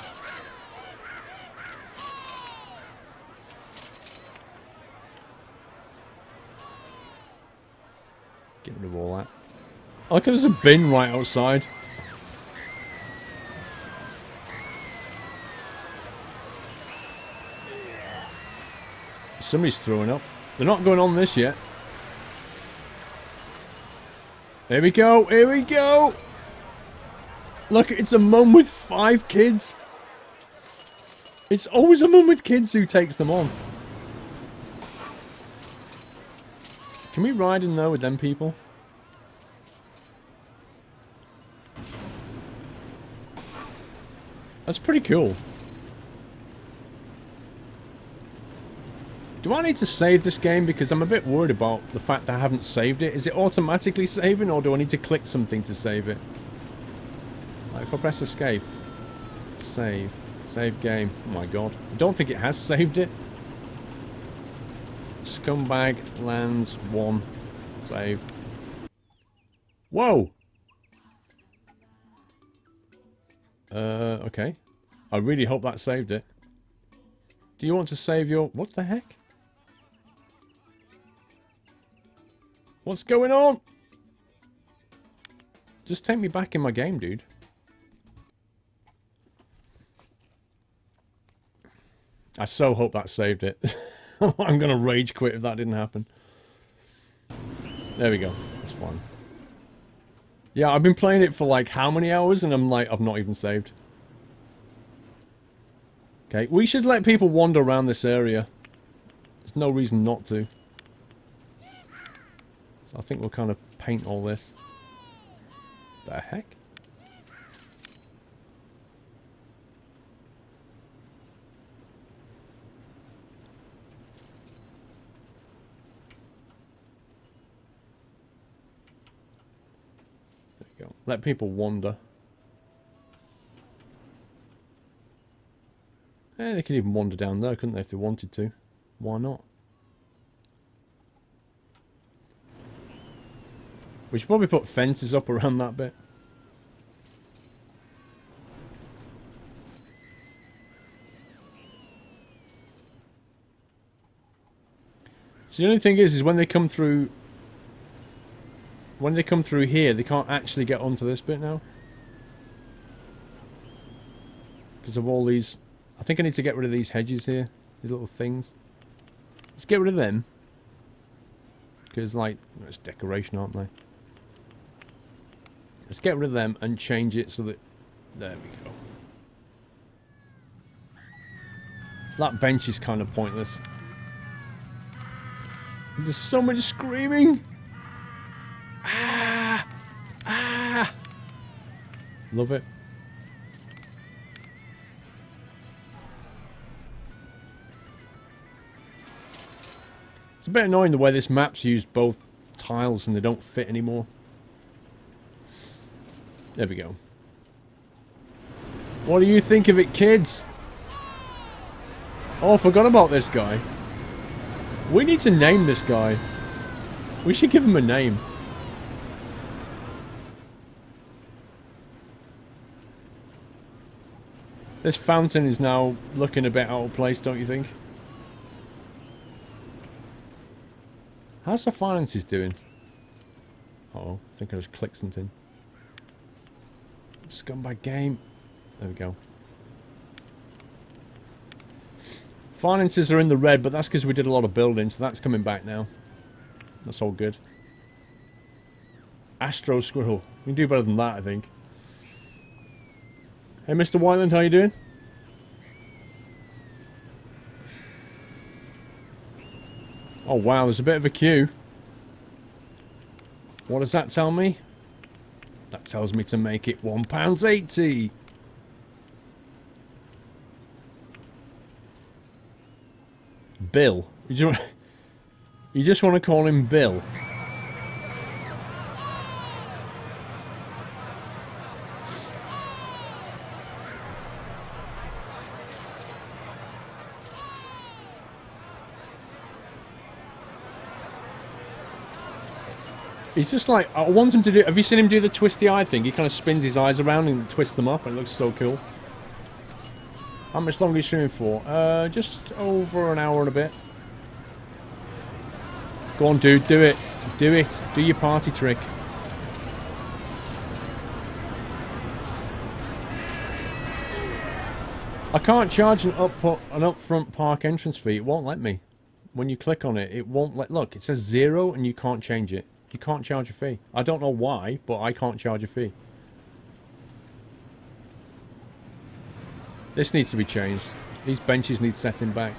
[SPEAKER 1] Get rid of all that. Oh, look, there's a bin right outside. Somebody's throwing up. They're not going on this yet. Here we go, here we go! Look, it's a mum with 5 kids. It's always a mum with kids who takes them on. Can we ride in there with them people? That's pretty cool. Do I need to save this game? Because I'm a bit worried about the fact that I haven't saved it. Is it automatically saving, or do I need to click something to save it? Like if I press escape, save game. Oh my god, I don't think it has saved it. Scumbag lands 1, save. Whoa. Okay. I really hope that saved it. Do you want to save your? What the heck? What's going on? Just take me back in my game, dude. I so hope that saved it. I'm going to rage quit if that didn't happen. There we go. That's fine. Yeah, I've been playing it for like how many hours and I'm like, I've not even saved. Okay, we should let people wander around this area. There's no reason not to. So I think we'll kind of paint all this. The heck? Go. Let people wander. They could even wander down there, couldn't they, if they wanted to? Why not? We should probably put fences up around that bit. So the only thing is when they come through... When they come through here, they can't actually get onto this bit now. Because of all these... I think I need to get rid of these hedges here. These little things. Let's get rid of them. Because, like, it's decoration, aren't they? Let's get rid of them and change it so that... There we go. That bench is kind of pointless. There's so much screaming! Ah! Ah! Love it. It's a bit annoying the way this map's used both tiles and they don't fit anymore. There we go. What do you think of it, kids? Oh, I forgot about this guy. We need to name this guy. We should give him a name. This fountain is now looking a bit out of place, don't you think? How's the finances doing? Uh-oh, I think I just clicked something. Scumbag game. There we go. Finances are in the red, but that's because we did a lot of building, so that's coming back now. That's all good. Astro Squirrel. We can do better than that, I think. Hey, Mr. Whiteland, how you doing? Oh, wow, there's a bit of a queue. What does that tell me? That tells me to make it £1.80. Bill. You just want to call him Bill. He's just like, I want him to do... Have you seen him do the twisty eye thing? He kind of spins his eyes around and twists them up, and it looks so cool. How much longer are you streaming for? Just over an hour and a bit. Go on, dude, do it. Do it. Do your party trick. I can't charge an upfront park entrance fee. It won't let me. When you click on it, it won't let... Look, it says 0 and you can't change it. You can't charge a fee. I don't know why, but I can't charge a fee. This needs to be changed. These benches need setting back.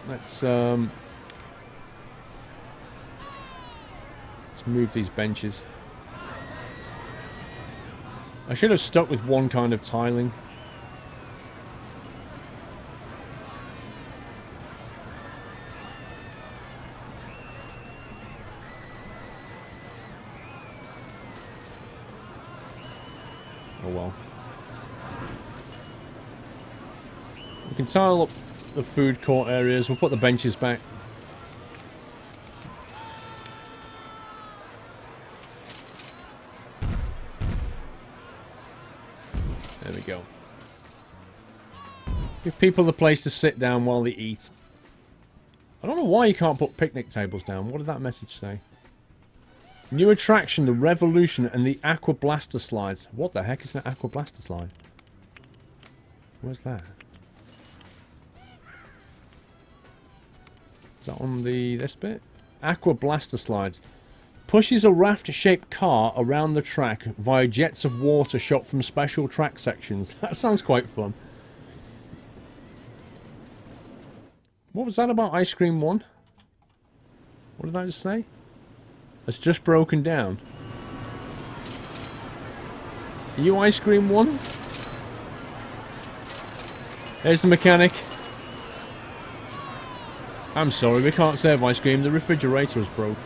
[SPEAKER 1] Let's move these benches. I should have stuck with one kind of tiling. Oh well. We can tile up the food court areas. We'll put the benches back. There we go. Give people the place to sit down while they eat. I don't know why you can't put picnic tables down. What did that message say? New attraction, the Revolution and the Aqua Blaster slides. What the heck is an Aqua Blaster slide? Where's that? Is that on this bit? Aqua Blaster slides. Pushes a raft-shaped car around the track via jets of water shot from special track sections. That sounds quite fun. What was that about Ice Cream 1? What did I just say? It's just broken down. Are you Ice Cream 1? There's the mechanic. I'm sorry, we can't serve ice cream. The refrigerator is broke.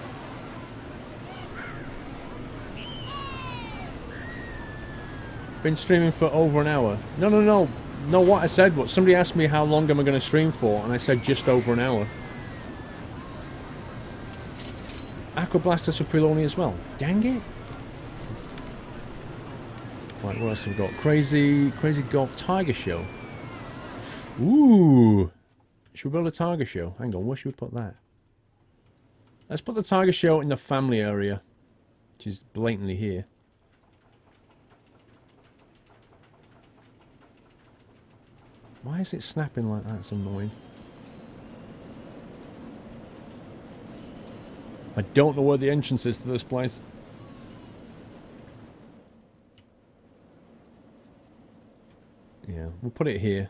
[SPEAKER 1] Been streaming for over an hour. No, what I said was, somebody asked me how long am I going to stream for, and I said just over an hour. Aqua Blasters for Preloni as well. Dang it. Right, what else have we got? Crazy Golf Tiger Show. Ooh. Should we build a Tiger Show? Hang on, where should we put that? Let's put the Tiger Show in the family area, which is blatantly here. Why is it snapping like that? It's annoying. I don't know where the entrance is to this place. Yeah, we'll put it here.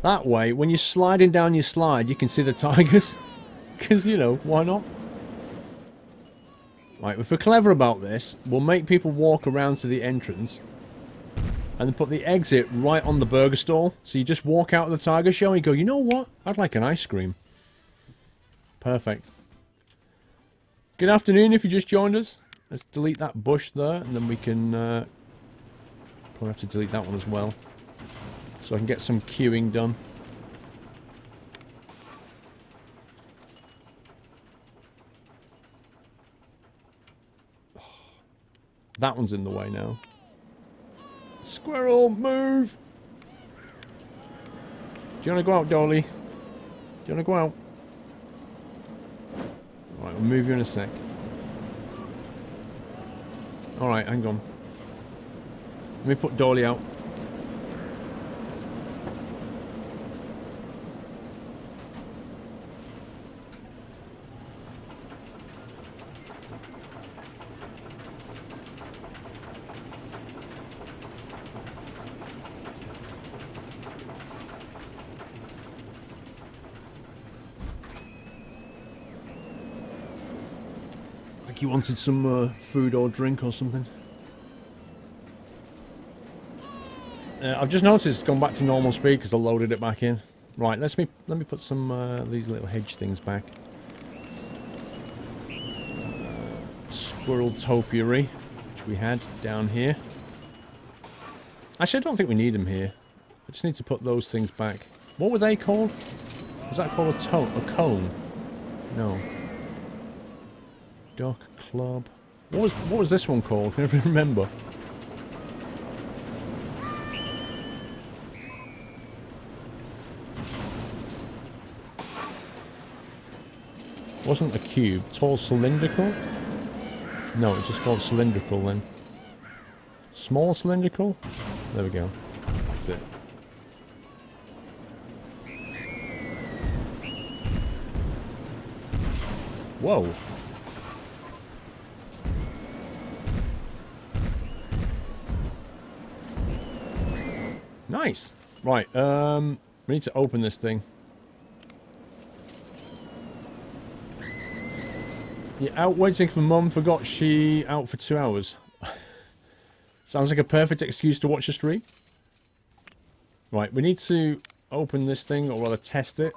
[SPEAKER 1] That way, when you're sliding down your slide, you can see the tigers. Because, you know, why not? Right, if we're clever about this, we'll make people walk around to the entrance. And then put the exit right on the burger stall. So you just walk out of the Tiger Show and you go, you know what? I'd like an ice cream. Perfect. Good afternoon if you just joined us. let's delete that bush there, and then we can probably have to delete that one as well, so I can get some queuing done. That one's in the way now. Squirrel, move! Do you want to go out, Dolly? Do you want to go out? Alright, we'll move you in a sec. Alright, hang on. Let me put Dolly out. I think he wanted some food or drink or something. I've just noticed it's gone back to normal speed because I loaded it back in. Right, let me put some these little hedge things back. Squirrel topiary, which we had down here. Actually, I don't think we need them here. I just need to put those things back. What were they called? Was that called a cone? No. Duck Club. What was this one called? Can I remember? Wasn't a cube. Tall cylindrical? No, it's just called cylindrical then. Small cylindrical? There we go. That's it. Whoa. Nice. Right, we need to open this thing. Yeah, out waiting for Mum, forgot she out for 2 hours. Sounds like a perfect excuse to watch a stream. Right, we need to open this thing, or rather test it.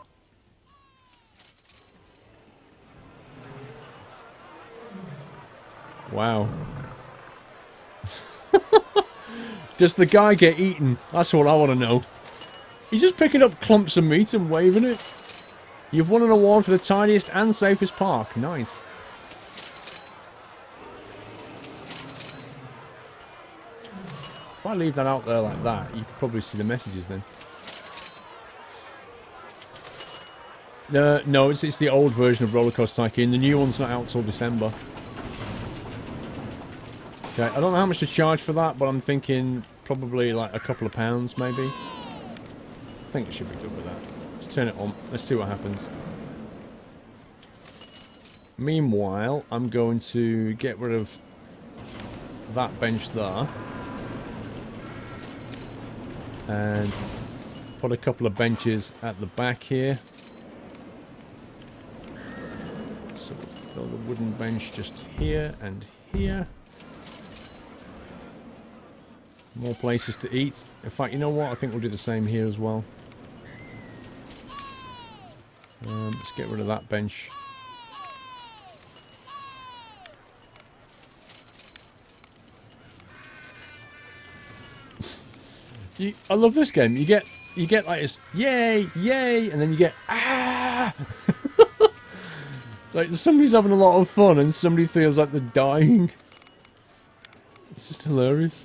[SPEAKER 1] Wow. Does the guy get eaten? That's what I want to know. He's just picking up clumps of meat and waving it. You've won an award for the tidiest and safest park. Nice. If I leave that out there like that, you can probably see the messages then. No, it's the old version of Rollercoaster Tycoon. The new one's not out till December. Okay, I don't know how much to charge for that, but I'm thinking probably like a couple of pounds, maybe. I think it should be good with that. Let's turn it on. Let's see what happens. Meanwhile, I'm going to get rid of that bench there. And put a couple of benches at the back here. So build a wooden bench just here and here. More places to eat. In fact, you know what? I think we'll do the same here as well. Let's get rid of that bench. I love this game. You get like this, yay, yay, and then you get ah. Like somebody's having a lot of fun, and somebody feels like they're dying. It's just hilarious.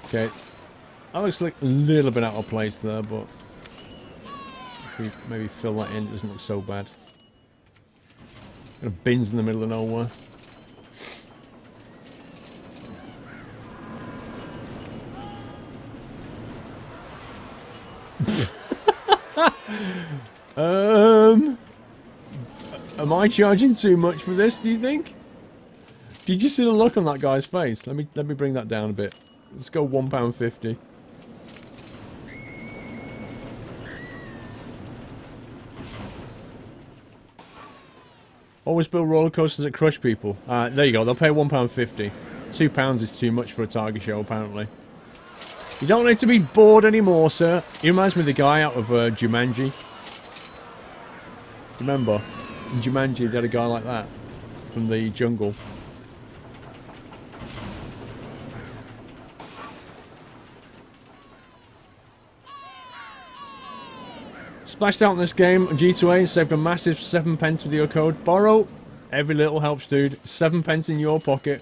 [SPEAKER 1] Okay, that looks like a little bit out of place there, but if we maybe fill that in, it doesn't look so bad. Got bins in the middle of nowhere. Am I charging too much for this, do you think? Did you see the look on that guy's face? Let me bring that down a bit. Let's go £1.50. Always build roller coasters that crush people. There you go. They'll pay £1.50. £2 is too much for a Target show, apparently. You don't need to be bored anymore, sir. He reminds me of the guy out of Jumanji. Do you remember? In Jumanji, they had a guy like that. From the jungle. Splashed out in this game on G2A, saved a massive 7 pence with your code. Borrow. Every little helps, dude. 7 pence in your pocket.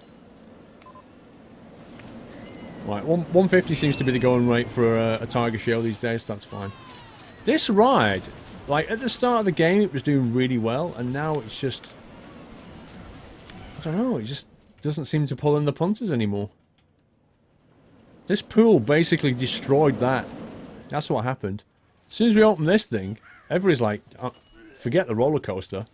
[SPEAKER 1] Right, 150 seems to be the going rate for a Tiger show these days, so that's fine. This ride, like at the start of the game it was doing really well, and now it's just... I don't know, it just doesn't seem to pull in the punters anymore. This pool basically destroyed that. That's what happened. As soon as we open this thing, everybody's like, oh, forget the roller coaster.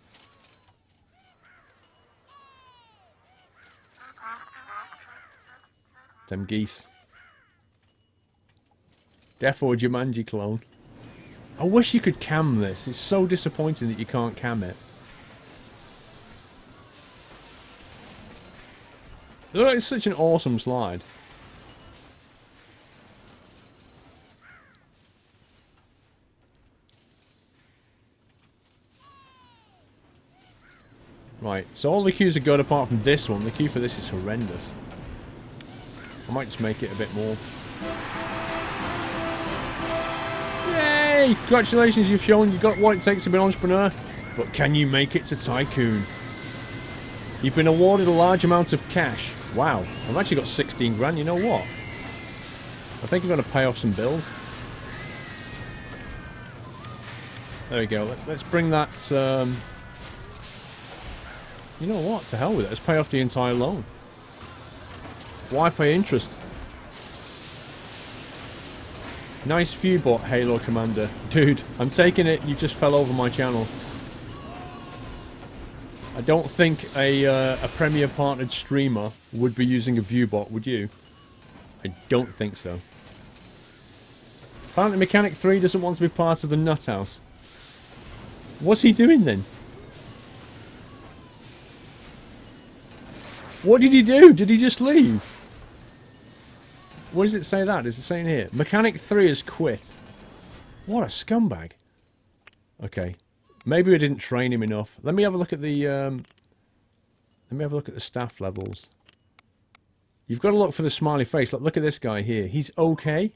[SPEAKER 1] Them geese. Defo Jumanji clone. I wish you could cam this. It's so disappointing that you can't cam it. Look, it's such an awesome slide. Right, so all the queues are good apart from this one. The queue for this is horrendous. I might just make it a bit more. Yay! Congratulations, you've shown you've got what it takes to be an entrepreneur. But can you make it to Tycoon? You've been awarded a large amount of cash. Wow, I've actually got 16 grand. You know what? I think I'm going to pay off some bills. There we go. Let's bring that... You know what? To hell with it. Let's pay off the entire loan. Why pay interest? Nice view bot, Halo Commander. Dude, I'm taking it. You just fell over my channel. I don't think a Premier partnered streamer would be using a viewbot, would you? I don't think so. Apparently Mechanic 3 doesn't want to be part of the nut house. What's he doing then? What did he do? Did he just leave? What does it say that? Is it saying here? Mechanic 3 has quit. What a scumbag. Okay. Maybe we didn't train him enough. Let me have a look at the staff levels. You've got to look for the smiley face. Look at this guy here. He's okay.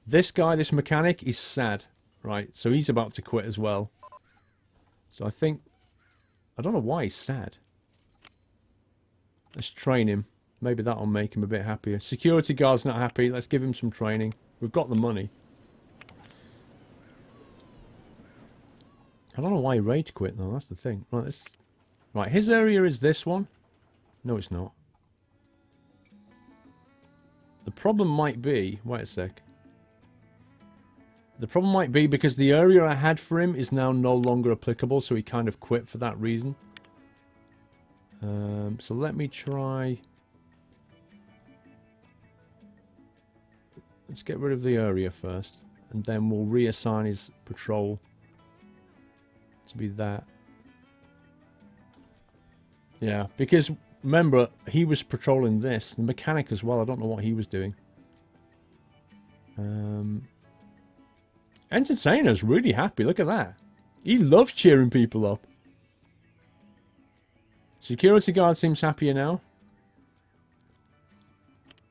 [SPEAKER 1] This guy, this mechanic, is sad. Right, so he's about to quit as well. So I think... I don't know why he's sad. Let's train him. Maybe that'll make him a bit happier. Security guard's not happy. Let's give him some training. We've got the money. I don't know why he rage quit though. That's the thing. Right, his area is this one. No, it's not. The problem might be... Wait a sec. The problem might be because the area I had for him is now no longer applicable, so he kind of quit for that reason. So let me try... Let's get rid of the area first, and then we'll reassign his patrol to be that. Yeah, because remember, he was patrolling this, the mechanic as well. I don't know what he was doing. Entertainer's really happy. Look at that. He loves cheering people up. Security guard seems happier now.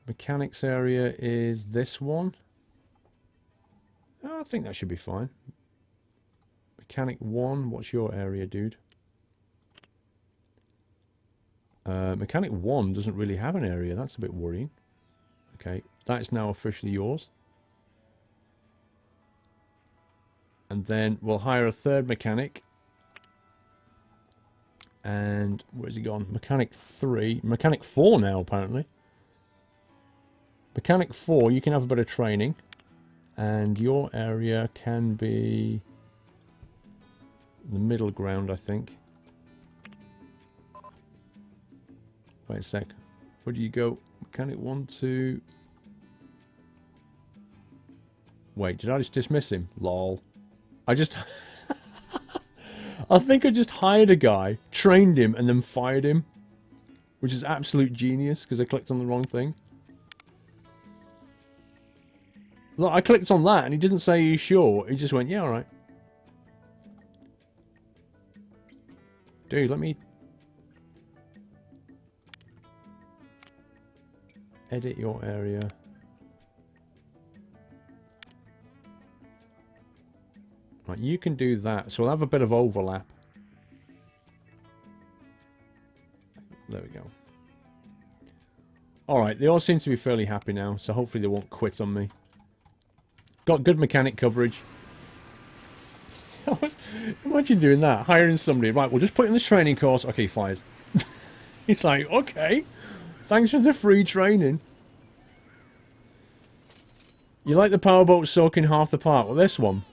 [SPEAKER 1] Mechanics area is this one. Oh, I think that should be fine. Mechanic 1, what's your area, dude? Mechanic 1 doesn't really have an area. That's a bit worrying. Okay, that is now officially yours. And then we'll hire a third mechanic. And where's he gone? Mechanic 3. Mechanic 4 now, apparently. Mechanic 4, you can have a bit of training. And your area can be the middle ground, I think. Wait a sec. Where do you go? Mechanic 1, 2... Wait, did I just dismiss him? Lol. I just... I think I just hired a guy, trained him, and then fired him. Which is absolute genius, because I clicked on the wrong thing. Look, I clicked on that and he didn't say, "Are you sure?" He just went, "Yeah, alright." Dude, let me... edit your area. Right, you can do that. So we'll have a bit of overlap. There we go. Alright, they all seem to be fairly happy now, so hopefully they won't quit on me. Got good mechanic coverage. Imagine doing that. Hiring somebody. Right, we'll just put in this training course. Okay, fired. He's like, okay. Thanks for the free training. You like the powerboat soaking half the park? Well, this one.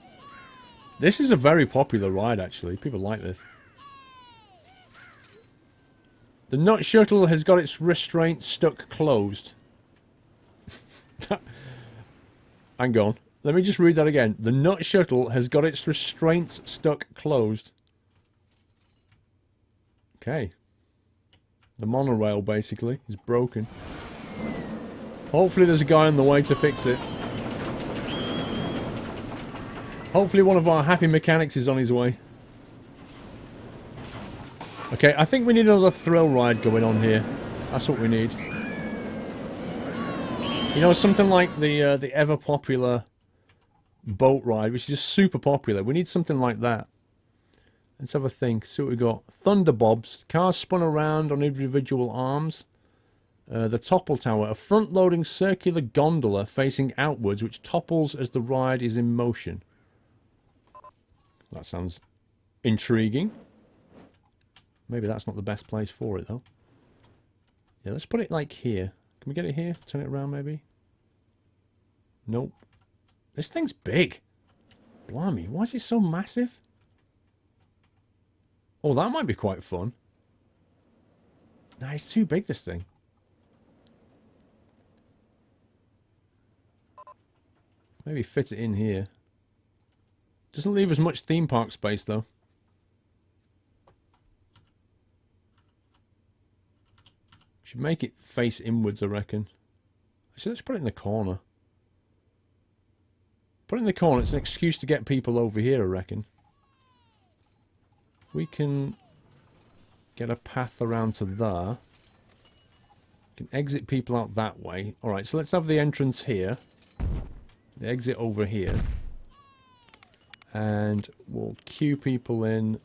[SPEAKER 1] This is a very popular ride, actually. People like this. The nut shuttle has got its restraint stuck closed. Hang on. Let me just read that again. The nut shuttle has got its restraints stuck closed. Okay. The monorail, basically, is broken. Hopefully there's a guy on the way to fix it. Hopefully one of our happy mechanics is on his way. Okay, I think we need another thrill ride going on here. That's what we need. You know, something like the ever popular boat ride, which is just super popular. We need something like that. Let's have a think. See what we got. Thunder Bobs. Cars spun around on individual arms. The Topple Tower. A front-loading circular gondola facing outwards, which topples as the ride is in motion. That sounds intriguing. Maybe that's not the best place for it, though. Yeah, let's put it like here. Can we get it here? Turn it around, maybe? Nope. This thing's big. Blimey, why is it so massive? Oh, that might be quite fun. Nah, it's too big, this thing. Maybe fit it in here. Doesn't leave us much theme park space, though. Should make it face inwards, I reckon. Actually, let's put it in the corner. Put it in the corner. It's an excuse to get people over here, I reckon. We can get a path around to there. We can exit people out that way. Alright, so let's have the entrance here. The exit over here. And we'll queue people in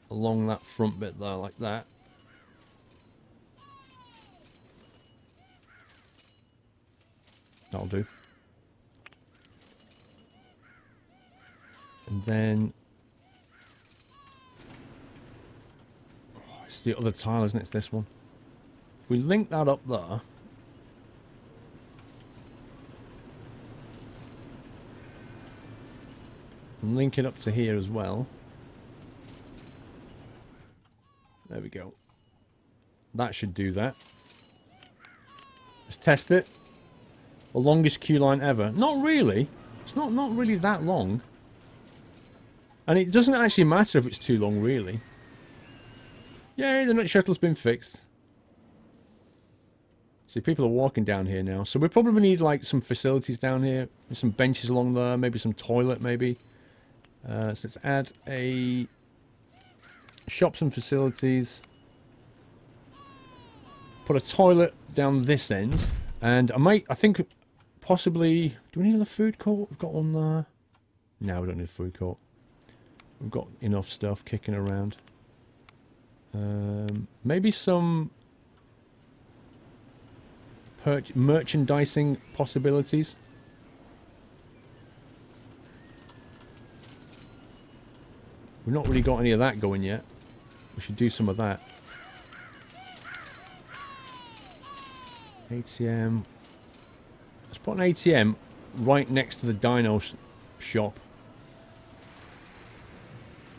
[SPEAKER 1] along that front bit there, like that. That'll do. And then... oh, it's the other tile, isn't it? It's this one. If we link that up there... and link it up to here as well. There we go. That should do that. Let's test it. The longest queue line ever. Not really. It's not really that long. And it doesn't actually matter if it's too long, really. Yay, the nut shuttle's been fixed. See, people are walking down here now. So we probably need, like, some facilities down here. Some benches along there. Maybe some toilet, maybe. So let's add a... shops and facilities. Put a toilet down this end. And I think... possibly... do we need another food court? We've got one there. No, we don't need a food court. We've got enough stuff kicking around. Maybe some... merchandising possibilities. We've not really got any of that going yet. We should do some of that. ATM... let's put an ATM right next to the dino shop.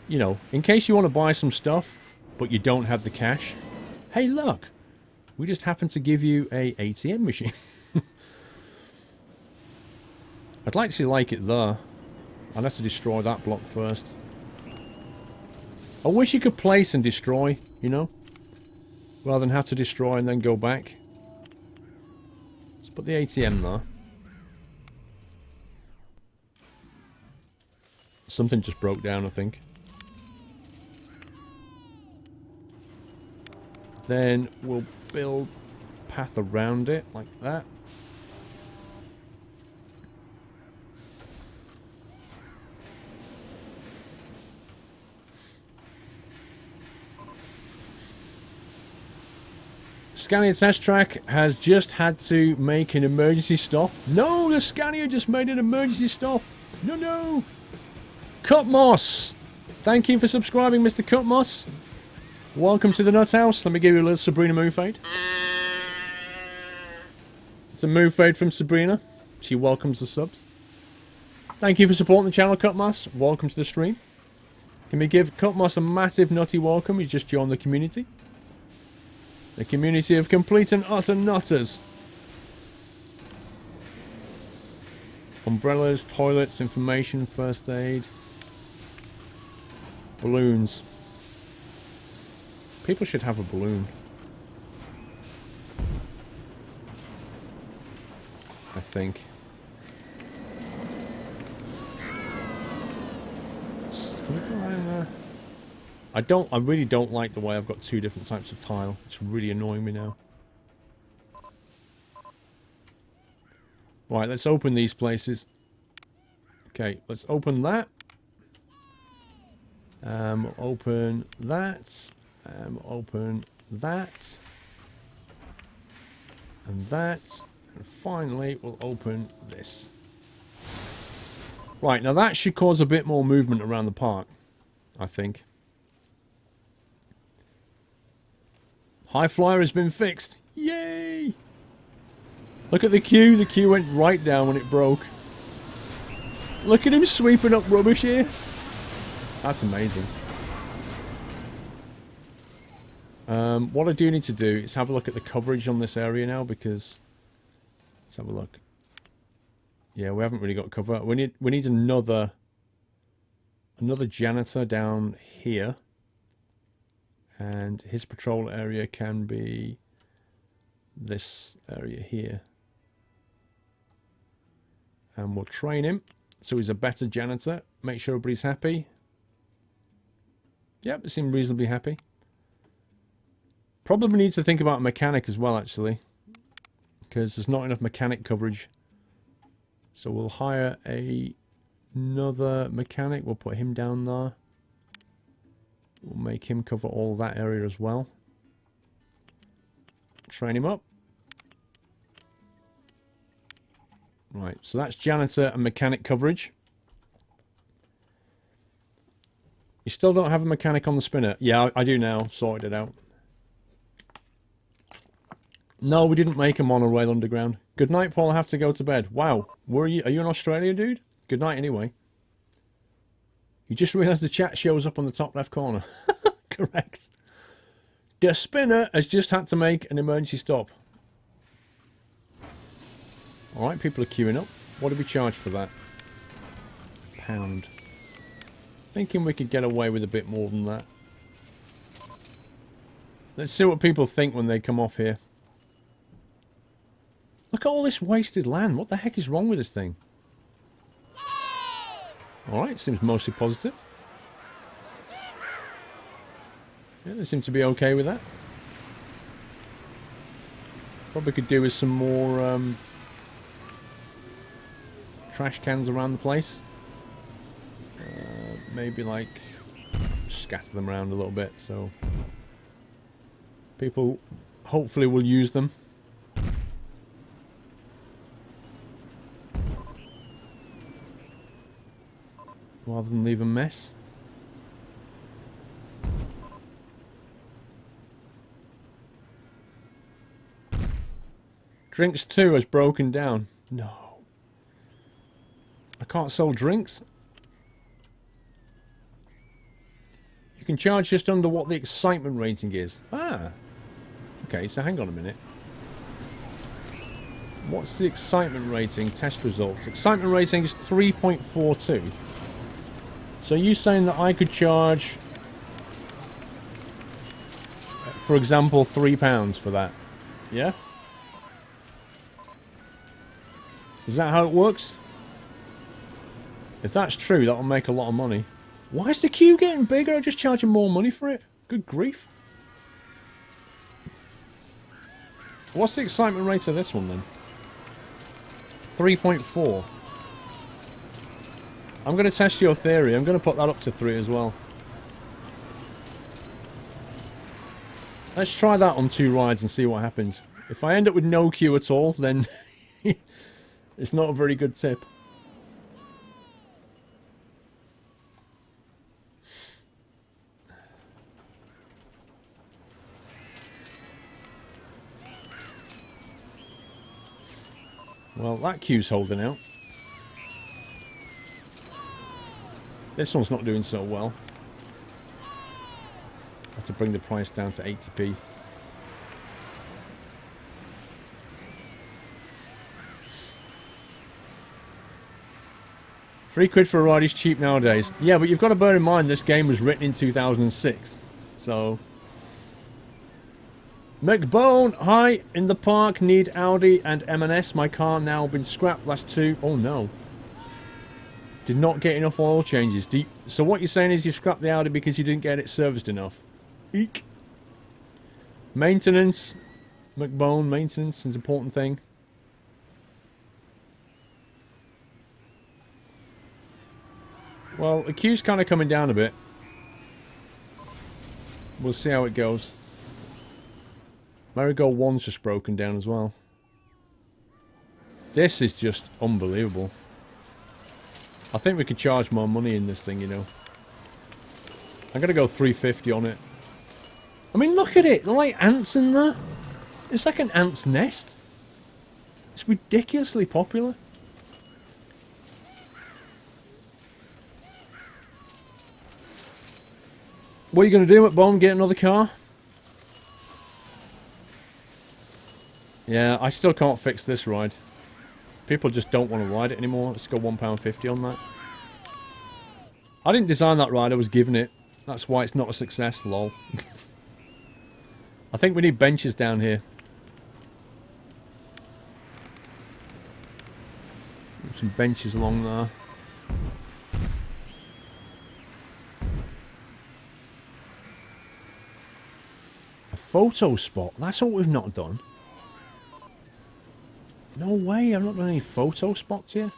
[SPEAKER 1] You know, in case you want to buy some stuff, but you don't have the cash. Hey, look! We just happen to give you a ATM machine. I'd like to like it there. I'd have to destroy that block first. I wish you could place and destroy, you know? Rather than have to destroy and then go back. Put the ATM there. Something just broke down, I think. Then we'll build a path around it like that. Scania Test Track has just had to make an emergency stop. No, the Scania just made an emergency stop. No, no. Cutmoss. Thank you for subscribing, Mr. Cutmoss. Welcome to the Nut House. Let me give you a little Sabrina move fade. It's a move fade from Sabrina. She welcomes the subs. Thank you for supporting the channel, Cutmoss. Welcome to the stream. Can we give Cutmoss a massive nutty welcome? He's just joined the community. The community of complete and utter nutters. Umbrellas, toilets, information, first aid. Balloons. People should have a balloon. I think. Can we go around there? I really don't like the way I've got two different types of tile. It's really annoying me now. Right, let's open these places. Okay, let's open that. We'll open that. We'll open that. And that. And finally, we'll open this. Right, now that should cause a bit more movement around the park, I think. High Flyer has been fixed. Yay! Look at the queue. The queue went right down when it broke. Look at him sweeping up rubbish here. That's amazing. What I do need to do is have a look at the coverage on this area now, because... Let's have a look. Yeah, we haven't really got cover. We need another janitor down here. And his patrol area can be this area here. And we'll train him so he's a better janitor. Make sure everybody's happy. Yep, they seem reasonably happy. Probably needs to think about a mechanic as well, actually. Because there's not enough mechanic coverage. So we'll hire another mechanic. We'll put him down there. We'll make him cover all that area as well. Train him up. Right, so that's janitor and mechanic coverage. You still don't have a mechanic on the spinner? Yeah, I do now. Sorted it out. No, we didn't make a monorail underground. Good night, Paul. I have to go to bed. Wow. Where are you? Are you in Australia, dude? Good night anyway. You just realised the chat shows up on the top left corner. Correct. The spinner has just had to make an emergency stop. Alright, people are queuing up. What do we charge for that? £1. Thinking we could get away with a bit more than that. Let's see what people think when they come off here. Look at all this wasted land. What the heck is wrong with this thing? Alright, seems mostly positive. Yeah, they seem to be okay with that. Probably could do with some more trash cans around the place. Maybe like scatter them around a little bit so people hopefully will use them. Rather than leave a mess. Drinks 2 has broken down. No. I can't sell drinks. You can charge just under what the excitement rating is. Ah. Okay, so hang on a minute. What's the excitement rating? Test results. Excitement rating is 3.42. So you saying that I could charge, for example, £3 for that? Yeah? Is that how it works? If that's true, that'll make a lot of money. Why is the queue getting bigger? I'm just charging more money for it. Good grief. What's the excitement rate of this one then? 3.4. I'm going to test your theory. I'm going to put that up to 3 as well. Let's try that on 2 rides and see what happens. If I end up with no queue at all, then it's not a very good tip. Well, that queue's holding out. This one's not doing so well. I have to bring the price down to 80p. £3 for a ride is cheap nowadays. Yeah, but you've got to bear in mind this game was written in 2006. So... McBone, hi, in the park, need Audi and M&S. My car now been scrapped last 2. Oh no. Did not get enough oil changes. So what you're saying is you scrapped the Audi because you didn't get it serviced enough. Eek. Maintenance. McBone, maintenance is an important thing. Well, the queue's kind of coming down a bit. We'll see how it goes. Marigold 1's just broken down as well. This is just unbelievable. I think we could charge more money in this thing, you know. I'm gonna go 350 on it. I mean, look at it. They're like ants in there. It's like an ant's nest. It's ridiculously popular. What are you gonna do at Bomb? Get another car? Yeah, I still can't fix this ride. People just don't want to ride it anymore. Let's go £1.50 on that. I didn't design that ride, I was given it. That's why it's not a success, lol. I think we need benches down here. Some benches along there. A photo spot? That's what we've not done. No way, I've not done any photo spots here.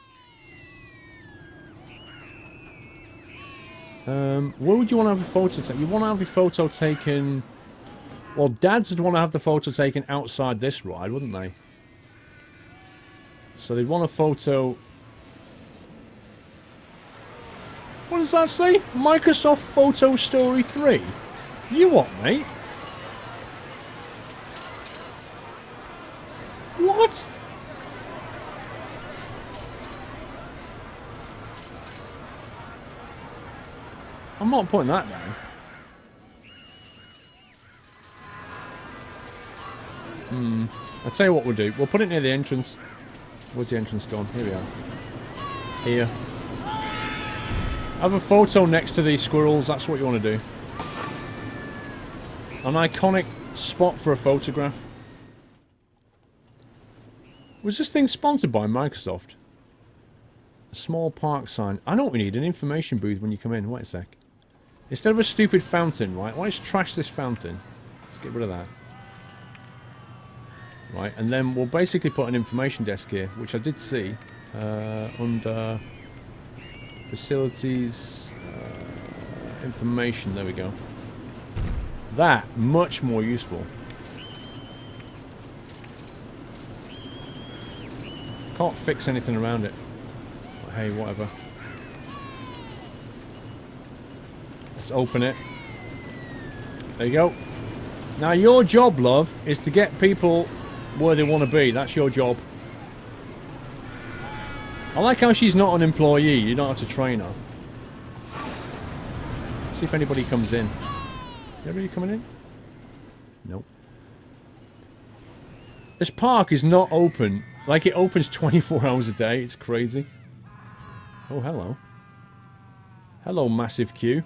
[SPEAKER 1] Where would you want to have a photo taken? You want to have a photo taken... Well, Dads would want to have the photo taken outside this ride, wouldn't they? So they'd want a photo... What does that say? Microsoft Photo Story 3? You what, mate? What? I'm not putting that down. I'll tell you what we'll do. We'll put it near the entrance. Where's the entrance gone? Here we are. Here. Have a photo next to these squirrels. That's what you want to do. An iconic spot for a photograph. Was this thing sponsored by Microsoft? A small park sign. I know what we need. An information booth when you come in. Wait a sec. Instead of a stupid fountain, right? Let's trash this fountain. Let's get rid of that. Right, and then we'll basically put an information desk here, which I did see under facilities, information. There we go. That much more useful. Can't fix anything around it. But hey, whatever. Let's open it. There you go. Now your job, love, is to get people where they want to be. That's your job. I like how she's not an employee. You don't have to train her. Let's see if anybody comes in. Anybody coming in? Nope. This park is not open. Like, it opens 24 hours a day. It's crazy. Oh, hello. Hello, massive queue.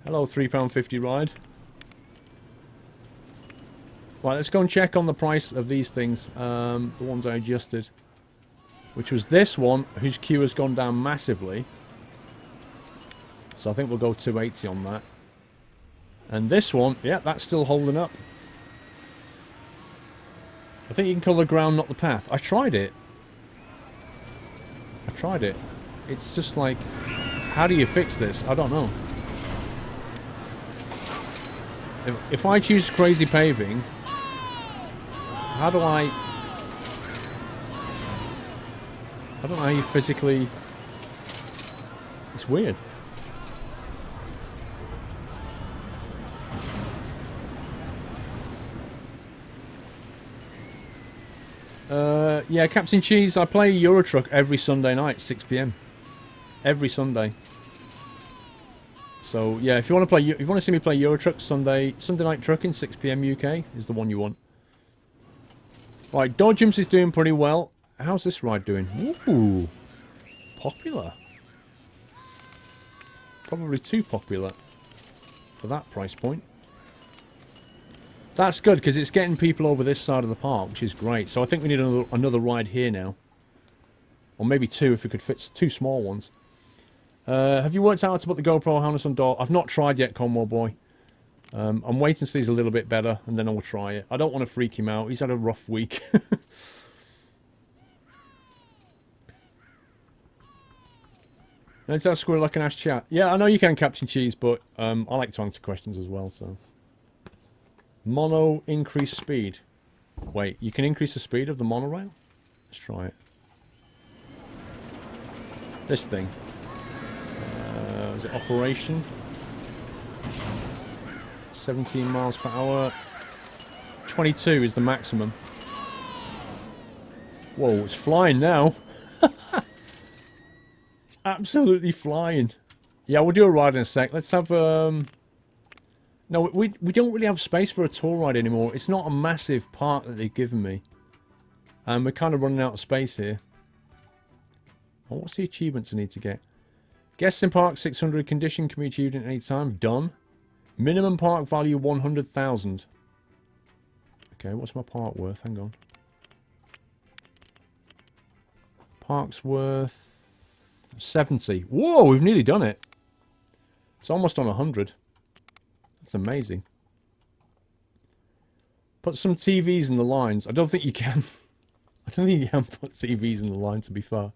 [SPEAKER 1] Hello, £3.50 ride. Right, let's go and check on the price of these things. The ones I adjusted. which was this one, whose queue has gone down massively. So I think we'll go 280 on that. And this one, yeah, that's still holding up. I think you can colour the ground, not the path. I tried it. It's just like, how do you fix this? I don't know. If I choose crazy paving, how do I don't know how you physically... It's weird. Yeah, Captain Cheese, I play Euro Truck every Sunday night, 6 PM. Every Sunday. So, yeah, if you want to see me play Euro Truck, Sunday Night Trucking, 6 PM UK, is the one you want. Right, Dodgems is doing pretty well. How's this ride doing? Ooh, popular. Probably too popular for that price point. That's good, because it's getting people over this side of the park, which is great. So I think we need another ride here now. Or maybe two, if we could fit two small ones. Have you worked out how to put the GoPro harness on door? I've not tried yet, Conwell Boy. I'm waiting till he's a little bit better, and then I'll try it. I don't want to freak him out. He's had a rough week. Let's ask Squirrel, I can ask chat. Yeah, I know you can, Captain Cheese, but I like to answer questions as well, so... Mono increase speed. Wait, you can increase the speed of the monorail? Let's try it. This thing. Is it operation? 17 miles per hour. 22 is the maximum. Whoa, it's flying now. It's absolutely flying. Yeah, we'll do a ride in a sec. Let's have... No, we don't really have space for a tour ride anymore. It's not a massive park that they've given me. And we're kind of running out of space here. Oh, what's the achievements I need to get? Guests in park 600. Condition can be achieved at any time. Done. Minimum park value 100,000. Okay, what's my park worth? Hang on. Park's worth 70. Whoa, we've nearly done it. It's almost on 100. That's amazing. Put some TVs in the lines. I don't think you can. I don't think you can put TVs in the line, to be fair.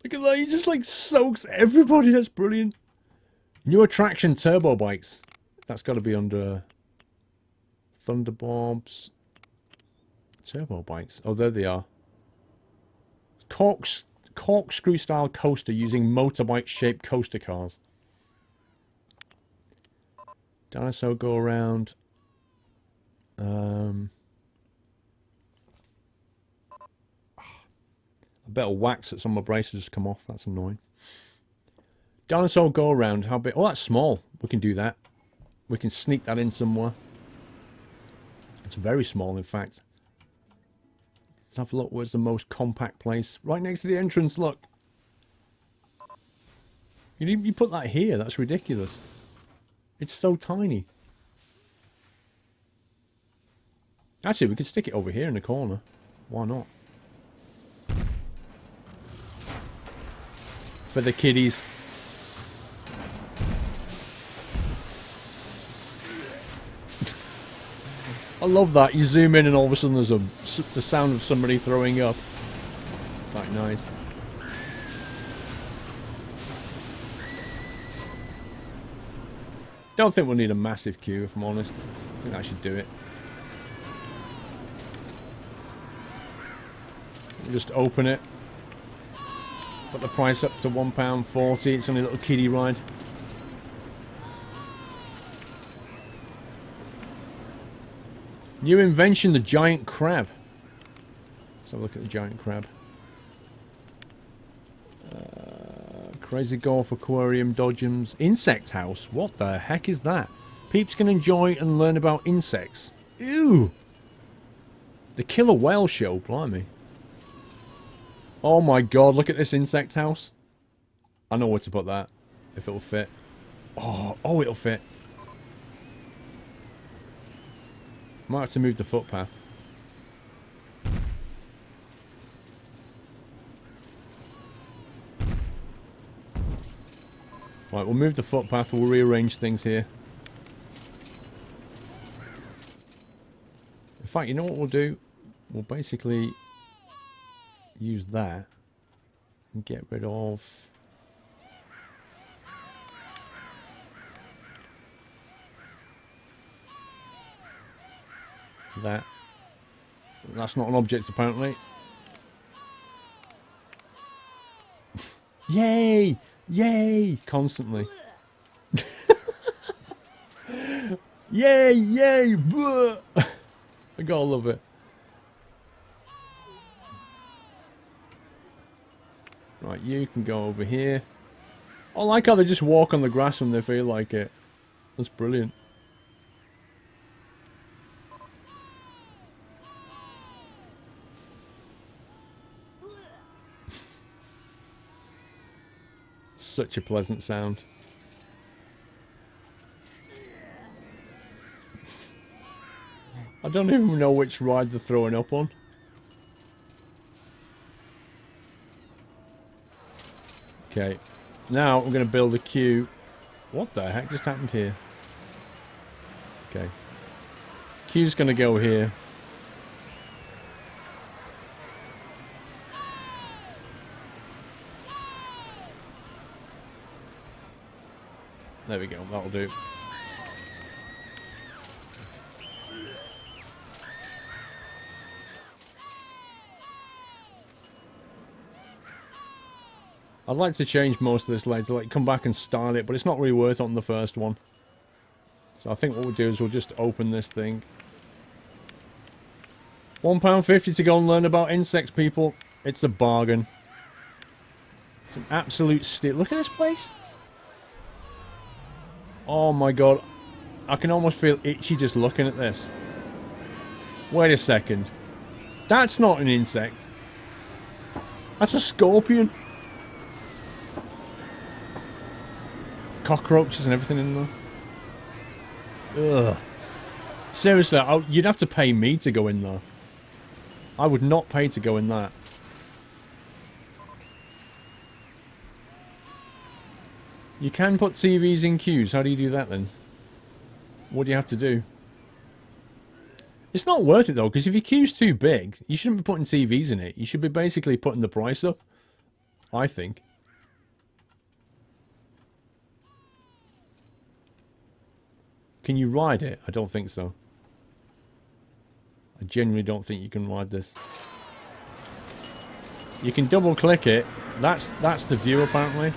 [SPEAKER 1] Look at that. He just like soaks everybody. That's brilliant. New attraction, turbo bikes. That's got to be under Thunderbobs. Turbo bikes. Oh, there they are. Corkscrew style coaster using motorbike shaped coaster cars. Dinosaur go around. A bit of wax at some of my braces just come off. That's annoying. Dinosaur go around. How big? Oh, that's small. We can do that. We can sneak that in somewhere. It's very small, in fact. Let's have a look. Where's the most compact place? Right next to the entrance. Look. You put that here. That's ridiculous. It's so tiny. Actually, we could stick it over here in the corner. Why not? For the kiddies. I love that. You zoom in and all of a sudden there's the sound of somebody throwing up. It's like nice. Don't think we'll need a massive queue, if I'm honest. I think that should do it. We'll just open it. Put the price up to £1.40. It's only a little kiddie ride. New invention, the giant crab. Let's have a look at the giant crab. Crazy Golf Aquarium, Dodgems. Insect House. What the heck is that? Peeps can enjoy and learn about insects. Ew! The Killer Whale Show, blimey. Oh my god, look at this insect house. I know where to put that. If it'll fit. Oh, it'll fit. Might have to move the footpath. Right, we'll move the footpath. We'll rearrange things here. In fact, you know what we'll do? We'll basically use that and get rid of that. That's not an object, apparently. Yay! Yay! Constantly. Yay! Yay! I gotta love it. Right, you can go over here. I like how they just walk on the grass when they feel like it. That's brilliant. Such a pleasant sound. I don't even know which ride they're throwing up on. Okay, now we're going to build a queue. What the heck just happened here? Okay. Queue's going to go here. There we go, that'll do. I'd like to change most of this later, like come back and style it, but it's not really worth it on the first one. So I think what we'll do is we'll just open this thing. £1.50 to go and learn about insects, people. It's a bargain. It's an absolute steal. Look at this place. Oh my god. I can almost feel itchy just looking at this. Wait a second. That's not an insect. That's a scorpion. Cockroaches and everything in there. Ugh. Seriously, you'd have to pay me to go in there. I would not pay to go in that. You can put TVs in queues. How do you do that then? What do you have to do? It's not worth it though, because if your queue's too big, you shouldn't be putting TVs in it. You should be basically putting the price up, I think. Can you ride it? I don't think so. I genuinely don't think you can ride this. You can double click it. That's the view apparently.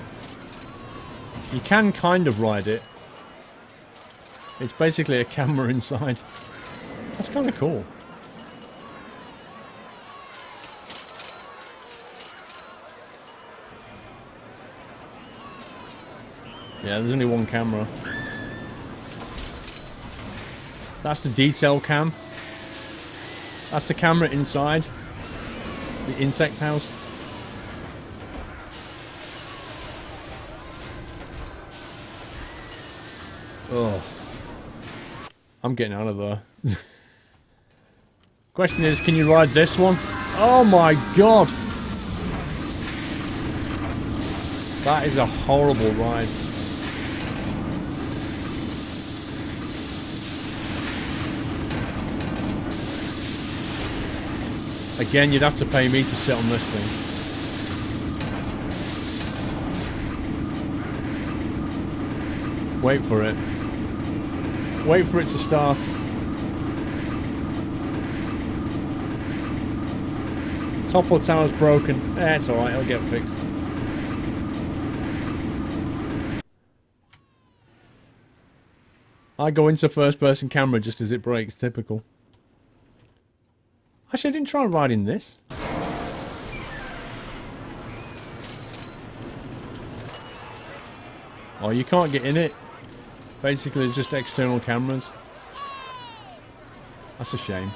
[SPEAKER 1] You can kind of ride it. It's basically a camera inside. That's kind of cool. Yeah, there's only one camera. That's the detail cam. That's the camera inside the insect house. Oh, I'm getting out of there. Question is, can you ride this one? Oh my god! That is a horrible ride. Again, you'd have to pay me to sit on this thing. Wait for it. Wait for it to start. Topple tower's broken. Eh, it's alright, it'll get fixed. I go into first person camera just as it breaks, typical. Actually, I didn't try riding this. Oh, you can't get in it. Basically, it's just external cameras. That's a shame.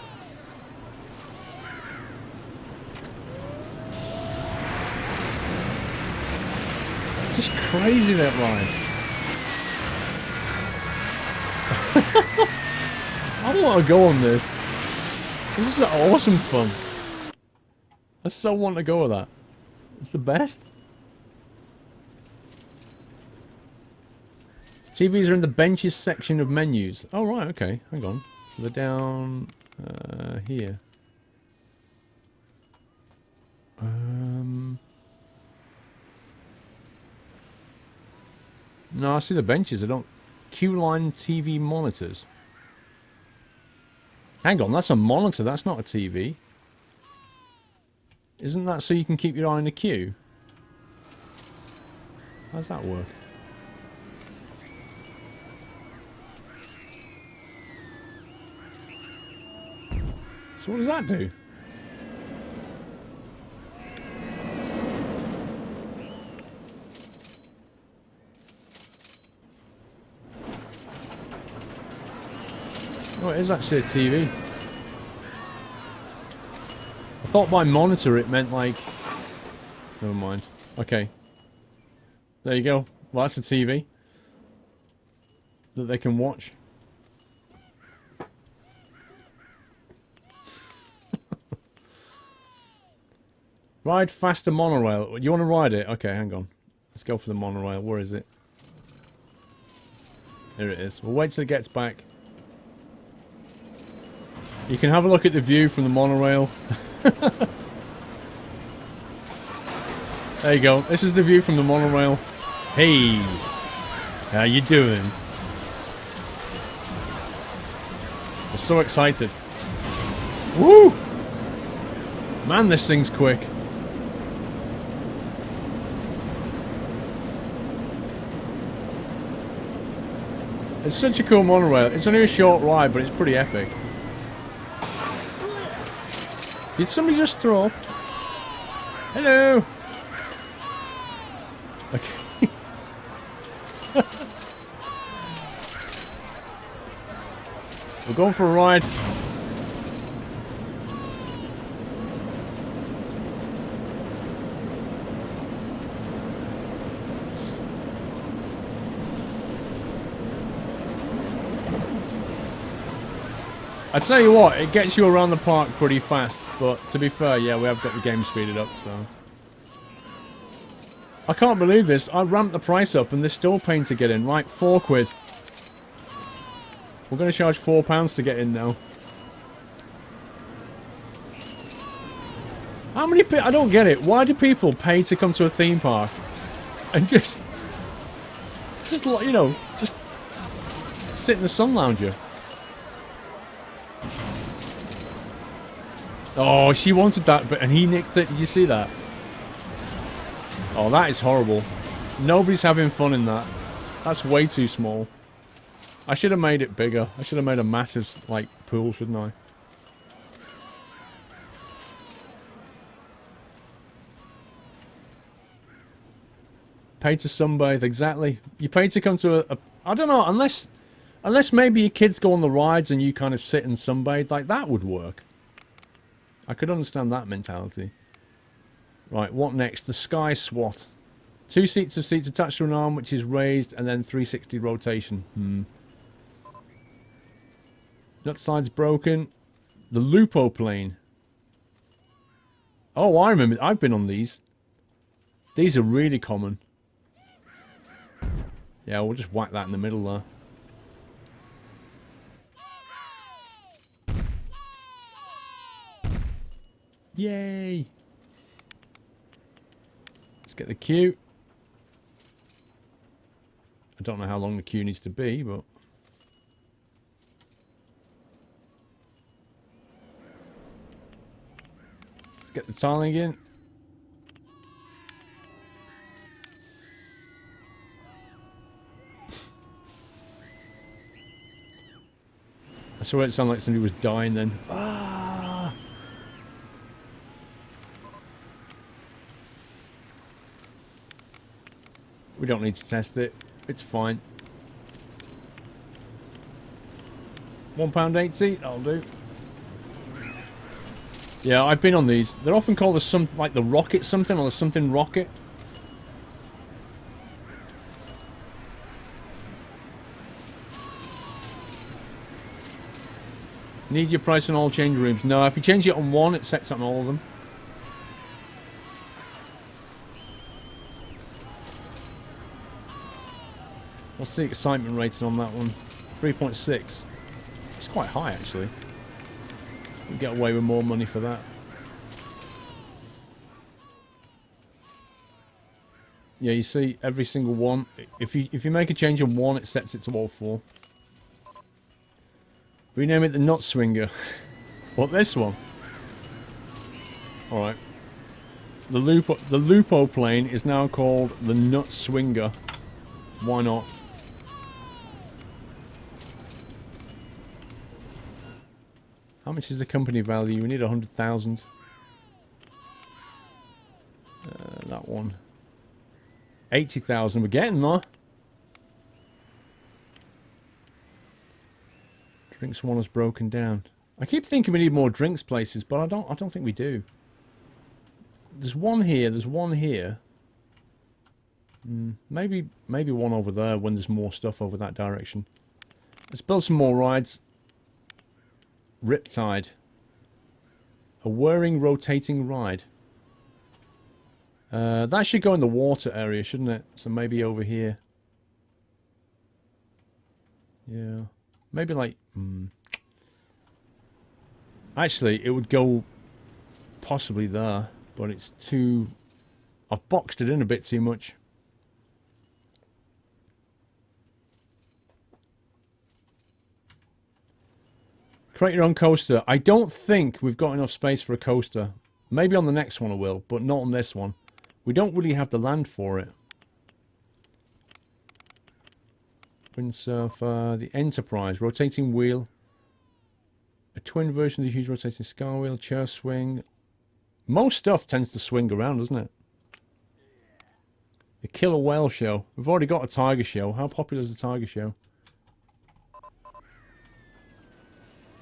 [SPEAKER 1] It's just crazy, that ride. I don't want to go on this. This is awesome fun. I so want to go with that. It's the best. TVs are in the benches section of menus. Oh, right, okay. Hang on. So they're down here. No, I see the benches. I don't... Q-line TV monitors. Hang on, that's a monitor. That's not a TV. Isn't that so you can keep your eye on the queue? How does that work? So what does that do? Oh, it is actually a TV. I thought by monitor it meant like... Never mind. Okay. There you go. Well, that's a TV that they can watch. Ride faster monorail. You want to ride it? Okay, hang on. Let's go for the monorail. Where is it? Here it is. We'll wait till it gets back. You can have a look at the view from the monorail. There you go. This is the view from the monorail. Hey! How you doing? I'm so excited. Woo! Man, this thing's quick. It's such a cool monorail. It's only a short ride, but it's pretty epic. Did somebody just throw up? Hello! Okay. We're going for a ride. I tell you what, it gets you around the park pretty fast, but to be fair, yeah, we have got the game speeded up, so... I can't believe this. I ramped the price up and they're still paying to get in. Right, £4. We're going to charge £4 to get in now. How many people... I don't get it. Why do people pay to come to a theme park and just you know, just sit in the sun lounger? Oh, she wanted that, and he nicked it. Did you see that? Oh, that is horrible. Nobody's having fun in that. That's way too small. I should have made it bigger. I should have made a massive, like, pool, shouldn't I? Pay to sunbathe, exactly. You pay to come to a I don't know, unless maybe your kids go on the rides and you kind of sit and sunbathe, like, that would work. I could understand that mentality. Right, what next? The Sky SWAT. 2 seats of seats attached to an arm which is raised and then 360 rotation. Nut side's broken. The Lupo plane. Oh, I remember. I've been on these. These are really common. Yeah, we'll just whack that in the middle there. Yay! Let's get the queue. I don't know how long the queue needs to be, but... Let's get the tiling in. I swear it sounded like somebody was dying then. Ah! We don't need to test it. It's fine. £1.80, that'll do. Yeah, I've been on these. They're often called like the rocket something or the something rocket. Need your price on all change rooms. No, if you change it on one, it sets on all of them. What's the excitement rating on that one? 3.6. It's quite high, actually. You get away with more money for that. Yeah, you see, every single one. If you make a change on one, it sets it to all 4. Rename it the Nut Swinger. What, this one? Alright. The Lupo plane is now called the Nut Swinger. Why not? How much is the company value? We need 100,000. That one. 80,000. We're getting there. Drinks one has broken down. I keep thinking we need more drinks places, but I don't think we do. There's one here. There's one here. Maybe one over there when there's more stuff over that direction. Let's build some more rides. Riptide. A whirring, rotating ride. That should go in the water area, shouldn't it? So maybe over here. Yeah. Maybe like... Actually, it would go possibly there, but it's too... I've boxed it in a bit too much. Create your own coaster. I don't think we've got enough space for a coaster. Maybe on the next one I will, but not on this one. We don't really have the land for it. Windsurfer, the Enterprise, rotating wheel. A twin version of the huge rotating sky wheel, chair swing. Most stuff tends to swing around, doesn't it? The Killer Whale Show. We've already got a Tiger Show. How popular is the Tiger Show?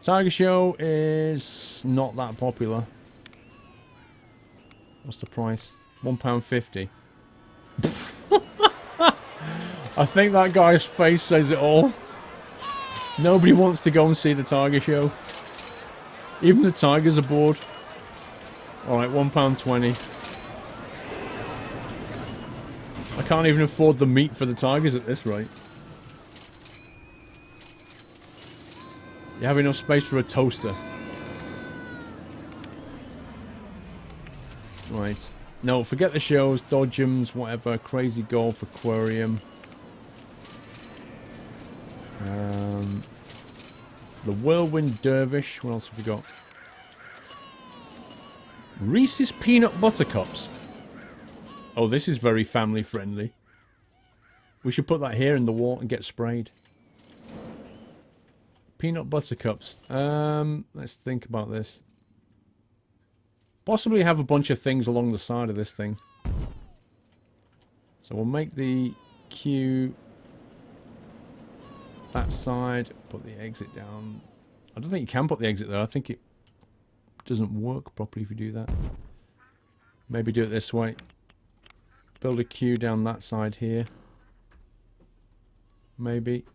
[SPEAKER 1] Tiger Show is not that popular. What's the price? £1.50. I think that guy's face says it all. Nobody wants to go and see the Tiger Show. Even the tigers are bored. Alright, £1.20. I can't even afford the meat for the tigers at this rate. You have enough space for a toaster. Right. No, forget the shows, Dodgems, whatever, Crazy Golf, Aquarium. The Whirlwind Dervish. What else have we got? Reese's Peanut Buttercups. Oh, this is very family friendly. We should put that here in the water and get sprayed. Peanut Buttercups. Let's think about this. Possibly have a bunch of things along the side of this thing. So we'll make the queue that side, put the exit down. I don't think you can put the exit there. I think it doesn't work properly if you do that. Maybe do it this way. Build a queue down that side here. Maybe.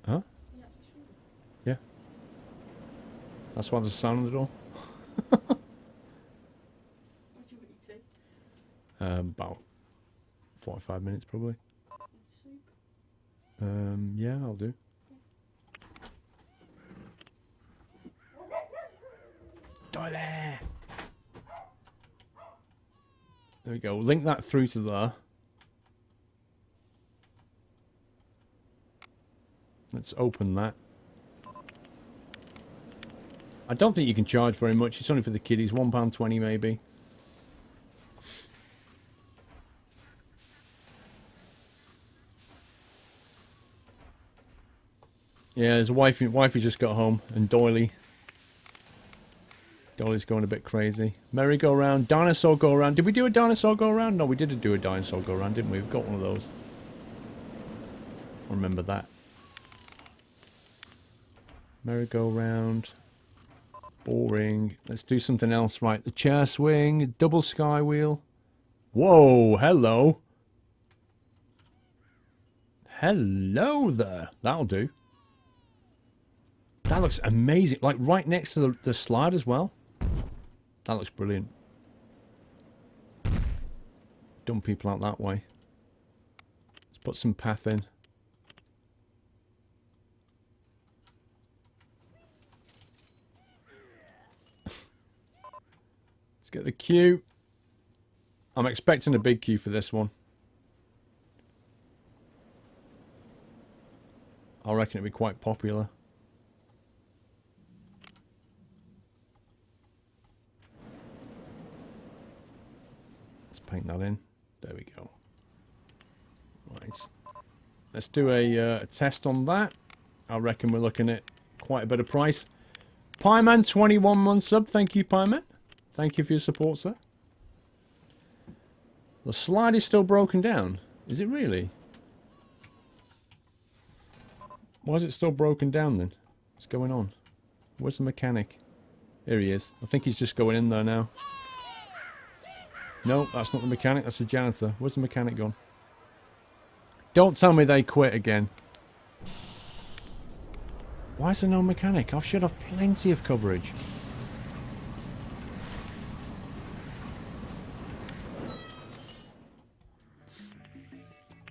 [SPEAKER 1] Huh? Yeah. That's why there's a sound on the door. About 45 minutes probably. Yeah, I'll do. Dolly! There we go. Link that through to there. Let's open that. I don't think you can charge very much. It's only for the kiddies. £1.20 maybe. Yeah, there's a wifey just got home, and Doily. Dolly's going a bit crazy. Merry-go-round, dinosaur go-around. Did we do a dinosaur go-around? No, we didn't do a dinosaur go-around, didn't we? We've got one of those. I remember that. Merry-go-round. Boring. Let's do something else. Right, the chair swing, double sky wheel. Whoa, hello. Hello there. That'll do. That looks amazing. Like right next to the slide as well. That looks brilliant. dump people out that way. Let's put some path in. Let's get the queue. I'm expecting a big queue for this one. I reckon it'll be quite popular. Let's paint that in. There we go. Right. Let's do a test on that. I reckon we're looking at quite a bit of price. Pieman, 21 months sub. Thank you, Pieman. Thank you for your support, sir. The slide is still broken down. Is it really? Why is it still broken down then? What's going on? Where's the mechanic? Here he is. I think he's just going in there now. No, that's not the mechanic. That's the janitor. Where's the mechanic gone? Don't tell me they quit again. Why is there no mechanic? I should have plenty of coverage.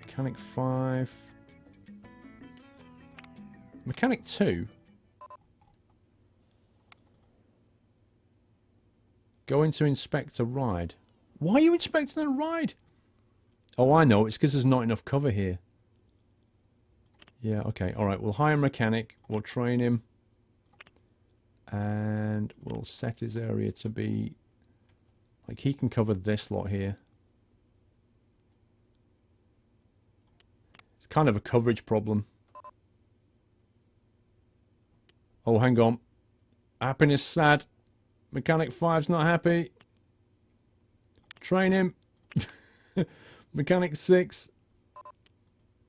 [SPEAKER 1] Mechanic 5. Mechanic 2. Going to inspect a ride. Why are you inspecting a ride? Oh, I know. It's because there's not enough cover here. Yeah, okay. Alright, we'll hire a mechanic. We'll train him. And we'll set his area to be... like, he can cover this lot here. It's kind of a coverage problem. Oh, hang on. Happiness sad. Mechanic 5's not happy. Train him. Mechanic 6.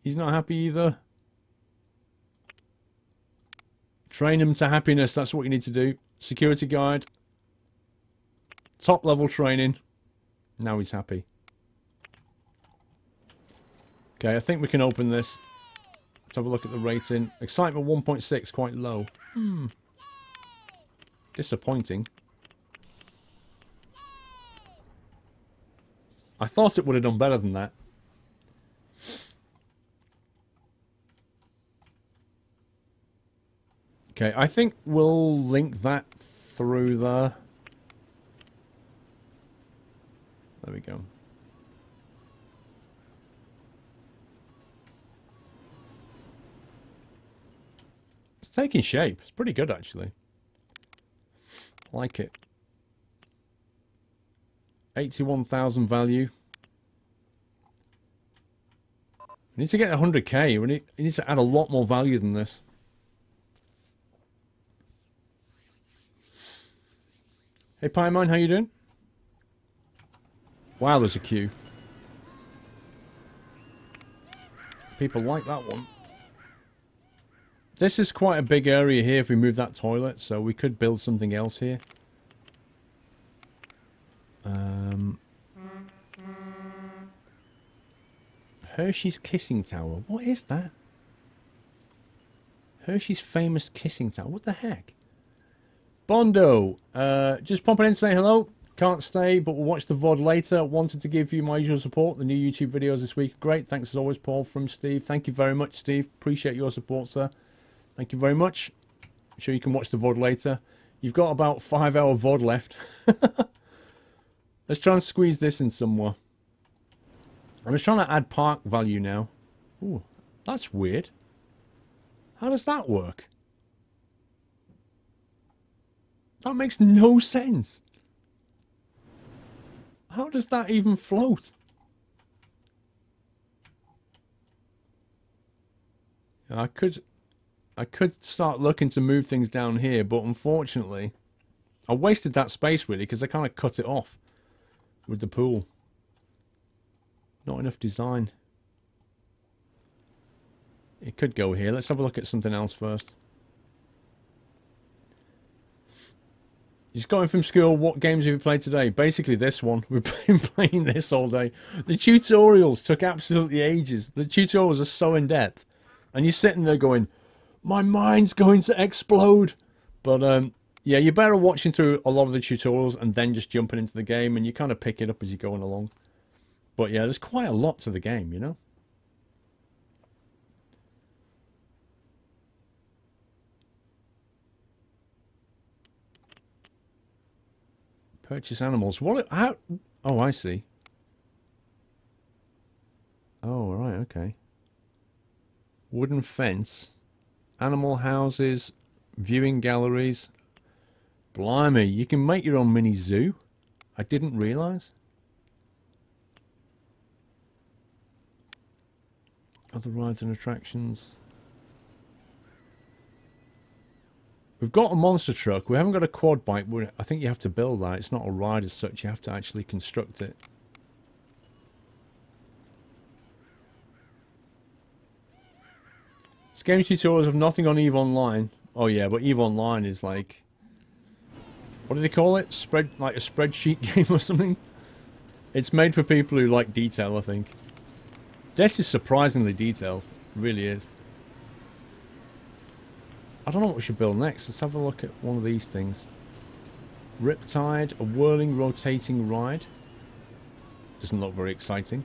[SPEAKER 1] He's not happy either. Train him to happiness. That's what you need to do. Security guard. Top level training. Now he's happy. Okay, I think we can open this. Let's have a look at the rating. Excitement 1.6, quite low. Disappointing. I thought it would have done better than that. Okay, I think we'll link that through there. There we go. It's taking shape. It's pretty good, actually. I like it. 81,000 value. We need to get 100k. We need to add a lot more value than this. Hey, Paimon, how you doing? Wow, there's a queue. People like that one. This is quite a big area here if we move that toilet, so we could build something else here. Hershey's Kissing Tower. What is that? Hershey's famous kissing tower. What the heck? Bondo. Just popping in to say hello. Can't stay, but we'll watch the VOD later. Wanted to give you my usual support. The new YouTube videos this week. Great. Thanks as always, Paul, from Steve. Thank you very much, Steve. Appreciate your support, sir. Thank you very much. I'm sure you can watch the VOD later. You've got about 5-hour VOD left. Let's try and squeeze this in somewhere. I'm just trying to add park value now. Ooh, that's weird. How does that work? That makes no sense. How does that even float? I could start looking to move things down here, but unfortunately, I wasted that space really because I kind of cut it off with the pool. Not enough design. It could go here. Let's have a look at something else first. Just going from school, what games have you played today? Basically this one. We've been playing this all day. The tutorials took absolutely ages. The tutorials are so in-depth. And you're sitting there going, my mind's going to explode. But yeah, you're better watching through a lot of the tutorials and then just jumping into the game. And you kind of pick it up as you're going along. But yeah, there's quite a lot to the game, you know? Purchase animals. What? How? Oh, I see. Oh, right, okay. Wooden fence. Animal houses. Viewing galleries. Blimey, you can make your own mini zoo. I didn't realise. Other rides and attractions. We've got a monster truck. We haven't got a quad bike. I think you have to build that. It's not a ride as such. You have to actually construct it. This game tutorials have nothing on EVE Online. Oh yeah, but EVE Online is like... What do they call it? Like a spreadsheet game or something? It's made for people who like detail, I think. This is surprisingly detailed. It really is. I don't know what we should build next. Let's have a look at one of these things. Riptide, a whirling, rotating ride. Doesn't look very exciting.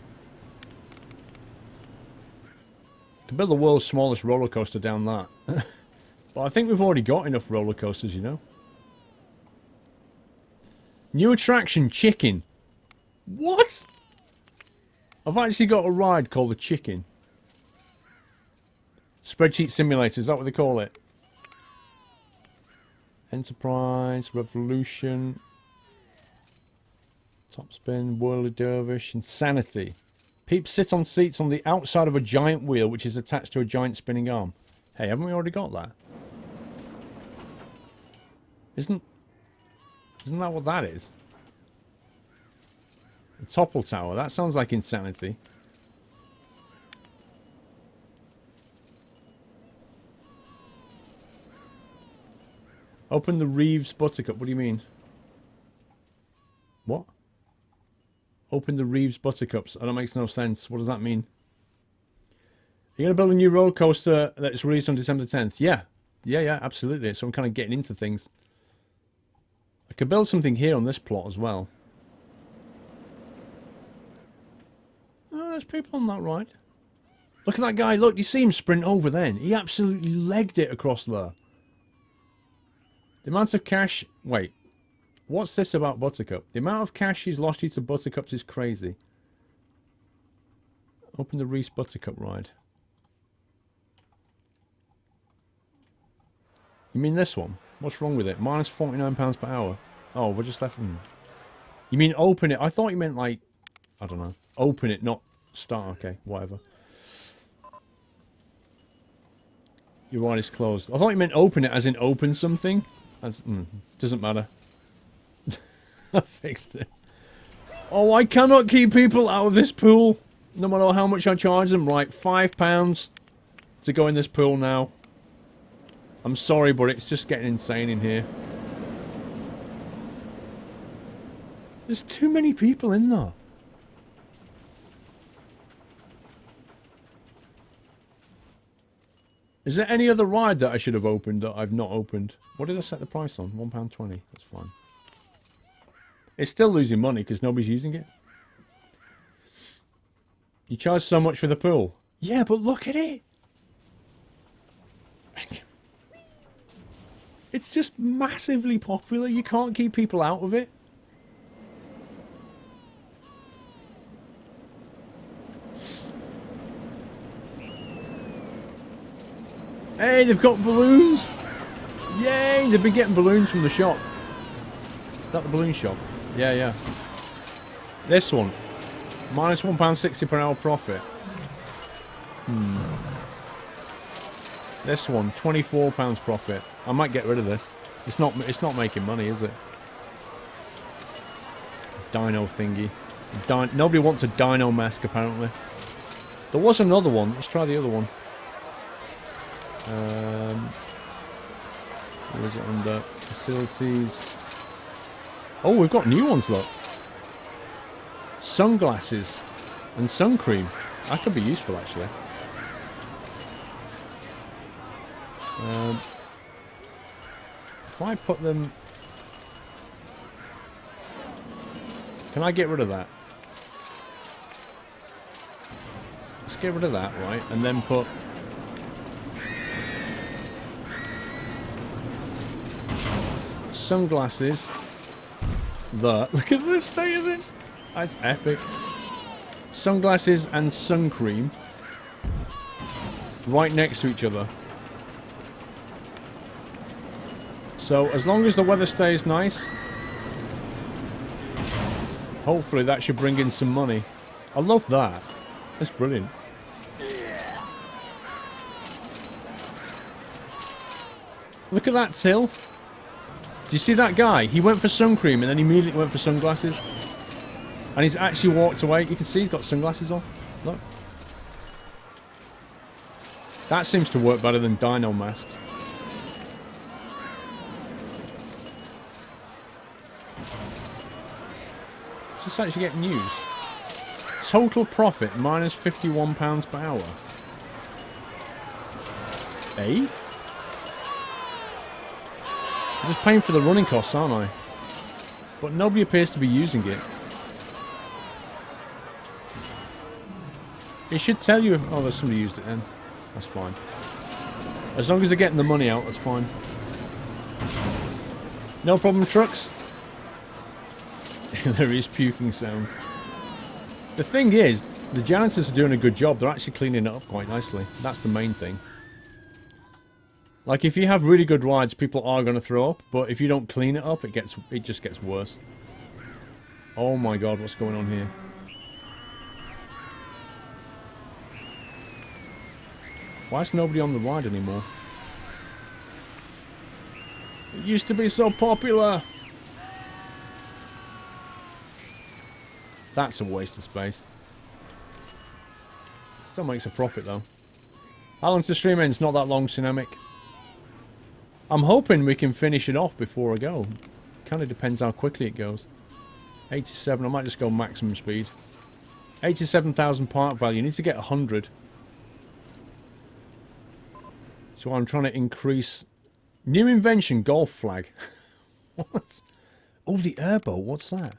[SPEAKER 1] To build the world's smallest roller coaster down that. But I think we've already got enough roller coasters, you know. New attraction, chicken. What? I've actually got a ride called the Chicken. Spreadsheet simulator, is that what they call it? Enterprise, Revolution, Top Spin, Whirly Dervish, Insanity. Peeps sit on seats on the outside of a giant wheel which is attached to a giant spinning arm. Hey, haven't we already got that? Isn't that what that is? The Topple Tower, that sounds like Insanity. Open the Reeves Buttercup. What do you mean? What? Open the Reeves Buttercups. Oh, that makes no sense. What does that mean? You're going to build a new roller coaster that's released on December 10th? Yeah. Yeah, absolutely. So I'm kind of getting into things. I could build something here on this plot as well. Oh, there's people on that ride. Look at that guy. Look, you see him sprint over then. He absolutely legged it across there. The amount of cash... Wait. What's this about Buttercup? The amount of cash she's lost due to Buttercups is crazy. Open the Reese Buttercup ride. You mean this one? What's wrong with it? Minus £49 per hour. Oh, we're just left... You mean open it? I thought you meant like... I don't know. Open it, not start. Okay, whatever. Your ride is closed. I thought you meant open it as in open something. As doesn't matter. I fixed it. Oh, I cannot keep people out of this pool. No matter how much I charge them. Right, £5 to go in this pool now. I'm sorry, but it's just getting insane in here. There's too many people in there. Is there any other ride that I should have opened that I've not opened? What did I set the price on? £1.20. That's fine. It's still losing money because nobody's using it. You charge so much for the pool. Yeah, but look at it. It's just massively popular. You can't keep people out of it. Hey, they've got balloons! Yay! They've been getting balloons from the shop. Is that the balloon shop? Yeah. This one. Minus £1.60 per hour profit. This one, £24 profit. I might get rid of this. It's not making money, is it? Dino thingy. Nobody wants a dino mask, apparently. There was another one. Let's try the other one. Where is it under? Facilities. Oh, we've got new ones, look. Sunglasses and sun cream. That could be useful, actually. If I put them... Can I get rid of that? get rid of that, right? And then put... sunglasses. Look at the state of this. That's epic. Sunglasses and sun cream. Right next to each other. So, as long as the weather stays nice... hopefully that should bring in some money. I love that. That's brilliant. Look at that till. Do you see that guy? He went for sun cream and then he immediately went for sunglasses. And he's actually walked away. You can see he's got sunglasses on. Look. That seems to work better than dino masks. Is this actually getting used? Total profit minus £51 per hour. Eh? I'm just paying for the running costs, aren't I? But nobody appears to be using it. It should tell you if... oh, there's somebody used it then. That's fine. As long as they're getting the money out, that's fine. No problem, trucks. There is puking sounds. The thing is, the janitors are doing a good job. They're actually cleaning it up quite nicely. That's the main thing. Like, if you have really good rides, people are going to throw up. But if you don't clean it up, it just gets worse. Oh my god, what's going on here? Why is nobody on the ride anymore? It used to be so popular. That's a waste of space. Still makes a profit though. How long's the stream end? It's not that long, Cinnamic. I'm hoping we can finish it off before I go. Kind of depends how quickly it goes. 87, I might just go maximum speed. 87,000 park value. You need to get 100. So I'm trying to increase... New invention, golf flag. What? Oh, the airboat. What's that?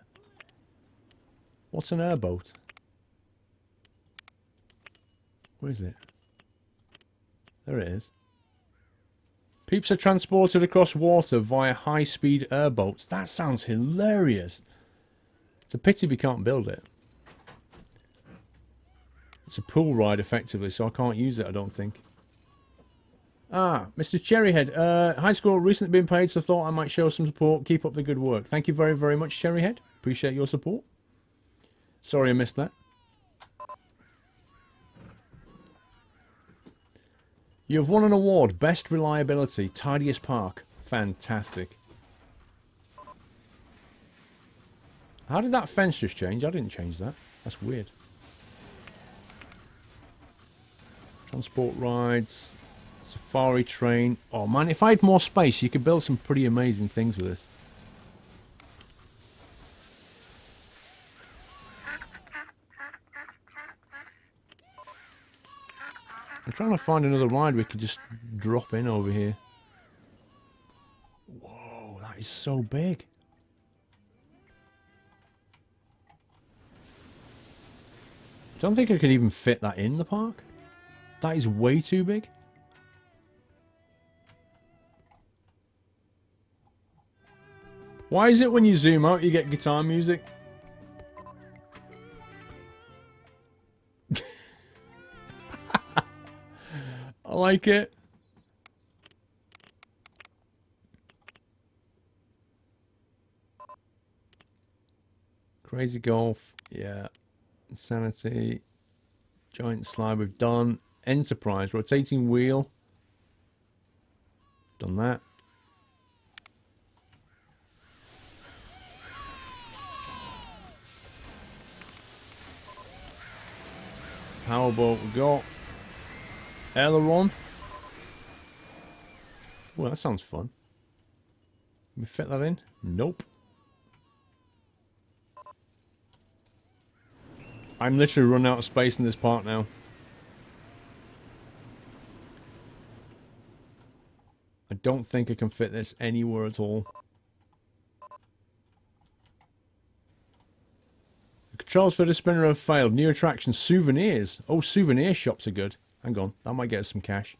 [SPEAKER 1] What's an airboat? Where is it? There it is. Peeps are transported across water via high-speed airboats. That sounds hilarious. It's a pity we can't build it. It's a pool ride, effectively, so I can't use it, I don't think. Ah, Mr. Cherryhead. High Squirrel recently been paid, so thought I might show some support. Keep up the good work. Thank you very, very much, Cherryhead. Appreciate your support. Sorry I missed that. You have won an award. Best reliability. Tidiest park. Fantastic. How did that fence just change? I didn't change that. That's weird. Transport rides. Safari train. Oh man, if I had more space, you could build some pretty amazing things with this. I'm trying to find another ride we could just drop in over here. Whoa, that is so big. I don't think I could even fit that in the park. That is way too big. Why is it when you zoom out you get guitar music? I like it. Crazy Golf, yeah. Insanity. Giant slide we've done. Enterprise, rotating wheel. Done that. Powerboat we got. Aileron. Well, that sounds fun. Can we fit that in? Nope. I'm literally running out of space in this park now. I don't think I can fit this anywhere at all. Controls for the spinner have failed. New attractions, souvenirs. Oh, souvenir shops are good. Hang on, that might get us some cash.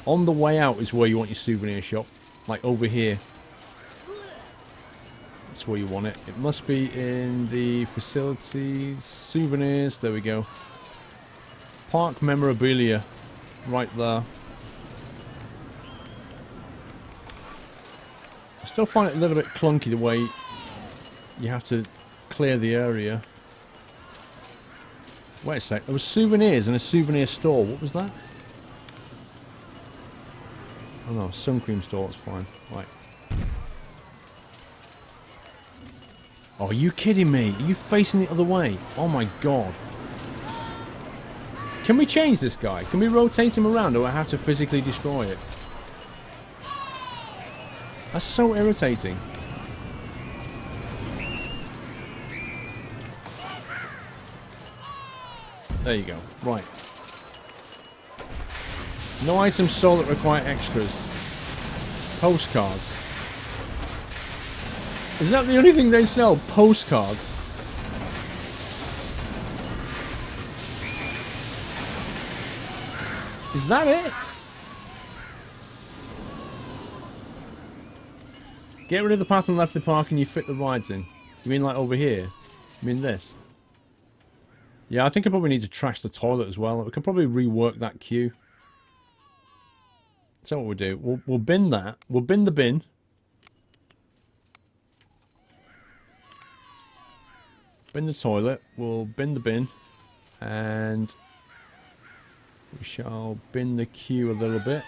[SPEAKER 1] On the way out is where you want your souvenir shop. Like over here. That's where you want it. It must be in the facilities. Souvenirs. There we go. Park memorabilia. Right there. I still find it a little bit clunky the way you have to clear the area. Wait a sec. There was souvenirs and a souvenir store. What was that? Oh no, sun cream store. It's fine. Right. Oh, are you kidding me? Are you facing the other way? Oh my god. Can we change this guy? Can we rotate him around, or do I have to physically destroy it? That's so irritating. There you go. Right. No items sold that require extras. Postcards. Is that the only thing they sell? Postcards? Is that it? Get rid of the path and left the park and you fit the rides in. You mean like over here? You mean this? Yeah, I think I probably need to trash the toilet as well. We could probably rework that queue. That's what we'll do. We'll bin that. We'll bin the bin. Bin the toilet. We'll bin the bin. And we shall bin the queue a little bit.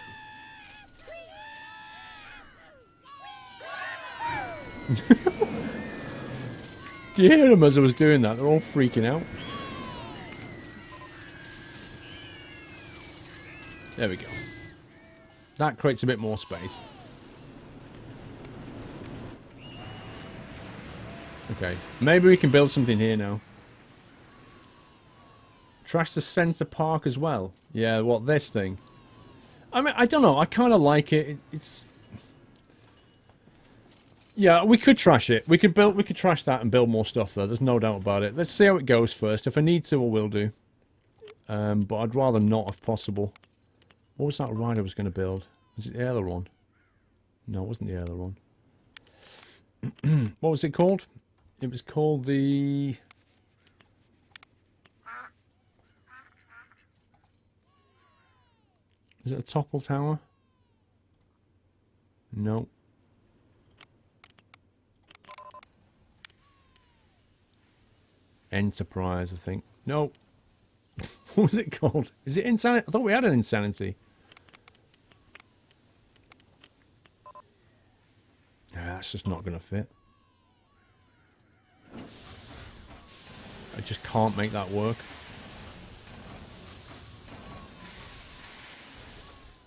[SPEAKER 1] Do you hear them as I was doing that? They're all freaking out. There we go. That creates a bit more space. Okay. Maybe we can build something here now. Trash the center park as well. Yeah, what, this thing? I mean, I don't know. I kind of like it. It's... Yeah, we could trash it. We could trash that and build more stuff there. There's no doubt about it. Let's see how it goes first. If I need to, I will do. But I'd rather not if possible. What was that ride I was going to build? Was it the aileron? No, it wasn't the aileron. What was it called? It was called the... Is it a topple tower? No. Enterprise, I think. No. What was it called? Is it Insanity? I thought we had an Insanity. That's just not going to fit. I just can't make that work.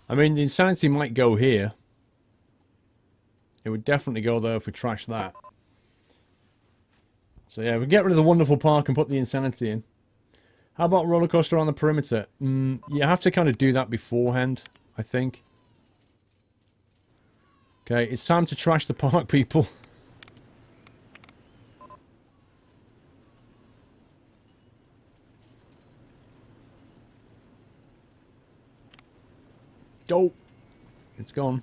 [SPEAKER 1] I mean, the Insanity might go here. It would definitely go there if we trash that. So yeah, we get rid of the wonderful park and put the Insanity in. How about roller coaster on the perimeter? You have to kind of do that beforehand, I think. Okay, it's time to trash the park, people. Go. It's gone.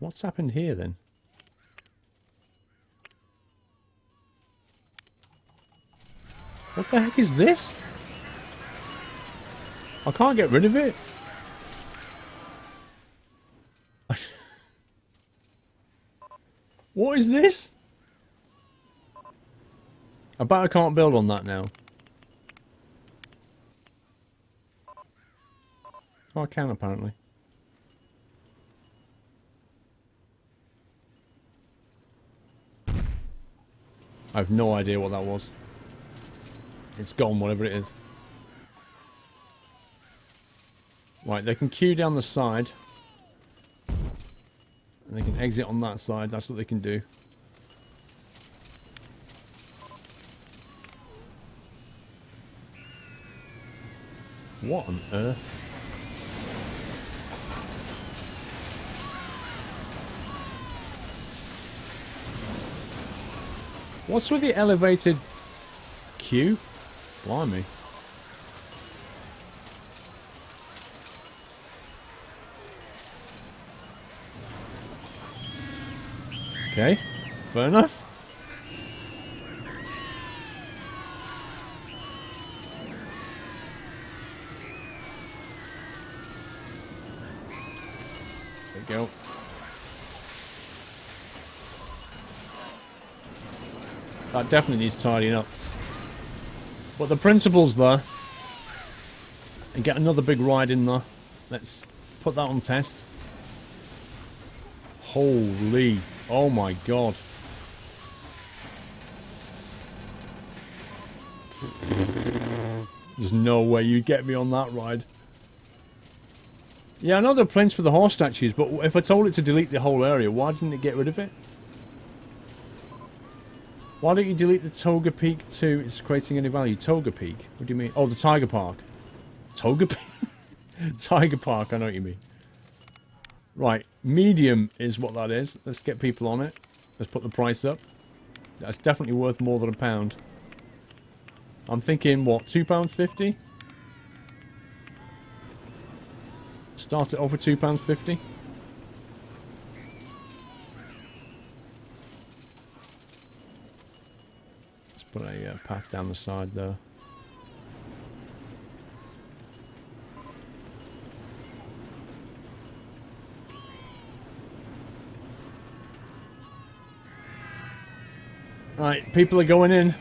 [SPEAKER 1] What's happened here then? What the heck is this? I can't get rid of it. What is this? I bet I can't build on that now. Oh, I can apparently. I have no idea what that was. It's gone, whatever it is. Right, they can queue down the side. And they can exit on that side. That's what they can do. What on earth? What's with the elevated queue? Blimey. Okay, fair enough. There you go. That definitely needs tidying up. But the principle's there. And get another big ride in there. Let's put that on test. Holy. Oh my god. There's no way you'd get me on that ride. Yeah, I know there are plans for the horse statues, but if I told it to delete the whole area, why didn't it get rid of it? Why don't you delete the Toga Peak too? It's creating any value. Toga Peak? What do you mean? Oh, the Tiger Park. Toga Peak? Tiger Park, I know what you mean. Right, medium is what that is. Let's get people on it. Let's put the price up. That's definitely worth more than £1. I'm thinking, what, £2.50? Start it off with £2.50. Let's put a path down the side there. Right, people are going in.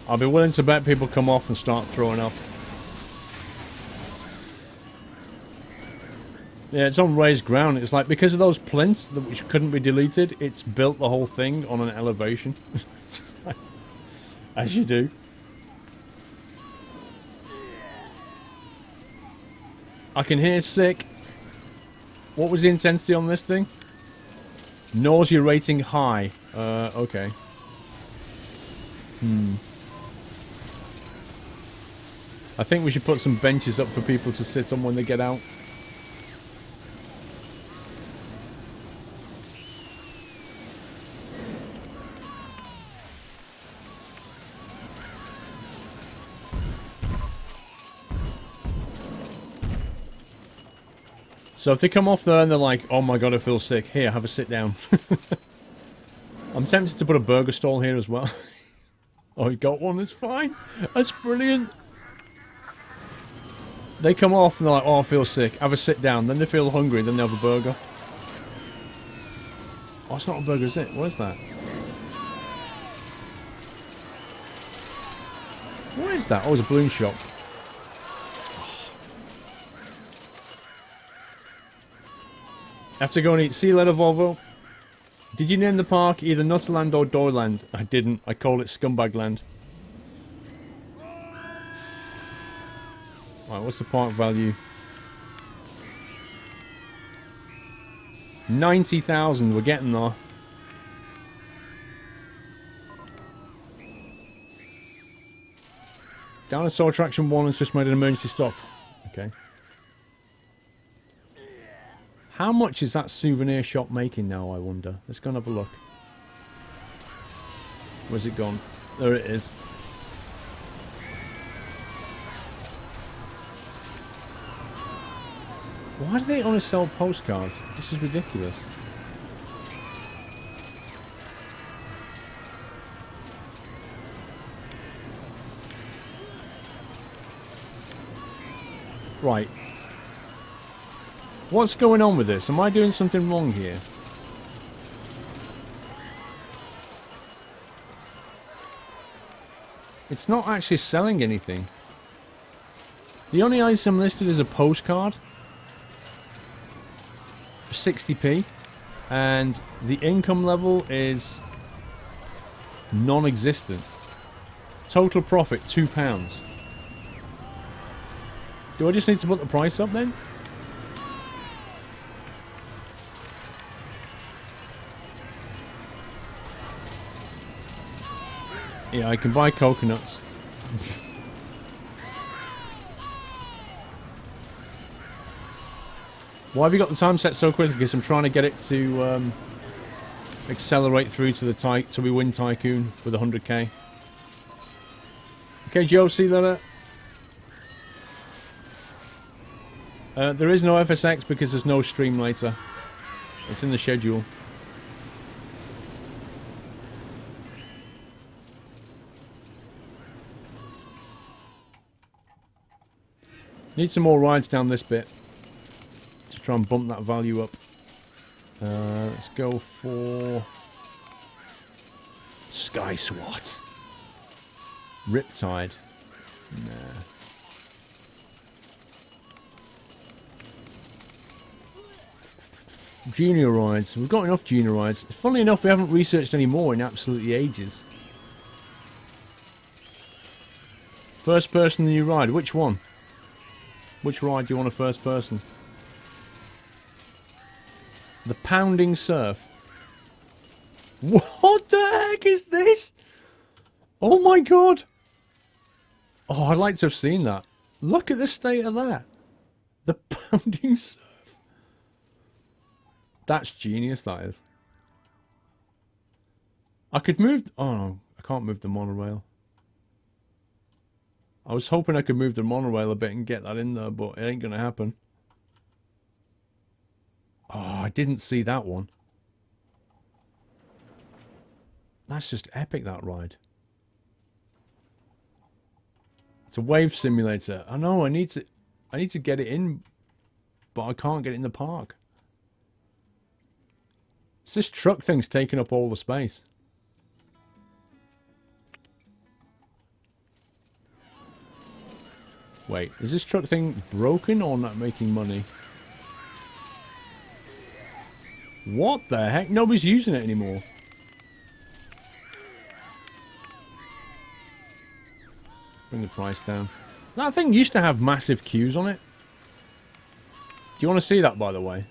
[SPEAKER 1] I'll be willing to bet people come off and start throwing up. Yeah, it's on raised ground. It's like, because of those plinths which couldn't be deleted, it's built the whole thing on an elevation. As you do. I can hear sick. What was the intensity on this thing? Nausea rating high. Okay. I think we should put some benches up for people to sit on when they get out. So if they come off there and they're like, oh my god, I feel sick. Here, have a sit down. I'm tempted to put a burger stall here as well. Oh, you got one? That's fine. That's brilliant. They come off and they're like, oh, I feel sick. Have a sit down. Then they feel hungry. Then they have a burger. Oh, it's not a burger, is it? What is that? What is that? Oh, it's a balloon shop. Have to go and eat. See you later, Volvo. Did you name the park either Nutterland or Doyland? I didn't. I call it Scumbagland. Right, what's the park value? 90,000. We're getting there. Dinosaur Attraction 1 has just made an emergency stop. Okay. How much is that souvenir shop making now, I wonder? Let's go and have a look. Where's it gone? There it is. Why do they only sell postcards? This is ridiculous. Right. What's going on with this? Am I doing something wrong here? It's not actually selling anything. The only item listed is a postcard. 60p. And the income level is non-existent. Total profit, £2. Do I just need to put the price up then? Yeah, I can buy coconuts. Why have you got the time set so quickly? Because I'm trying to get it to accelerate through to the so we win Tycoon with 100k. Okay, Joe, see that? There is no FSX because there's no stream later. It's in the schedule. Need some more rides down this bit to try and bump that value up. Let's go for Sky SWAT. Riptide. Nah. Junior rides. We've got enough junior rides. Funnily enough, we haven't researched any more in absolutely ages. First person new ride. Which one? Which ride do you want a first person? The Pounding Surf. What the heck is this? Oh my god. Oh, I'd like to have seen that. Look at the state of that. The Pounding Surf. That's genius, that is. I could move... Oh, no. I can't move the monorail. I was hoping I could move the monorail a bit and get that in there, but it ain't going to happen. Oh, I didn't see that one. That's just epic, that ride. It's a wave simulator. I know, I need to get it in, but I can't get it in the park. It's this truck thing's taking up all the space. Wait, is this truck thing broken or not making money? What the heck? Nobody's using it anymore. Bring the price down. That thing used to have massive queues on it. Do you want to see that, by the way?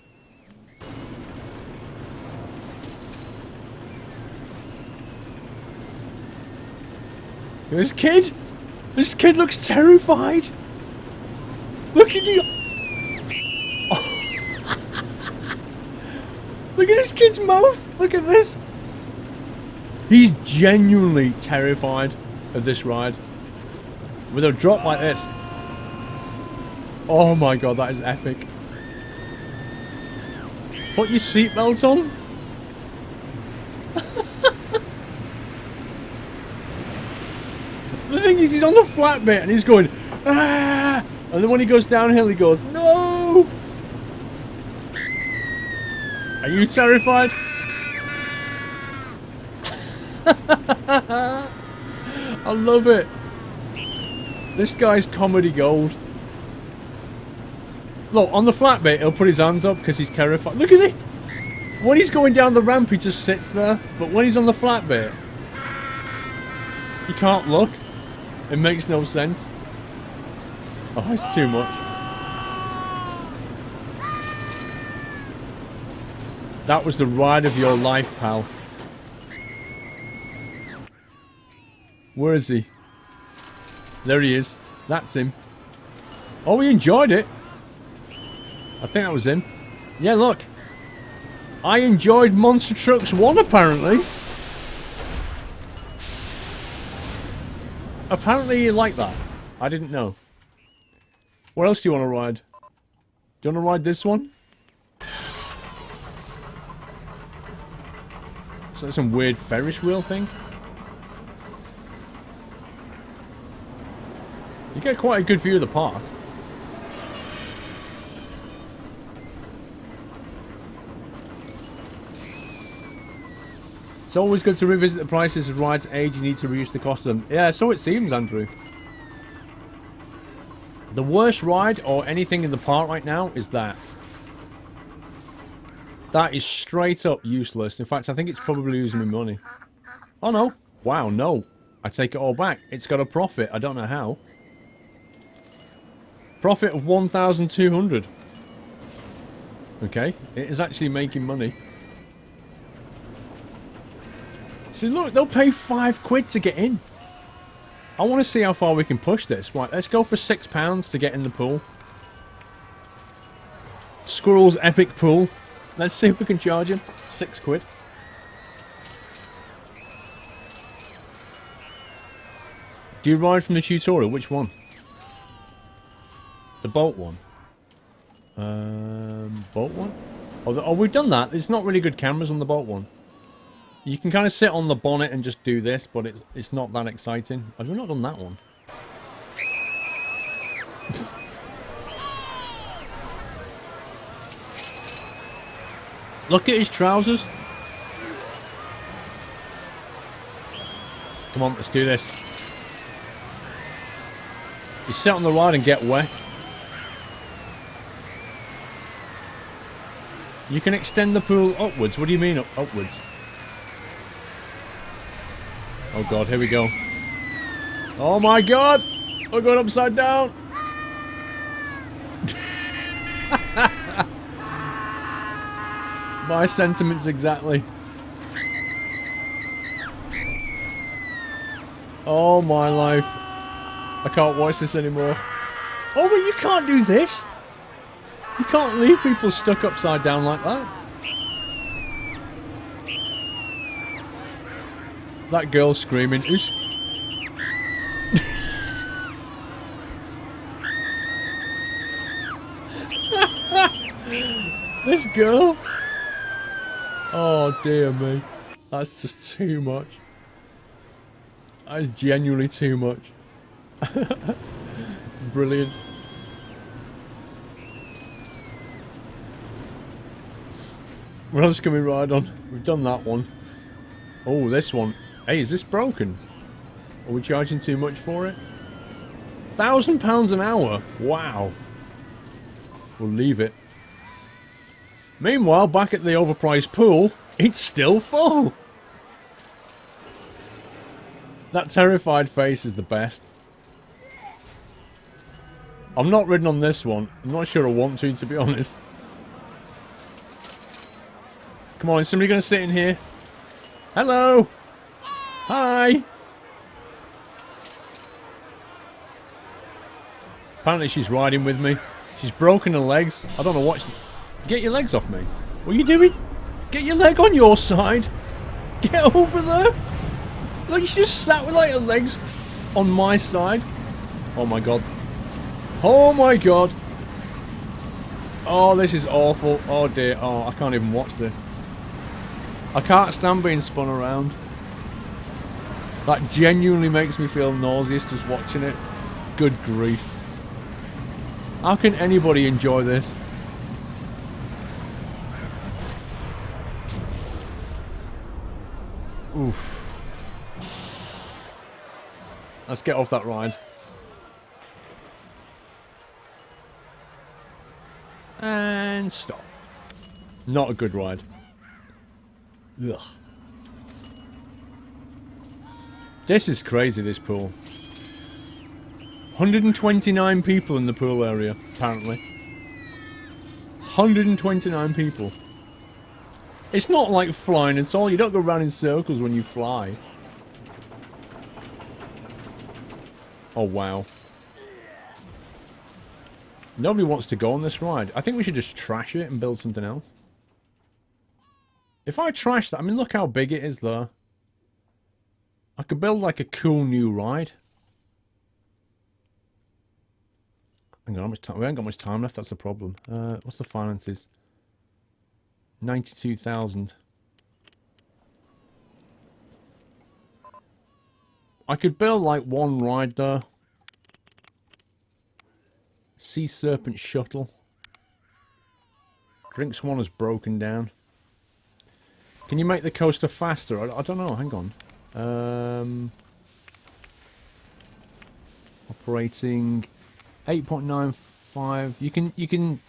[SPEAKER 1] This kid? This kid looks terrified. Look at you. Oh. Look at this kid's mouth. Look at this. He's genuinely terrified of this ride. With a drop like this. Oh my god, that is epic. Put your seatbelt on. The thing is, he's on the flat bit and he's going, ah! And then when he goes downhill, he goes, no! Are you terrified? I love it. This guy's comedy gold. Look, on the flat bit, he'll put his hands up because he's terrified. Look at it! When he's going down the ramp, he just sits there. But when he's on the flat bit, he can't look. It makes no sense. Oh, it's too much. That was the ride of your life, pal. Where is he? There he is. That's him. Oh, he enjoyed it. I think that was him. Yeah, look. I enjoyed Monster Trucks 1, apparently. Apparently you like that. I didn't know. What else do you want to ride? Do you want to ride this one? So some weird Ferris wheel thing. You get quite a good view of the park. It's always good to revisit the prices of rides age. You need to reduce the cost of them. Yeah, so it seems, Andrew. The worst ride or anything in the park right now is that. That is straight up useless. In fact, I think it's probably losing me money. Oh no. Wow, no. I take it all back. It's got a profit. I don't know how. Profit of 1,200. Okay, it is actually making money. See, look, they'll pay £5 to get in. I want to see how far we can push this. Right, let's go for £6 to get in the pool. Squirrel's epic pool. Let's see if we can charge him. £6. Do you ride from the tutorial? Which one? The boat one. Boat one? Oh, we've done that. There's not really good cameras on the boat one. You can kind of sit on the bonnet and just do this, but it's not that exciting. I've not done that one. Look at his trousers. Come on, let's do this. You sit on the ride and get wet. You can extend the pool upwards. What do you mean upwards? Oh god, here we go. Oh my god! We're going upside down! My sentiments exactly. Oh my life. I can't watch this anymore. Oh, but you can't do this! You can't leave people stuck upside down like that. That girl's screaming. This girl. Oh dear me. That's just too much. That is genuinely too much. Brilliant. What else can we ride on? We've done that one. Oh, this one. Hey, is this broken? Are we charging too much for it? £1,000 an hour? Wow. We'll leave it. Meanwhile, back at the overpriced pool, it's still full. That terrified face is the best. I'm not ridden on this one. I'm not sure I want to be honest. Come on, is somebody going to sit in here? Hello! Hi! Apparently she's riding with me. She's broken her legs. I don't know what Get your legs off me. What are you doing? Get your leg on your side. Get over there. Look, she just sat with like her legs on my side. Oh my god. Oh my god. Oh, this is awful. Oh dear. Oh, I can't even watch this. I can't stand being spun around. That genuinely makes me feel nauseous just watching it. Good grief. How can anybody enjoy this? Oof. Let's get off that ride. And stop. Not a good ride. Ugh. This is crazy, this pool. 129 people in the pool area, apparently. 129 people. It's not like flying at all. You don't go around in circles when you fly. Oh, wow. Nobody wants to go on this ride. I think we should just trash it and build something else. If I trash that, I mean, look how big it is there. I could build like a cool new ride. Hang on, how much time? We haven't got much time left, that's the problem. What's the finances? 92,000. I could build like one ride there. Sea Serpent Shuttle. Drinks one has broken down. Can you make the coaster faster? I don't know, hang on. Operating 8.95. You can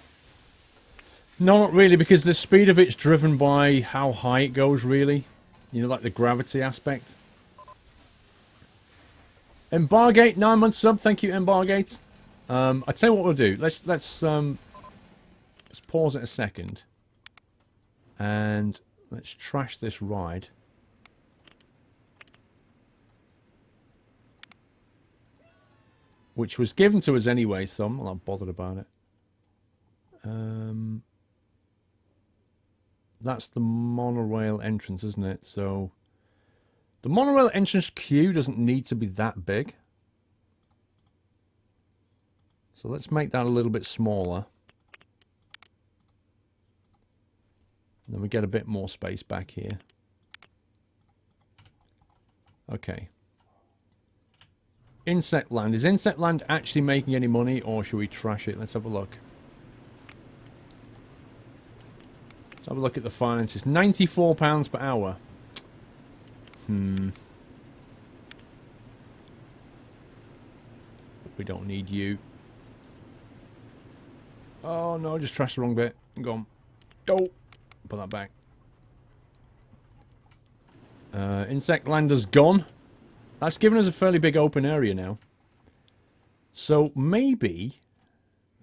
[SPEAKER 1] not really, because the speed of it's driven by how high it goes, really. You know, like the gravity aspect. Embargate, 9 months sub. Thank you, Embargate. I tell you what we'll do. Let's pause it a second, and let's trash this ride. Which was given to us anyway, so I'm not bothered about it. That's the monorail entrance, isn't it? So the monorail entrance queue doesn't need to be that big. So let's make that a little bit smaller. Then we get a bit more space back here. Okay. Insect Land. Is Insect Land actually making any money, or should we trash it? Let's have a look. Let's have a look at the finances. £94 per hour. We don't need you. Oh no, just trashed the wrong bit. Gone. Go. Put that back. Insect Land has gone. That's given us a fairly big open area now. So maybe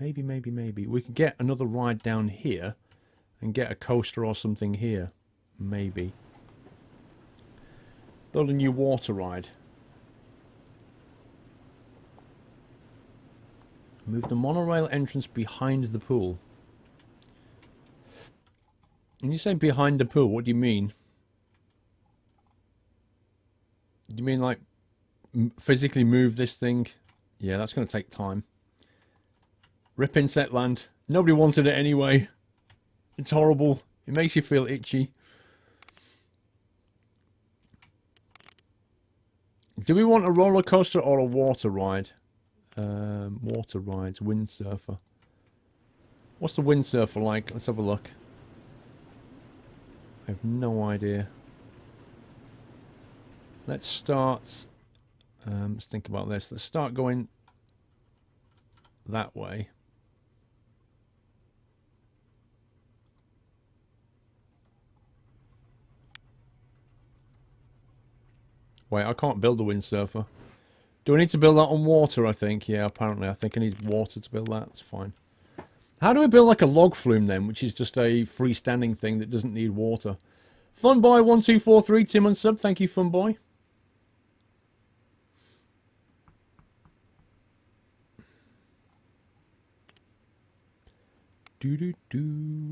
[SPEAKER 1] we can get another ride down here and get a coaster or something here. Maybe. Build a new water ride. Move the monorail entrance behind the pool. When you say behind the pool, what do you mean? Do you mean like physically move this thing? Yeah, that's going to take time. Rip Insect Land. Nobody wanted it anyway. It's horrible. It makes you feel itchy. Do we want a roller coaster or a water ride? Water rides, windsurfer. What's the windsurfer like? Let's have a look. I have no idea. Let's start. Let's think about this. Let's start going that way. Wait, I can't build a windsurfer. Do I need to build that on water, I think? Yeah, apparently. I think I need water to build that. That's fine. How do we build like a log flume then, which is just a freestanding thing that doesn't need water? Funboy1243, Tim and sub. Thank you, Funboy.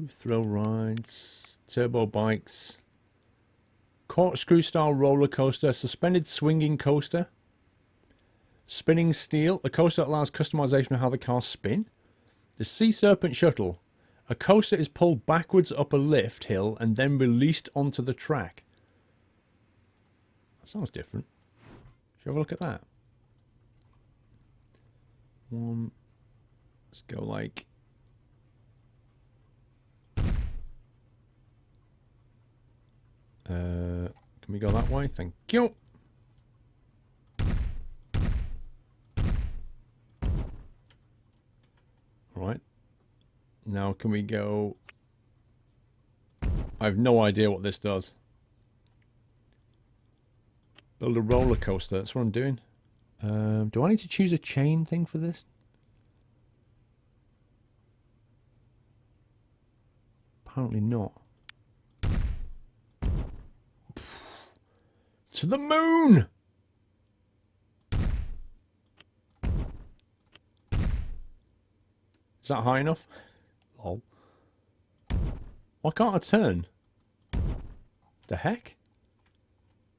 [SPEAKER 1] Thrill rides, turbo bikes, corkscrew style roller coaster, suspended swinging coaster, spinning steel, a coaster that allows customization of how the cars spin, the sea serpent shuttle, a coaster is pulled backwards up a lift hill and then released onto the track. That sounds different. Should we have a look at that? Let's go like... can we go that way? Thank you. Right. Now can we go... I have no idea what this does. Build a roller coaster. That's what I'm doing. Do I need to choose a chain thing for this? Apparently not. To the moon! Is that high enough? Lol. Why can't I turn? The heck?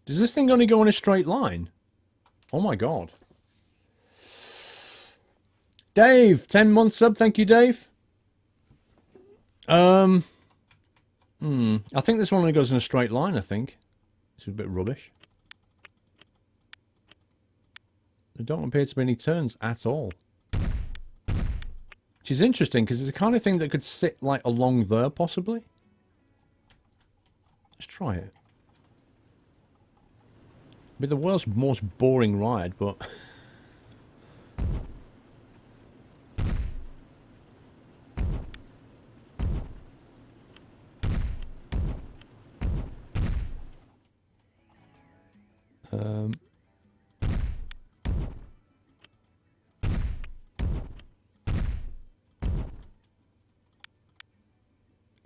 [SPEAKER 1] Does this thing only go in a straight line? Oh my god. Dave, 10 month sub, thank you, Dave. I think this one only goes in a straight line, I think. This is a bit rubbish. There don't appear to be any turns at all. Which is interesting, because it's the kind of thing that could sit, like, along there, possibly. Let's try it. It'll be the world's most boring ride, but...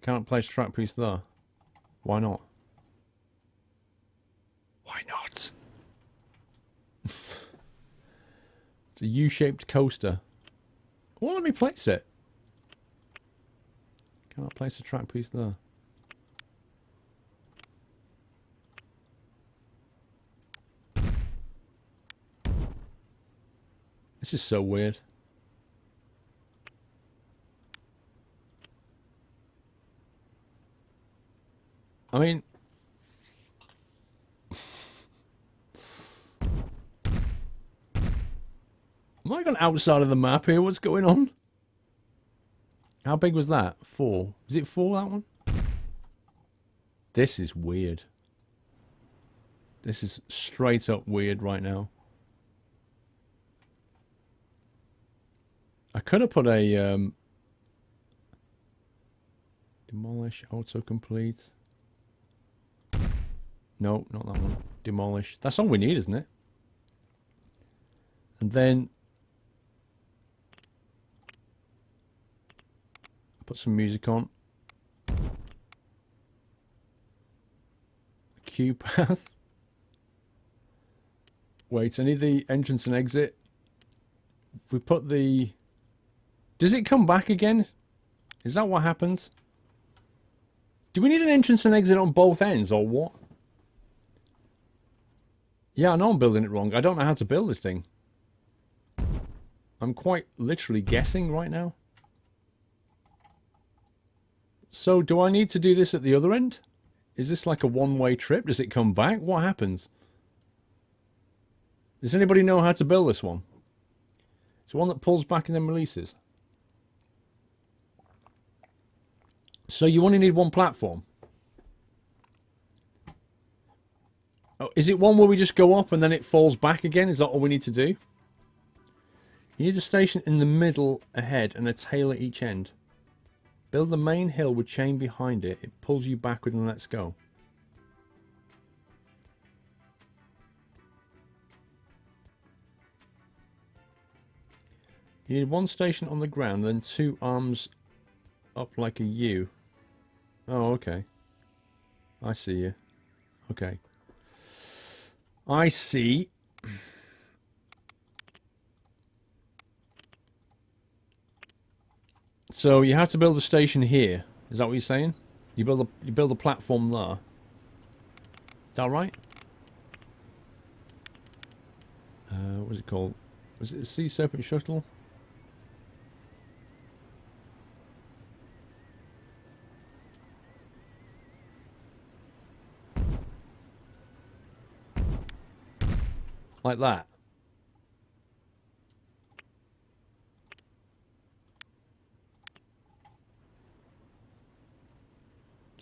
[SPEAKER 1] Can't place a track piece there. Why not? Why not? It's a U-shaped coaster. Well, let me place it. Can I place a track piece there? This is so weird. I mean... Am I going outside of the map here? What's going on? How big was that? 4. Is it 4, that one? This is weird. This is straight up weird right now. I could have put a... demolish, autocomplete. No, not that one. Demolish. That's all we need, isn't it? And then... put some music on. Queue path. Wait, I need the entrance and exit. We put the... Does it come back again? Is that what happens? Do we need an entrance and exit on both ends or what? Yeah, I know I'm building it wrong. I don't know how to build this thing. I'm quite literally guessing right now. So, do I need to do this at the other end? Is this like a one-way trip? Does it come back? What happens? Does anybody know how to build this one? It's one that pulls back and then releases. So you only need one platform? Oh, is it one where we just go up and then it falls back again? Is that all we need to do? You need a station in the middle ahead and a tail at each end. Build the main hill with chain behind it. It pulls you backward and lets go. You need one station on the ground, then 2 arms up like a U. Oh, okay. I see you. Okay. I see. So you have to build a station here. Is that what you're saying? You build a platform there. Is that right? What was it called? Was it the Sea Serpent Shuttle? Like that.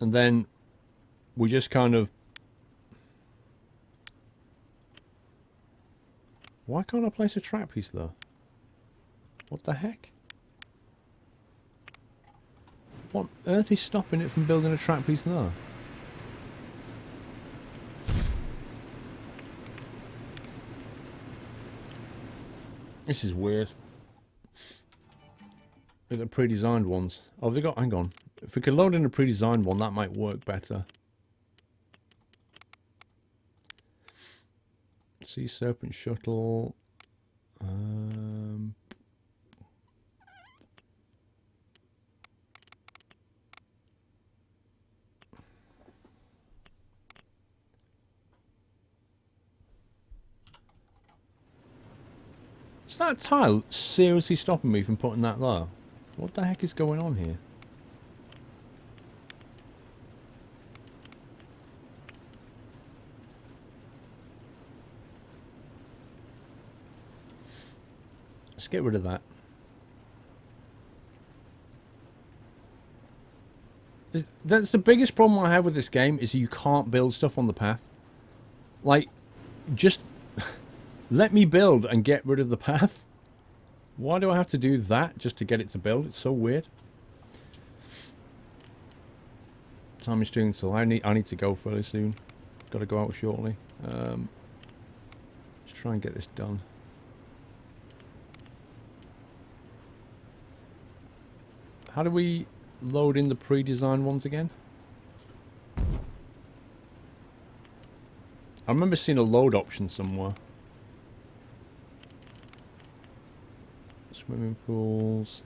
[SPEAKER 1] And then we just kind of... Why can't I place a track piece there? What the heck? What on earth is stopping it from building a track piece there? This is weird. With the pre-designed ones. Oh, have they got... Hang on. If we could load in a pre-designed one, that might work better. Sea Serpent Shuttle. Is that tile seriously stopping me from putting that there? What the heck is going on here? Let's get rid of that. That's the biggest problem I have with this game, is you can't build stuff on the path. Like, just let me build and get rid of the path. Why do I have to do that just to get it to build? It's so weird. Time is doing so. I need to go fairly soon. Got to go out shortly. Let's try and get this done. How do we load in the pre-designed ones again? I remember seeing a load option somewhere. Swimming pools.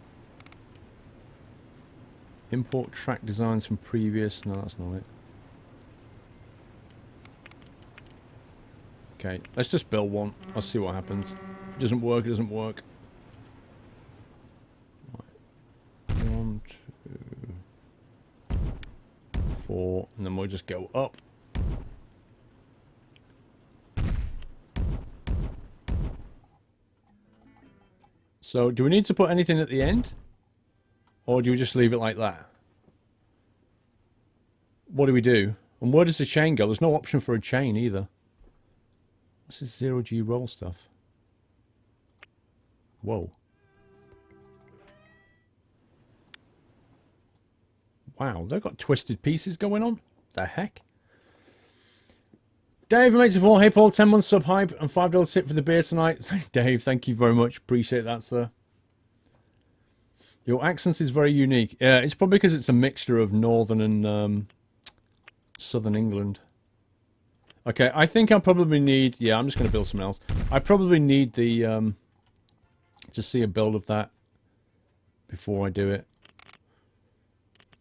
[SPEAKER 1] Import track designs from previous. No, that's not it. Okay, let's just build one. Let's see what happens. If it doesn't work, it doesn't work. Right. 1, 2, 4, and then we'll just go up. So, do we need to put anything at the end? Or do we just leave it like that? What do we do? And where does the chain go? There's no option for a chain either. This is 0G roll stuff. Whoa. Wow, they've got twisted pieces going on. The heck? Dave, 84. Hey Paul, 10 months sub hype and $5 tip for the beer tonight. Dave, thank you very much. Appreciate that, sir. Your accent is very unique. Yeah, it's probably because it's a mixture of northern and southern England. Okay, I think I probably need... Yeah, I'm just going to build something else. I probably need the... to see a build of that before I do it.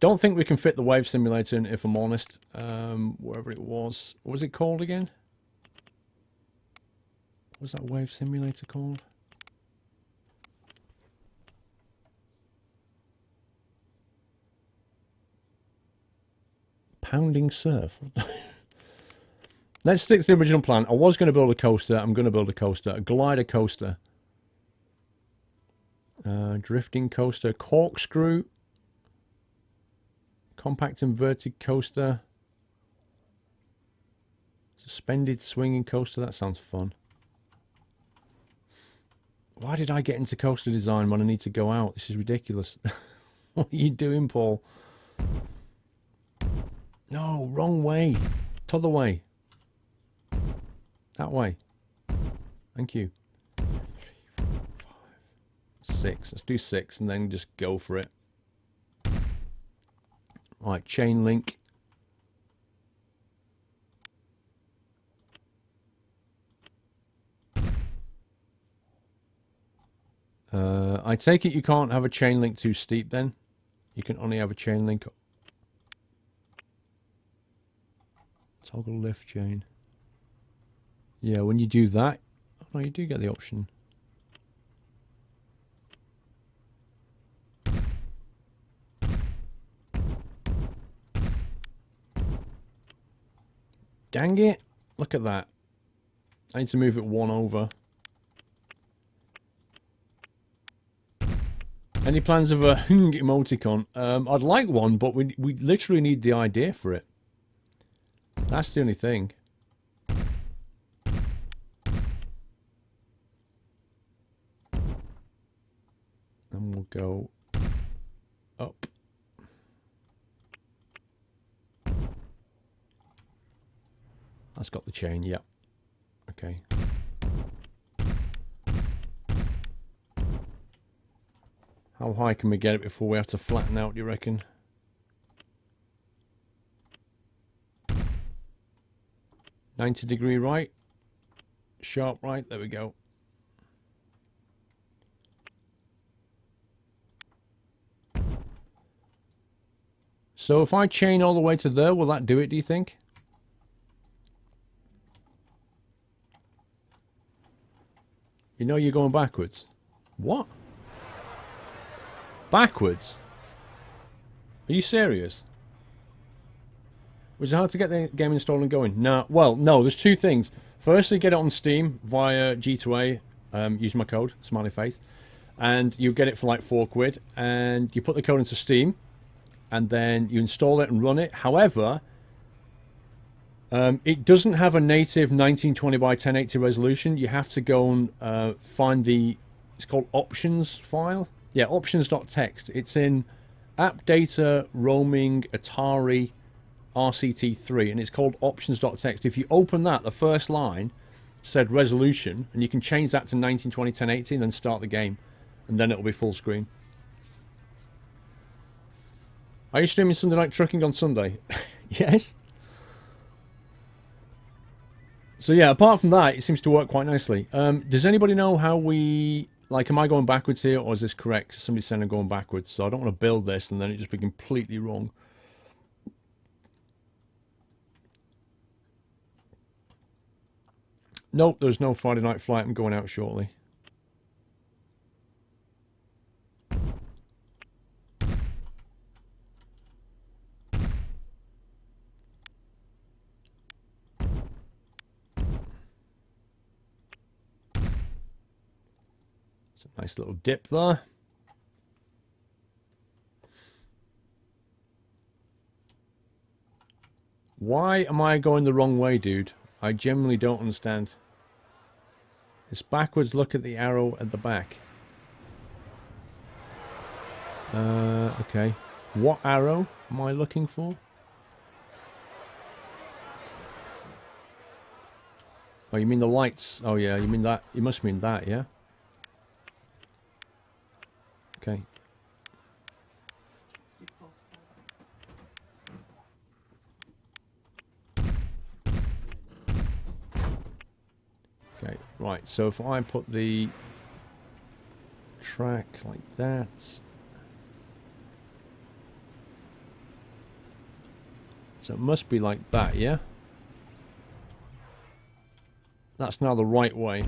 [SPEAKER 1] Don't think we can fit the wave simulator in, if I'm honest. Wherever it was. What was it called again? What was that wave simulator called? Pounding Surf. Let's stick to the original plan. I was going to build a coaster. I'm going to build a coaster. A glider coaster. Drifting coaster. Corkscrew. Compact inverted coaster. Suspended swinging coaster. That sounds fun. Why did I get into coaster design when I need to go out? This is ridiculous. What are you doing, Paul? No, wrong way. T'other way. That way. Thank you. 3, 4, 5, 6. Let's do 6 and then just go for it. Right, chain link. I take it you can't have a chain link too steep then? You can only have a chain link. Toggle lift chain. Yeah, when you do that, oh, you do get the option. Dang it. Look at that. I need to move it 1 over. Any plans of a hung emoticon? I'd like one, but we literally need the idea for it. That's the only thing. And we'll go up. That's got the chain, yep. Okay. How high can we get it before we have to flatten out, do you reckon? $90 right. Sharp right, there we go. So if I chain all the way to there, will that do it, do you think? You know you're going backwards. What? Backwards? Are you serious? Was it hard to get the game installed and going? No. Well, no, there's 2 things. Firstly, get it on Steam via G2A. Use my code, smiley face. And you get it for like £4. And you put the code into Steam. And then you install it and run it. However, it doesn't have a native 1920 by 1080 resolution. You have to go and find the... It's called options file. Yeah, options.txt. It's in app data roaming Atari RCT3 and it's called options.txt. If you open that, the first line said resolution and you can change that to 1920 1080 and then start the game and then it'll be full screen. Are you streaming Sunday Night Trucking on Sunday? Yes. So yeah, apart from that, it seems to work quite nicely. Does anybody know how we... Like, am I going backwards here, or is this correct? Somebody's saying I'm going backwards, so I don't want to build this and then it just be completely wrong. Nope, there's no Friday night flight. I'm going out shortly. Nice little dip there. Why am I going the wrong way, dude? I genuinely don't understand. It's backwards. Look at the arrow at the back. Okay. What arrow am I looking for? Oh, you mean the lights? Oh, yeah, you mean that? You must mean that, yeah? Okay. Okay, right, so if I put the track like that... So it must be like that, yeah? That's now the right way.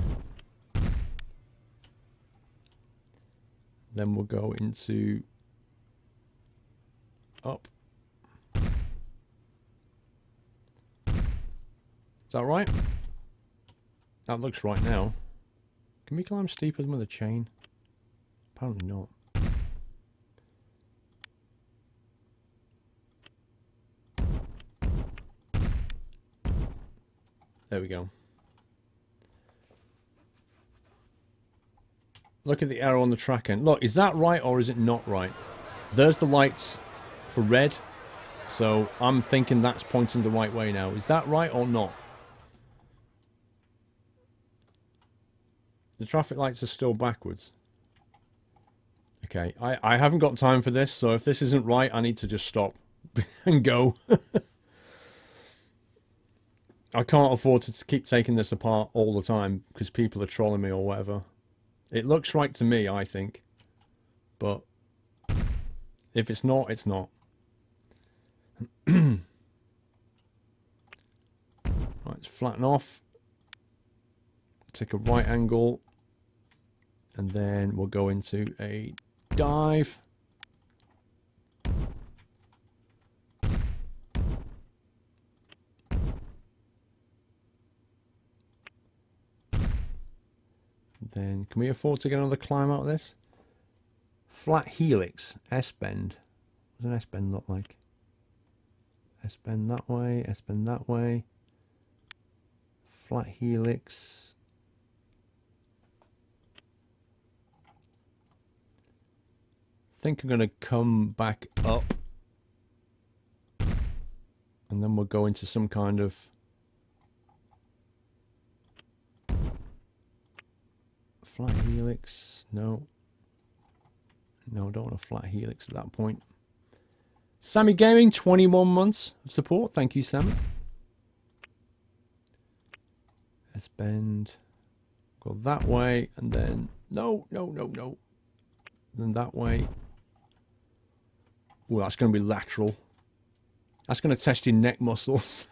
[SPEAKER 1] Then we'll go into up. Is that right? That looks right now. Can we climb steeper than with a chain? Apparently not. There we go. Look at the arrow on the track end. Look, is that right or is it not right? There's the lights for red. So I'm thinking that's pointing the right way now. Is that right or not? The traffic lights are still backwards. Okay, I haven't got time for this, so if this isn't right, I need to just stop and go. I can't afford to keep taking this apart all the time because people are trolling me or whatever. It looks right to me, I think. But if it's not, it's not. Right, let's flatten off. Take a right angle. And then we'll go into a dive. Then, can we afford to get another climb out of this? Flat helix, S-bend. What does an S-bend look like? S-bend that way, S-bend that way. Flat helix. I think I'm going to come back up. And then we'll go into some kind of... Flat helix, no. No, don't want a flat helix at that point. Sammy Gaming, 21 months of support. Thank you, Sam. Let's bend. Go that way, and then... No. Then that way. Oh, that's going to be lateral. That's going to test your neck muscles.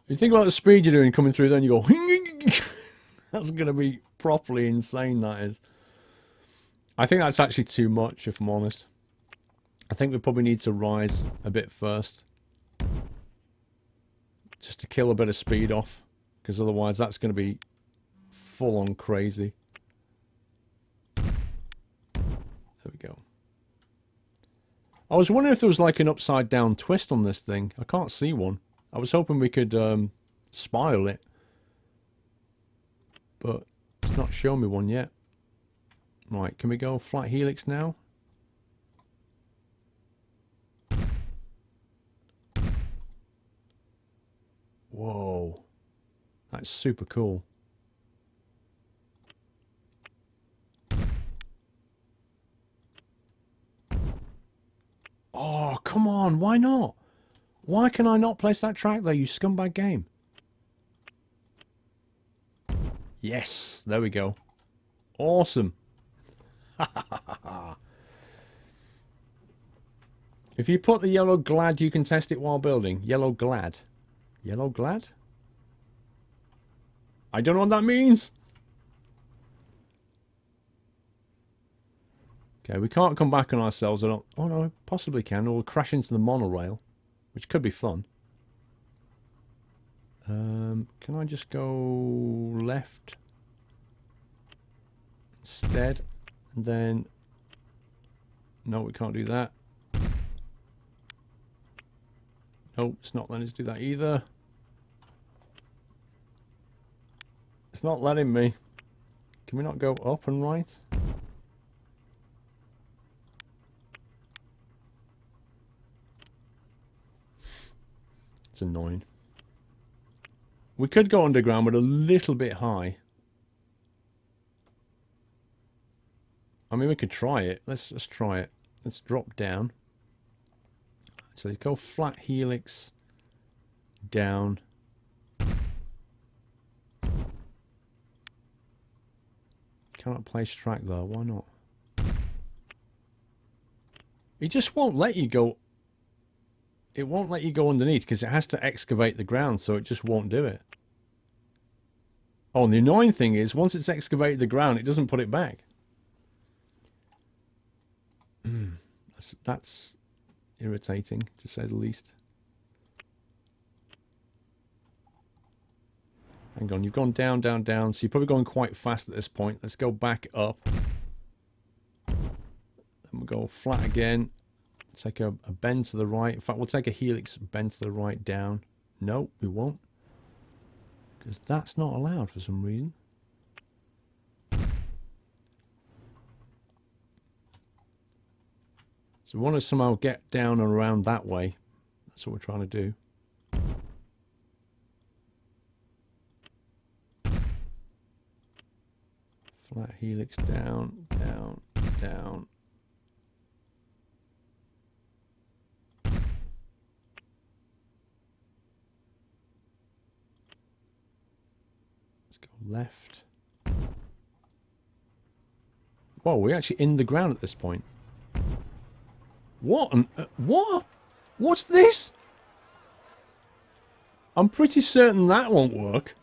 [SPEAKER 1] You think about the speed you're doing coming through, then you go... That's going to be properly insane, that is. I think that's actually too much, if I'm honest. I think we probably need to rise a bit first. Just to kill a bit of speed off. Because otherwise that's going to be full-on crazy. There we go. I was wondering if there was like an upside-down twist on this thing. I can't see one. I was hoping we could spiral it. But it's not showing me one yet. Right, can we go flat helix now? Whoa. That's super cool. come on, why not? Why can I not place that track there, you scumbag game? Yes, there we go. Awesome. If you put the yellow glad, you can test it while building. Yellow glad. Yellow glad? I don't know what that means. Okay, we can't come back on ourselves. I don't... Oh no, possibly can. Or we'll crash into the monorail, which could be fun. Can I just go left instead? And then... No, we can't do that. Nope, it's not letting us do that either. It's not letting me. Can we not go up and right? It's annoying. We could go underground, but a little bit high. I mean, we could try it. Let's try it. Let's drop down. So go flat helix down. Cannot place track though. Why not? It just won't let you go. It won't let you go underneath because it has to excavate the ground, so it just won't do it. Oh, and the annoying thing is, once it's excavated the ground, it doesn't put it back. That's irritating, to say the least. Hang on, you've gone down, down, down, so you're probably going quite fast at this point. Let's go back up. Then we'll go flat again. Take a bend to the right. In fact, we'll take a helix bend to the right down. No, we won't. Because that's not allowed for some reason. So we want to somehow get down and around that way. That's what we're trying to do. Flat helix down, down, down. Let's go left. Whoa, we're actually in the ground at this point. What? What? What's this? I'm pretty certain that won't work.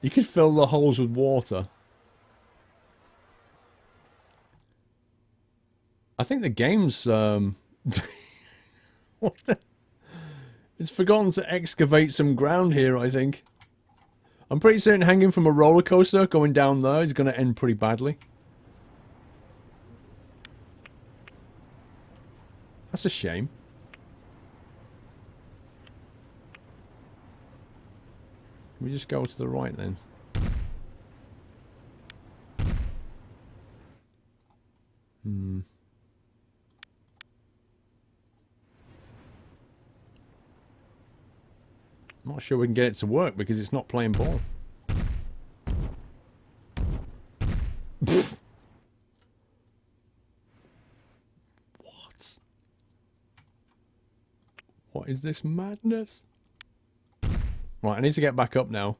[SPEAKER 1] You could fill the holes with water. I think the game's what the... It's forgotten to excavate some ground here, I think. I'm pretty certain hanging from a roller coaster going down there is going to end pretty badly. That's a shame. Can we just go to the right then? I'm not sure we can get it to work because it's not playing ball. What? What is this madness? Right, I need to get back up now.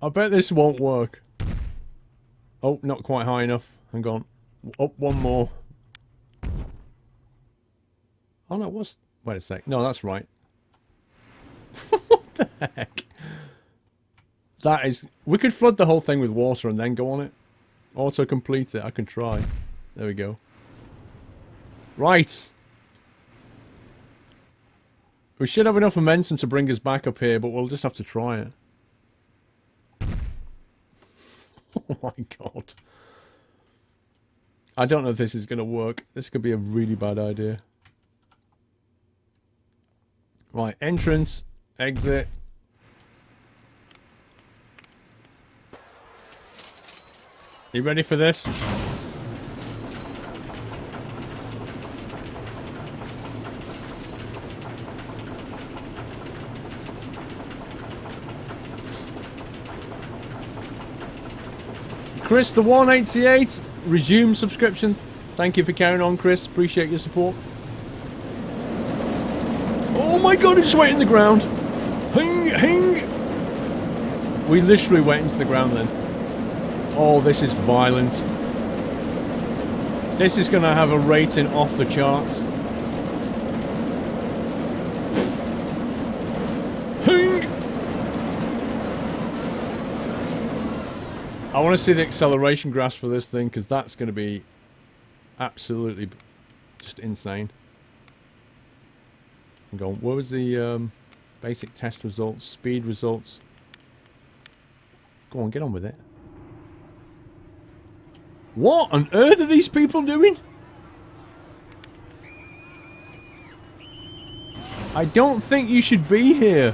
[SPEAKER 1] I bet this won't work. Oh, not quite high enough. Hang on. Up one more. Oh no, what's... Wait a sec. No, that's right. What the heck? That is... We could flood the whole thing with water and then go on it. Auto-complete it. I can try. There we go. Right. We should have enough momentum to bring us back up here, but we'll just have to try it. Oh my god. I don't know if this is going to work. This could be a really bad idea. Right, entrance, exit. You ready for this? Chris, the 188, resume subscription. Thank you for carrying on, Chris. Appreciate your support. Oh my god, it's went in the ground. Hing, hing. We literally went into the ground then. Oh, this is violent. This is going to have a rating off the charts. Hing. I want to see the acceleration graphs for this thing, because that's going to be absolutely just insane. Hang on, what was the basic test results, speed results? Go on, get on with it. What on earth are these people doing? I don't think you should be here.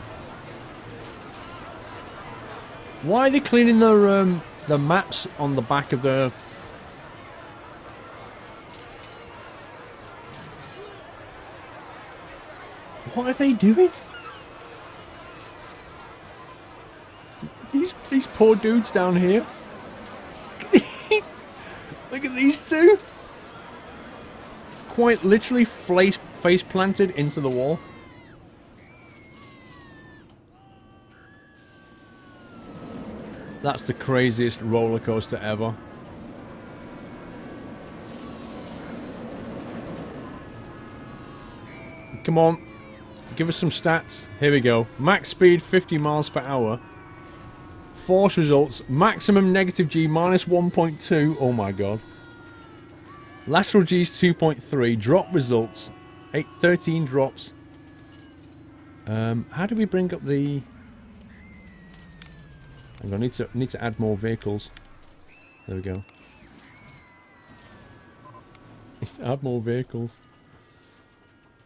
[SPEAKER 1] Why are they cleaning their maps on the back of their... What are they doing? These poor dudes down here. Look at these two. Quite literally face planted into the wall. That's the craziest roller coaster ever. Come on. Give us some stats. Here we go. Max speed 50 miles per hour. Force results. Maximum negative G minus 1.2. Oh my god. Lateral G is 2.3. Drop results. 13 drops. How do we bring up the... Hang on, I need to add more vehicles. There we go. Need to add more vehicles.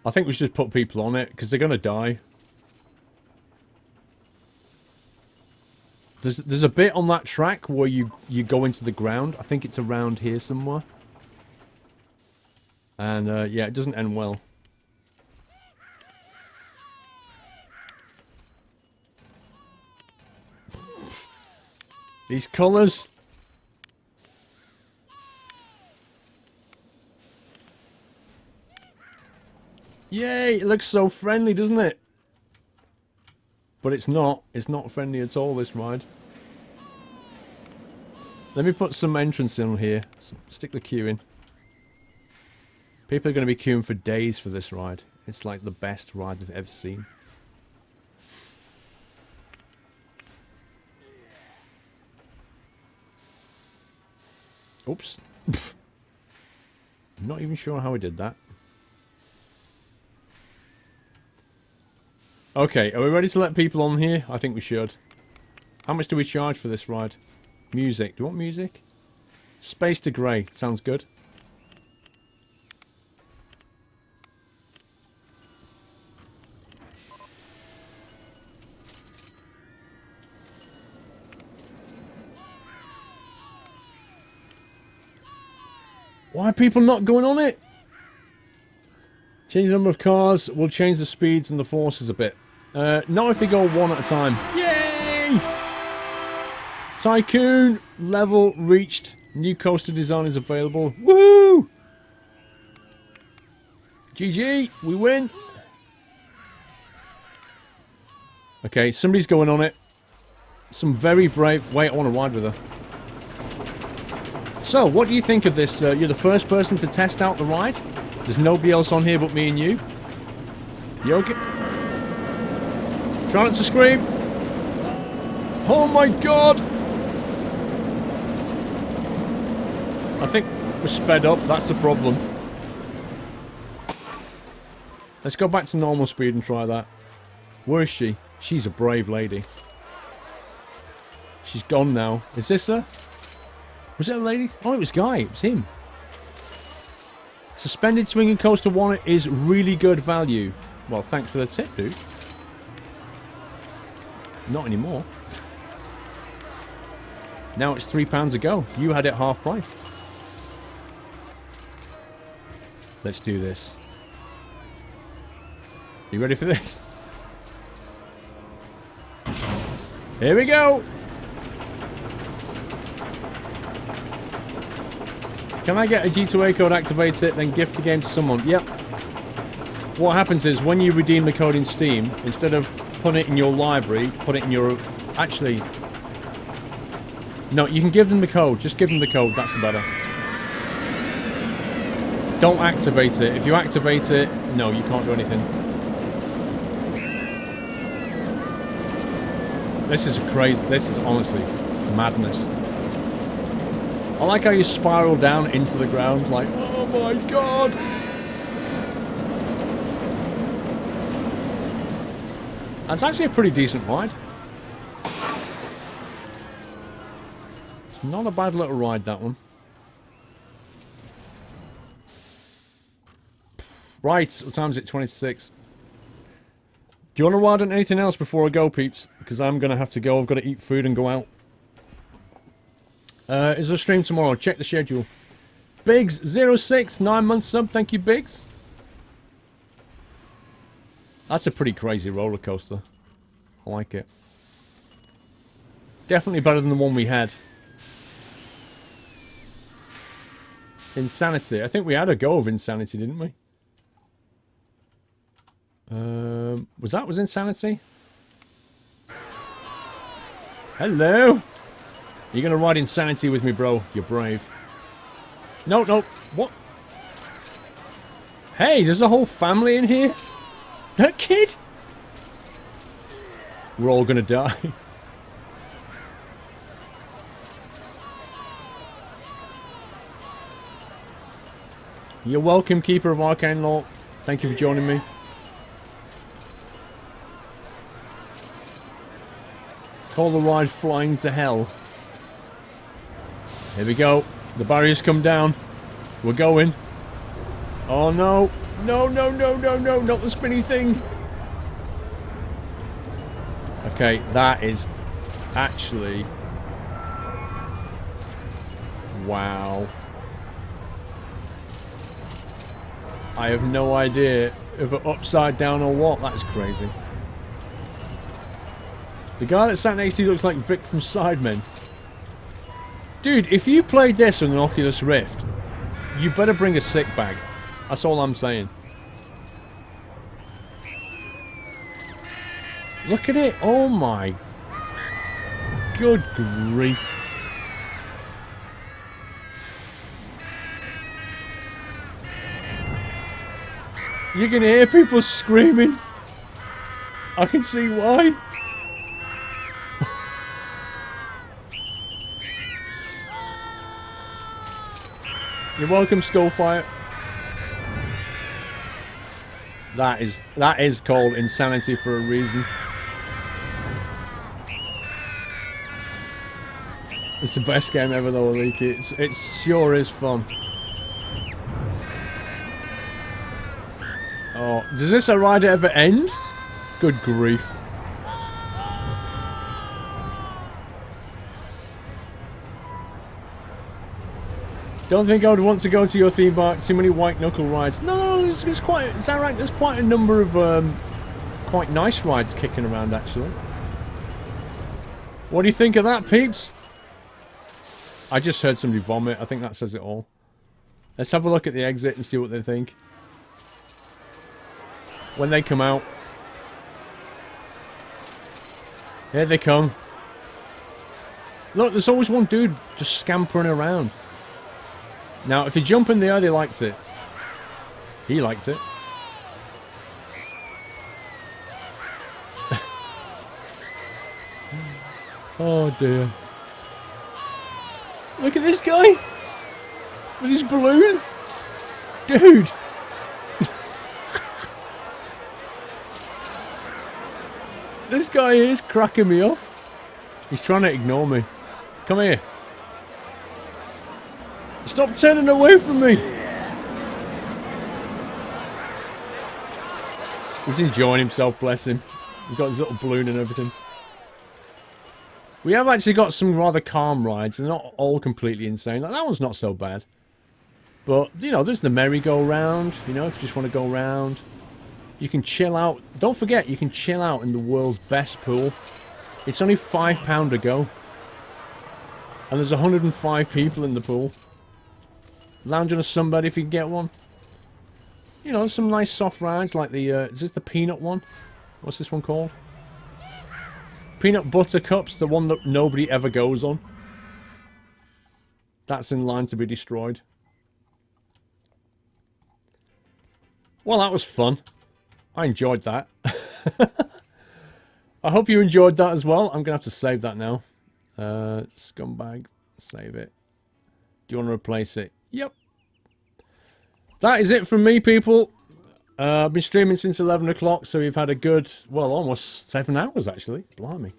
[SPEAKER 1] I think we should just put people on it, because they're going to die. There's a bit on that track where you go into the ground. I think it's around here somewhere. And, yeah, it doesn't end well. These colours. Yay, it looks so friendly, doesn't it? But it's not. It's not friendly at all, this ride. Let me put some entrance in here. Stick the queue in. People are going to be queuing for days for this ride. It's like the best ride I've ever seen. Oops. I'm not even sure how I did that. Okay, are we ready to let people on here? I think we should. How much do we charge for this ride? Music. Do you want music? Space to grey. Sounds good. Why are people not going on it? Change the number of cars. We'll change the speeds and the forces a bit. Not if they go one at a time. Yay! Tycoon level reached. New coaster design is available. Woohoo! GG, we win. Okay, somebody's going on it. Some very brave... Wait, I want to ride with her. So, what do you think of this? You're the first person to test out the ride. There's nobody else on here but me and you. You okay? Try not to scream. Oh my god! I think we're sped up. That's the problem. Let's go back to normal speed and try that. Where is she? She's a brave lady. She's gone now. Is this her? Was it a lady? Oh, it was Guy. It was him. Suspended swinging coaster 1 is really good value. Well, thanks for the tip, dude. Not anymore. Now it's £3 a go. You had it half price. Let's do this. You ready for this? Here we go. Can I get a G2A code, activate it, then gift the game to someone? Yep. What happens is, when you redeem the code in Steam, instead of putting it in your library, put it in your... Actually... No, you can give them the code. Just give them the code. That's the better. Don't activate it. If you activate it, no, you can't do anything. This is crazy. This is honestly madness. I like how you spiral down into the ground like, oh my god. That's actually a pretty decent ride. It's not a bad little ride, that one. Right, what time is it? 26. Do you want to ride on anything else before I go, peeps? Because I'm going to have to go. I've got to eat food and go out. Is there a stream tomorrow? Check the schedule. Biggs06, 9 months sub. Thank you, Biggs. That's a pretty crazy roller coaster. I like it. Definitely better than the one we had. Insanity. I think we had a go of Insanity, didn't we? Was Insanity? Hello? You're gonna ride Insanity with me, bro. You're brave. No, no. What? Hey, there's a whole family in here? That kid? We're all gonna die. You're welcome, Keeper of Arcane Lore. Thank you for joining me. Call the ride Flying to Hell. Here we go. The barriers come down. We're going. Oh no. No, no, no, no, no. Not the spinny thing. Okay, that is actually... Wow. I have no idea if it's upside down or what. That's crazy. The guy that sat next to you looks like Vic from Sidemen. Dude, if you played this on an Oculus Rift, you better bring a sick bag. That's all I'm saying. Look at it. Oh my. Good grief. You can hear people screaming. I can see why. You're welcome, Skullfire. That is called Insanity for a reason. It's the best game ever though, Aliki. It sure is fun. Oh, does this ride ever end? Good grief. Don't think I would want to go to your theme park. Too many white knuckle rides. No, it's quite. Is that right? There's quite a number of quite nice rides kicking around actually. What do you think of that, peeps? I just heard somebody vomit. I think that says it all. Let's have a look at the exit and see what they think. When they come out. Here they come. Look, there's always one dude just scampering around. Now, if you jump in the air, they liked it. He liked it. Oh dear. Look at this guy! With his balloon! Dude! This guy is cracking me up. He's trying to ignore me. Come here. Stop turning away from me! He's enjoying himself, bless him. He's got his little balloon and everything. We have actually got some rather calm rides. They're not all completely insane. Like, that one's not so bad. But, you know, there's the merry-go-round. You know, if you just want to go around. You can chill out. Don't forget, you can chill out in the world's best pool. It's only £5 a go. And there's 105 people in the pool. Lounge on a sunbed if you can get one. You know, some nice soft rides like the, is this the peanut one? What's this one called? Peanut Butter Cups, the one that nobody ever goes on. That's in line to be destroyed. Well, that was fun. I enjoyed that. I hope you enjoyed that as well. I'm going to have to save that now. Scumbag. Save it. Do you want to replace it? Yep. That is it from me, people. I've been streaming since 11 o'clock, so we've had a good, well, almost 7 hours, actually. Blimey.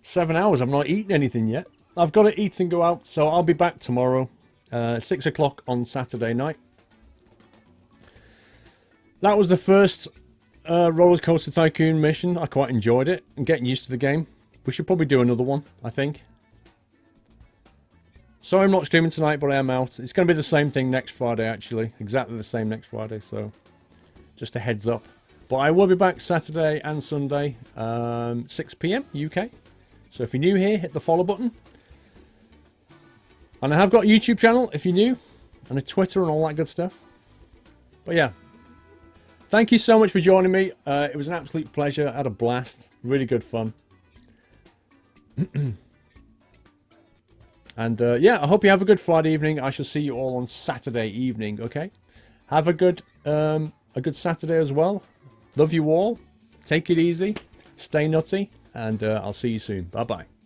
[SPEAKER 1] 7 hours. I've not eaten anything yet. I've got to eat and go out, so I'll be back tomorrow. 6 o'clock on Saturday night. That was the first Rollercoaster Tycoon mission. I quite enjoyed it. I'm getting used to the game. We should probably do another one, I think. Sorry I'm not streaming tonight, but I am out. It's going to be the same thing next Friday, actually. Exactly the same next Friday, so just a heads up. But I will be back Saturday and Sunday, 6 PM UK. So if you're new here, hit the follow button. And I have got a YouTube channel, if you're new, and a Twitter and all that good stuff. But yeah. Thank you so much for joining me. It was an absolute pleasure. I had a blast. Really good fun. And yeah, I hope you have a good Friday evening. I shall see you all on Saturday evening, okay? Have a good Saturday as well. Love you all. Take it easy. Stay nutty. And I'll see you soon. Bye-bye.